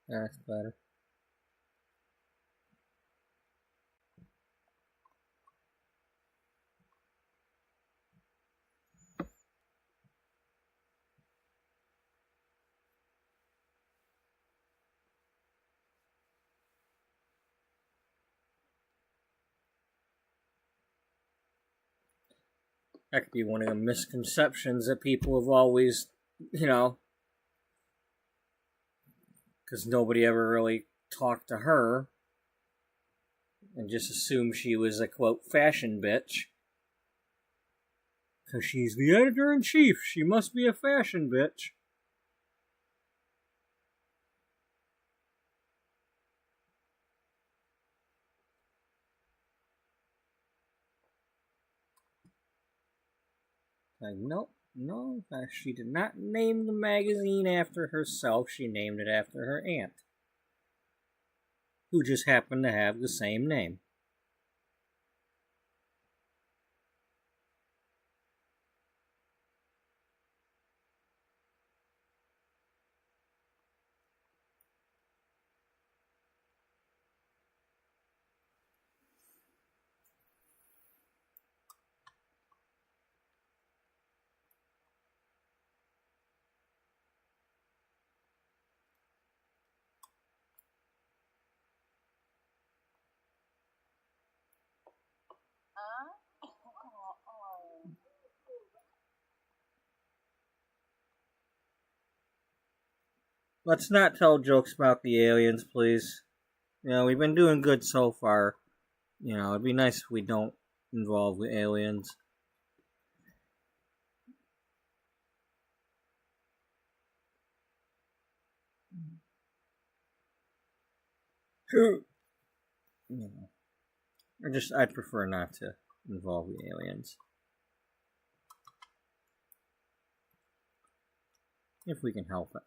That's better. That could be one of the misconceptions that people have always, because nobody ever really talked to her and just assumed she was a, quote, fashion bitch. Because she's the editor-in-chief. She must be a fashion bitch. Like, nope, no, she did not name the magazine after herself. She named it after her aunt, who just happened to have the same name. Let's not tell jokes about the aliens, please. We've been doing good so far. It'd be nice if we don't involve the aliens. I'd prefer not to involve the aliens. If we can help it.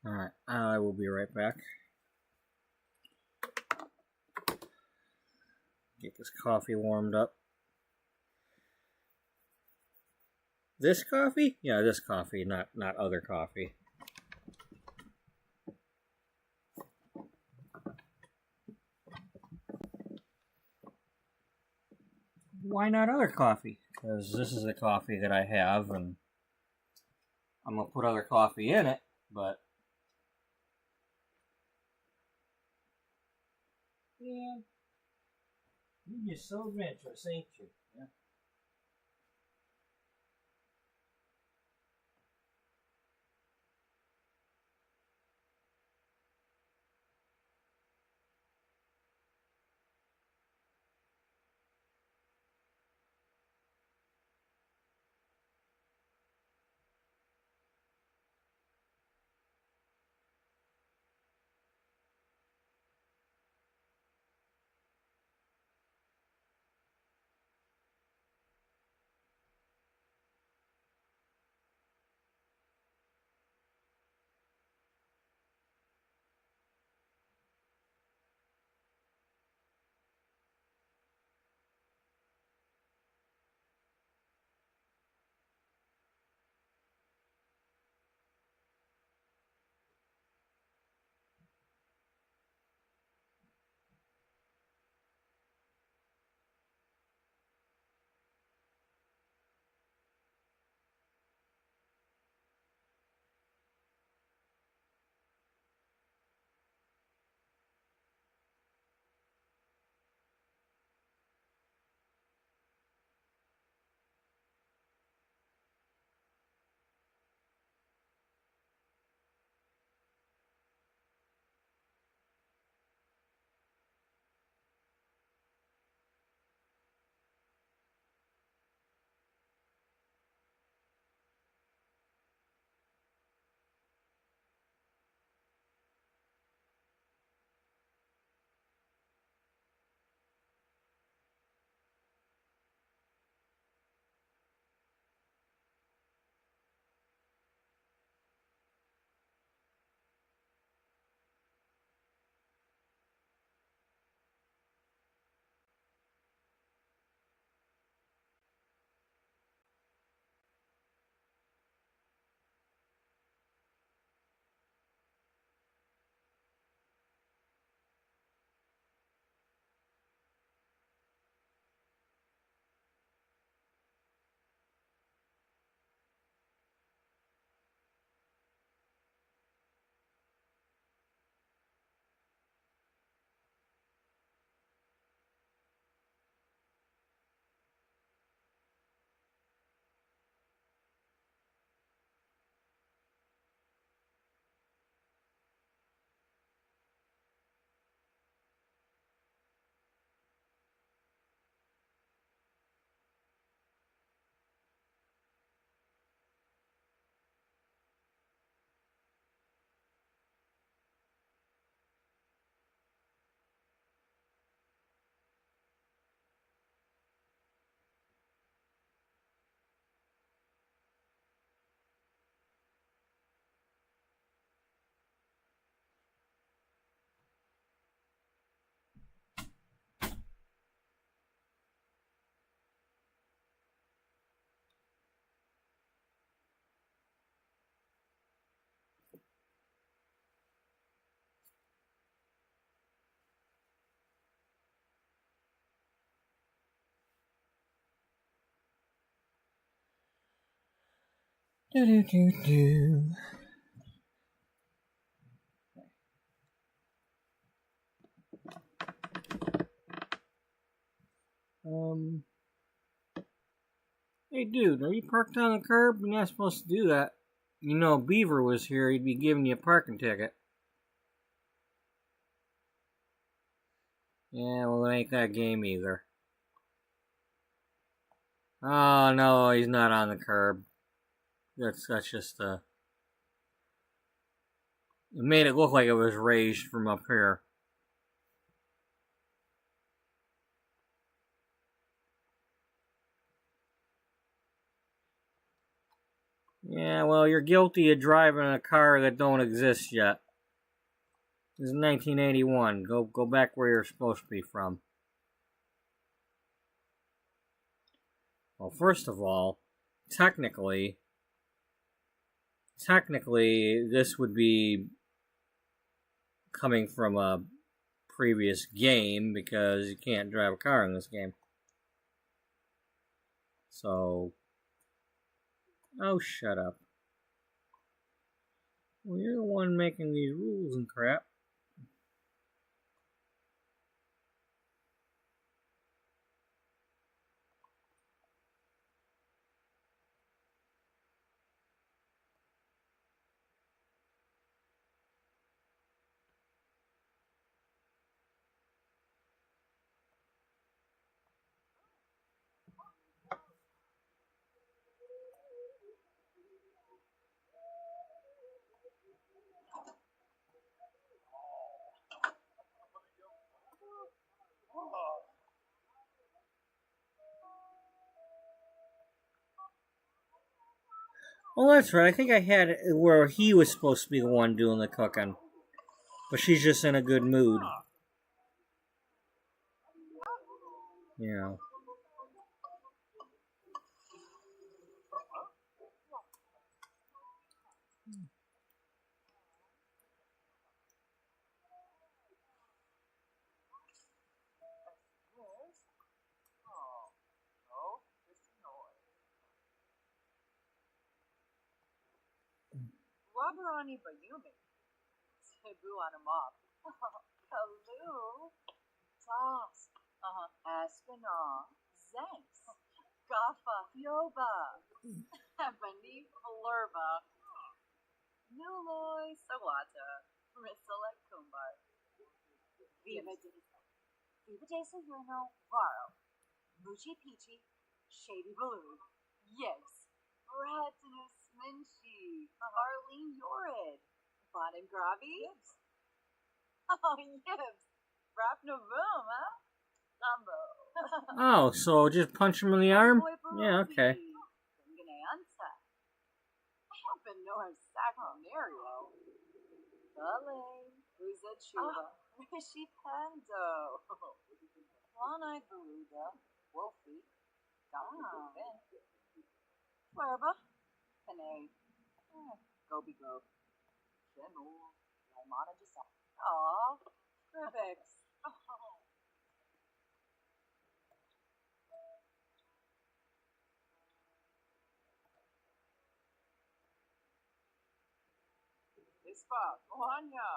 Alright, I will be right back. Get this coffee warmed up. This coffee? Yeah, this coffee, not other coffee. Why not other coffee? Because this is the coffee that I have, and I'm going to put other coffee in it, but... Yeah. You're just so adventurous, ain't you? Yeah. Do-do-do-do. Hey dude, are you parked on the curb? You're not supposed to do that. You know, if Beaver was here, he'd be giving you a parking ticket. Yeah, well, it ain't that game either. Oh, no, he's not on the curb. That's just, it made it look like it was raised from up here. Yeah, well, you're guilty of driving a car that don't exist yet. This is 1981. Go back where you're supposed to be from. Well, first of all, technically, this would be coming from a previous game because you can't drive a car in this game. So, oh, shut up. Well, you're the one making these rules and crap. Well, that's right. I think I had it where he was supposed to be the one doing the cooking. But she's just in a good mood. You know. Wabarani Bayumi. Cebu on him off. Kalu. Toss. Espinal. Zenks. Gafa. Yoba. Ebony. Flurba. Nuloy. Sawata. Risalek Kumbar. Viva Desa Yurno. Varo. Muchi Peachy. Shady Baloo. Yes. Ratinus Minchi. Arlene Yorid. Bonnet Gravi. Yes. Oh, yes. Rap Novum, huh? Dumbo. Oh, so just punch him in the arm? Yeah, okay. I happen to know her Sacronario. Dale. Who's that Chuba? Rishi Pando. One-eyed Beluga. Wolfie. Vin. Flurba. Panay. Goby Gob. Kenul. Laimana Giselle. Aw. Cribbix. Ispa. Ohanya.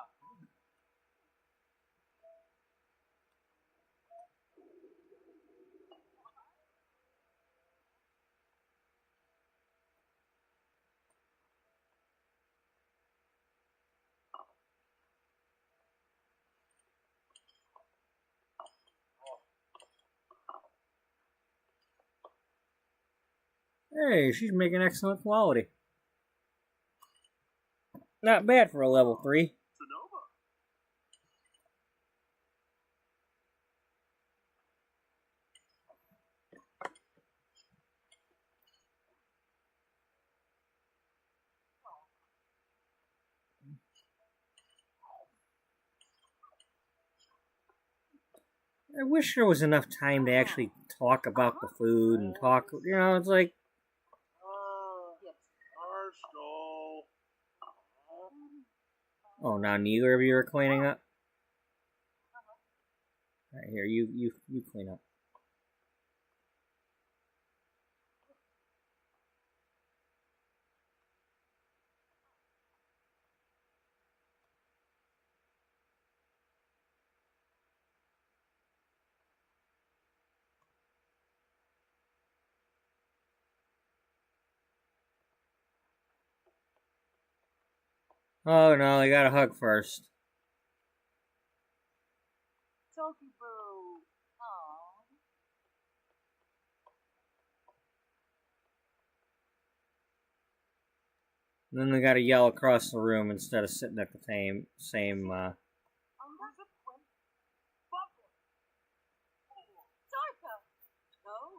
Hey, she's making excellent quality. Not bad for a level 3. Sonoma. I wish there was enough time to actually talk about the food and talk, it's like... Arstall. Oh, now neither of you are cleaning up? Alright, here, you clean up. Oh no, they gotta hug first. Toki Boo. Aww. And then they gotta yell across the room instead of sitting at the same Darka. Oh.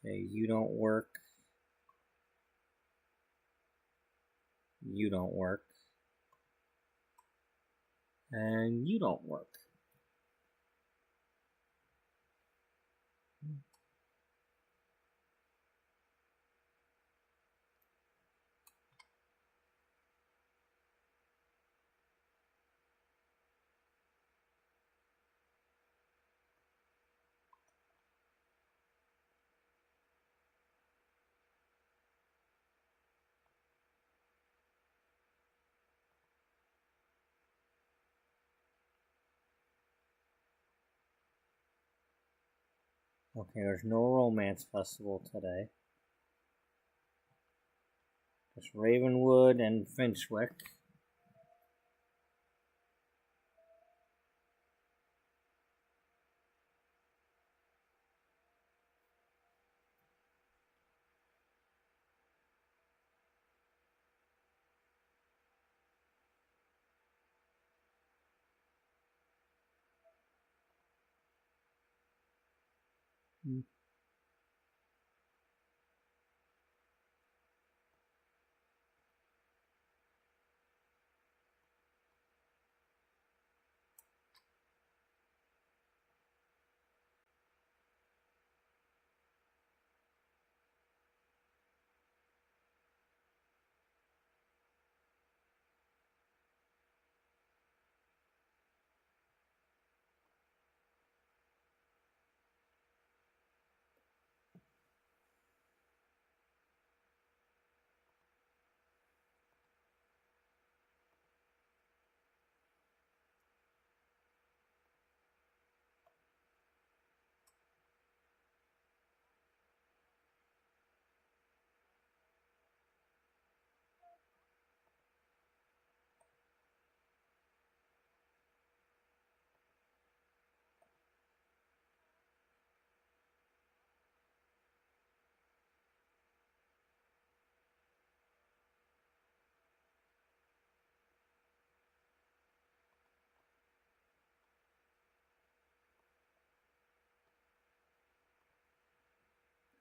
Okay, you don't work. You don't work. And you don't work. Okay, there's no romance festival today. Just Ravenwood and Finchwick.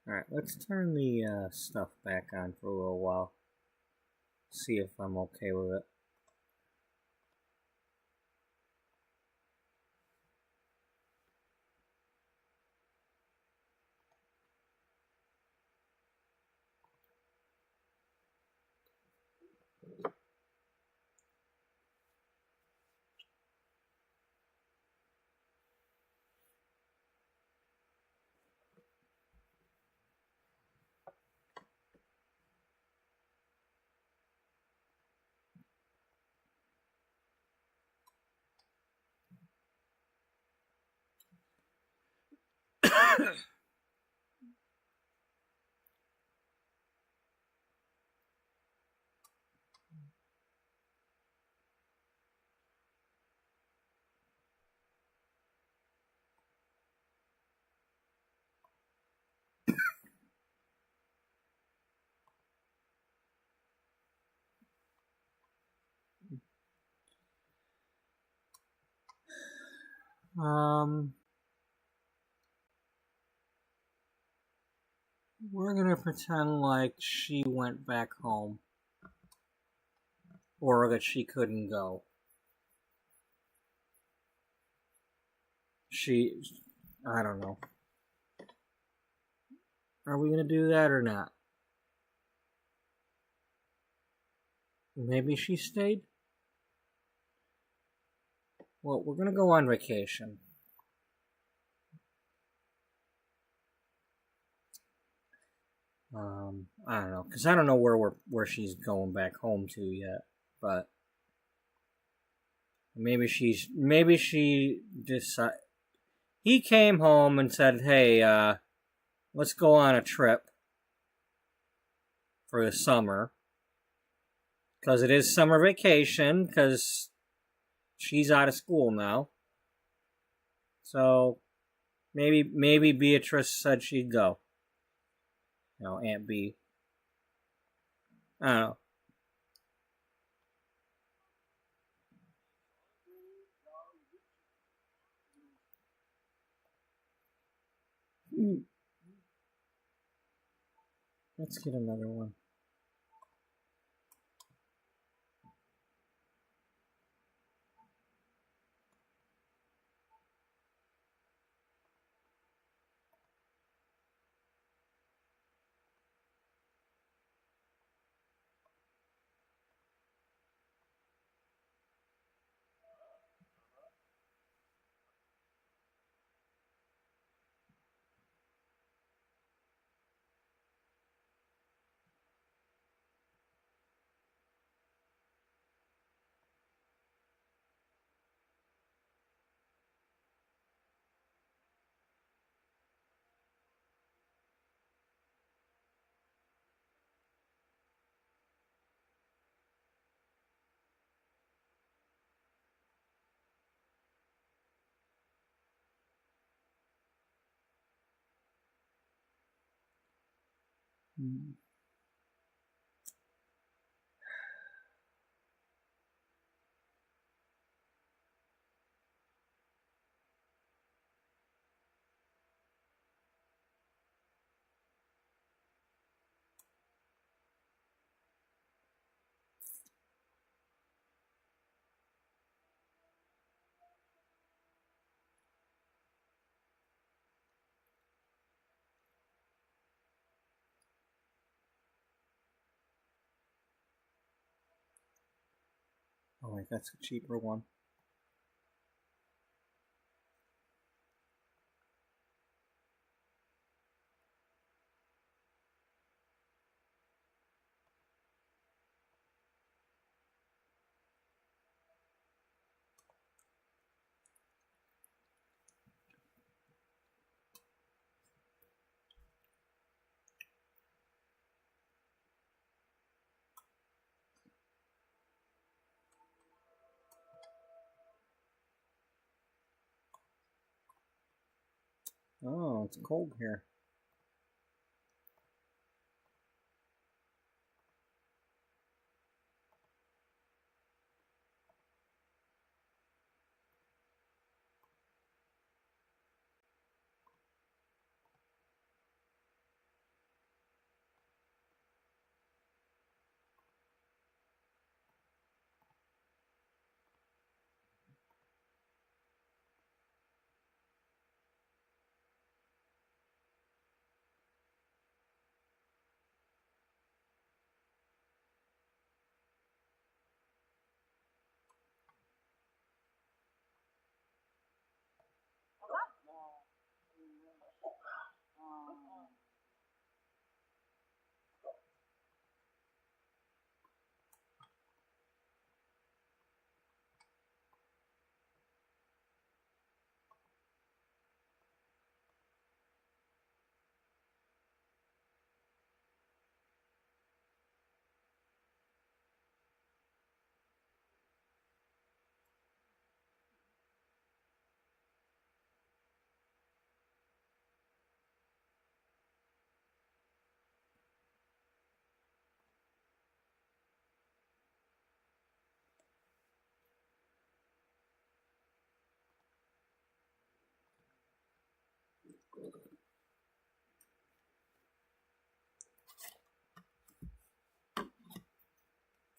Alright, let's turn the stuff back on for a little while. See if I'm okay with it. We're gonna pretend like she went back home. Or that she couldn't go. I don't know. Are we gonna do that or not? Maybe she stayed? Well, we're gonna go on vacation. I don't know, because I don't know where she's going back home to yet, but maybe she decided. He came home and said, "Hey, let's go on a trip for the summer, because it is summer vacation, because she's out of school now. So maybe Beatrice said she'd go. You know, Aunt B. I don't know." Let's get another one. Oh wait, that's a cheaper one. Oh, it's cold here.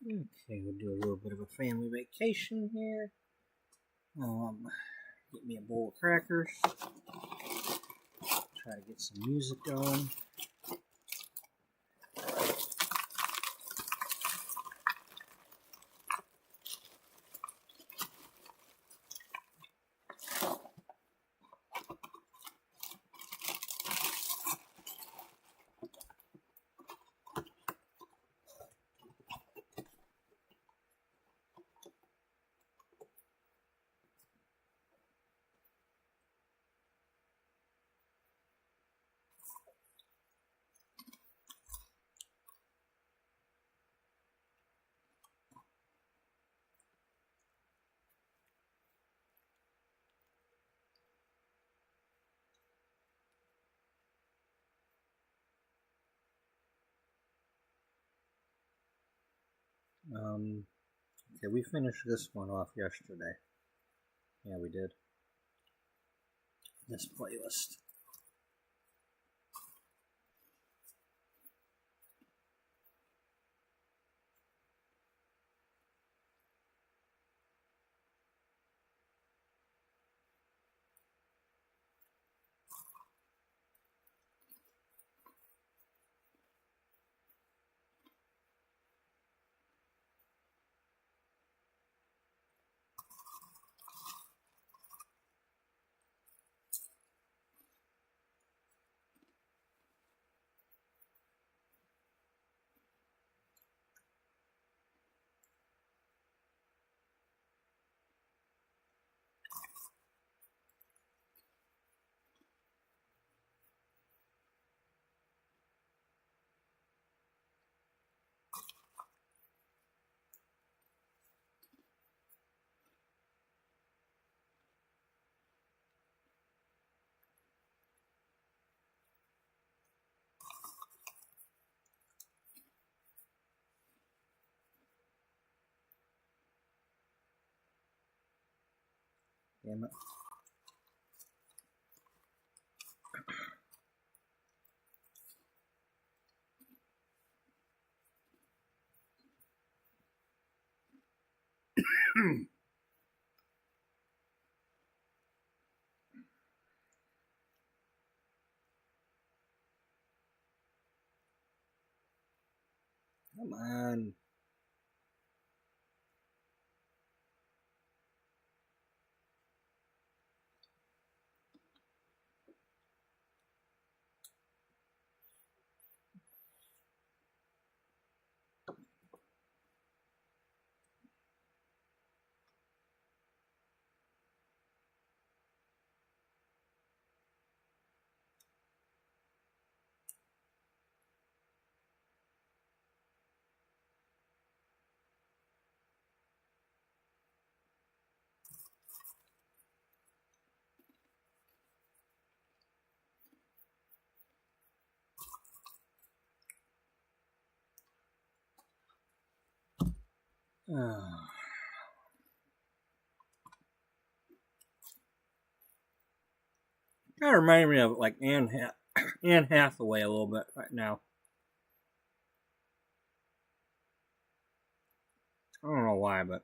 Okay, we'll do a little bit of a family vacation here. Get me a bowl of crackers. Try to get some music going. Okay, we finished this one off yesterday. Yeah, we did. This playlist. damn it. Come on. Kind of reminds me of like Anne Hathaway a little bit right now. I don't know why, but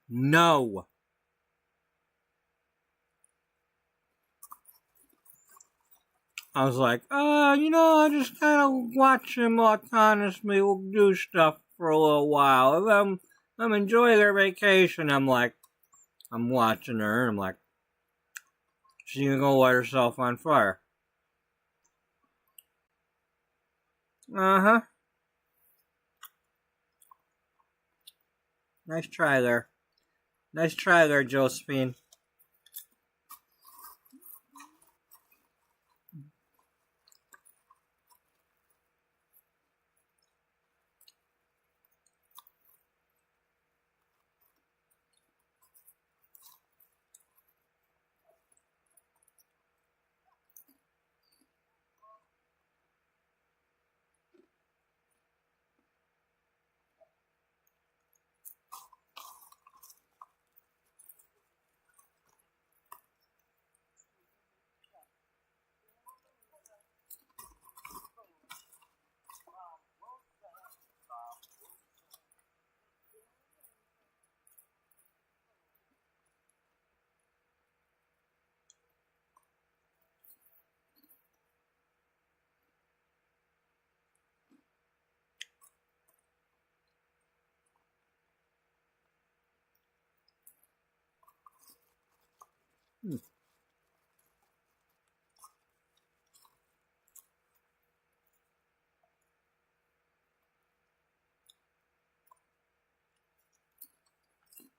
no. I was like, I just kind of watch him autonomously do stuff for a little while. I'm enjoying their vacation. I'm watching her, and I'm like, she's gonna go light herself on fire. Uh-huh. Nice try there. Nice try there, Josephine.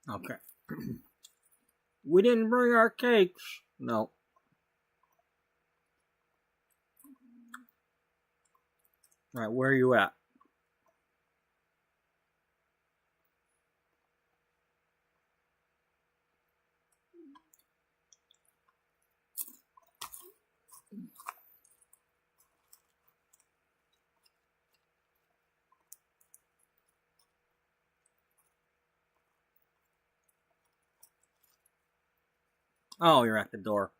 Okay. We didn't bring our cakes. No. Alright, where are you at? Oh, you're at the door.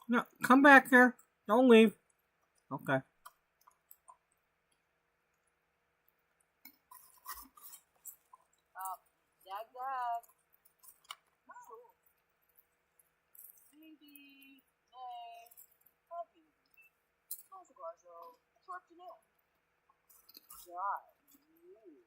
No, come back here. Don't leave. Okay. Dag dag. No. Maybe, nay, heavy. Close guardo. Short to know. God, you.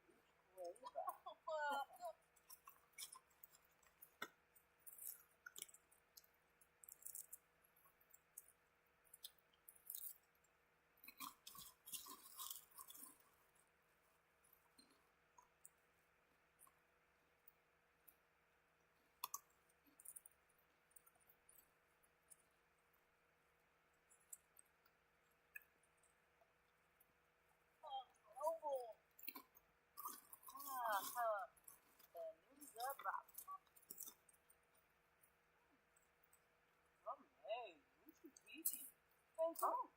Oh.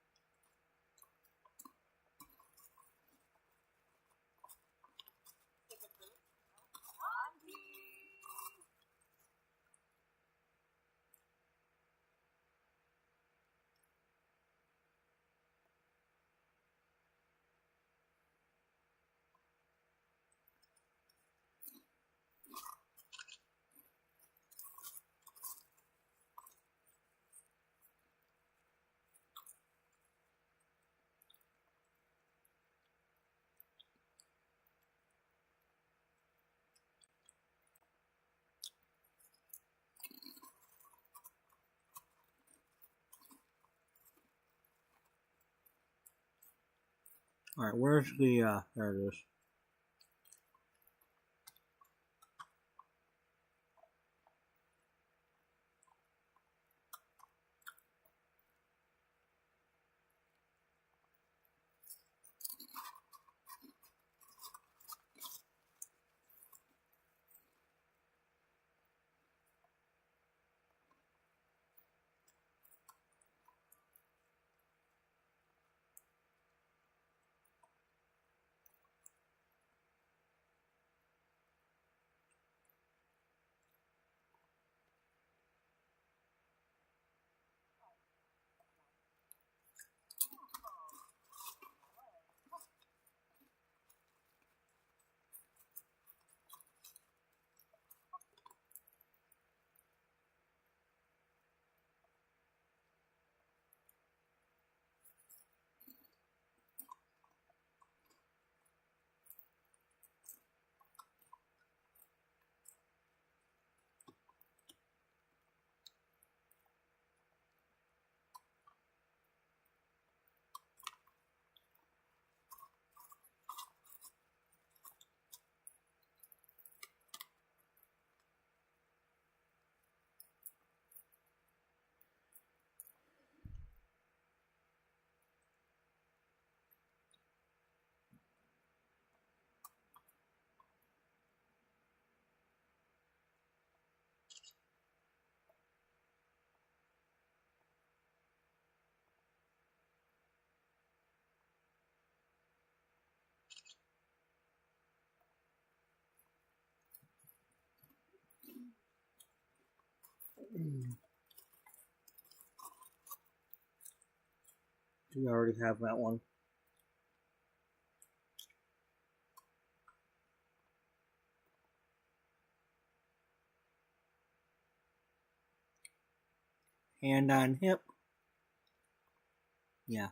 Alright, where's the, there it is. Do we already have that one? Hand on hip. Yeah.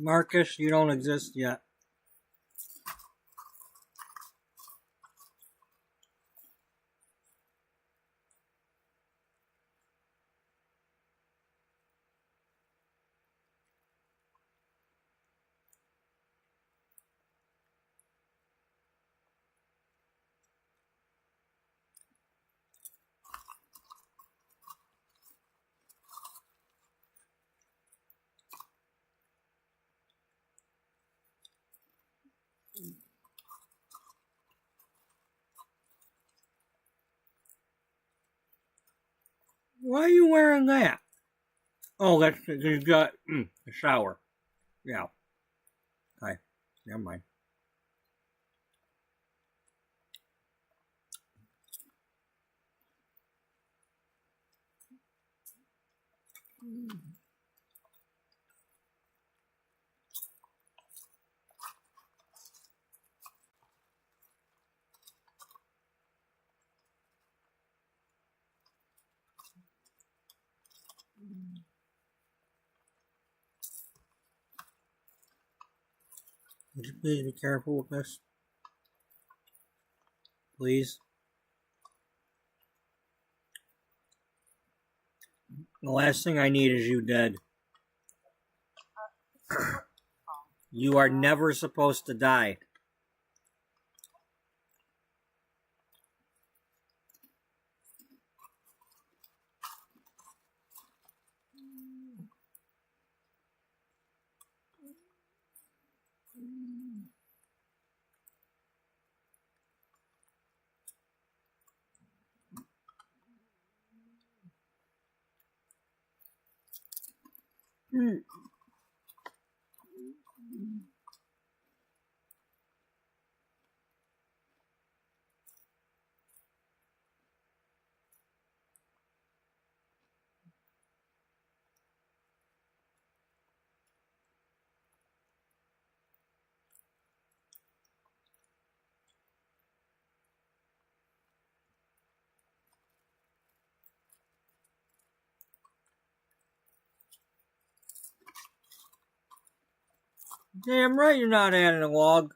Marcus, you don't exist yet. Why are you wearing that? Oh, that's you got a shower. Yeah. Okay. Never mind. Would you please be careful with this? Please. The last thing I need is you dead. You are never supposed to die. Damn right you're not adding a log.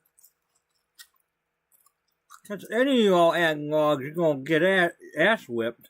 Since any of you all adding logs, you're gonna get ass whipped.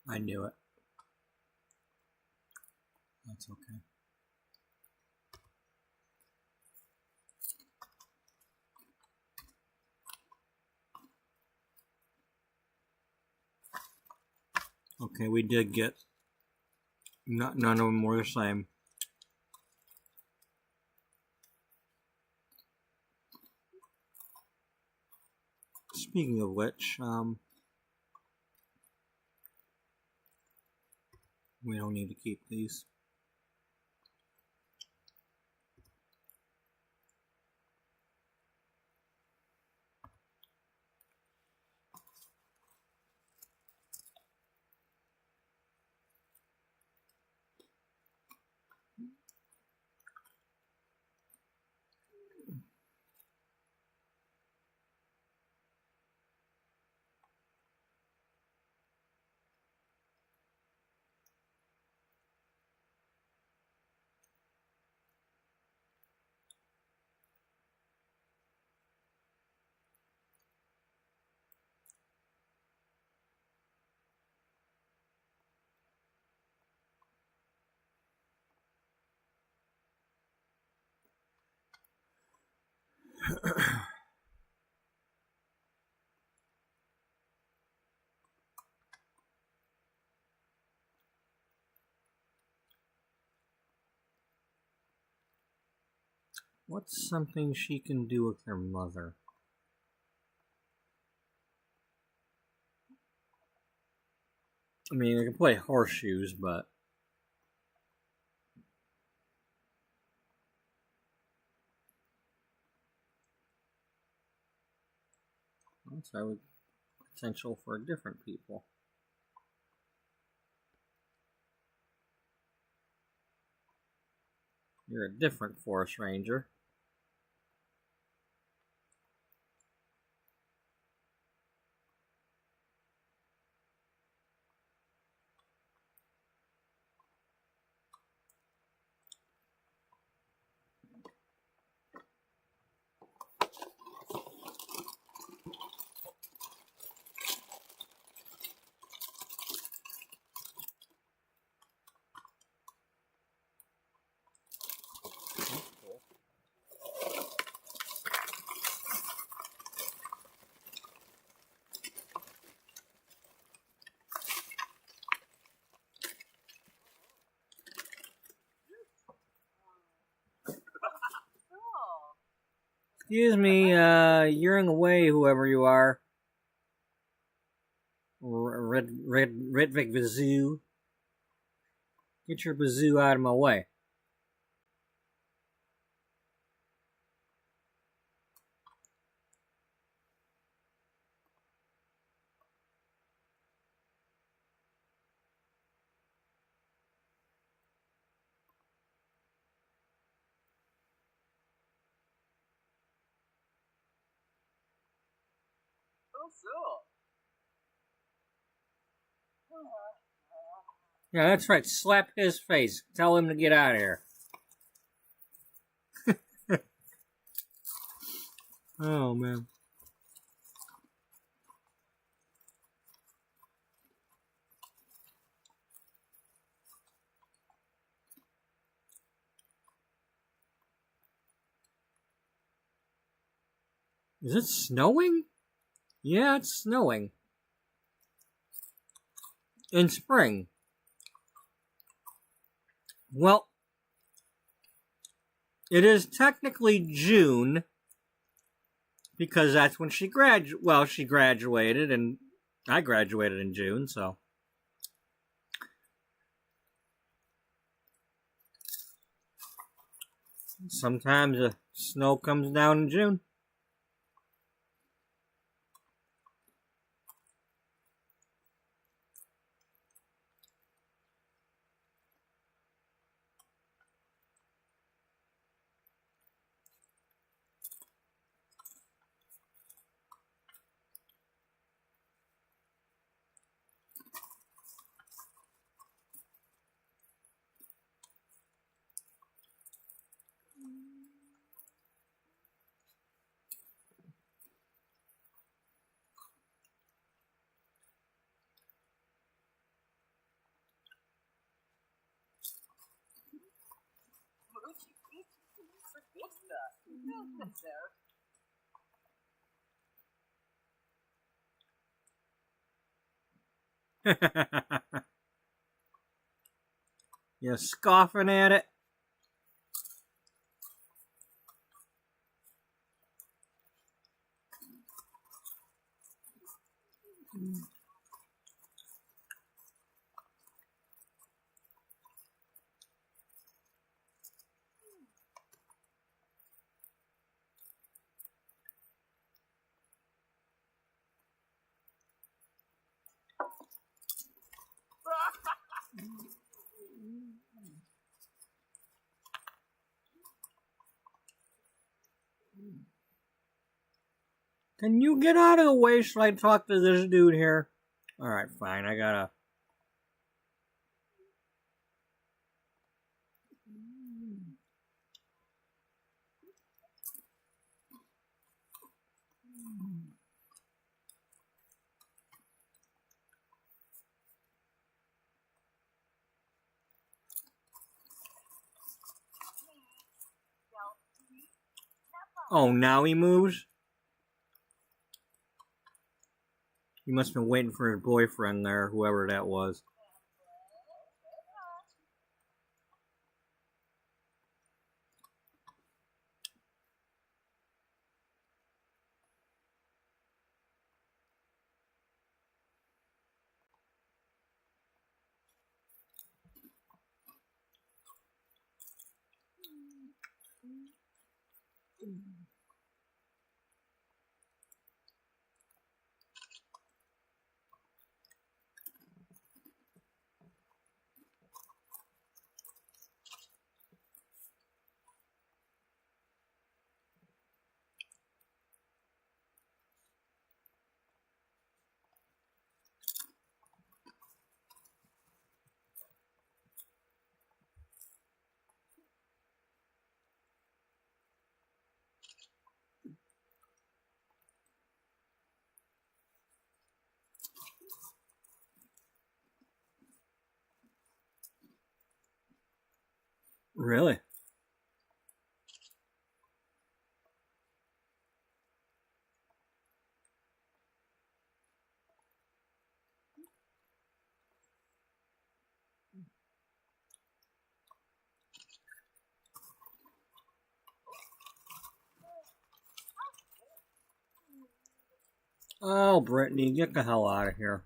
I knew it. That's okay. Okay, we did get none of them were the same. Speaking of which, we don't need to keep these. What's something she can do with her mother? I mean, they can play horseshoes, but... that's potential for different people. You're a different forest ranger. Excuse me, you're in the way, whoever you are. Ritvik Bazoo. Get your bazoo out of my way. Yeah, that's right. Slap his face. Tell him to get out of here. Oh, man. Is it snowing? Yeah, it's snowing. In spring. Well, it is technically June because that's when she graduated, and I graduated in June, so. Sometimes the snow comes down in June. You're scoffing at it. Can you get out of the way so I talk to this dude here? Alright, fine. I gotta... Oh, now he moves? He must have been waiting for his boyfriend there, whoever that was. Really? Oh, Brittany, get the hell out of here.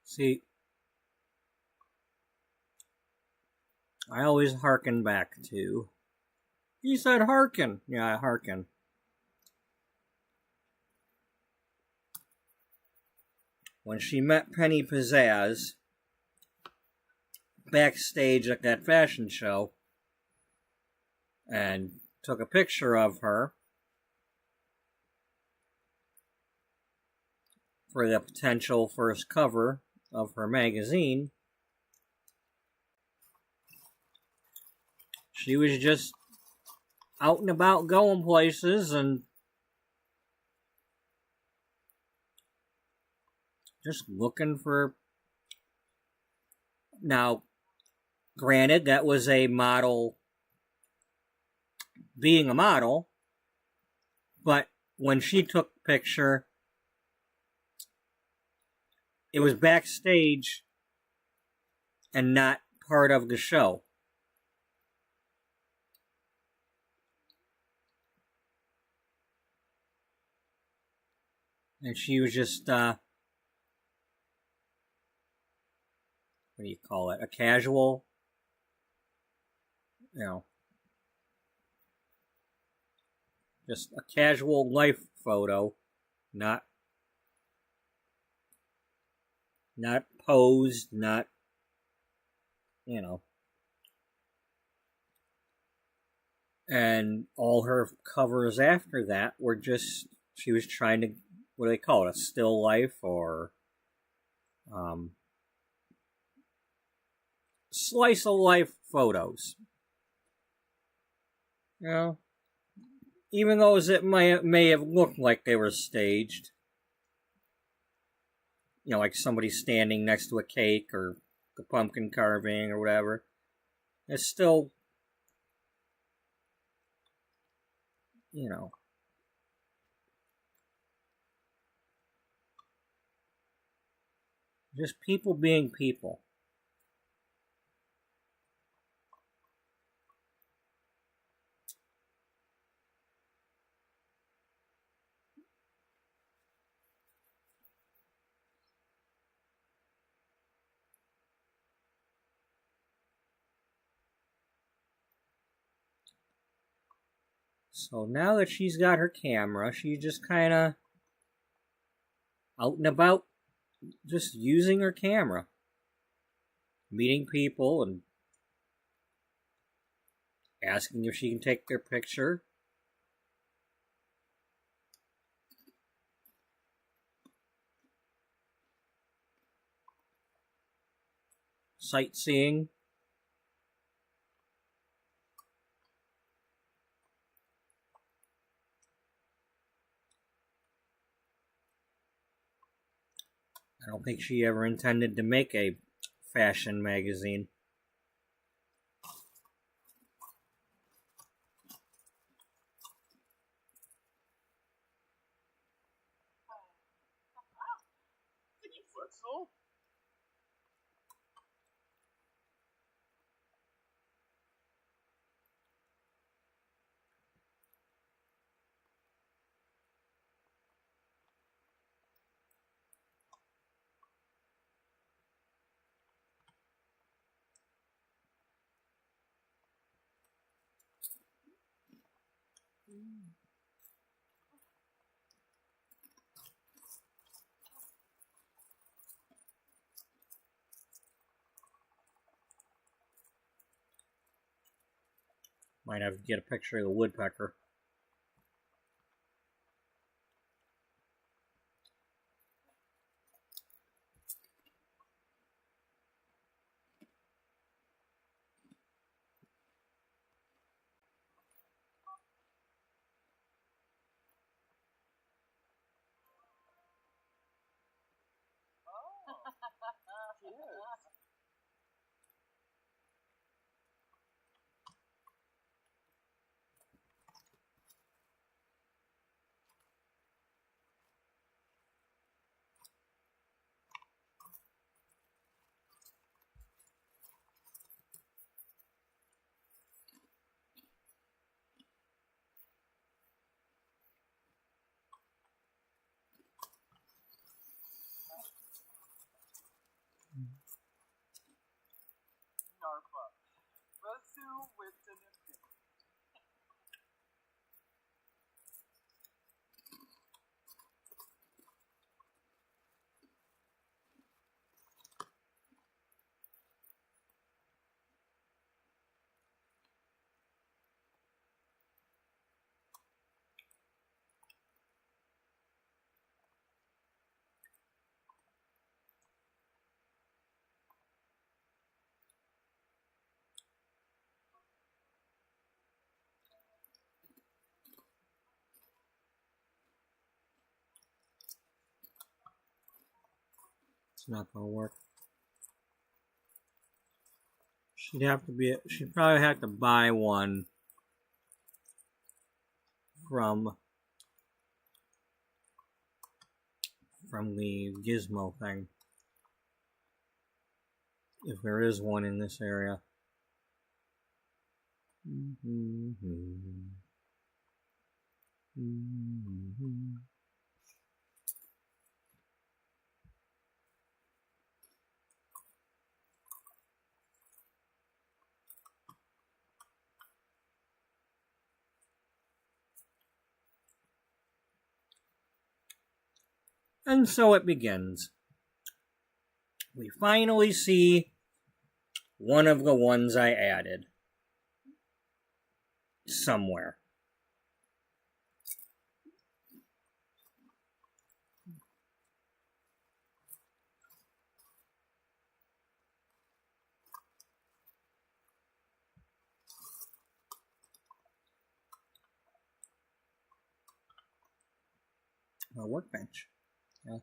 See, I always hearken back to. He said hearken. Yeah, I hearken. When she met Penny Pizzazz backstage at that fashion show and took a picture of her for the potential first cover of her magazine, she was just out and about going places and just looking for. Now, granted, that was a model being a model, but when she took the picture, it was backstage and not part of the show. And she was just, what do you call it? A casual, just a casual life photo, not posed, not, And all her covers after that were just, she was trying to, what do they call it, a still life or slice of life photos. Even those that may have looked like they were staged. Like somebody standing next to a cake or the pumpkin carving or whatever. It's still, just people being people. So now that she's got her camera, she's just kind of out and about, just using her camera, meeting people and asking if she can take their picture. Sightseeing. I don't think she ever intended to make a fashion magazine. Wetzel? Might have to get a picture of the woodpecker. Yes. Narpa. Rasu with the nipkin. It's not gonna work. She'd probably have to buy one from the Gizmo thing. If there is one in this area. And so it begins. We finally see one of the ones I added. Somewhere. A workbench. Yeah.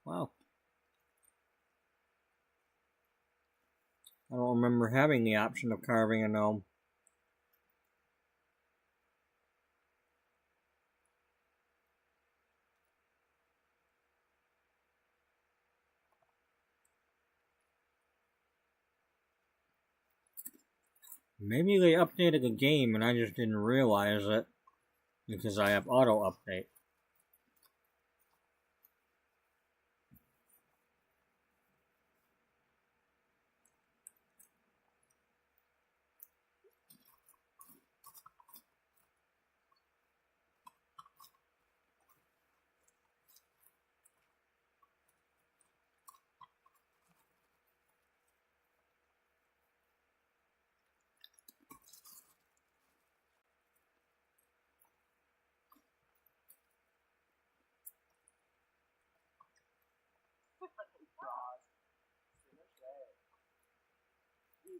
Wow. I don't remember having the option of carving a gnome. Maybe they updated the game and I just didn't realize it because I have auto update.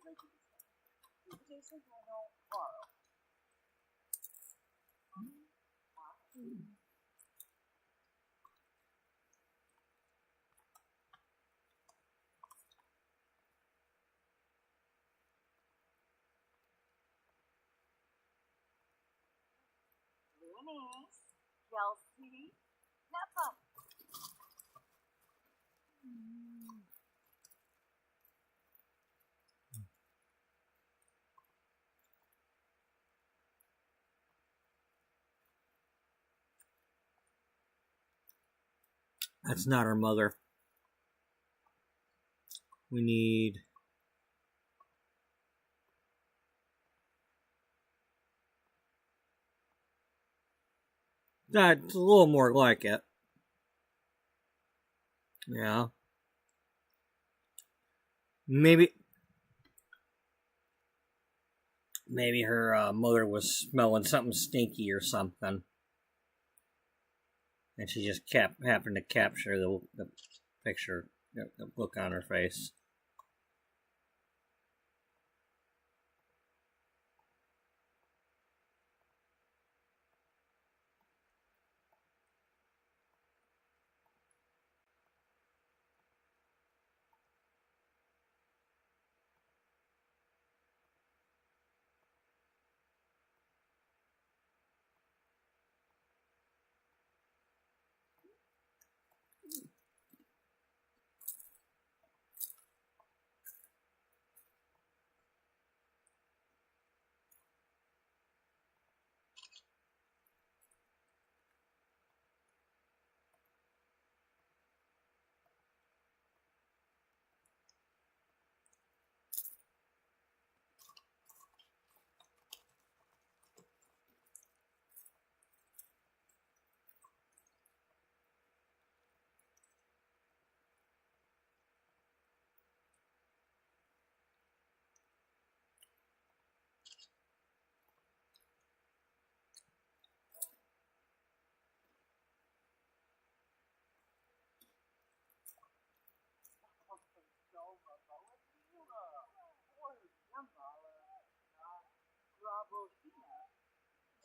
Invitations will know tomorrow. Lunis, Kelsey, Napa. That's not her mother. We need... That's a little more like it. Yeah. Maybe her mother was smelling something stinky or something. And she just happened to capture the picture, the look on her face.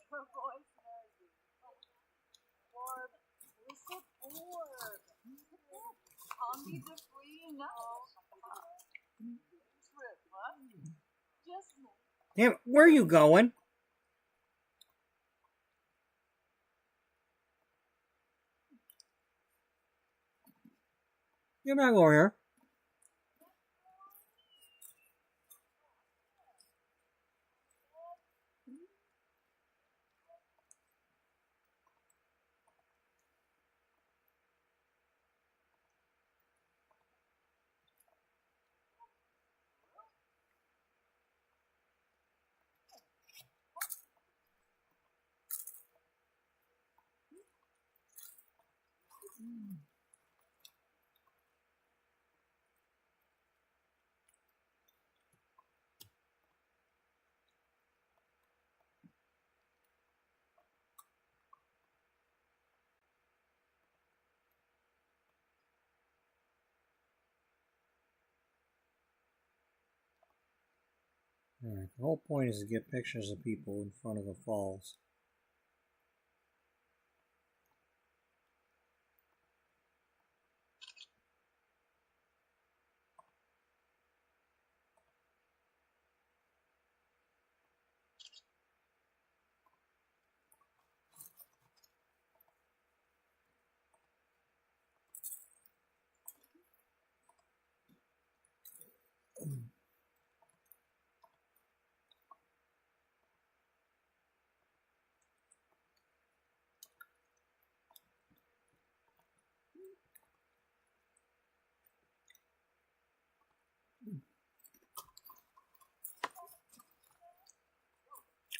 Her voice knows. Orb, listen, Orb. Tommy the free no. Trip, huh? Just me. Damn it, where are you going? Get back over here. Alright, the whole point is to get pictures of people in front of the falls.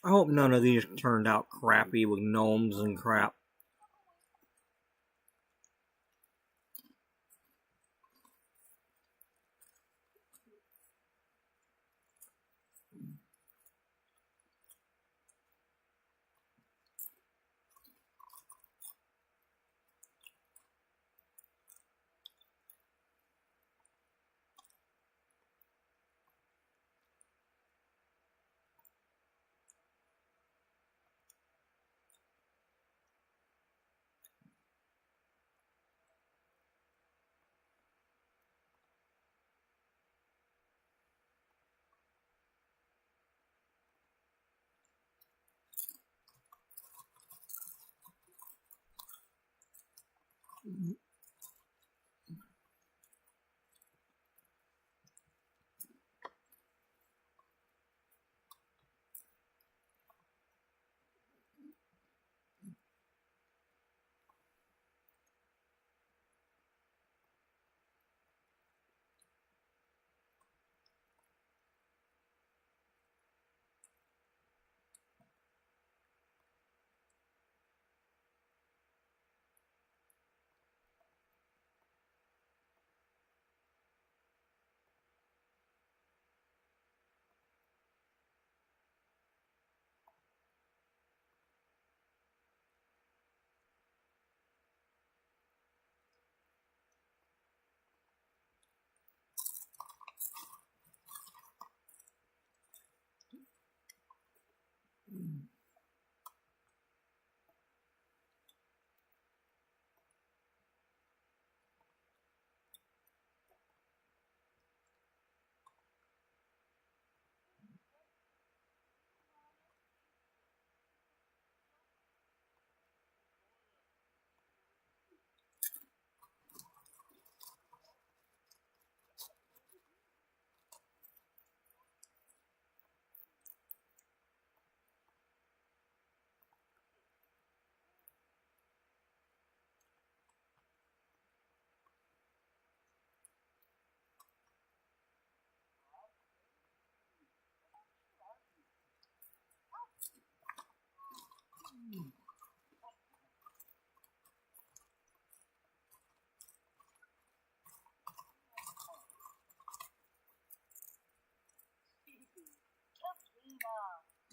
I hope none of these turned out crappy with gnomes and crap.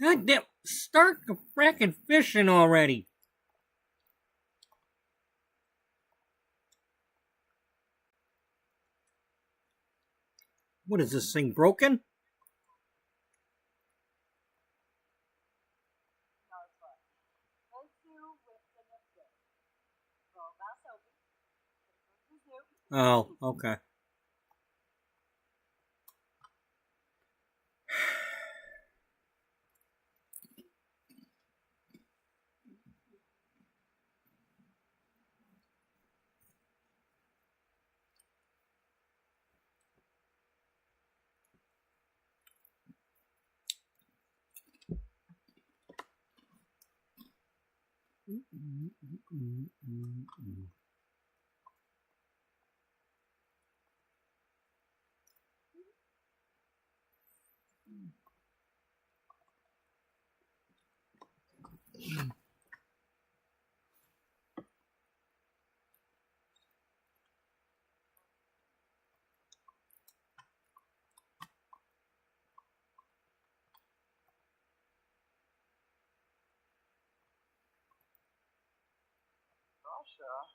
God damn, start the frackin' fishing already. What is this thing broken? Oh, okay. Russia.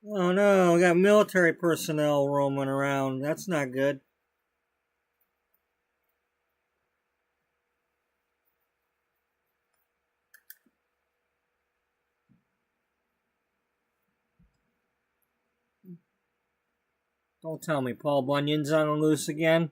Oh no, we got military personnel roaming around. That's not good. Don't tell me Paul Bunyan's on the loose again.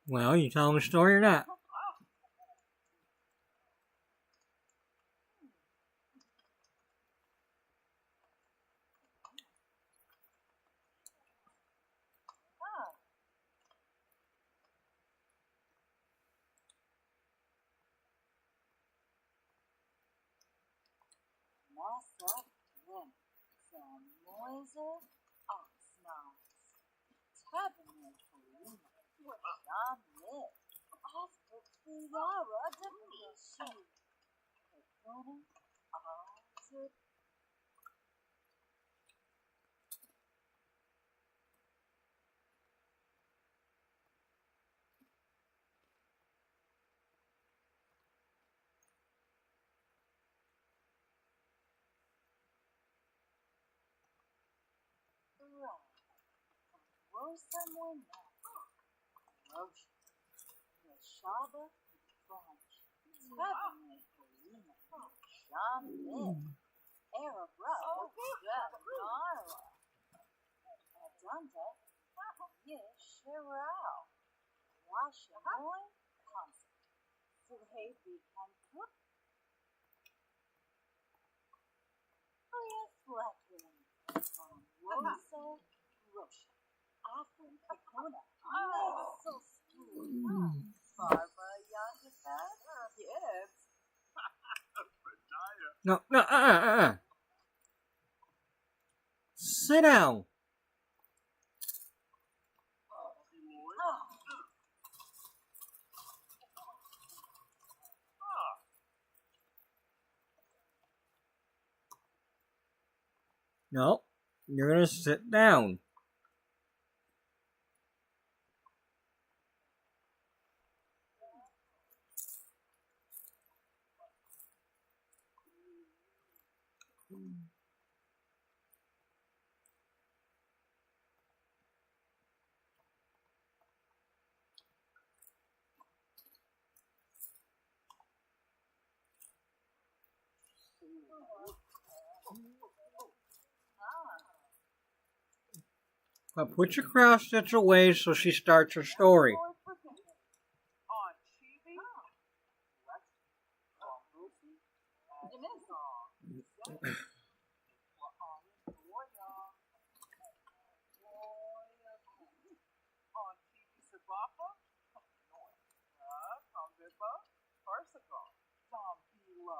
Well, you tell them a story or not? Massa Glim, some Moise Oxnars, Tabernet Polina, John Mill, Oscar Tiara de Michi, Kakuna, Alzard, Rosa Moina, Roche, Rashaba, French, Tabernet Polina, John Mill, Arab Rock, Janara, Adunda, Yeshirao, Washamoy, Concert, Suhabi Kankut, Flattering, Rosa, Roche, Afrin Kakuna, So Spoon, Barba Yangafat, Gibbs, No, no, Sit down. No, you're gonna sit down. But put your cross stitch away so she starts her story. On Chibi, on Chibi Sabapa, Kambiba, Persico, Zombila,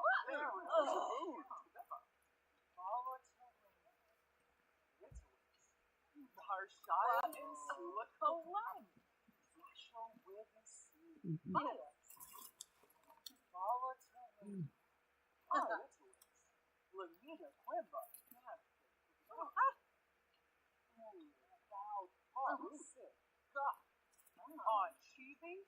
Harshaya and Sulika Wen, Zasho with the sea, Volatile, Lanita Quimba, on Chibi,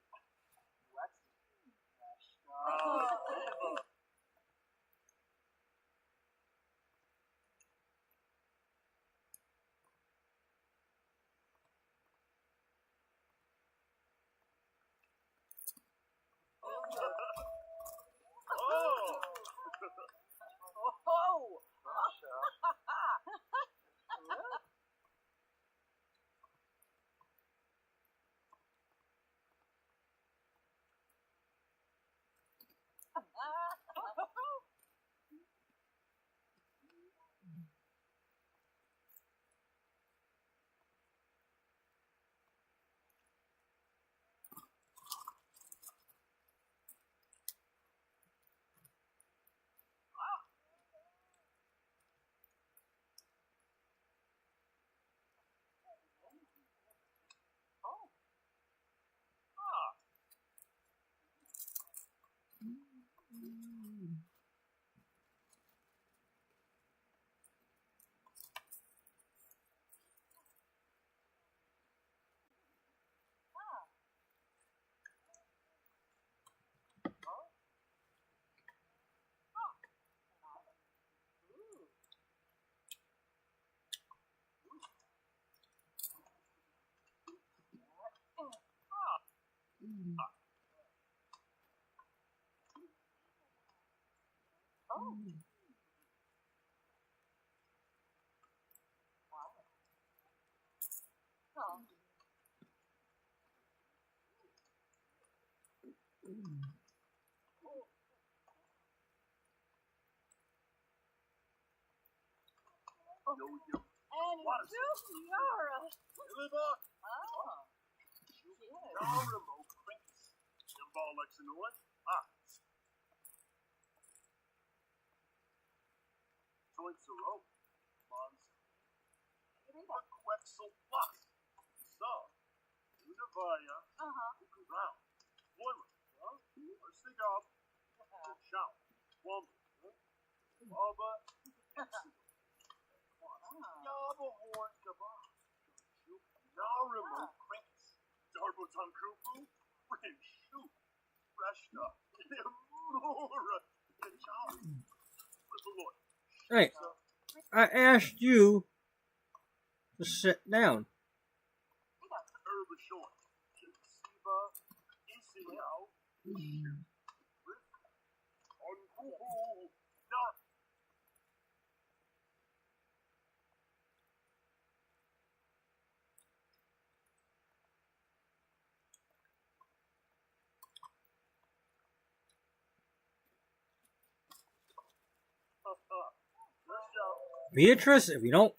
Oh! Yo, yo. And What is Yara. Deliver. Oh. Yes. Yaramo Crinkles. Symbol Lexanoid. Ah. Toinsero. Monster. Quetzal Plus. So. Univaya. Ground. Women. Nursing up. Shout. Woman. Baba. Yaba Horn Gaba. Naramo Crinkles. Darbo Tankufu. Rin Shoot. Reshta. Mura. Chao. Ripaloi. Hey, I asked you to sit down. Herbashort. Siba. Isiao. Onkuhu. Not. Beatrice, if you don't.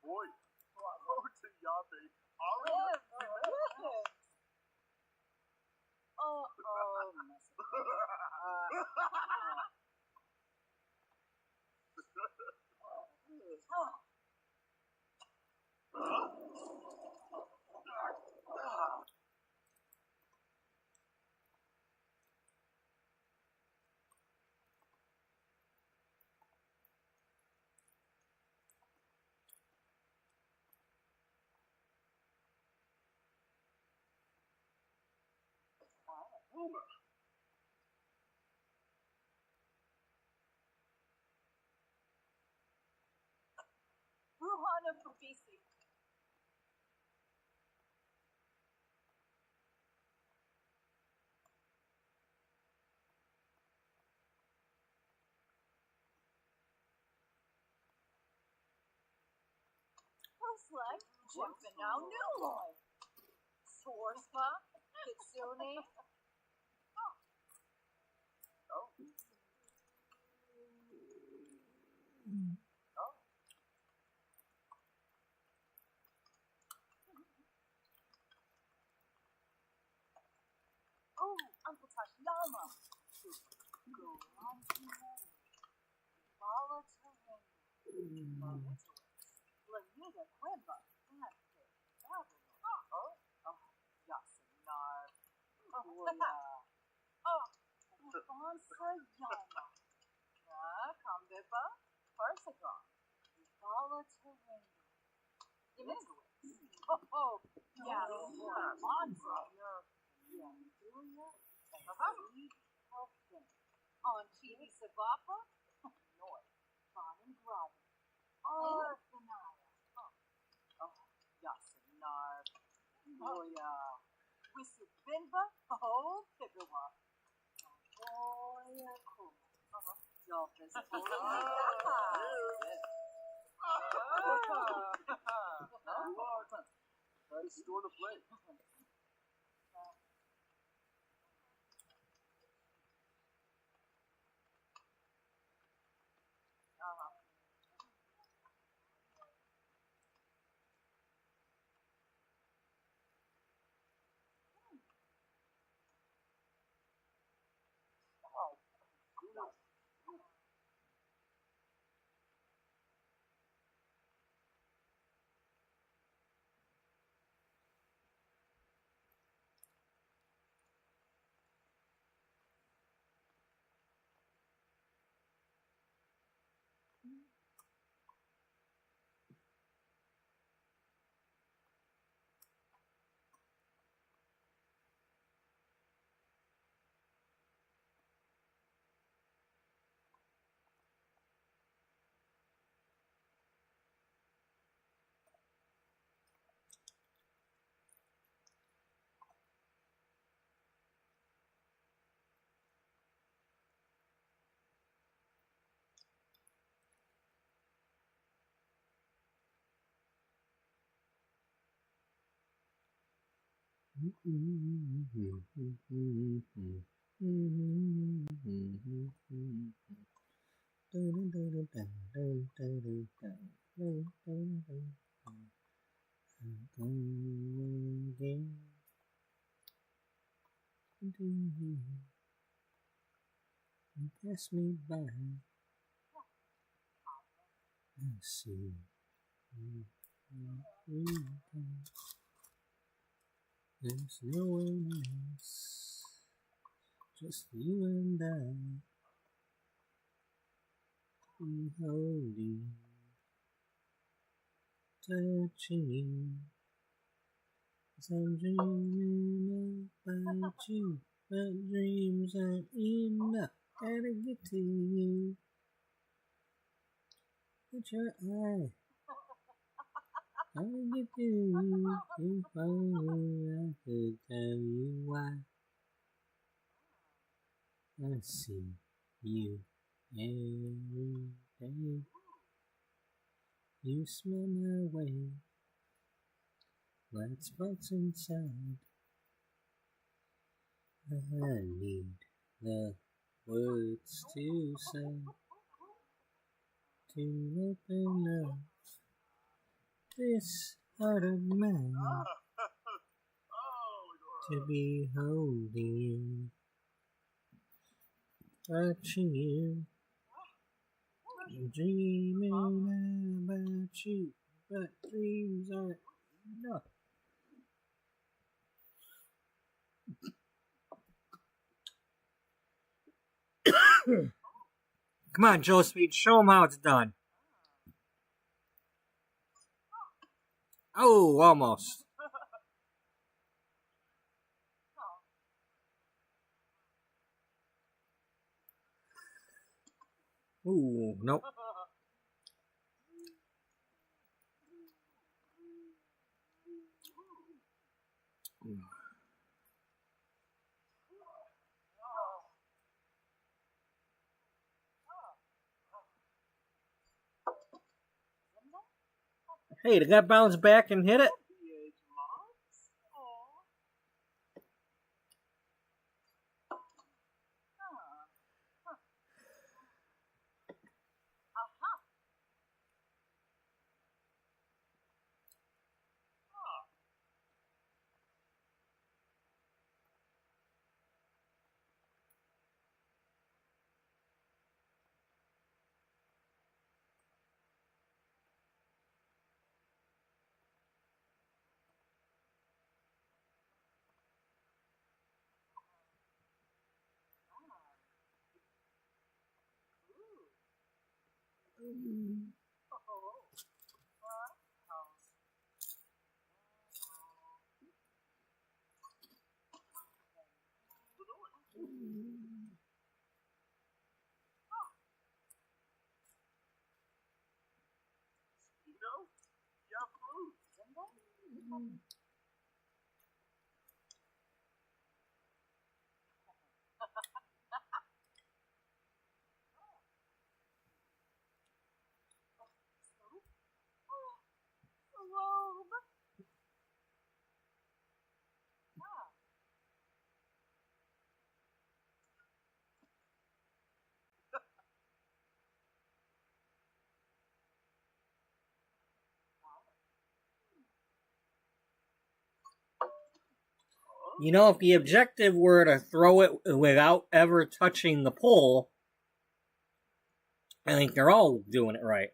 Boy. Oh, to Yabe. Yes. Oh, Boomer. Ruhana Fubisi. Like jumping now new life. Swarspa, Kitsune. Oh. Oh, Uncle Tashyama. Go on to Volatile. Lanita Quimba. Oh, Yasinar. Oh, Fonsa Yama. Kambeba. Parsagon. Volatile. Oh, yeah. Monza. Yeah. On TV Sabapa. North. Bon and Graben. Arfanaya. Oh, Yasinar. Oh, yeah. Wisubinba. Oh, Pigawa. Oh, yeah, cool. Y'all visible. Nice store to play. Pass me by. I see. There's no one else, just you and I, holding, touching you. 'Cause I'm dreaming about you, but dreams aren't enough. Gotta get to you. Put your eye. Gotta get to you. If only I could tell you why. I see you every day. You smell my way. That's what's inside. I need the words to say to open up this heart of mine, to be holding you, touching you, dreaming about you, but dreams aren't enough. Come on, Joe Speed, show him how it's done. Oh, almost. Ooh, nope. Hey, did that bounce back and hit it? You know, if the objective were to throw it without ever touching the pole, I think they're all doing it right.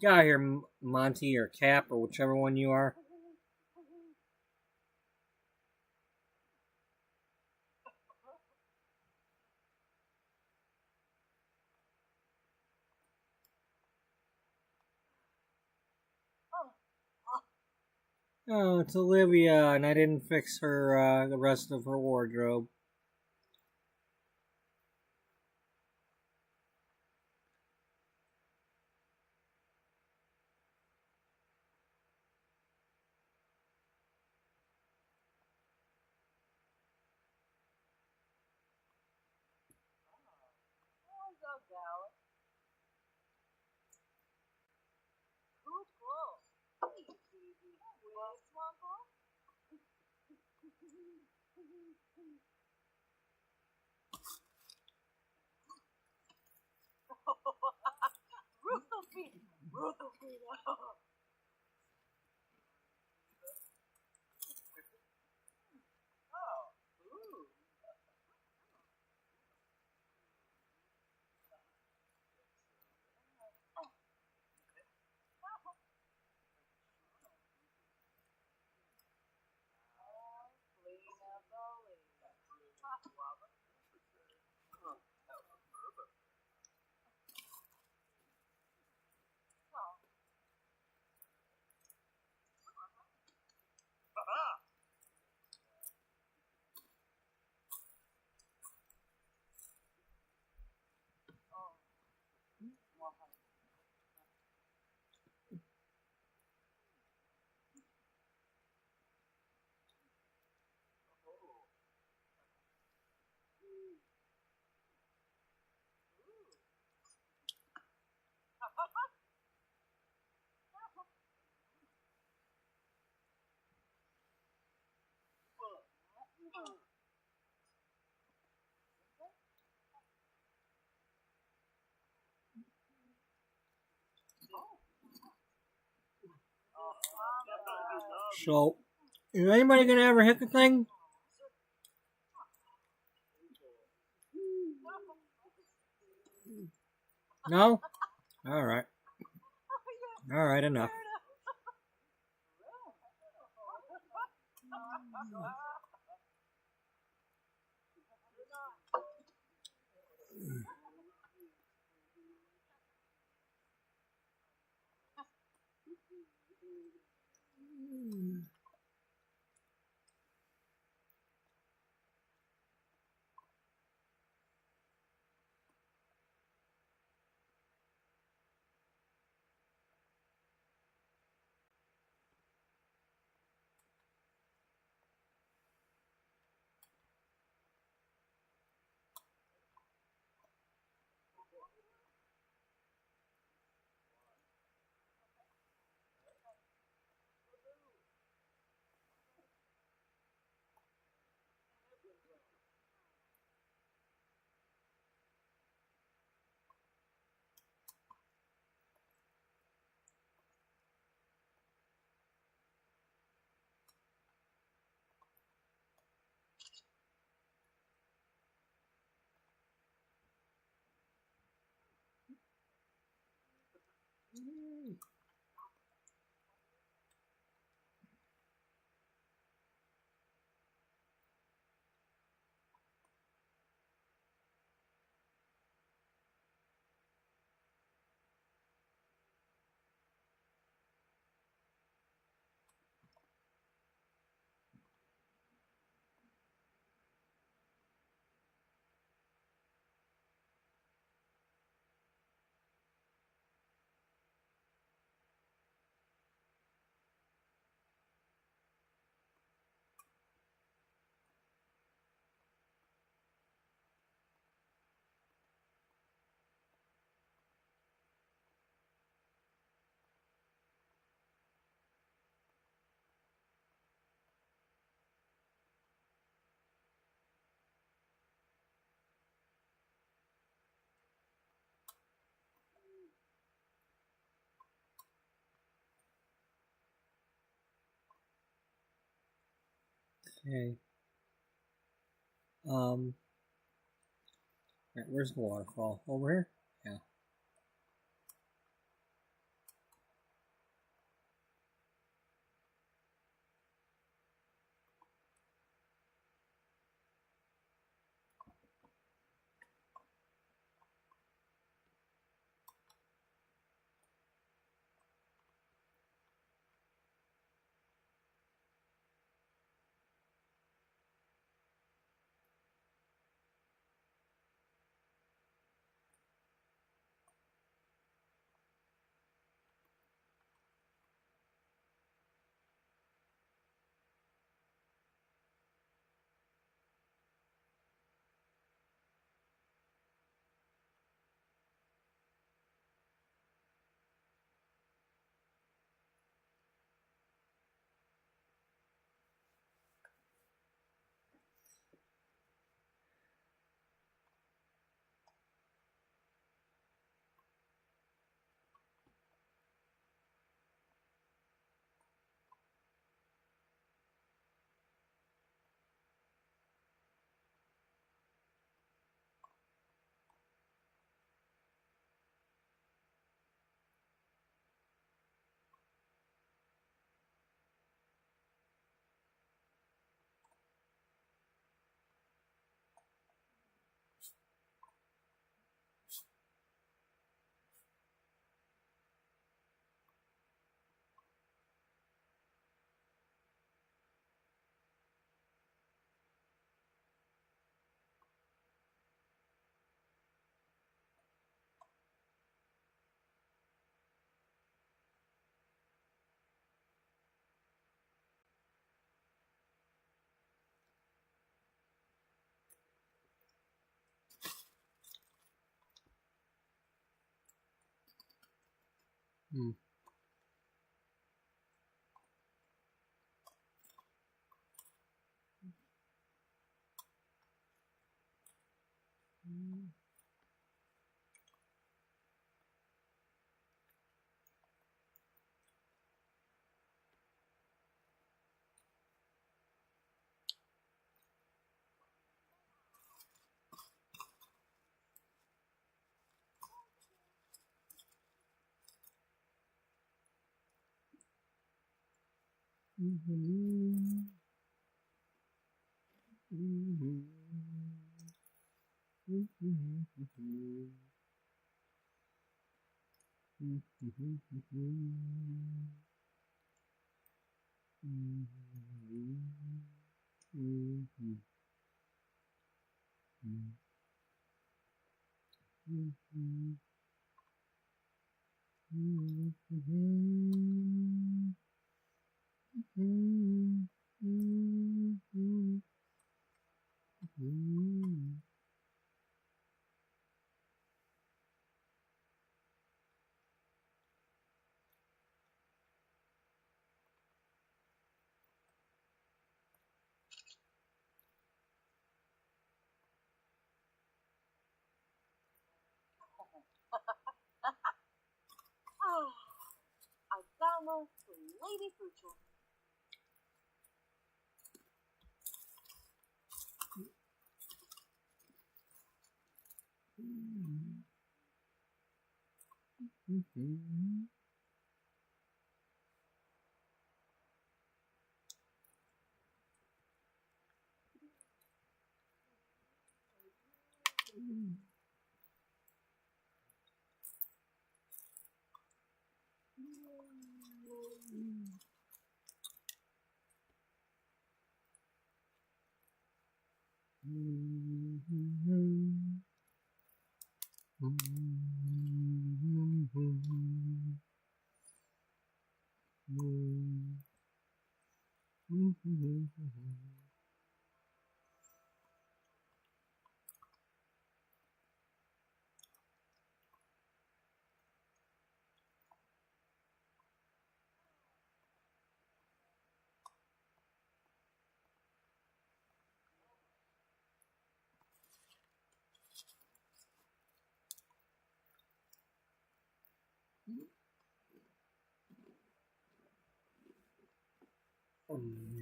Get out of here, Monty or Cap or whichever one you are. Oh, it's Olivia, and I didn't fix her the rest of her wardrobe. What's up, Dallas? Cool clothes. Hey, baby. Well, Swampo? Ruthel feet. Ruthel feet. Oh. Ooh. Lena Bowie. Oh. Aha! Oh. Well, So, is anybody gonna ever hit the thing? No? Alright. Alright, enough. Okay. Right, where's the waterfall? Over here? Yeah. Hmm. I download the Lady Future.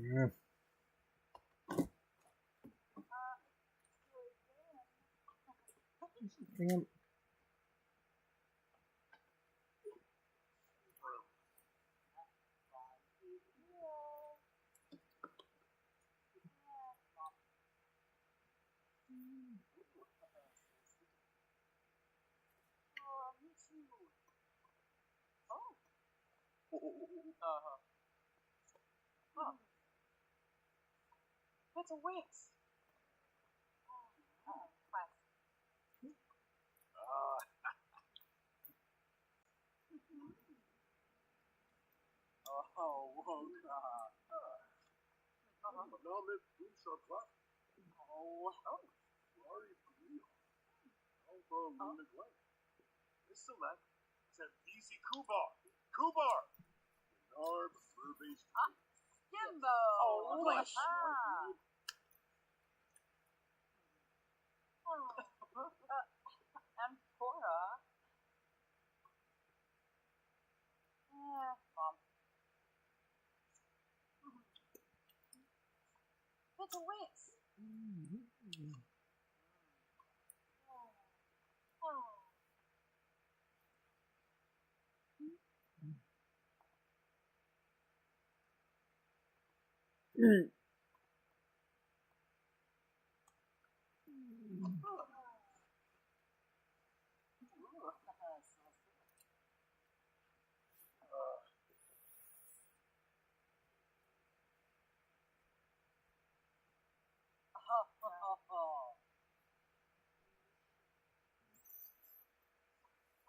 Yeah. Damn. Me too. Oh. Uh-huh. Huh. It's a Winx. Classic. Oh, whoa, God. Now let boots are clap. Oh. Sorry for me. Alpha Luna Glen. Select Zambezi Kubar. Kubar! Narb Fur-based Jimbo. Oh, wish. Ampora. Mom. It's a Winx. Oh.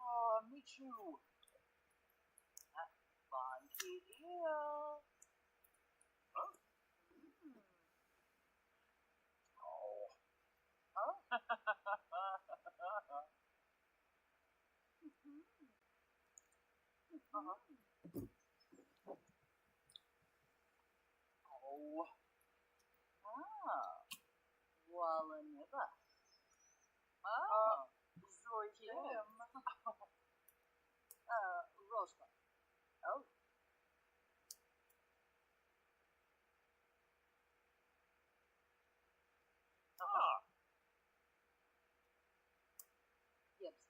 Oh, me too. Funky eel. Huh? Oh. Oh. Walleneva. Oh. Sorry, Kim. Rospa. Oh. Gibbs.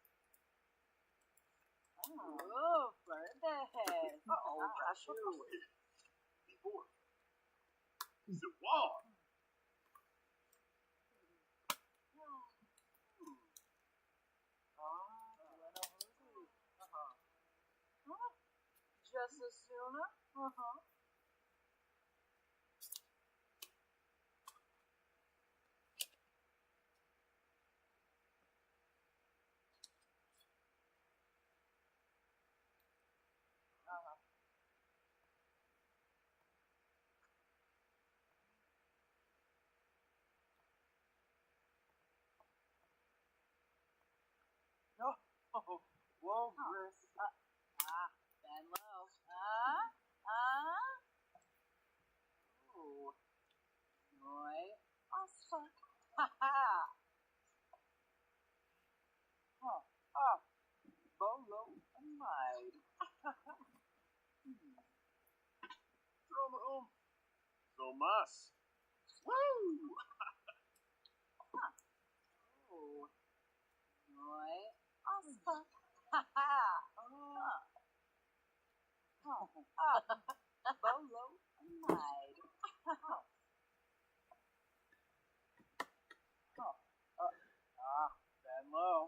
Oh, Fernandez. That's you. Before. The wall. Just as sooner. Oh, whoa, Chris. Bend low. Ooh. Roy. Oscar. Bolo and Mide. Throw So mas. Woo! Ooh. Roy. Oscar. Bolo and Mide. Bend low.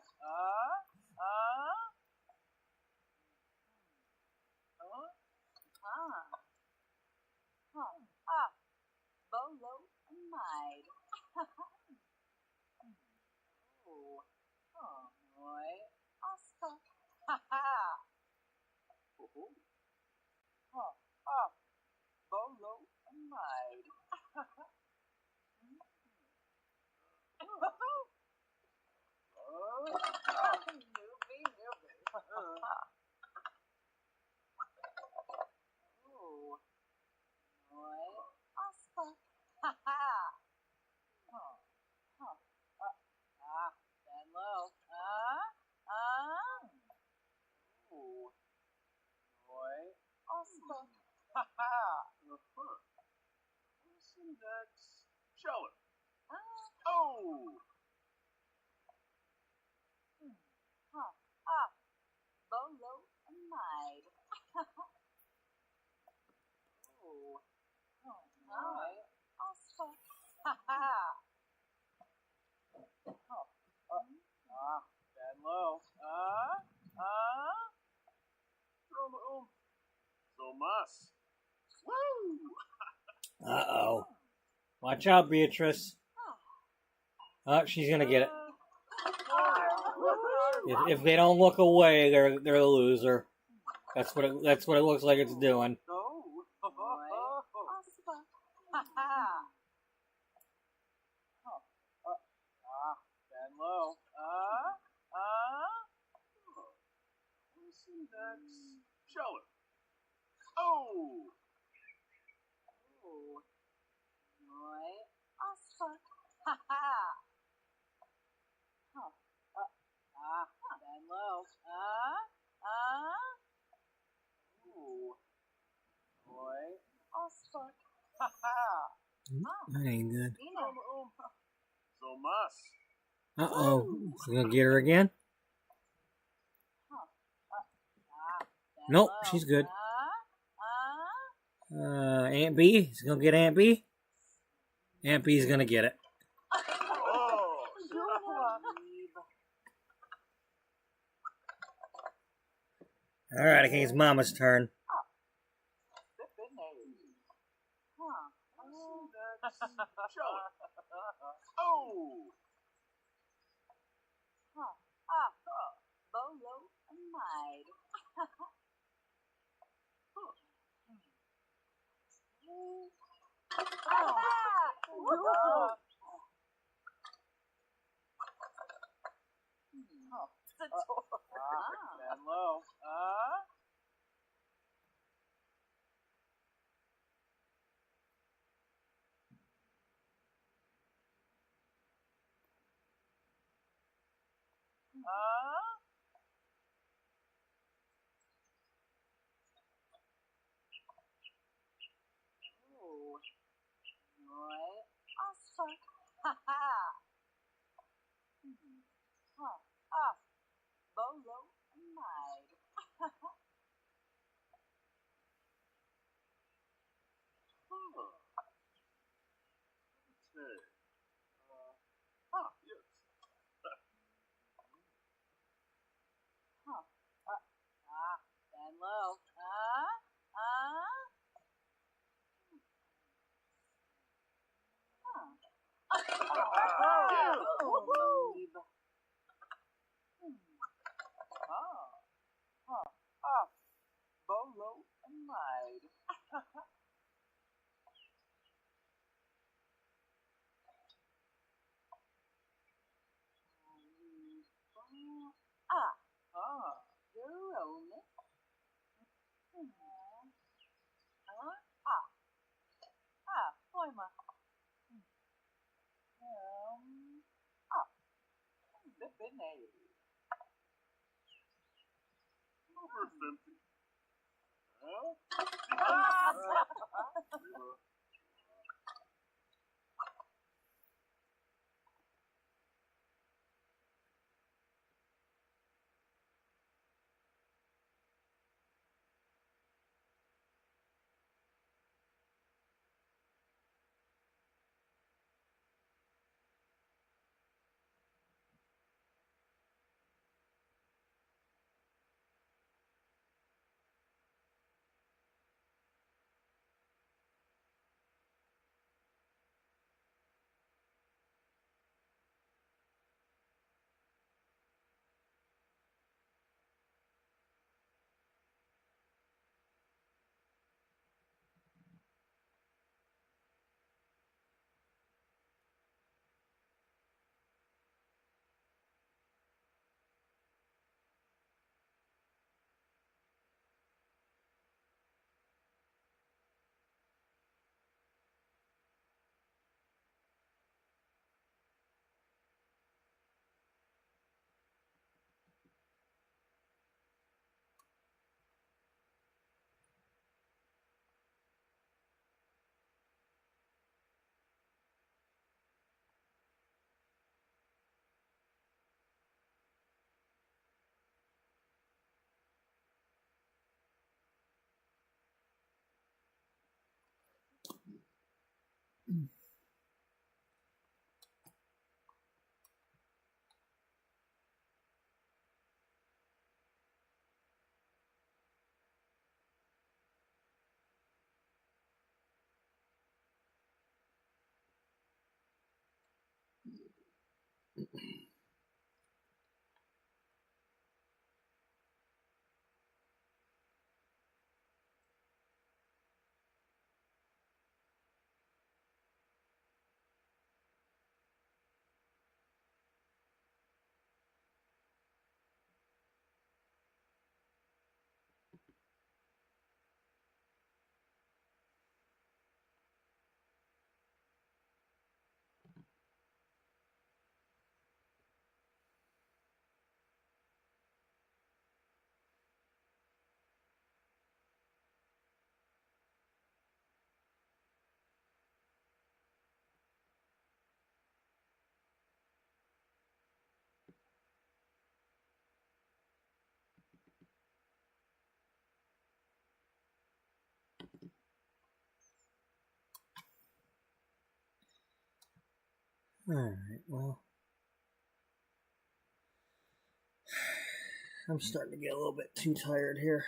Bolo and Mide. Ooh. Roy. Oscar. Bolo and Mide. Newbie. Ooh. Roy. Oscar. Bend low. Ooh. Roy. Oscar. Index. Sheller. Oh! Bolo and Mide. Ooh. Roy. Oscar. Bend low. Throw So mas. Woo! Uh-oh. Watch out, Beatrice. Oh, she's gonna get it. If they don't look away, they're the loser. That's what it looks like it's doing. No. Oscar. Bend low. Index. Sheller. Oh! Ooh. Roy. Oscar. Bend low. Ooh. Roy. Oscar. That ain't good. So mas. Uh-oh. She's gonna get her again? Nope, she's good. Aunt B is gonna get Aunt B. Aunt B's gonna get it. Oh! Alright, I think it's Mama's turn. Index. Sheller. Oh! Bolo and Mide. Bend low. Oh, nói awesome. Ha ha. Bolo mine. Okay. Yes. Stand low. Bolo mine. Your own. Poima. Flippin' Over 50. Huh? Alright, well. I'm starting to get a little bit too tired here.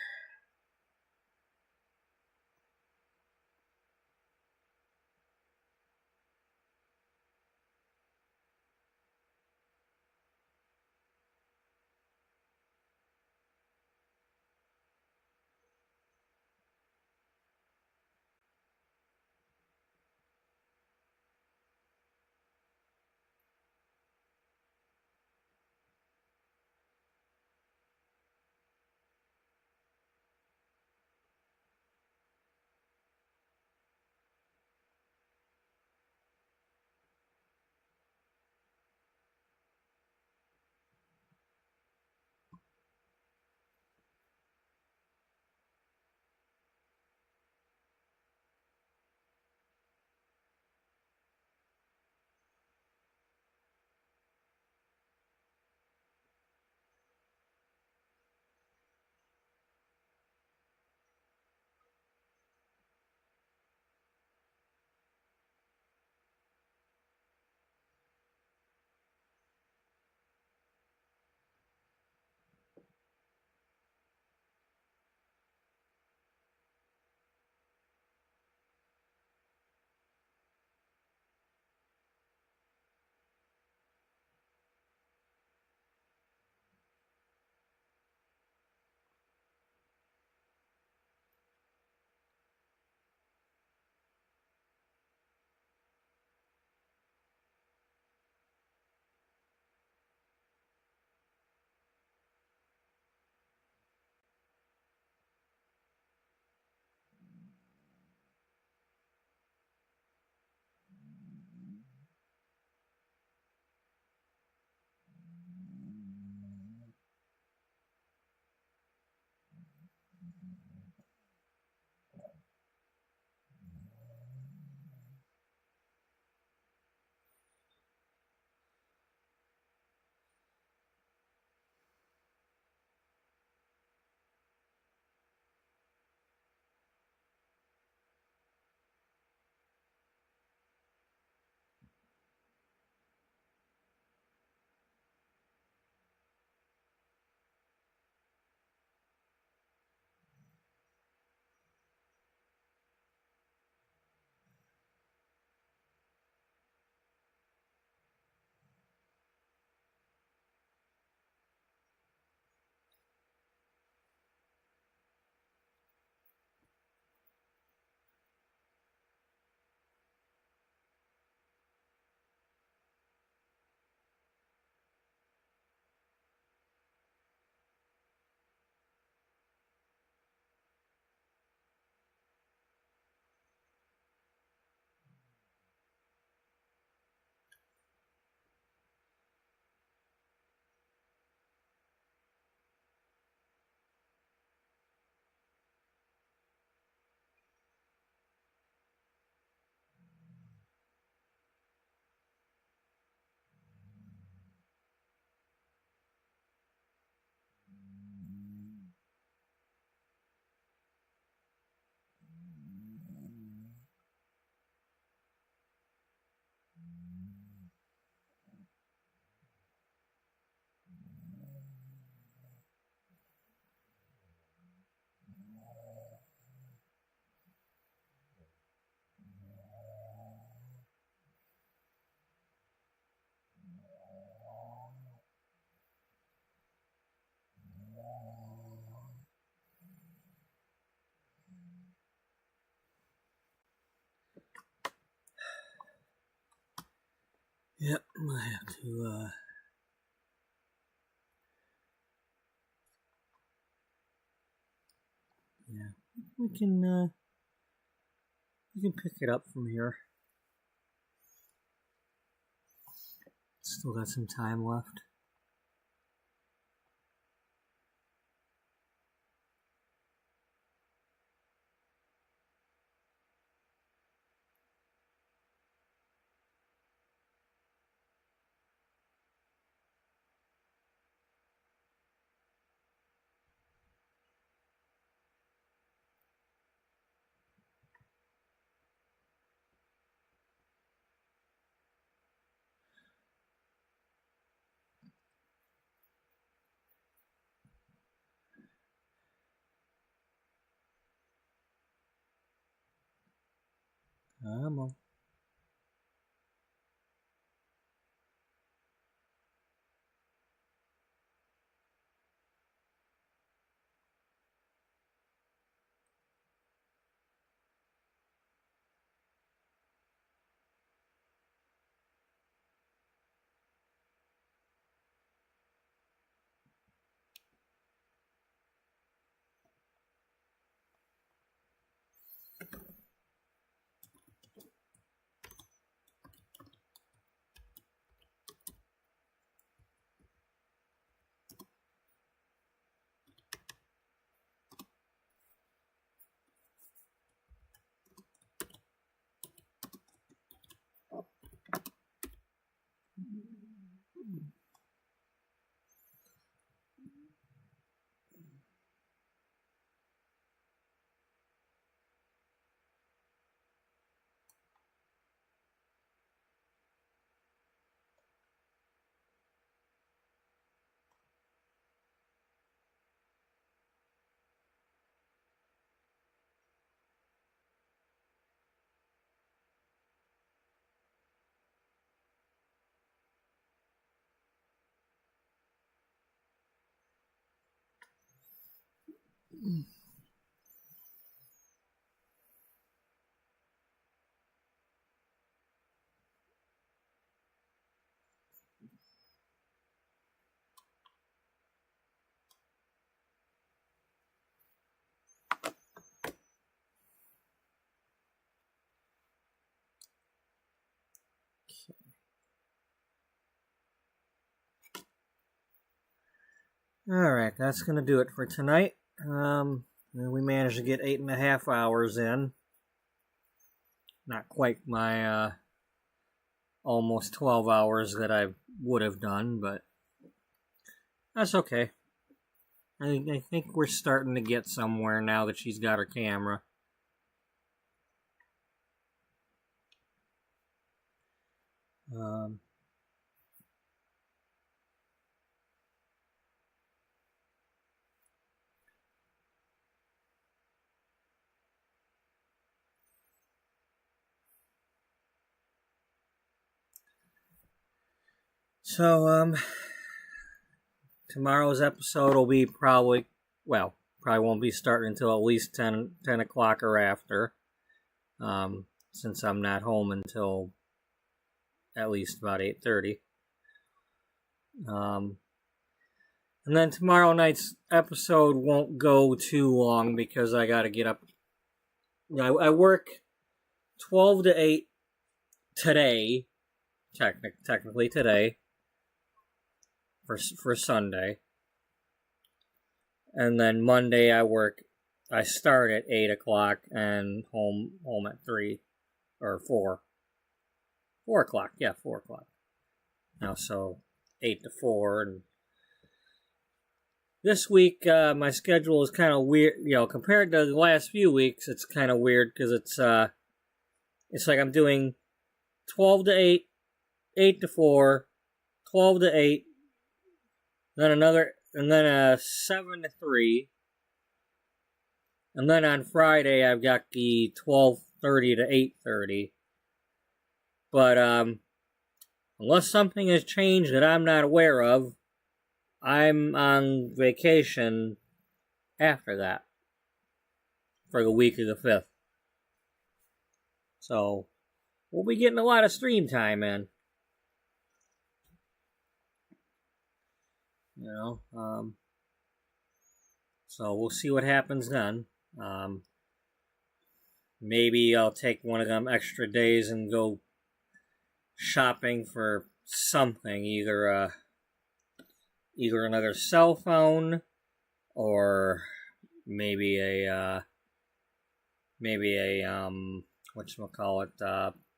Yep, I have to, yeah, we can pick it up from here. Still got some time left. Come on. Alright, that's going to do it for tonight. And we managed to get 8.5 hours in. Not quite my almost 12 hours that I would have done, but that's okay. I think we're starting to get somewhere now that she's got her camera. So, tomorrow's episode will be probably won't be starting until at least 10 o'clock or after, since I'm not home until at least about 8:30. And then tomorrow night's episode won't go too long because I gotta get up. I work 12 to 8 today, technically today, for Sunday. And then Monday I start at 8 o'clock and home at 3 or 4. 4 o'clock, yeah, 4 o'clock. Now, so 8 to 4. And this week, my schedule is kind of weird, compared to the last few weeks, it's kind of weird because it's like I'm doing 12 to 8, 8 to 4, 12 to 8, then a 7 to 3, and then on Friday I've got the 12:30 to 8:30. But unless something has changed that I'm not aware of, I'm on vacation after that for the week of the 5th. So we'll be getting a lot of stream time in. So we'll see what happens then. Maybe I'll take one of them extra days and go shopping for something, either another cell phone, or maybe a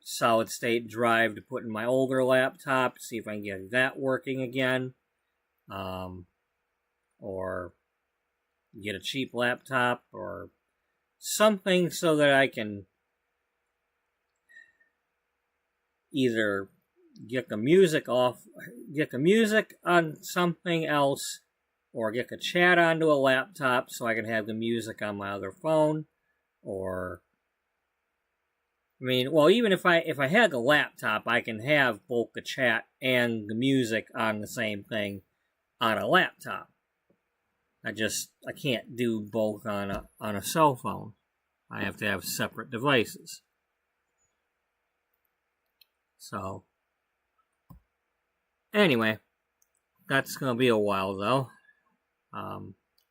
solid state drive to put in my older laptop, see if I can get that working again. Or get a cheap laptop or something so that I can either get the music on something else, or get the chat onto a laptop so I can have the music on my other phone, or even if I had the laptop, I can have both the chat and the music on the same thing on a laptop. I can't do both on a cell phone. I have to have separate devices. So, anyway, that's gonna be a while though.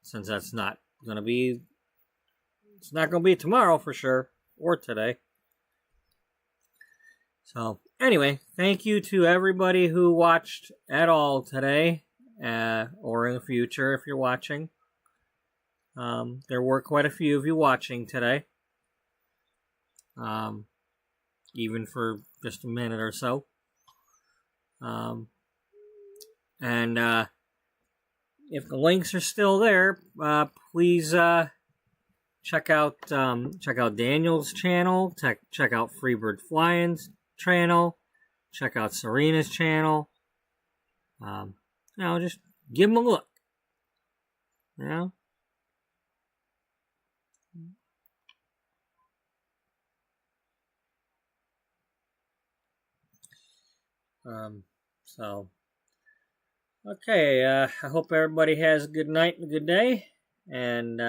Since it's not gonna be tomorrow for sure, or today. So, anyway, thank you to everybody who watched at all today. Or in the future if you're watching. There were quite a few of you watching today. Even for just a minute or so. And if the links are still there, please check out Daniel's channel, check out Freebird Flying's channel, check out Serena's channel. Just give them a look. Okay, I hope everybody has a good night and a good day, and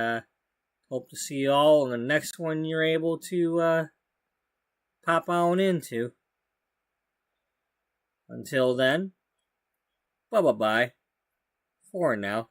hope to see you all in the next one you're able to pop on into. Until then, bye-bye for now.